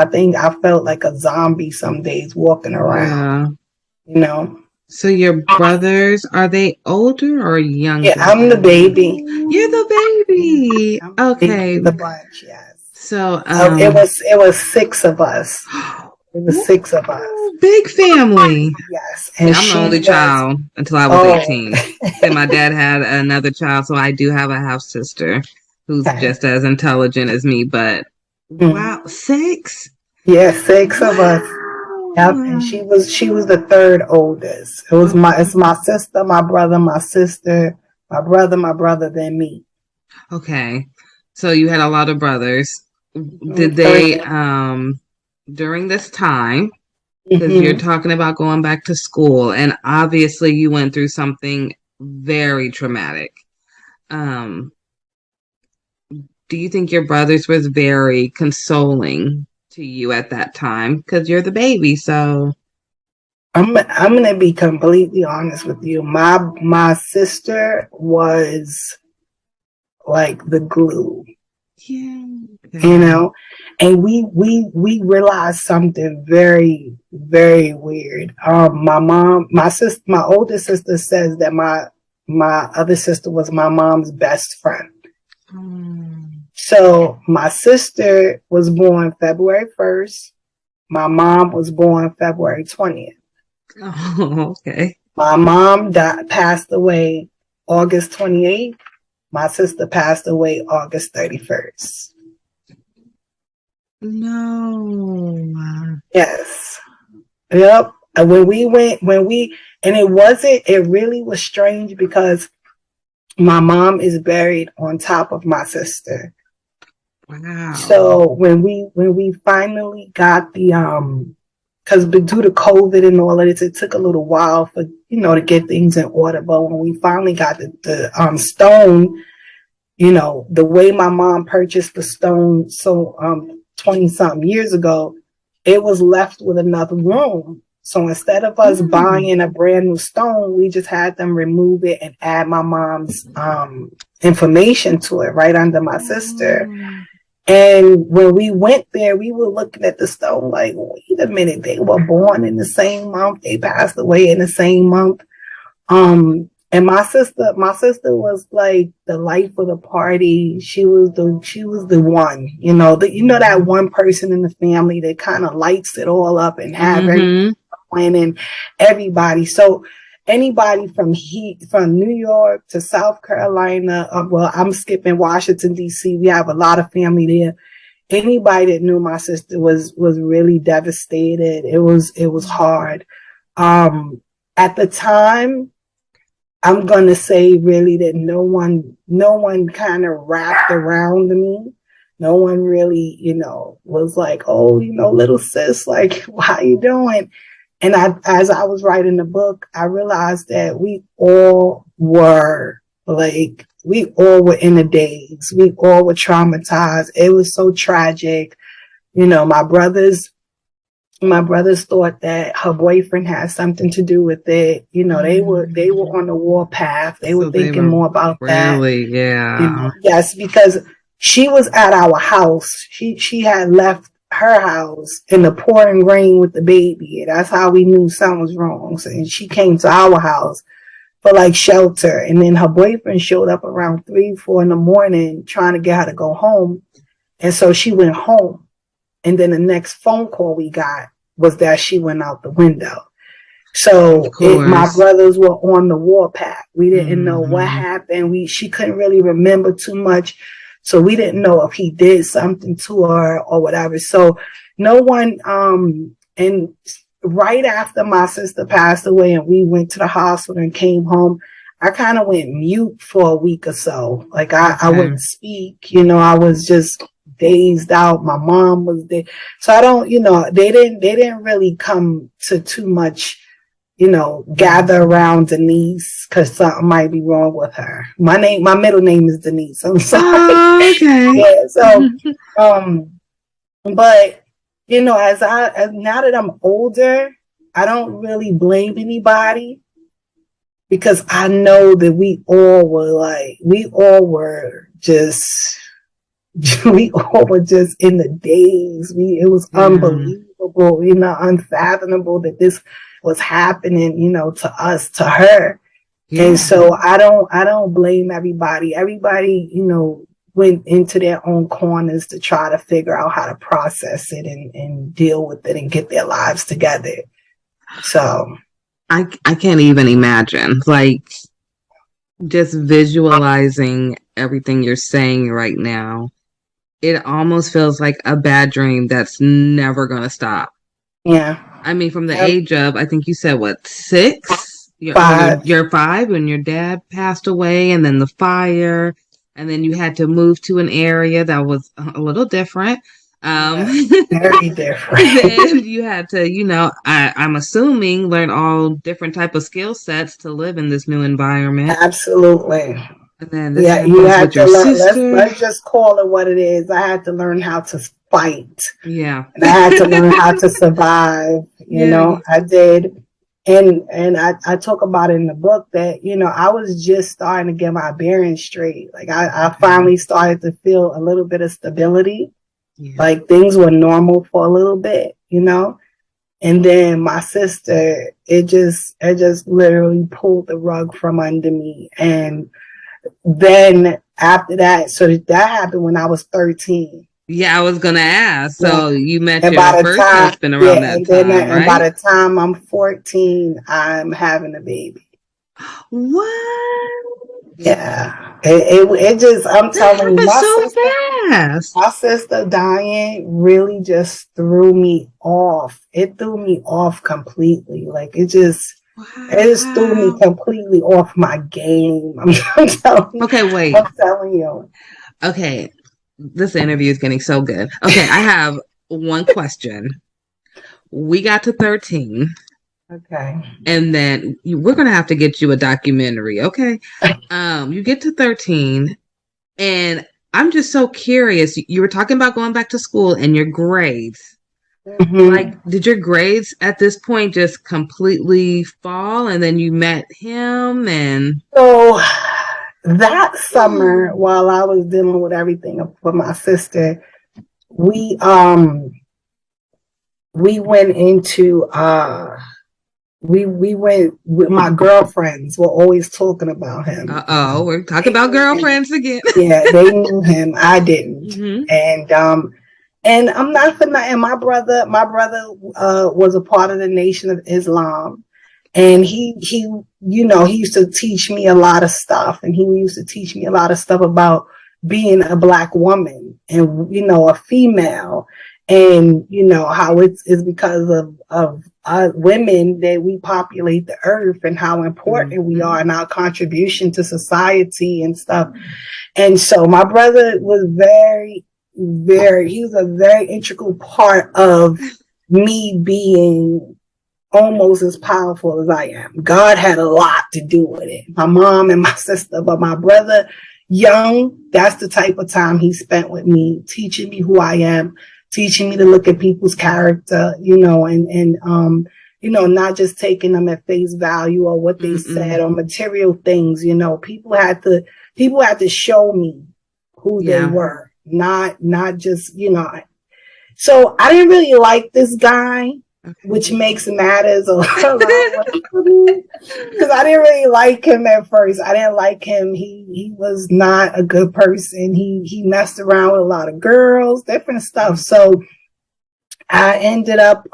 think I felt like a zombie some days walking around, you know. So your brothers, are they older or younger? Yeah, I'm the baby. You're the baby. Okay. The bunch, yes. So it was 6 of us. It was 6 of us. Big family. Yes. And I'm the only child until I was 18. And my dad had another child, so I do have a half sister who's just as intelligent as me. But wow, 6? Yeah, 6 of us. Yep, and she was the 3rd oldest. It's my sister, my brother, my sister, my brother, then me. Okay. So you had a lot of brothers. Did they during this time, because you're talking about going back to school, and obviously you went through something very traumatic. Do you think your brothers was very consoling to you at that time? Because you're the baby, so I'm gonna be completely honest with you. My sister was like the glue. Yeah. You know, and we realized something very, very weird. My older sister says that my other sister was my mom's best friend. So my sister was born February 1st. My mom was born February 20th. Oh, okay. My mom passed away August 28th. My sister passed away August 31st. No. Yes. Yep. And it really was strange because my mom is buried on top of my sister. Wow. So when we finally got because due to COVID and all of this, it took a little while for, to get things in order. But when we finally got the stone, the way my mom purchased the stone, 20-something years ago, it was left with another room. So instead of us buying a brand new stone, we just had them remove it and add my mom's information to it right under my sister. And when we went there, we were looking at the stone like, wait a minute, they were born in the same month. They passed away in the same month. And my sister was like the life of the party. She was the one, that one person in the family that kind of lights it all up and have everything and everybody. So anybody from New York to South Carolina, I'm skipping Washington, D.C. We have a lot of family there. Anybody that knew my sister was really devastated. It was hard. At the time, I'm going to say really that no one kind of wrapped around me. No one really, was like, oh, little sis, like, how you doing? And as I was writing the book, I realized that we all were in the daze. We all were traumatized. It was so tragic. My brothers thought that her boyfriend had something to do with it. They were on the warpath. They were thinking more about that. Really, yeah. Yes, because she was at our house. She had left her house in the pouring rain with the baby. That's how we knew something was wrong. So she came to our house for like shelter. And then her boyfriend showed up around 3-4 in the morning trying to get her to go home. And so she went home. And then the next phone call we got was that she went out the window. So my brothers were on the warpath. We didn't know what happened. She couldn't really remember too much. So we didn't know if he did something to her or whatever. So and right after my sister passed away and we went to the hospital and came home, I kind of went mute for a week or so. Like I wouldn't speak, I was just dazed out. My mom was there. So I don't, they didn't really come to too much, gather around Denise because something might be wrong with her. My middle name is Denise. I'm sorry. Oh, okay. Yeah. So, but as now that I'm older, I don't really blame anybody because I know that we all were just in the daze. It was unbelievable, unfathomable that this was happening, to us, to her. Yeah. And so I don't blame everybody. Everybody, went into their own corners to try to figure out how to process it and deal with it and get their lives together. So I can't even imagine, like, just visualizing everything you're saying right now. It almost feels like a bad dream that's never going to stop. Yeah. I mean, from the age of, I think you said, what, 6? You're 5 when your dad passed away, and then the fire, and then you had to move to an area that was a little different. Very different. And you had to, I'm assuming, learn all different type of skill sets to live in this new environment. Absolutely. And then you had to learn. Let's just call it what it is. I had to learn how to fight. Yeah. And I had to learn how to survive. I did. And I talk about it in the book that, I was just starting to get my bearings straight. Like I finally started to feel a little bit of stability. Yeah. Like things were normal for a little bit, and then my sister, it just literally pulled the rug from under me. And then after that, so that happened when I was 13. Yeah, I was going to ask. So you met your first husband around that time, right? And by the time I'm 14, I'm having a baby. What? Yeah. It just, I'm telling you, my sister dying really just threw me off. It threw me off completely. Like it just threw me completely off my game. I'm telling you. Okay, wait. I'm telling you. Okay. This interview is getting so good. Okay, I have one question. We got to 13. Okay. And then we're going to have to get you a documentary, okay? You get to 13, and I'm just so curious. You were talking about going back to school and your grades. Mm-hmm. Like, did your grades at this point just completely fall, and then you met him? And so that summer, while I was dealing with everything with my sister, we went into we went with my girlfriends. Were always talking about him. We're talking about girlfriends again. Yeah, they knew him. I didn't. Mm-hmm. And I'm not for nothing. My brother was a part of the Nation of Islam, and he used to teach me a lot of stuff, and he used to teach me a lot of stuff about being a Black woman and a female. And how it's because of women that we populate the earth and how important we are and our contribution to society and stuff. And so my brother was he was a very integral part of me being almost as powerful as I am. God had a lot to do with it. My mom and my sister, but my brother, young, that's the type of time he spent with me, teaching me who I am, teaching me to look at people's character, and not just taking them at face value or what they said or material things. People had to show me who they were, not just, So I didn't really like this guy, which makes matters a lot because I didn't really like him at first. I didn't like him. He was not a good person. He messed around with a lot of girls, different stuff. So we ended up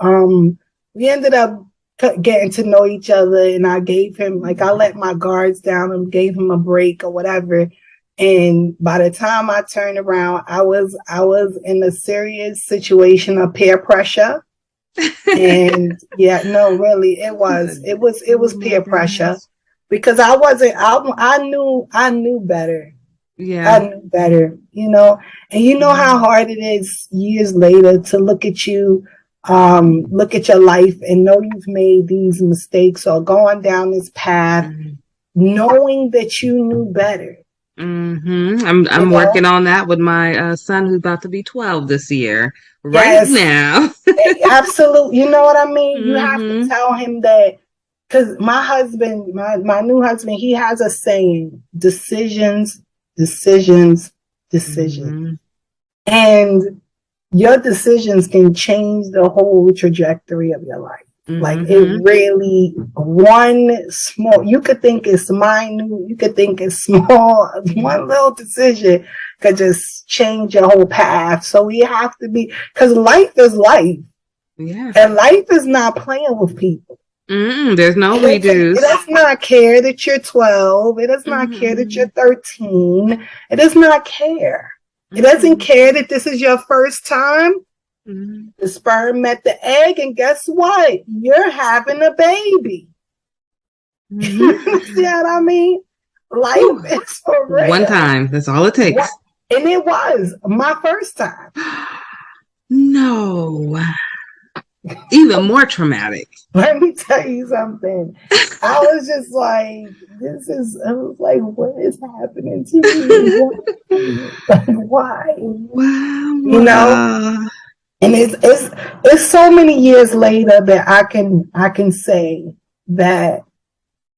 getting to know each other, and I gave him, I let my guards down and gave him a break or whatever. And by the time I turned around, I was in a serious situation of peer pressure. And yeah, no, really, it was peer pressure, because I knew better. Yeah. I knew better, and you know how hard it is years later to look at your life and know you've made these mistakes or gone down this path, knowing that you knew better. I'm working on that with my son, who's about to be 12 this year. Right now. Absolutely. You know what I mean? You have to tell him that, because my husband, my new husband, he has a saying: decisions. And your decisions can change the whole trajectory of your life. Like, it really, one small, you could think it's minute, you could think it's small, one little decision could just change your whole path. So we have to be, because life is life. Yeah. And life is not playing with people. There's no redos. It does not care that you're 12. It does not care that you're 13. It does not care. It doesn't care that this is your first time. The sperm met the egg, and guess what? You're having a baby. See what I mean? Life is for real. One time. That's all it takes. And it was my first time. No. Even more traumatic. Let me tell you something. I was just like, I was like, what is happening to me? Like, why? Wow. You know? And it's so many years later that I can say that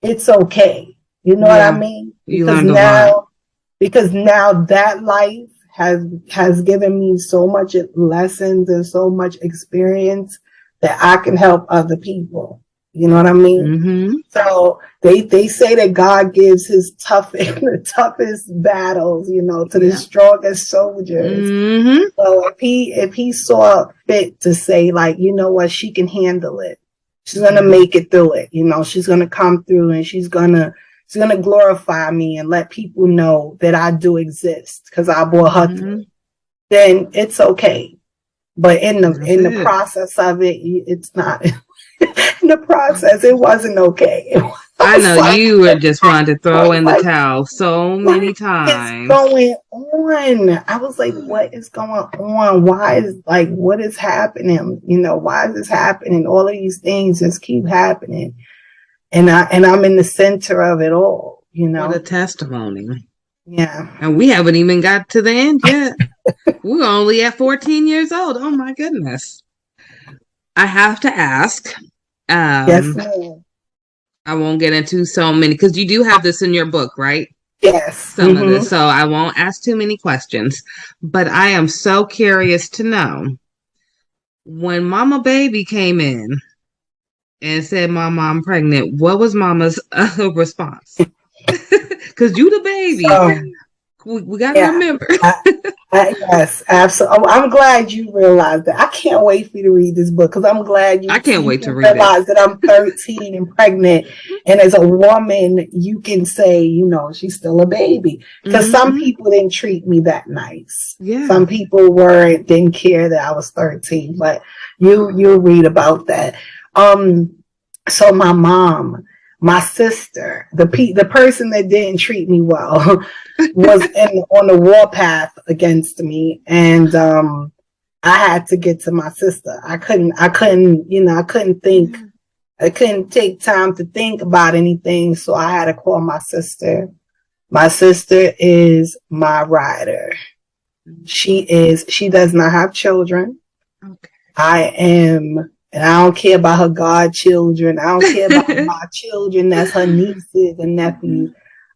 it's okay. You know what I mean? Because now that life has given me so much lessons and so much experience that I can help other people. You know what I mean? So they say that God gives his the toughest battles, to the strongest soldiers. So if he saw fit to say, like, you know what, she can handle it. She's gonna make it through it. She's gonna come through, and she's gonna glorify me and let people know that I do exist because I brought her through. Then it's okay. But in the process of it, it's not. In the process, it wasn't okay. I know you were just wanting to throw in the towel so many times. What's going on? I was like, what is going on? What is happening? Why is this happening? All of these things just keep happening. And I'm in the center of it all, What a testimony. Yeah. And we haven't even got to the end yet. We're only at 14 years old. Oh my goodness. I have to ask. Yes, ma'am. I won't get into so many, because you do have this in your book, right? Yes. Some of this. So I won't ask too many questions. But I am so curious to know, when Mama Baby came in and said, Mama, I'm pregnant, what was Mama's response? Because you the baby. We got to remember. Yes, absolutely. I'm glad you realized that. I can't wait for you to read this book, because I'm glad I can't wait to read realize that I'm 13 and pregnant. And as a woman, you can say, she's still a baby. Because some people didn't treat me that nice. Yeah. Some people didn't care that I was 13. But you'll read about that. So my mom, my sister, the person that didn't treat me well, was on the warpath against me, and I had to get to my sister. I couldn't think. I couldn't take time to think about anything, so I had to call my sister. My sister is my rider. She does not have children. Okay. I am. And I don't care about her godchildren. I don't care about my children. That's her nieces and nephews.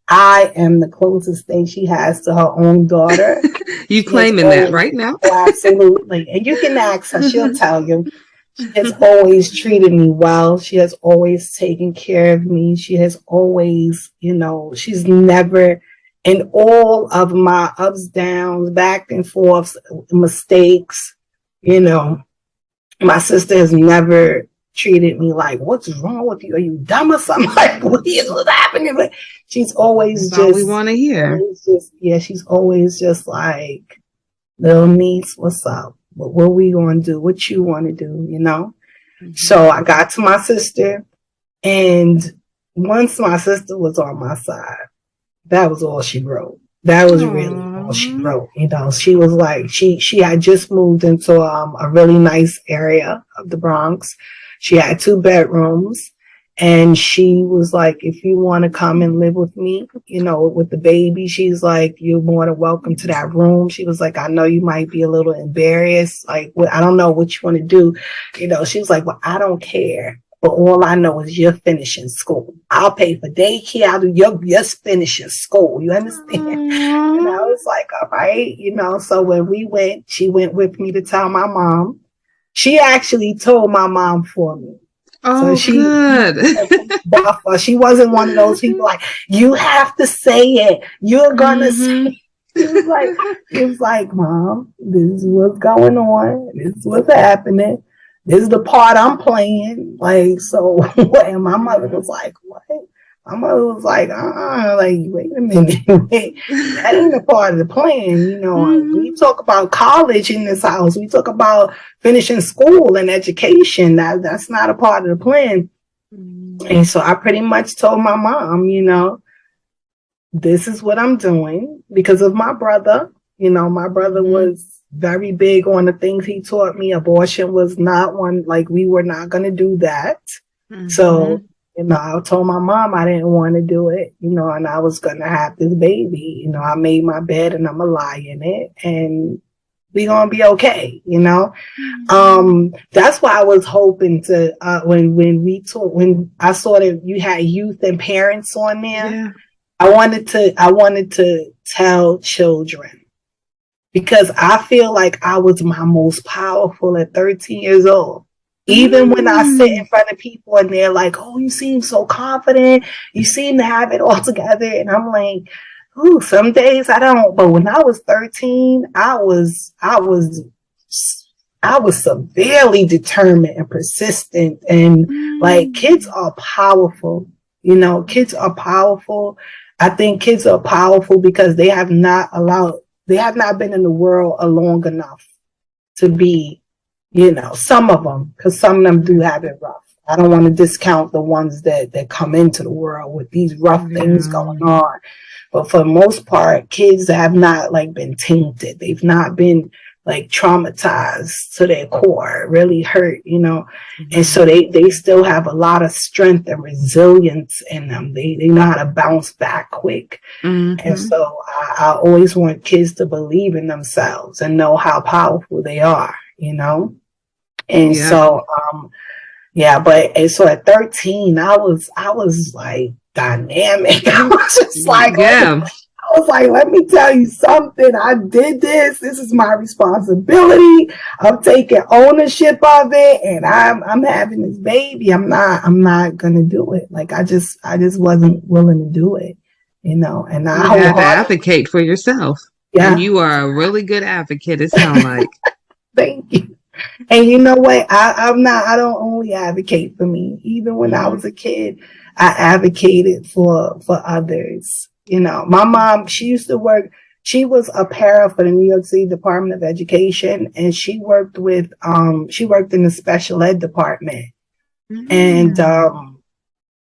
I am the closest thing she has to her own daughter. You claiming that right now? Oh, absolutely. And you can ask her. She'll tell you. She has always treated me well. She has always taken care of me. She has always, she's never, in all of my ups, downs, back and forths, mistakes, my sister has never treated me like, what's wrong with you? Are you dumb or something? Like, what's happening? But she's always That's all we want to hear. She's always just like, little niece, what's up? What we gonna do? What you want to do? You know? Mm-hmm. So I got to my sister, and once my sister was on my side, that was all she wrote. That was really all she wrote. You know, she was like, she had just moved into a really nice area of the Bronx. She had 2 bedrooms, and she was like, if you want to come and live with me, you know, with the baby, she's like, you're more than welcome to that room. She was like, I know you might be a little embarrassed. Like, I don't know what you want to do. You know, she was like, well, I don't care. But all I know is you're finishing school. I'll pay for daycare. I'll do you're finishing school. You understand? And I was like, all right. You know, so when we went, she went with me to tell my mom. She actually told my mom for me. Oh, so good. She wasn't one of those people like, you have to say it. You're gonna say it. It was like, Mom, this is what's going on. This is what's happening. This is the part I'm playing. Like, so what? And my mother was like, what? My mother was like, like, wait a minute. Wait, that ain't a part of the plan. You know, we talk about college in this house. We talk about finishing school and education. That's not a part of the plan. And so I pretty much told my mom, you know, this is what I'm doing because of my brother. You know, my brother was very big on the things he taught me. Abortion was not one, like, we were not going to do that. So, you know, I told my mom I didn't want to do it, you know, and I was going to have this baby. You know, I made my bed and I'm going to lie in it and we going to be okay, you know. That's why I was hoping to, when I saw that you had youth and parents on there, I wanted to tell children. Because I feel like I was my most powerful at 13 years old. Even when I sit in front of people and they're like, oh, you seem so confident. You seem to have it all together. And I'm like, ooh, some days I don't. But when I was 13, I was severely determined and persistent. And like, kids are powerful. You know, kids are powerful. I think kids are powerful because they have not been in the world long enough to be, you know, some of them, because some of them do have it rough. I don't want to discount the ones that come into the world with these rough things going on. But for the most part, kids have not like been tainted. They've not been like traumatized to their core, really hurt, you know. And so they still have a lot of strength and resilience in them. They know how to bounce back quick. And so I always want kids to believe in themselves and know how powerful they are, you know. And so so at 13 I was like dynamic. I was just like, I was like, let me tell you something. I did this. This is my responsibility. I'm taking ownership of it, and I'm having this baby. I'm not gonna do it. Like I just wasn't willing to do it, you know. And I have to advocate for yourself. Yeah, and you are a really good advocate. It sounds like. Thank you. And you know what? I don't only advocate for me. Even when I was a kid, I advocated for others. You know, my mom, she was a para for the New York City Department of Education, and she worked in the special ed department. And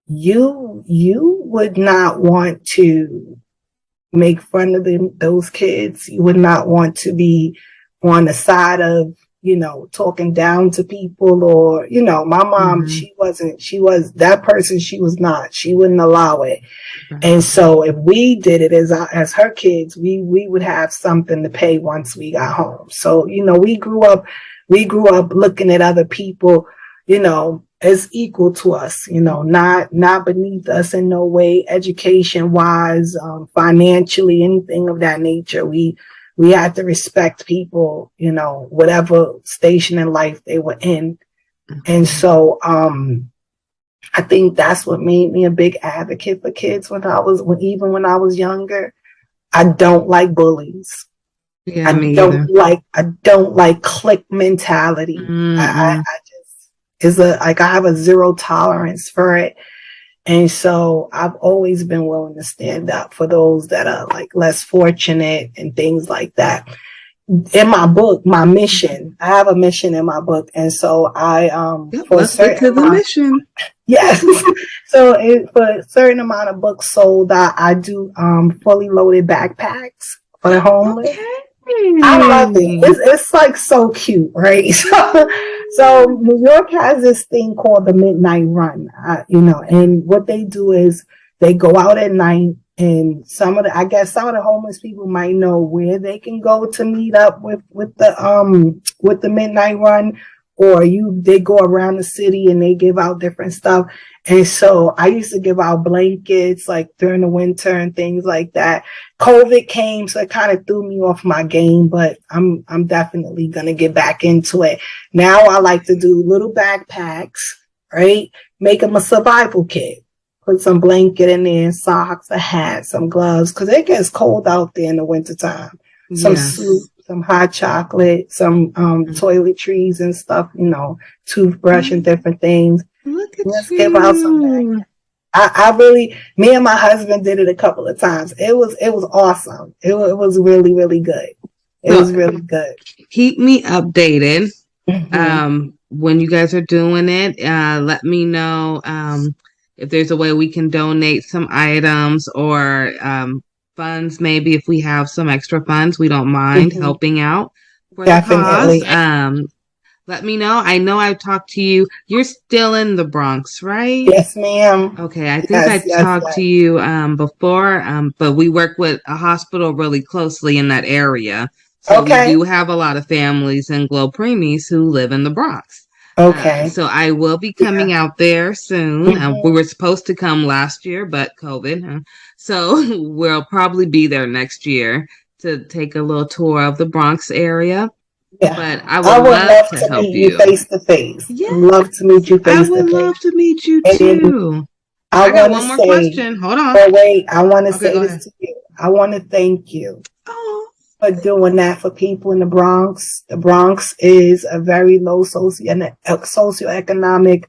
you would not want to make fun of those kids. You would not want to be on the side of, you know, talking down to people, or, you know, my mom, she was that person. She was not, she wouldn't allow it. And so if we did it as her kids, we would have something to pay once we got home. So, you know, we grew up looking at other people, you know, as equal to us, you know, not beneath us in no way, education wise, financially, anything of that nature. We had to respect people, you know, whatever station in life they were in. And so, I think that's what made me a big advocate for kids even when I was younger. I don't like bullies. Yeah, I don't like clique mentality. I have a zero tolerance for it. And so I've always been willing to stand up for those that are like less fortunate and things like that. In my book, my mission, I have a mission in my book. And so let's get to the mission. Yes. So for a certain amount of books sold, I do fully loaded backpacks for the homeless. Okay. I love it. It's like so cute, right? So New York has this thing called the Midnight Run, and what they do is they go out at night, and some of the homeless people might know where they can go to meet up with the Midnight Run, or they go around the city and they give out different stuff. And so I used to give out blankets like during the winter and things like that. COVID came, so it kind of threw me off my game, but I'm definitely going to get back into it. Now I like to do little backpacks, right? Make them a survival kit. Put some blanket in there, socks, a hat, some gloves, because it gets cold out there in the wintertime. Some soup, some hot chocolate, some toiletries and stuff, toothbrush and different things. Let's give out some. Me and my husband did it a couple of times. It was awesome. It was really, really good. It was really good. Keep me updated. When you guys are doing it, let me know if there's a way we can donate some items or funds. Maybe if we have some extra funds, we don't mind helping out for the cause. Let me know. I know I've talked to you. You're still in the Bronx, right? Yes, ma'am. Okay. I think I talked to you before, but we work with a hospital really closely in that area. So we do have a lot of families in Glo Preemies who live in the Bronx. Okay. So I will be coming out there soon. We were supposed to come last year, but COVID. So we'll probably be there next year to take a little tour of the Bronx area. Yeah. But I would love to help meet you face to face. Yeah. I'd love to meet you face to face. I would love to meet you too. I got one more question. Hold on. Oh, wait. I want to say this to you. I want to thank you for doing that for people in the Bronx. The Bronx is a very low socioeconomic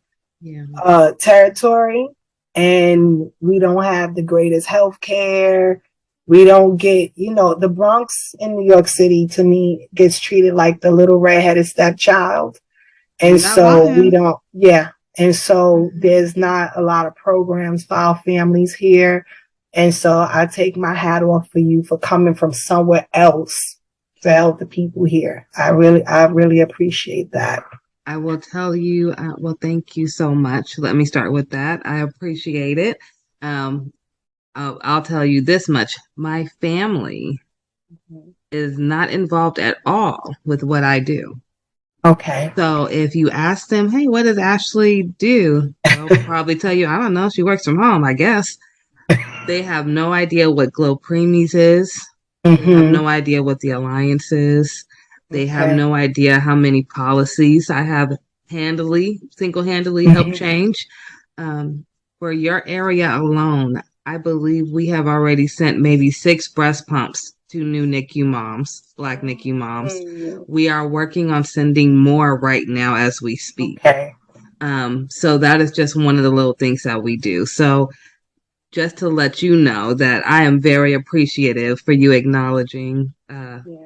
territory, and we don't have the greatest health care. We don't get, the Bronx in New York City, to me, gets treated like the little redheaded stepchild. And so we don't, And so there's not a lot of programs for our families here. And so I take my hat off for you for coming from somewhere else to help the people here. I really appreciate that. I will tell you, thank you so much. Let me start with that. I appreciate it. I'll tell you this much. My family is not involved at all with what I do. Okay. So if you ask them, hey, what does Ashley do? They'll probably tell you, I don't know. She works from home, I guess. They have no idea what Glo Preemies is. They have no idea what the Alliance is. They have no idea how many policies I have single-handedly helped change. For your area alone, I believe we have already sent maybe 6 breast pumps to new NICU moms, Black NICU moms. We are working on sending more right now as we speak. Okay. So that is just one of the little things that we do. So just to let you know that I am very appreciative for you acknowledging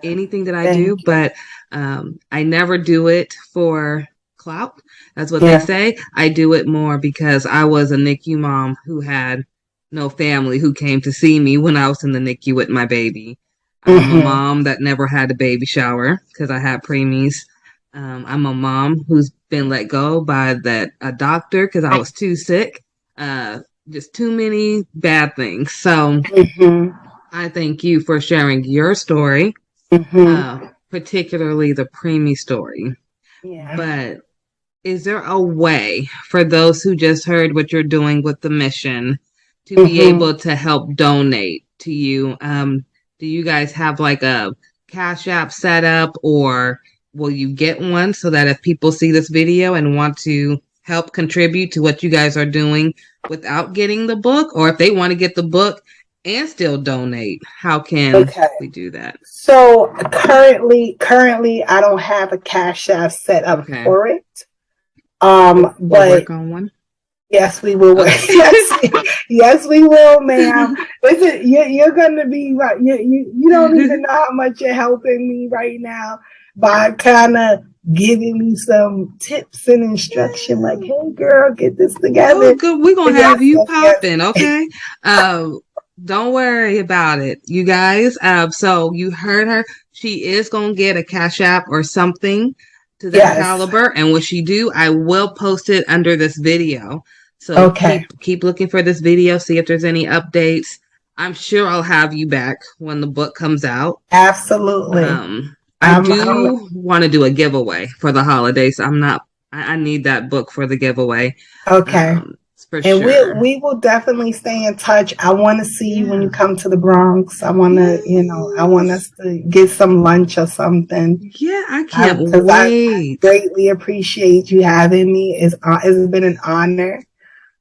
anything that I do, but I never do it for clout. That's what they say. I do it more because I was a NICU mom who had no family who came to see me when I was in the NICU with my baby. I'm a mom that never had a baby shower because I had preemies. I'm a mom who's been let go by a doctor because I was too sick. Just too many bad things. So I thank you for sharing your story, particularly the preemie story. Yeah. But is there a way for those who just heard what you're doing with the mission to be able to help donate to you? Do you guys have like a Cash App set up, or will you get one so that if people see this video and want to help contribute to what you guys are doing without getting the book, or if they want to get the book and still donate, how can we do that? So currently I don't have a Cash App set up for it. But work on one. Yes, we will. Yes, we will, ma'am. Listen, you're gonna be right. You don't even know how much you're helping me right now by kind of giving me some tips and instruction. Like, hey, girl, get this together. Oh, good. We're gonna have you popping, okay? Don't worry about it, you guys. So you heard her. She is gonna get a Cash App or something to that caliber, and what she do, I will post it under this video. So keep looking for this video, see if there's any updates. I'm sure I'll have you back when the book comes out. Absolutely. I do want to do a giveaway for the holidays. I need that book for the giveaway. Okay. For and sure. we will definitely stay in touch. I want to see you when you come to the Bronx. I want to, I want us to get some lunch or something. Yeah, I can't wait. I greatly appreciate you having me. It's been an honor.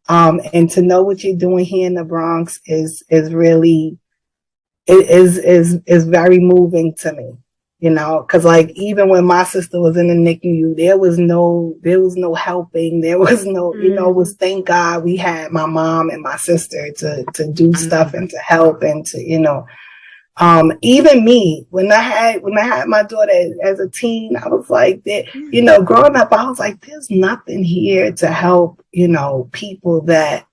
And to know what you're doing here in the Bronx is really, is very moving to me, cause like even when my sister was in the NICU, there was no helping. There was no, was thank God we had my mom and my sister to do stuff and to help and to, even me, when I had my daughter as a teen, I was like that, growing up, I was like, there's nothing here to help, people that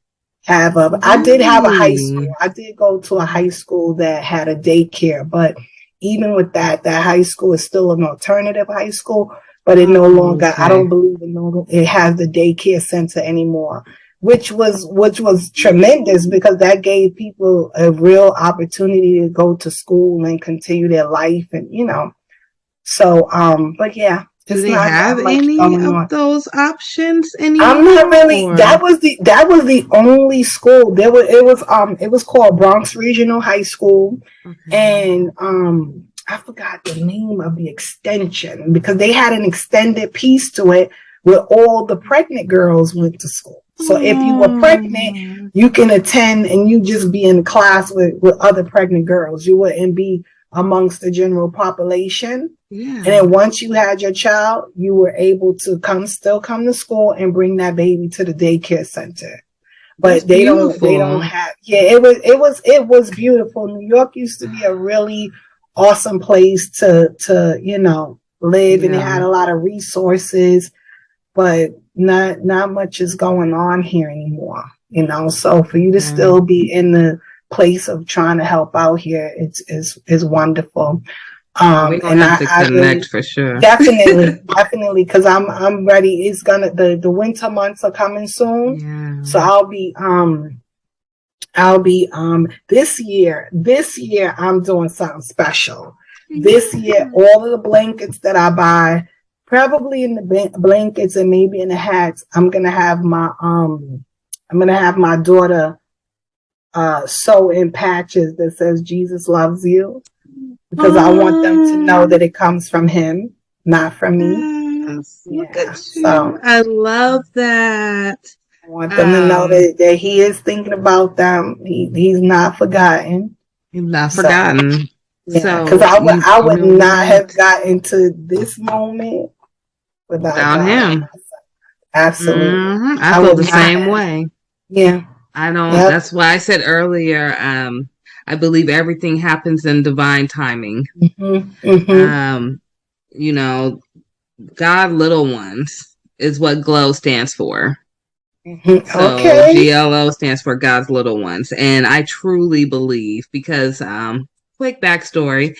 have I did have a high school. I did go to a high school that had a daycare, but even with that high school is still an alternative high school, but it no longer, I don't believe it has the daycare center anymore. Which was tremendous because that gave people a real opportunity to go to school and continue their life and so but yeah. Do they have any of those options anymore? I'm not really. That was the only school. It was called Bronx Regional High School, and I forgot the name of the extension because they had an extended piece to it where all the pregnant girls went to school. So if you were pregnant, you can attend and you just be in class with other pregnant girls. You wouldn't be amongst the general population. Yeah. And then once you had your child, you were able to still come to school and bring that baby to the daycare center. But they don't have, it was beautiful. New York used to be a really awesome place to live, and it had a lot of resources, but not much is going on here anymore, so for you to still be in the place of trying to help out here, is wonderful. We're gonna have to connect for sure. Definitely, because I'm ready. It's gonna the winter months are coming soon, so I'll be this year I'm doing something special. This year, all of the blankets that I buy, probably in the blankets and maybe in the hats, I'm gonna have my daughter sew in patches that says Jesus loves you, because I want them to know that it comes from him, not from me. Yes. Look at you. So I love that. I want them to know that he is thinking about them. He's not forgotten. He's not forgotten. Yeah, because I would not have gotten to this moment without him. Absolutely. Mm-hmm. I feel the same way. Yeah. I don't. Yep. That's why I said earlier. I believe everything happens in divine timing. Mm-hmm. Mm-hmm. God little ones is what GLO stands for. Mm-hmm. So GLO stands for God's little ones, and I truly believe, because quick backstory.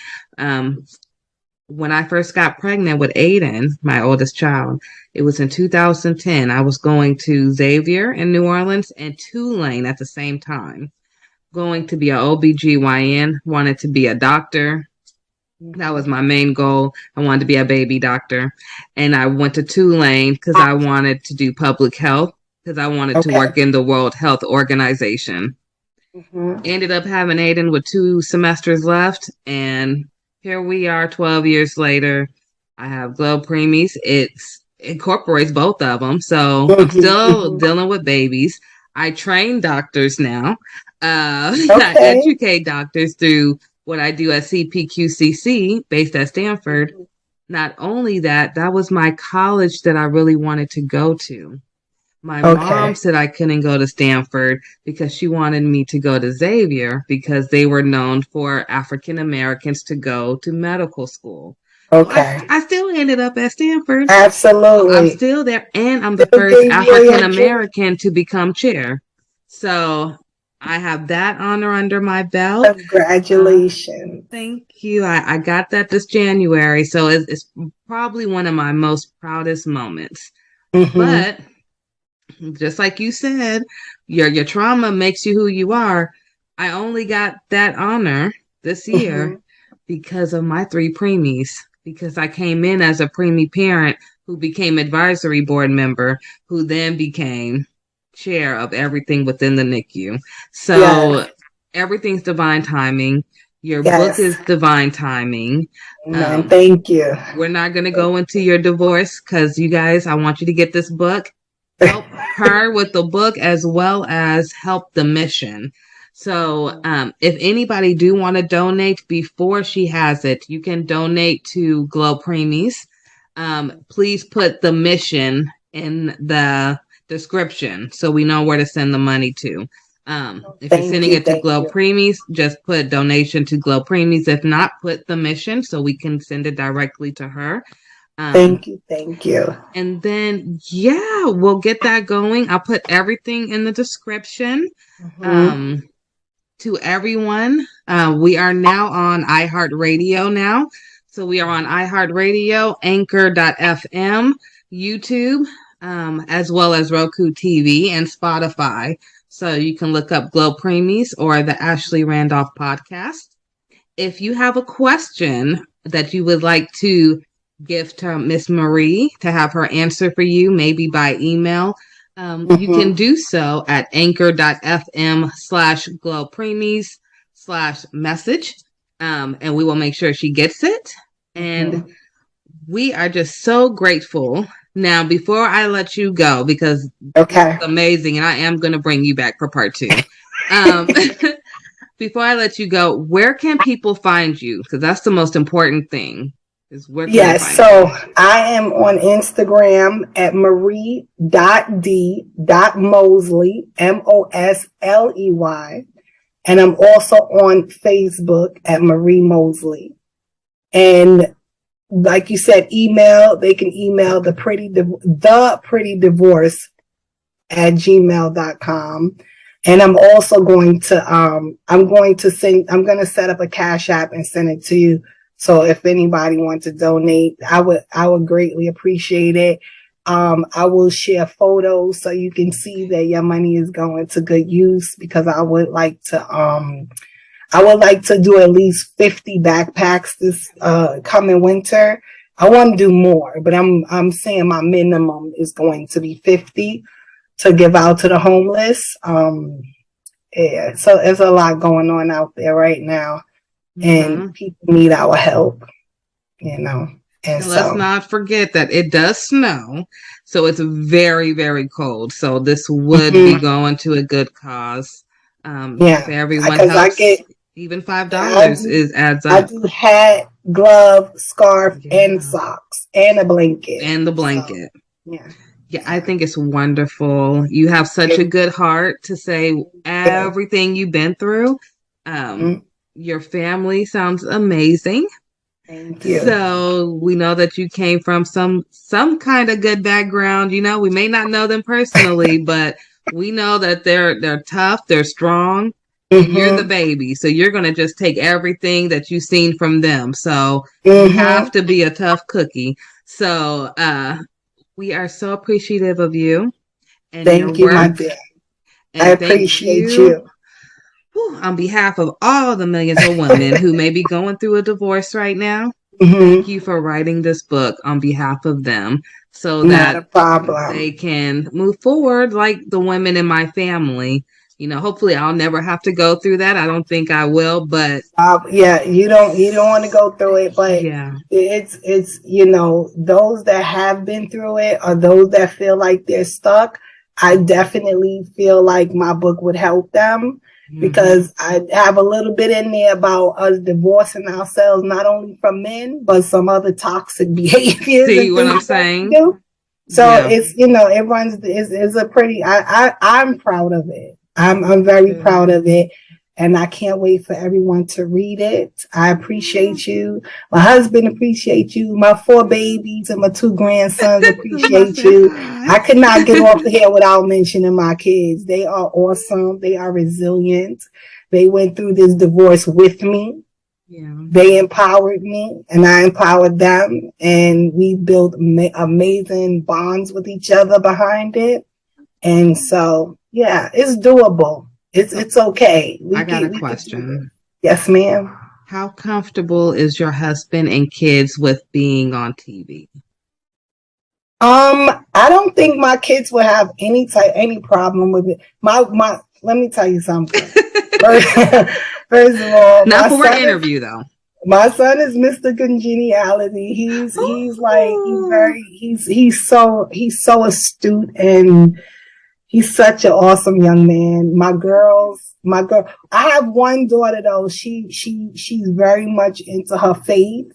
When I first got pregnant with Aiden, my oldest child, it was in 2010. I was going to Xavier in New Orleans and Tulane at the same time. Going to be an OBGYN, wanted to be a doctor. That was my main goal. I wanted to be a baby doctor. And I went to Tulane because I wanted to do public health, because I wanted to work in the World Health Organization. Mm-hmm. Ended up having Aiden with 2 semesters left, and here we are 12 years later. I have GLO Preemies. It incorporates both of them. So I'm still dealing with babies. I train doctors now. I educate doctors through what I do at CPQCC, based at Stanford. not only that, that was my college that I really wanted to go to. My Okay. mom said I couldn't go to Stanford because she wanted me to go to Xavier because they were known for African Americans to go to medical school. Okay. I still ended up at Stanford. Absolutely. I'm still there, and I'm the Still first gave you your African American to become chair. So I have that honor under my belt. Congratulations. Thank you. I got that this January, so it's probably one of my most proudest moments. But just like you said, your trauma makes you who you are. I only got that honor this year because of my 3 preemies, because I came in as a preemie parent who became advisory board member, who then became chair of everything within the NICU. So everything's divine timing. Your book is divine timing. Thank you. We're not going to go into your divorce because you guys, I want you to get this book. Help her with the book as well as help the mission. So if anybody do want to donate before she has it, you can donate to GLO Preemies. Please put the mission in the description so we know where to send the money to. If you're sending it to GLO Preemies, just put donation to GLO Preemies. If not, put the mission so we can send it directly to her. Thank you. Thank you. And then, we'll get that going. I'll put everything in the description. To everyone, we are now on iHeartRadio now. So we are on iHeartRadio, Anchor.fm, YouTube, as well as Roku TV and Spotify. So you can look up GLO Preemies or the Ashley Randolph podcast. If you have a question that you would like to give to Miss Marie to have her answer for you, maybe by email, you can do so at anchor.fm/GLO Preemies/message. And we will make sure she gets it. And we are just so grateful. Now, before I let you go, because it's amazing, and I am going to bring you back for part 2. Before I let you go, where can people find you? Because that's the most important thing. Yes, so I am on Instagram at marie.d.mosley, Mosley. And I'm also on Facebook at Marie Mosley. And like you said, they can email the pretty divorce at gmail.com. And I'm also going to, I'm going to set up a Cash App and send it to you. So if anybody wants to donate, I would greatly appreciate it. I will share photos so you can see that your money is going to good use, because I would like to do at least 50 backpacks this coming winter. I want to do more, but I'm saying my minimum is going to be 50 to give out to the homeless. So there's a lot going on out there right now. And people need our help, And let's not forget that it does snow, so it's very, very cold. So this would be going to a good cause. If everyone helps, even $5 adds up. I do hat, glove, scarf, and socks, and a blanket. And the blanket. So, yeah, I think it's wonderful. You have such a good heart to say everything you've been through. Your family sounds amazing. Thank you. So we know that you came from some kind of good background. We may not know them personally, but we know that they're tough, they're strong. And you're the baby, so you're gonna just take everything that you've seen from them. So you have to be a tough cookie. So we are so appreciative of you. And thank you, my dear. I appreciate you. On behalf of all the millions of women who may be going through a divorce right now, thank you for writing this book on behalf of them, so that they can move forward like the women in my family. Hopefully I'll never have to go through that. I don't think I will, but you don't want to go through it, but it's those that have been through it or those that feel like they're stuck, I definitely feel like my book would help them because I have a little bit in there about us divorcing ourselves, not only from men, but some other toxic behaviors. See what I'm saying? So it's, it runs, it's a pretty, I'm proud of it. I'm very proud of it. And I can't wait for everyone to read it. I appreciate you. My husband appreciates you. My 4 babies and my 2 grandsons appreciate you. I could not get off the here without mentioning my kids. They are awesome. They are resilient. They went through this divorce with me. Yeah. They empowered me and I empowered them. And we built amazing bonds with each other behind it. And so, yeah, it's doable. It's okay. I got a question. Yes, ma'am. How comfortable is your husband and kids with being on TV? I don't think my kids would have any problem with it. Let me tell you something. First of all, not for an interview though. My son is Mr. Congeniality. He's so astute and he's such an awesome young man. My girl, I have one daughter though. She's very much into her faith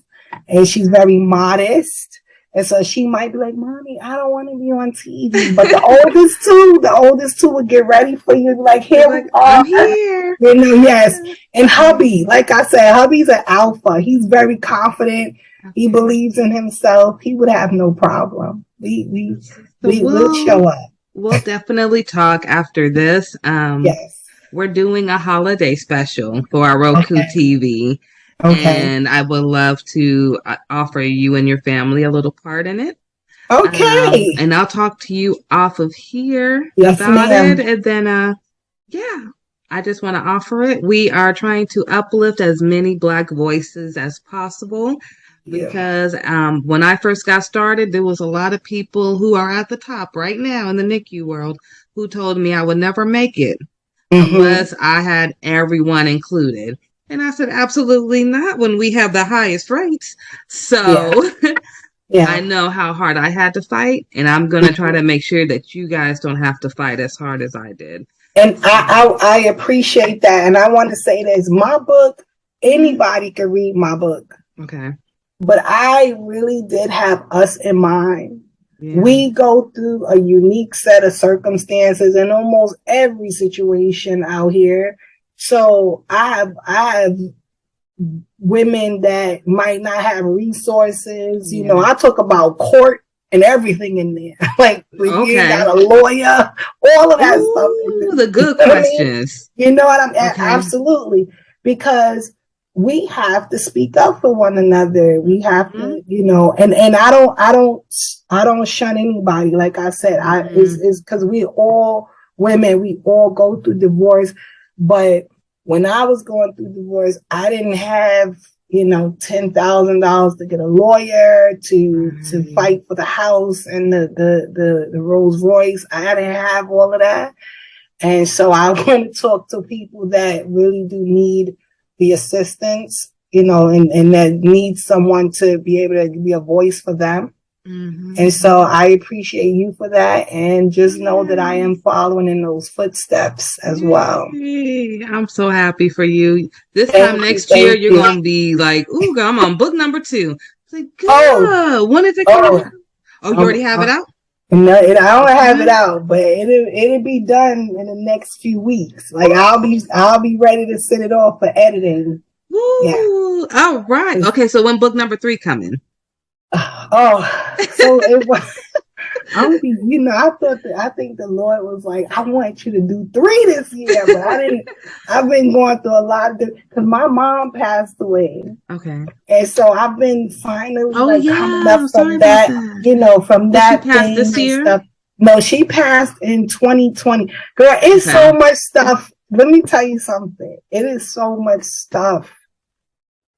and she's very modest. And so she might be like, Mommy, I don't want to be on TV. But the oldest two would get ready for you. Like, here we are. I'm here. Yes. And hubby, like I said, hubby's an alpha. He's very confident. He believes in himself. He would have no problem. We'll show up. We'll definitely talk after this. Yes. We're doing a holiday special for our Roku TV. Okay. And I would love to offer you and your family a little part in it. Okay. And I'll talk to you off of here about it. And then, I just want to offer it. We are trying to uplift as many Black voices as possible. Because when I first got started, there was a lot of people who are at the top right now in the NICU world who told me I would never make it unless I had everyone included. And I said, absolutely not when we have the highest rates. So I know how hard I had to fight, and I'm going to try to make sure that you guys don't have to fight as hard as I did. And I appreciate that. And I want to say this, my book, anybody can read my book. Okay. But I really did have us in mind. Yeah. We go through a unique set of circumstances in almost every situation out here. So I have women that might not have resources. You know, I talk about court and everything in there. Like, you got a lawyer, all of that stuff. The good questions. You know what I'm absolutely. Because we have to speak up for one another. We have to, and I don't shun anybody. Like I said, it's because we all women, we all go through divorce. But when I was going through divorce, I didn't have, $10,000 to get a lawyer to fight for the house and the Rolls Royce. I didn't have all of that. And so I want to talk to people that really do need the assistance, and that needs someone to be able to be a voice for them. And so I appreciate you for that, and just know that I am following in those footsteps as well. I'm so happy for you. This time next year, you're going to be like, ooh, girl, I'm on book number 2. It's like, girl, when is it coming out? Oh, you already have it out? No, I don't have it out, but it'll be done in the next few weeks. Like I'll be ready to send it off for editing. Ooh, all right. Okay, so when book number 3 coming? So it was. I think the Lord was like, I want you to do 3 this year, but I didn't. I've been going through a lot because my mom passed away. Okay. And so I've been finally coming up from that. From that she passed thing this year? Stuff. No, she passed in 2020. Girl, it's so much stuff. Let me tell you something. It is so much stuff.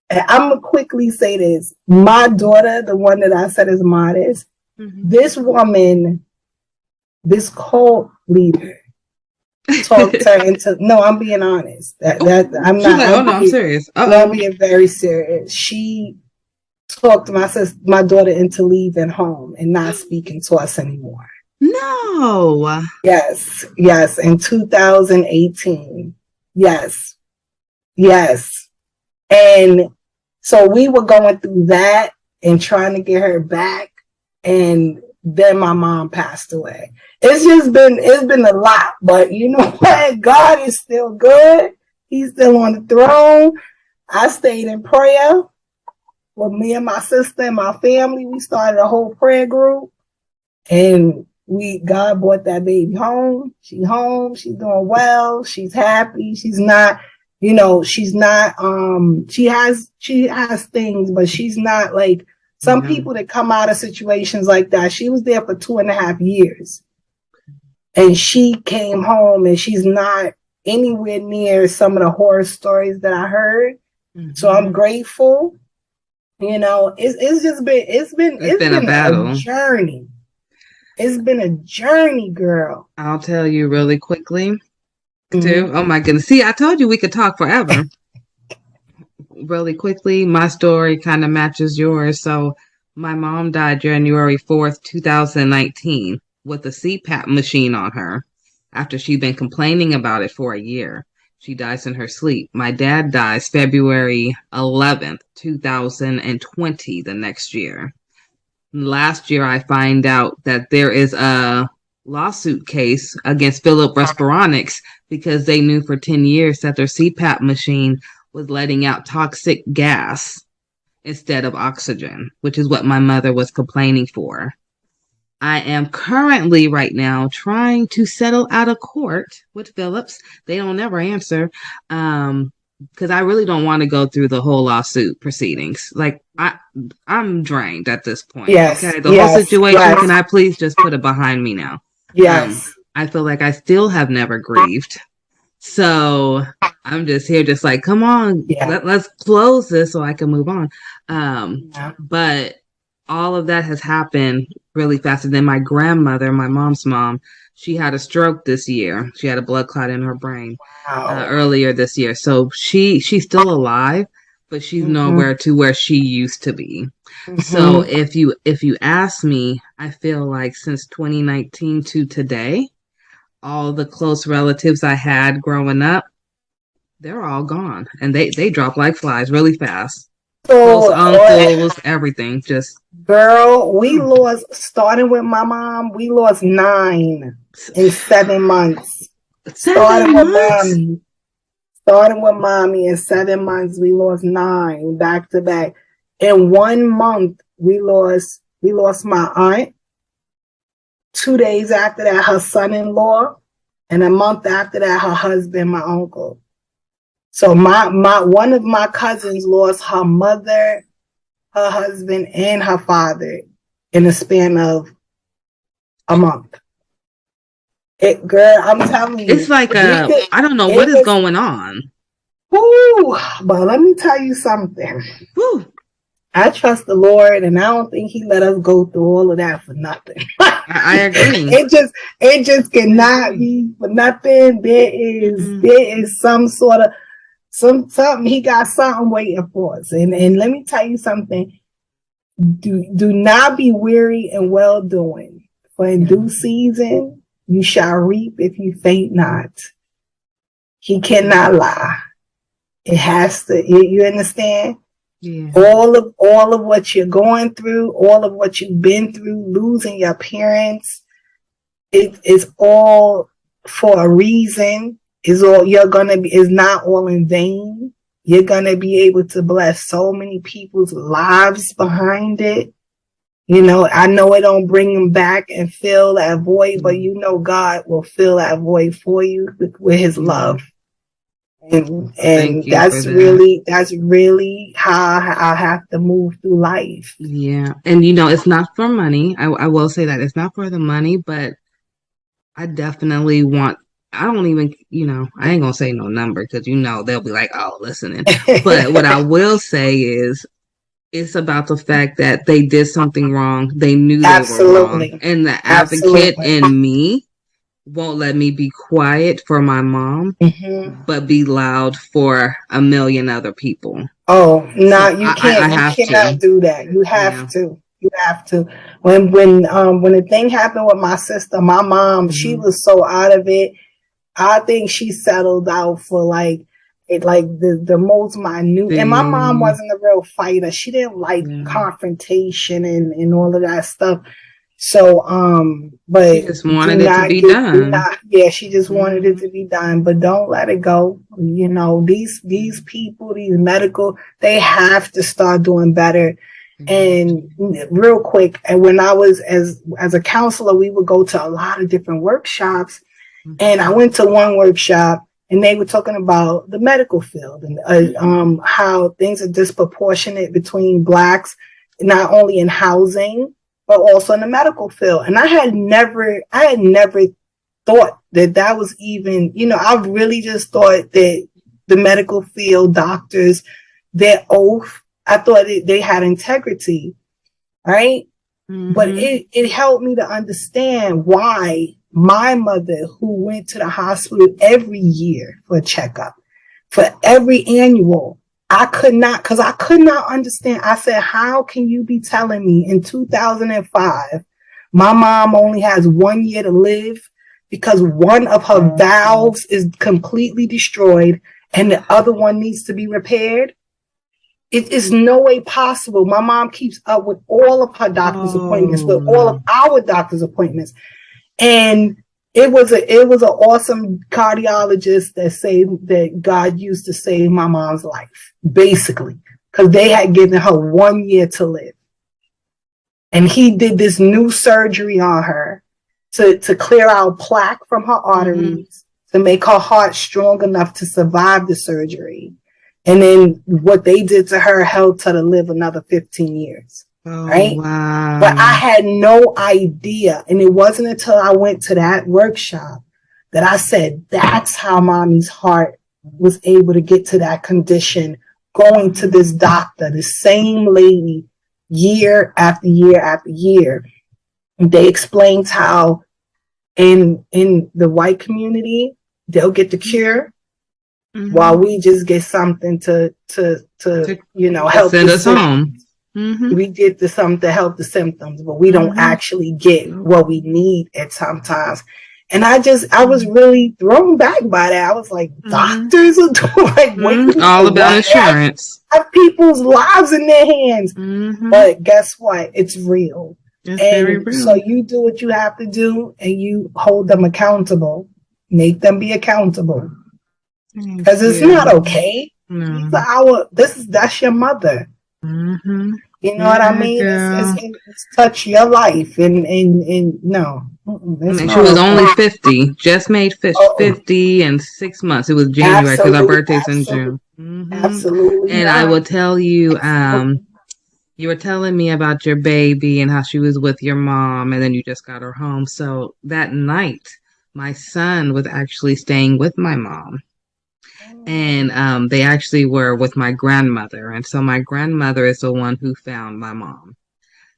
And I'm gonna quickly say this. My daughter, the one that I said is modest, this woman, this cult leader, talked her into. No, I'm being honest. I'm not. I'm serious. I'm being very serious. She talked my daughter into leaving home and not speaking to us anymore. No. Yes, in 2018. Yes. And so we were going through that and trying to get her back. And then my mom passed away. It's been a lot, but you know what? God is still good. He's still on the throne. I stayed in prayer with me and my sister and my family. We started a whole prayer group, and God brought that baby home. She's home. She's doing well. She's happy. She's not, she has things, but she's not like some people that come out of situations like that. She was there for 2.5 years, and she came home, and she's not anywhere near some of the horror stories that I heard. So I'm grateful. It's been a battle. A journey. It's been a journey, girl. I'll tell you really quickly, too. Oh my goodness. See, I told you we could talk forever. Really quickly, my story kind of matches yours. So my mom died January 4th, 2019 with a CPAP machine on her after she'd been complaining about it for a year. She dies in her sleep. My dad dies February 11th, 2020, the next year. Last year, I find out that there is a lawsuit case against Philip Respironics because they knew for 10 years that their CPAP machine was letting out toxic gas instead of oxygen, which is what my mother was complaining for. I am currently right now trying to settle out of court with Phillips. They don't ever answer. Because I really don't want to go through the whole lawsuit proceedings. Like I'm drained at this point. Yes. Okay. The whole situation, can I please just put it behind me now? Yes. I feel like I still have never grieved. So I'm just here just like, come on, let's close this so I can move on. But all of that has happened really fast. And then my grandmother, my mom's mom, she had a stroke this year. She had a blood clot in her brain earlier this year. So she's still alive, but she's nowhere to where she used to be. So if you ask me, I feel like since 2019 to today, all the close relatives I had growing up, they're all gone, and they drop like flies really fast. Close uncles, everything, just. Girl, we lost, starting with my mom, we lost 9 in 7 months. Starting with mommy in 7 months, we lost 9 back to back. In 1 month, we lost my aunt. 2 days after that, her son-in-law, and a month after that, her husband, my uncle. So one of my cousins lost her mother, her husband, and her father in the span of a month. Girl, I'm telling you, it's like I don't know what is going on. Woo, but let me tell you something. Woo. I trust the Lord, and I don't think He let us go through all of that for nothing. I agree. It just cannot be for nothing. There is some sort of something. He got something waiting for us. And let me tell you something. Do not be weary in well doing, for in due season you shall reap if you faint not. He cannot lie. It has to. You understand? Yeah. All of what you're going through, all of what you've been through, losing your parents, it is all for a reason. Is not all in vain. You're gonna be able to bless so many people's lives behind it. I know it don't bring them back and fill that void, but God will fill that void for you with His love. And that's really how I have to move through life. Yeah. And it's not for money. I will say that it's not for the money, but I definitely want, I don't even, I ain't gonna say no number because they'll be like, oh, listening. But what I will say is it's about the fact that they did something wrong. They knew they were wrong. And the advocate in me won't let me be quiet for my mom, but be loud for a million other people. Oh, no, you can't. You cannot do that. You have to. You have to. When the thing happened with my sister, my mom, she was so out of it. I think she settled out for like the most minute. And my mom wasn't a real fighter. She didn't like confrontation and all of that stuff. So, but she just wanted it to be done. She just wanted it to be done. But don't let it go. You know, these people, these medical, they have to start doing better. And real quick, and when I was as a counselor, we would go to a lot of different workshops. And I went to one workshop, and they were talking about the medical field and how things are disproportionate between Blacks, not only in housing but also in the medical field. And I had never thought that was even, you know, I really just thought that the medical field doctors, their oath, I thought they had integrity, right? But it helped me to understand why my mother, who went to the hospital every year for a checkup, for every annual, I could not understand. I said, how can you be telling me in 2005, my mom only has 1 year to live because one of her valves is completely destroyed and the other one needs to be repaired? It is no way possible. My mom keeps up with all of her doctor's appointments, with all of our doctor's appointments. And it was an awesome cardiologist that God used to save my mom's life, basically, because they had given her 1 year to live. And he did this new surgery on her to clear out plaque from her arteries, to make her heart strong enough to survive the surgery. And then what they did to her helped her to live another 15 years. Right? Wow. But I had no idea. And it wasn't until I went to that workshop that I said, that's how mommy's heart was able to get to that condition, going to this doctor, the same lady, year after year after year. And they explained how in the white community, they'll get the cure, while we just get something to you know, help send us home. We get something to help the symptoms, but we don't actually get what we need at sometimes. And I was really thrown back by that. I was like, doctors are doing all about insurance. Have people's lives in their hands. But guess what? It's real. It's very real. So you do what you have to do, and you hold them accountable. Make them be accountable. Because it's not okay. That's your mother. You know what I mean? It's touch your life, and no. She was only 50, just made 50 in 6 months. It was January because our birthday's in June. Absolutely. And I will tell you, you were telling me about your baby and how she was with your mom, and then you just got her home. So that night, my son was actually staying with my mom. And they actually were with my grandmother. And so my grandmother is the one who found my mom.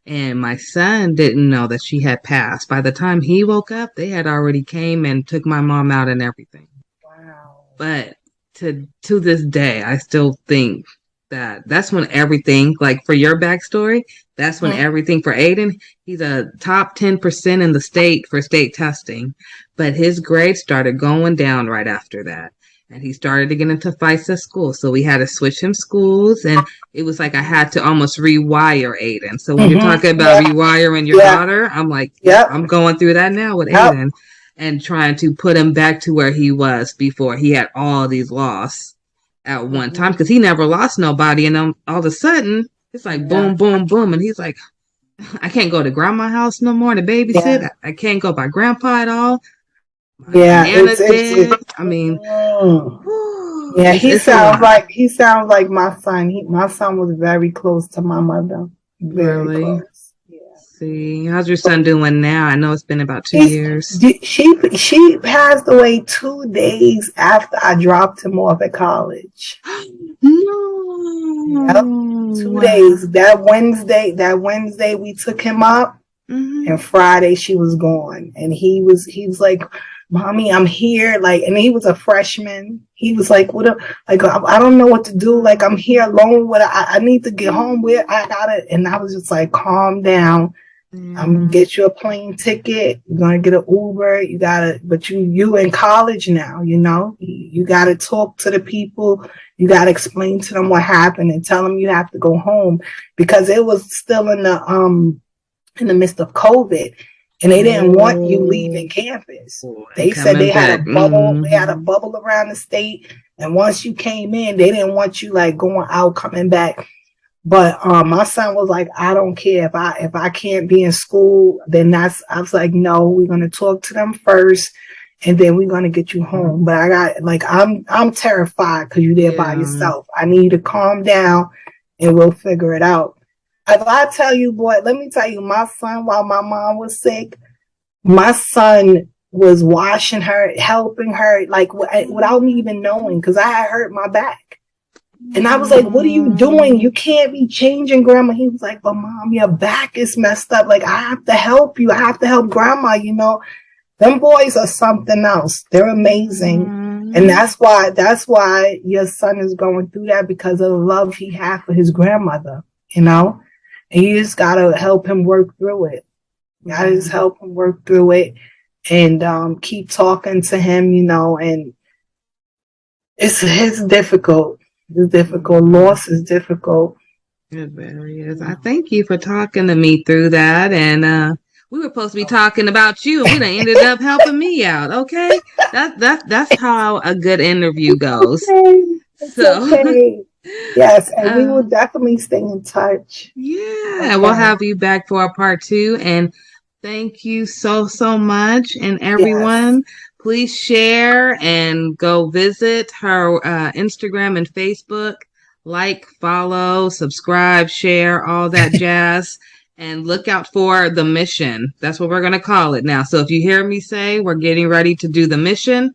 And my son didn't know that she had passed. By the time he woke up, they had already came and took my mom out and everything. Wow. But to this day, I still think that's when everything, like for your backstory, that's when everything for Aiden, he's a top 10% in the state for state testing. But his grades started going down right after that. And he started to get into fights at school. So we had to switch him schools. And it was like I had to almost rewire Aiden. So when you're talking about rewiring your daughter, I'm like, I'm going through that now with Aiden. And trying to put him back to where he was before he had all these losses at one time. Because he never lost nobody. And then all of a sudden, it's like boom, boom, boom. And he's like, I can't go to grandma's house no more to babysit. I can't go by grandpa at all. I mean, he sounds like my son. My son was very close to my mother. Very close. See, how's your son doing now? I know it's been about 2 years. She passed away 2 days after I dropped him off at college. No. Yep. 2 days. That Wednesday we took him up, and Friday she was gone. And he was like, Mommy, I'm here. Like, and he was a freshman. He was like, I don't know what to do. Like, I'm here alone. I need to get home. And I was just like, calm down. I'm gonna get you a plane ticket. You're gonna get an Uber. But you in college now, you gotta talk to the people. You gotta explain to them what happened and tell them you have to go home, because it was still in the midst of COVID, and they didn't want you leaving campus. They said they had a bubble. They had a bubble around the state, and once you came in, they didn't want you like going out, coming back. But my son was like, I don't care if I can't be in school, then I was like, no, we're gonna talk to them first, and then we're gonna get you home. But I'm terrified because you're there by yourself. I need you to calm down, and we'll figure it out. If I tell you, boy, let me tell you, my son, while my mom was sick, my son was washing her, helping her, like without me even knowing, because I had hurt my back. And I was like, what are you doing? You can't be changing, Grandma. He was like, but Mom, your back is messed up. Like, I have to help you. I have to help Grandma, Them boys are something else. They're amazing. And that's why your son is going through that, because of the love he had for his grandmother, And you just got to help him work through it. You got to just help him work through it and keep talking to him, and it's difficult. It's difficult. Loss is difficult. It really is. I thank you for talking to me through that. And we were supposed to be talking about you. We done ended up helping me out. Okay, that's how a good interview goes. It's okay. Yes, and we will definitely stay in touch. Yeah, Okay. we'll have you back for a part 2. And thank you so much. And everyone. Yes. Please share and go visit her Instagram and Facebook. Like, follow, subscribe, share, all that jazz. And look out for the mission. That's what we're going to call it now. So if you hear me say we're getting ready to do the mission,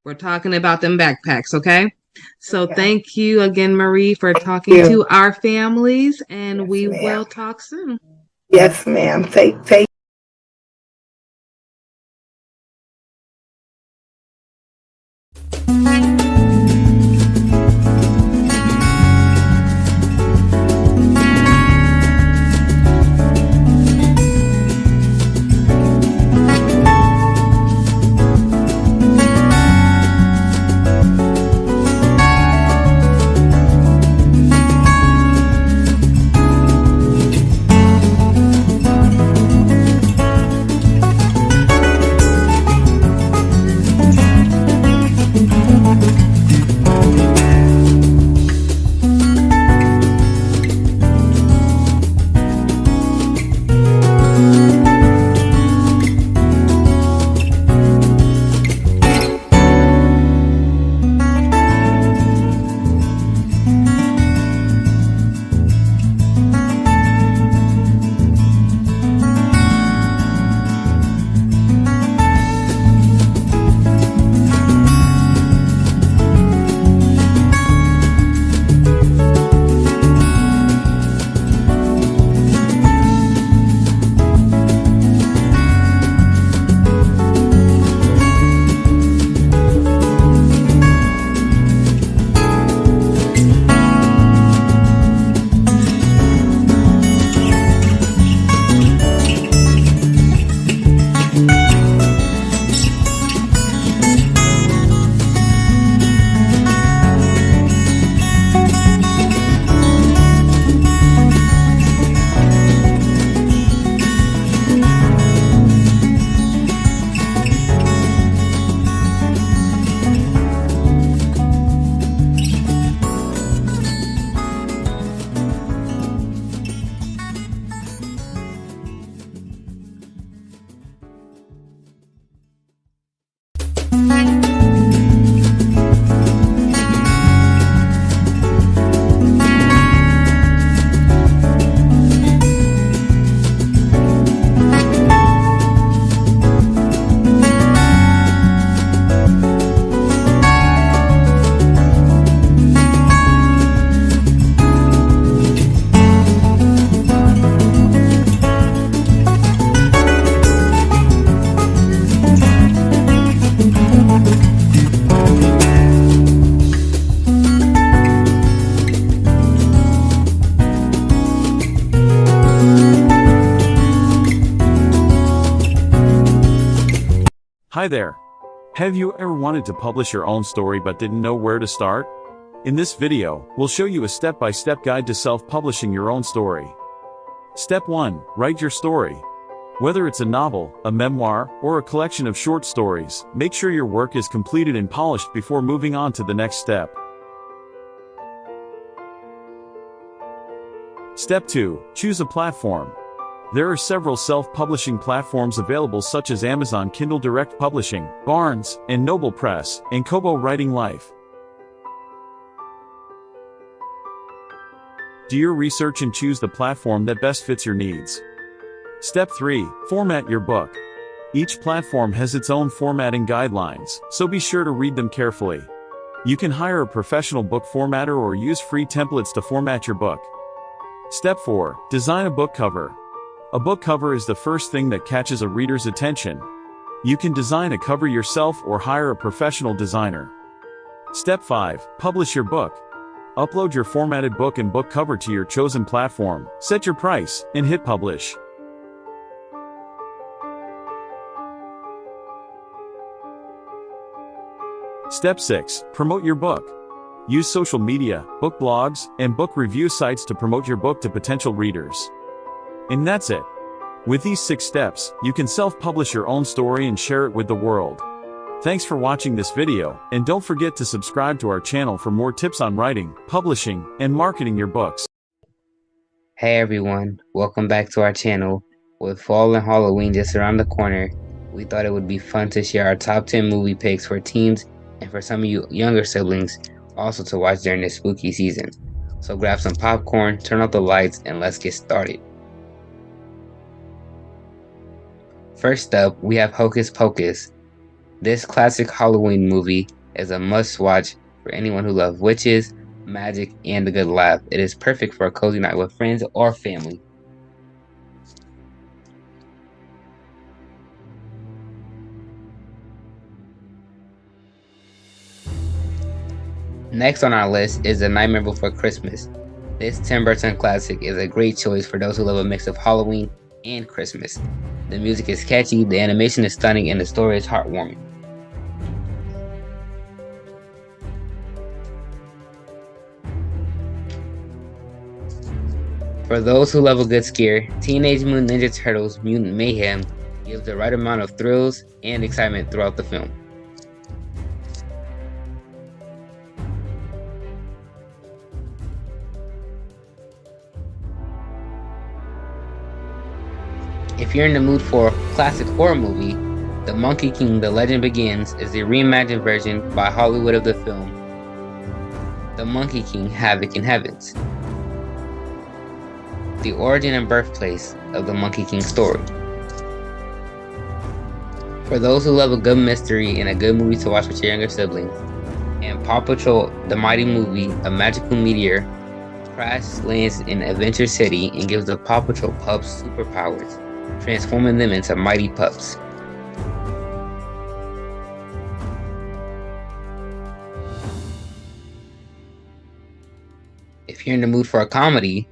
we're talking about them backpacks, okay? So thank you again, Marie, for talking to our families. And we will talk soon. Yes, ma'am. Take Hi there. Have you ever wanted to publish your own story but didn't know where to start? In this video, we'll show you a step-by-step guide to self-publishing your own story. Step 1. Write your story. Whether it's a novel, a memoir, or a collection of short stories, make sure your work is completed and polished before moving on to the next step. Step 2. Choose a platform. There are several self-publishing platforms available such as Amazon Kindle Direct Publishing, Barnes & Noble Press, and Kobo Writing Life. Do your research and choose the platform that best fits your needs. Step 3. Format your book. Each platform has its own formatting guidelines, so be sure to read them carefully. You can hire a professional book formatter or use free templates to format your book. Step 4. Design a book cover. A book cover is the first thing that catches a reader's attention. You can design a cover yourself or hire a professional designer. Step 5. Publish your book. Upload your formatted book and book cover to your chosen platform, set your price, and hit publish. Step 6. Promote your book. Use social media, book blogs, and book review sites to promote your book to potential readers. And that's it. With these 6 steps, you can self-publish your own story and share it with the world. Thanks for watching this video, and don't forget to subscribe to our channel for more tips on writing, publishing, and marketing your books. Hey everyone, welcome back to our channel. With fall and Halloween just around the corner, we thought it would be fun to share our top 10 movie picks for teens and for some of you younger siblings also to watch during this spooky season. So grab some popcorn, turn off the lights, and let's get started. First up, we have Hocus Pocus. This classic Halloween movie is a must-watch for anyone who loves witches, magic, and a good laugh. It is perfect for a cozy night with friends or family. Next on our list is The Nightmare Before Christmas. This Tim Burton classic is a great choice for those who love a mix of Halloween and Christmas. The music is catchy, the animation is stunning, and the story is heartwarming. For those who love a good scare, Teenage Mutant Ninja Turtles Mutant Mayhem gives the right amount of thrills and excitement throughout the film. If you're in the mood for a classic horror movie, The Monkey King: The Legend Begins is the reimagined version by Hollywood of the film The Monkey King: Havoc in Heavens, the origin and birthplace of the Monkey King story. For those who love a good mystery and a good movie to watch with your younger siblings, and Paw Patrol: The Mighty Movie, a magical meteor crash lands in Adventure City and gives the Paw Patrol pups superpowers, transforming them into mighty pups. If you're in the mood for a comedy,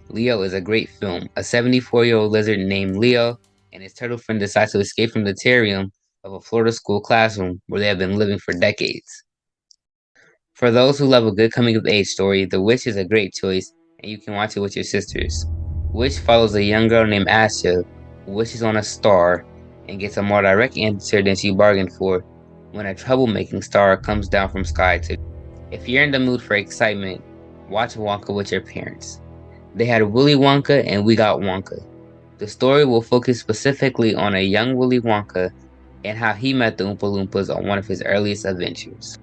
Leo is a great film. A 74-year-old lizard named Leo and his turtle friend decide to escape from the terrarium of a Florida school classroom where they have been living for decades. For those who love a good coming-of-age story, The Witch is a great choice, and you can watch it with your sisters. Witch follows a young girl named Asha who wishes on a star and gets a more direct answer than she bargained for when a troublemaking star comes down from sky to. If you're in the mood for excitement, watch Wonka with your parents. They had Willy Wonka and We Got Wonka. The story will focus specifically on a young Willy Wonka and how he met the Oompa Loompas on one of his earliest adventures.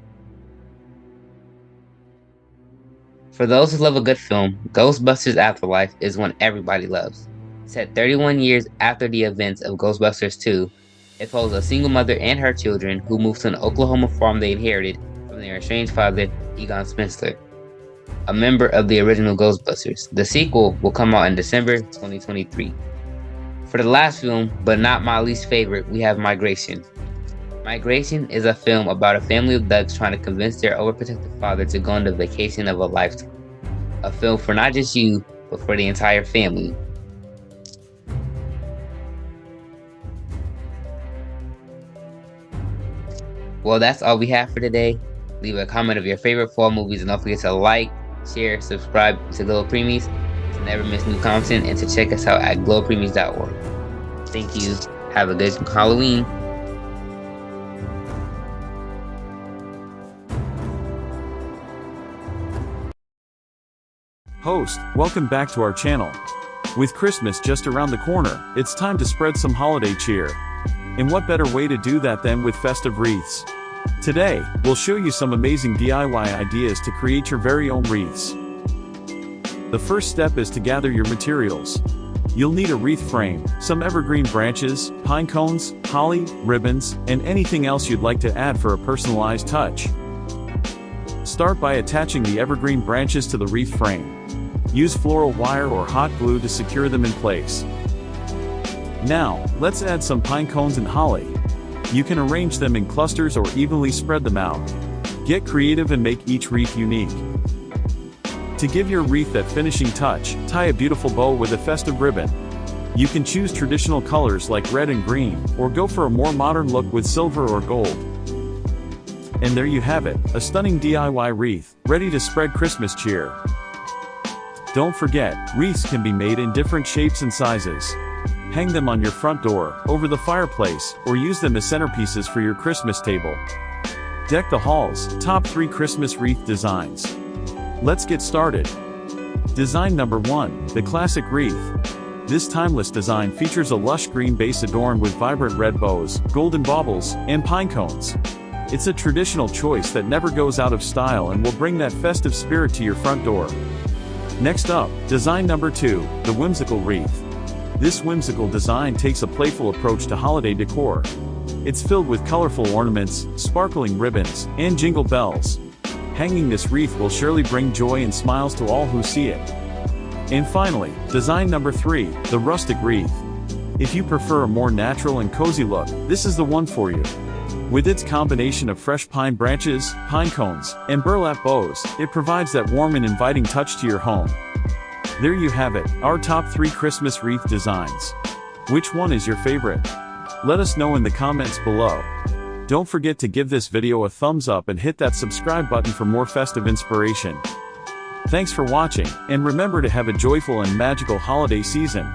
For those who love a good film, Ghostbusters Afterlife is one everybody loves. Set 31 years after the events of Ghostbusters 2, it follows a single mother and her children who move to an Oklahoma farm they inherited from their estranged father, Egon Spengler, a member of the original Ghostbusters. The sequel will come out in December 2023. For the last film, but not my least favorite, we have Migration. Migration is a film about a family of ducks trying to convince their overprotective father to go on the vacation of a lifetime. A film for not just you, but for the entire family. Well, that's all we have for today. Leave a comment of your favorite fall movies and don't forget to like, share, subscribe to Glo Preemies to never miss new content and to check us out at glopreemies.org. Thank you. Have a good Halloween. Host, welcome back to our channel. With Christmas just around the corner, it's time to spread some holiday cheer. And what better way to do that than with festive wreaths? Today, we'll show you some amazing DIY ideas to create your very own wreaths. The first step is to gather your materials. You'll need a wreath frame, some evergreen branches, pine cones, holly, ribbons, and anything else you'd like to add for a personalized touch. Start by attaching the evergreen branches to the wreath frame. Use floral wire or hot glue to secure them in place. Now, let's add some pine cones and holly. You can arrange them in clusters or evenly spread them out. Get creative and make each wreath unique. To give your wreath that finishing touch, tie a beautiful bow with a festive ribbon. You can choose traditional colors like red and green, or go for a more modern look with silver or gold. And there you have it, a stunning DIY wreath, ready to spread Christmas cheer. Don't forget, wreaths can be made in different shapes and sizes. Hang them on your front door, over the fireplace, or use them as centerpieces for your Christmas table. Deck the halls, top 3 Christmas wreath designs. Let's get started. Design number 1, the classic wreath. This timeless design features a lush green base adorned with vibrant red bows, golden baubles, and pine cones. It's a traditional choice that never goes out of style and will bring that festive spirit to your front door. Next up, design number 2, the whimsical wreath. This whimsical design takes a playful approach to holiday decor. It's filled with colorful ornaments, sparkling ribbons, and jingle bells. Hanging this wreath will surely bring joy and smiles to all who see it. And finally, design number 3, the rustic wreath. If you prefer a more natural and cozy look, this is the one for you. With its combination of fresh pine branches, pine cones, and burlap bows, it provides that warm and inviting touch to your home. There you have it, our top 3 Christmas wreath designs. Which one is your favorite? Let us know in the comments below. Don't forget to give this video a thumbs up and hit that subscribe button for more festive inspiration. Thanks for watching, and remember to have a joyful and magical holiday season.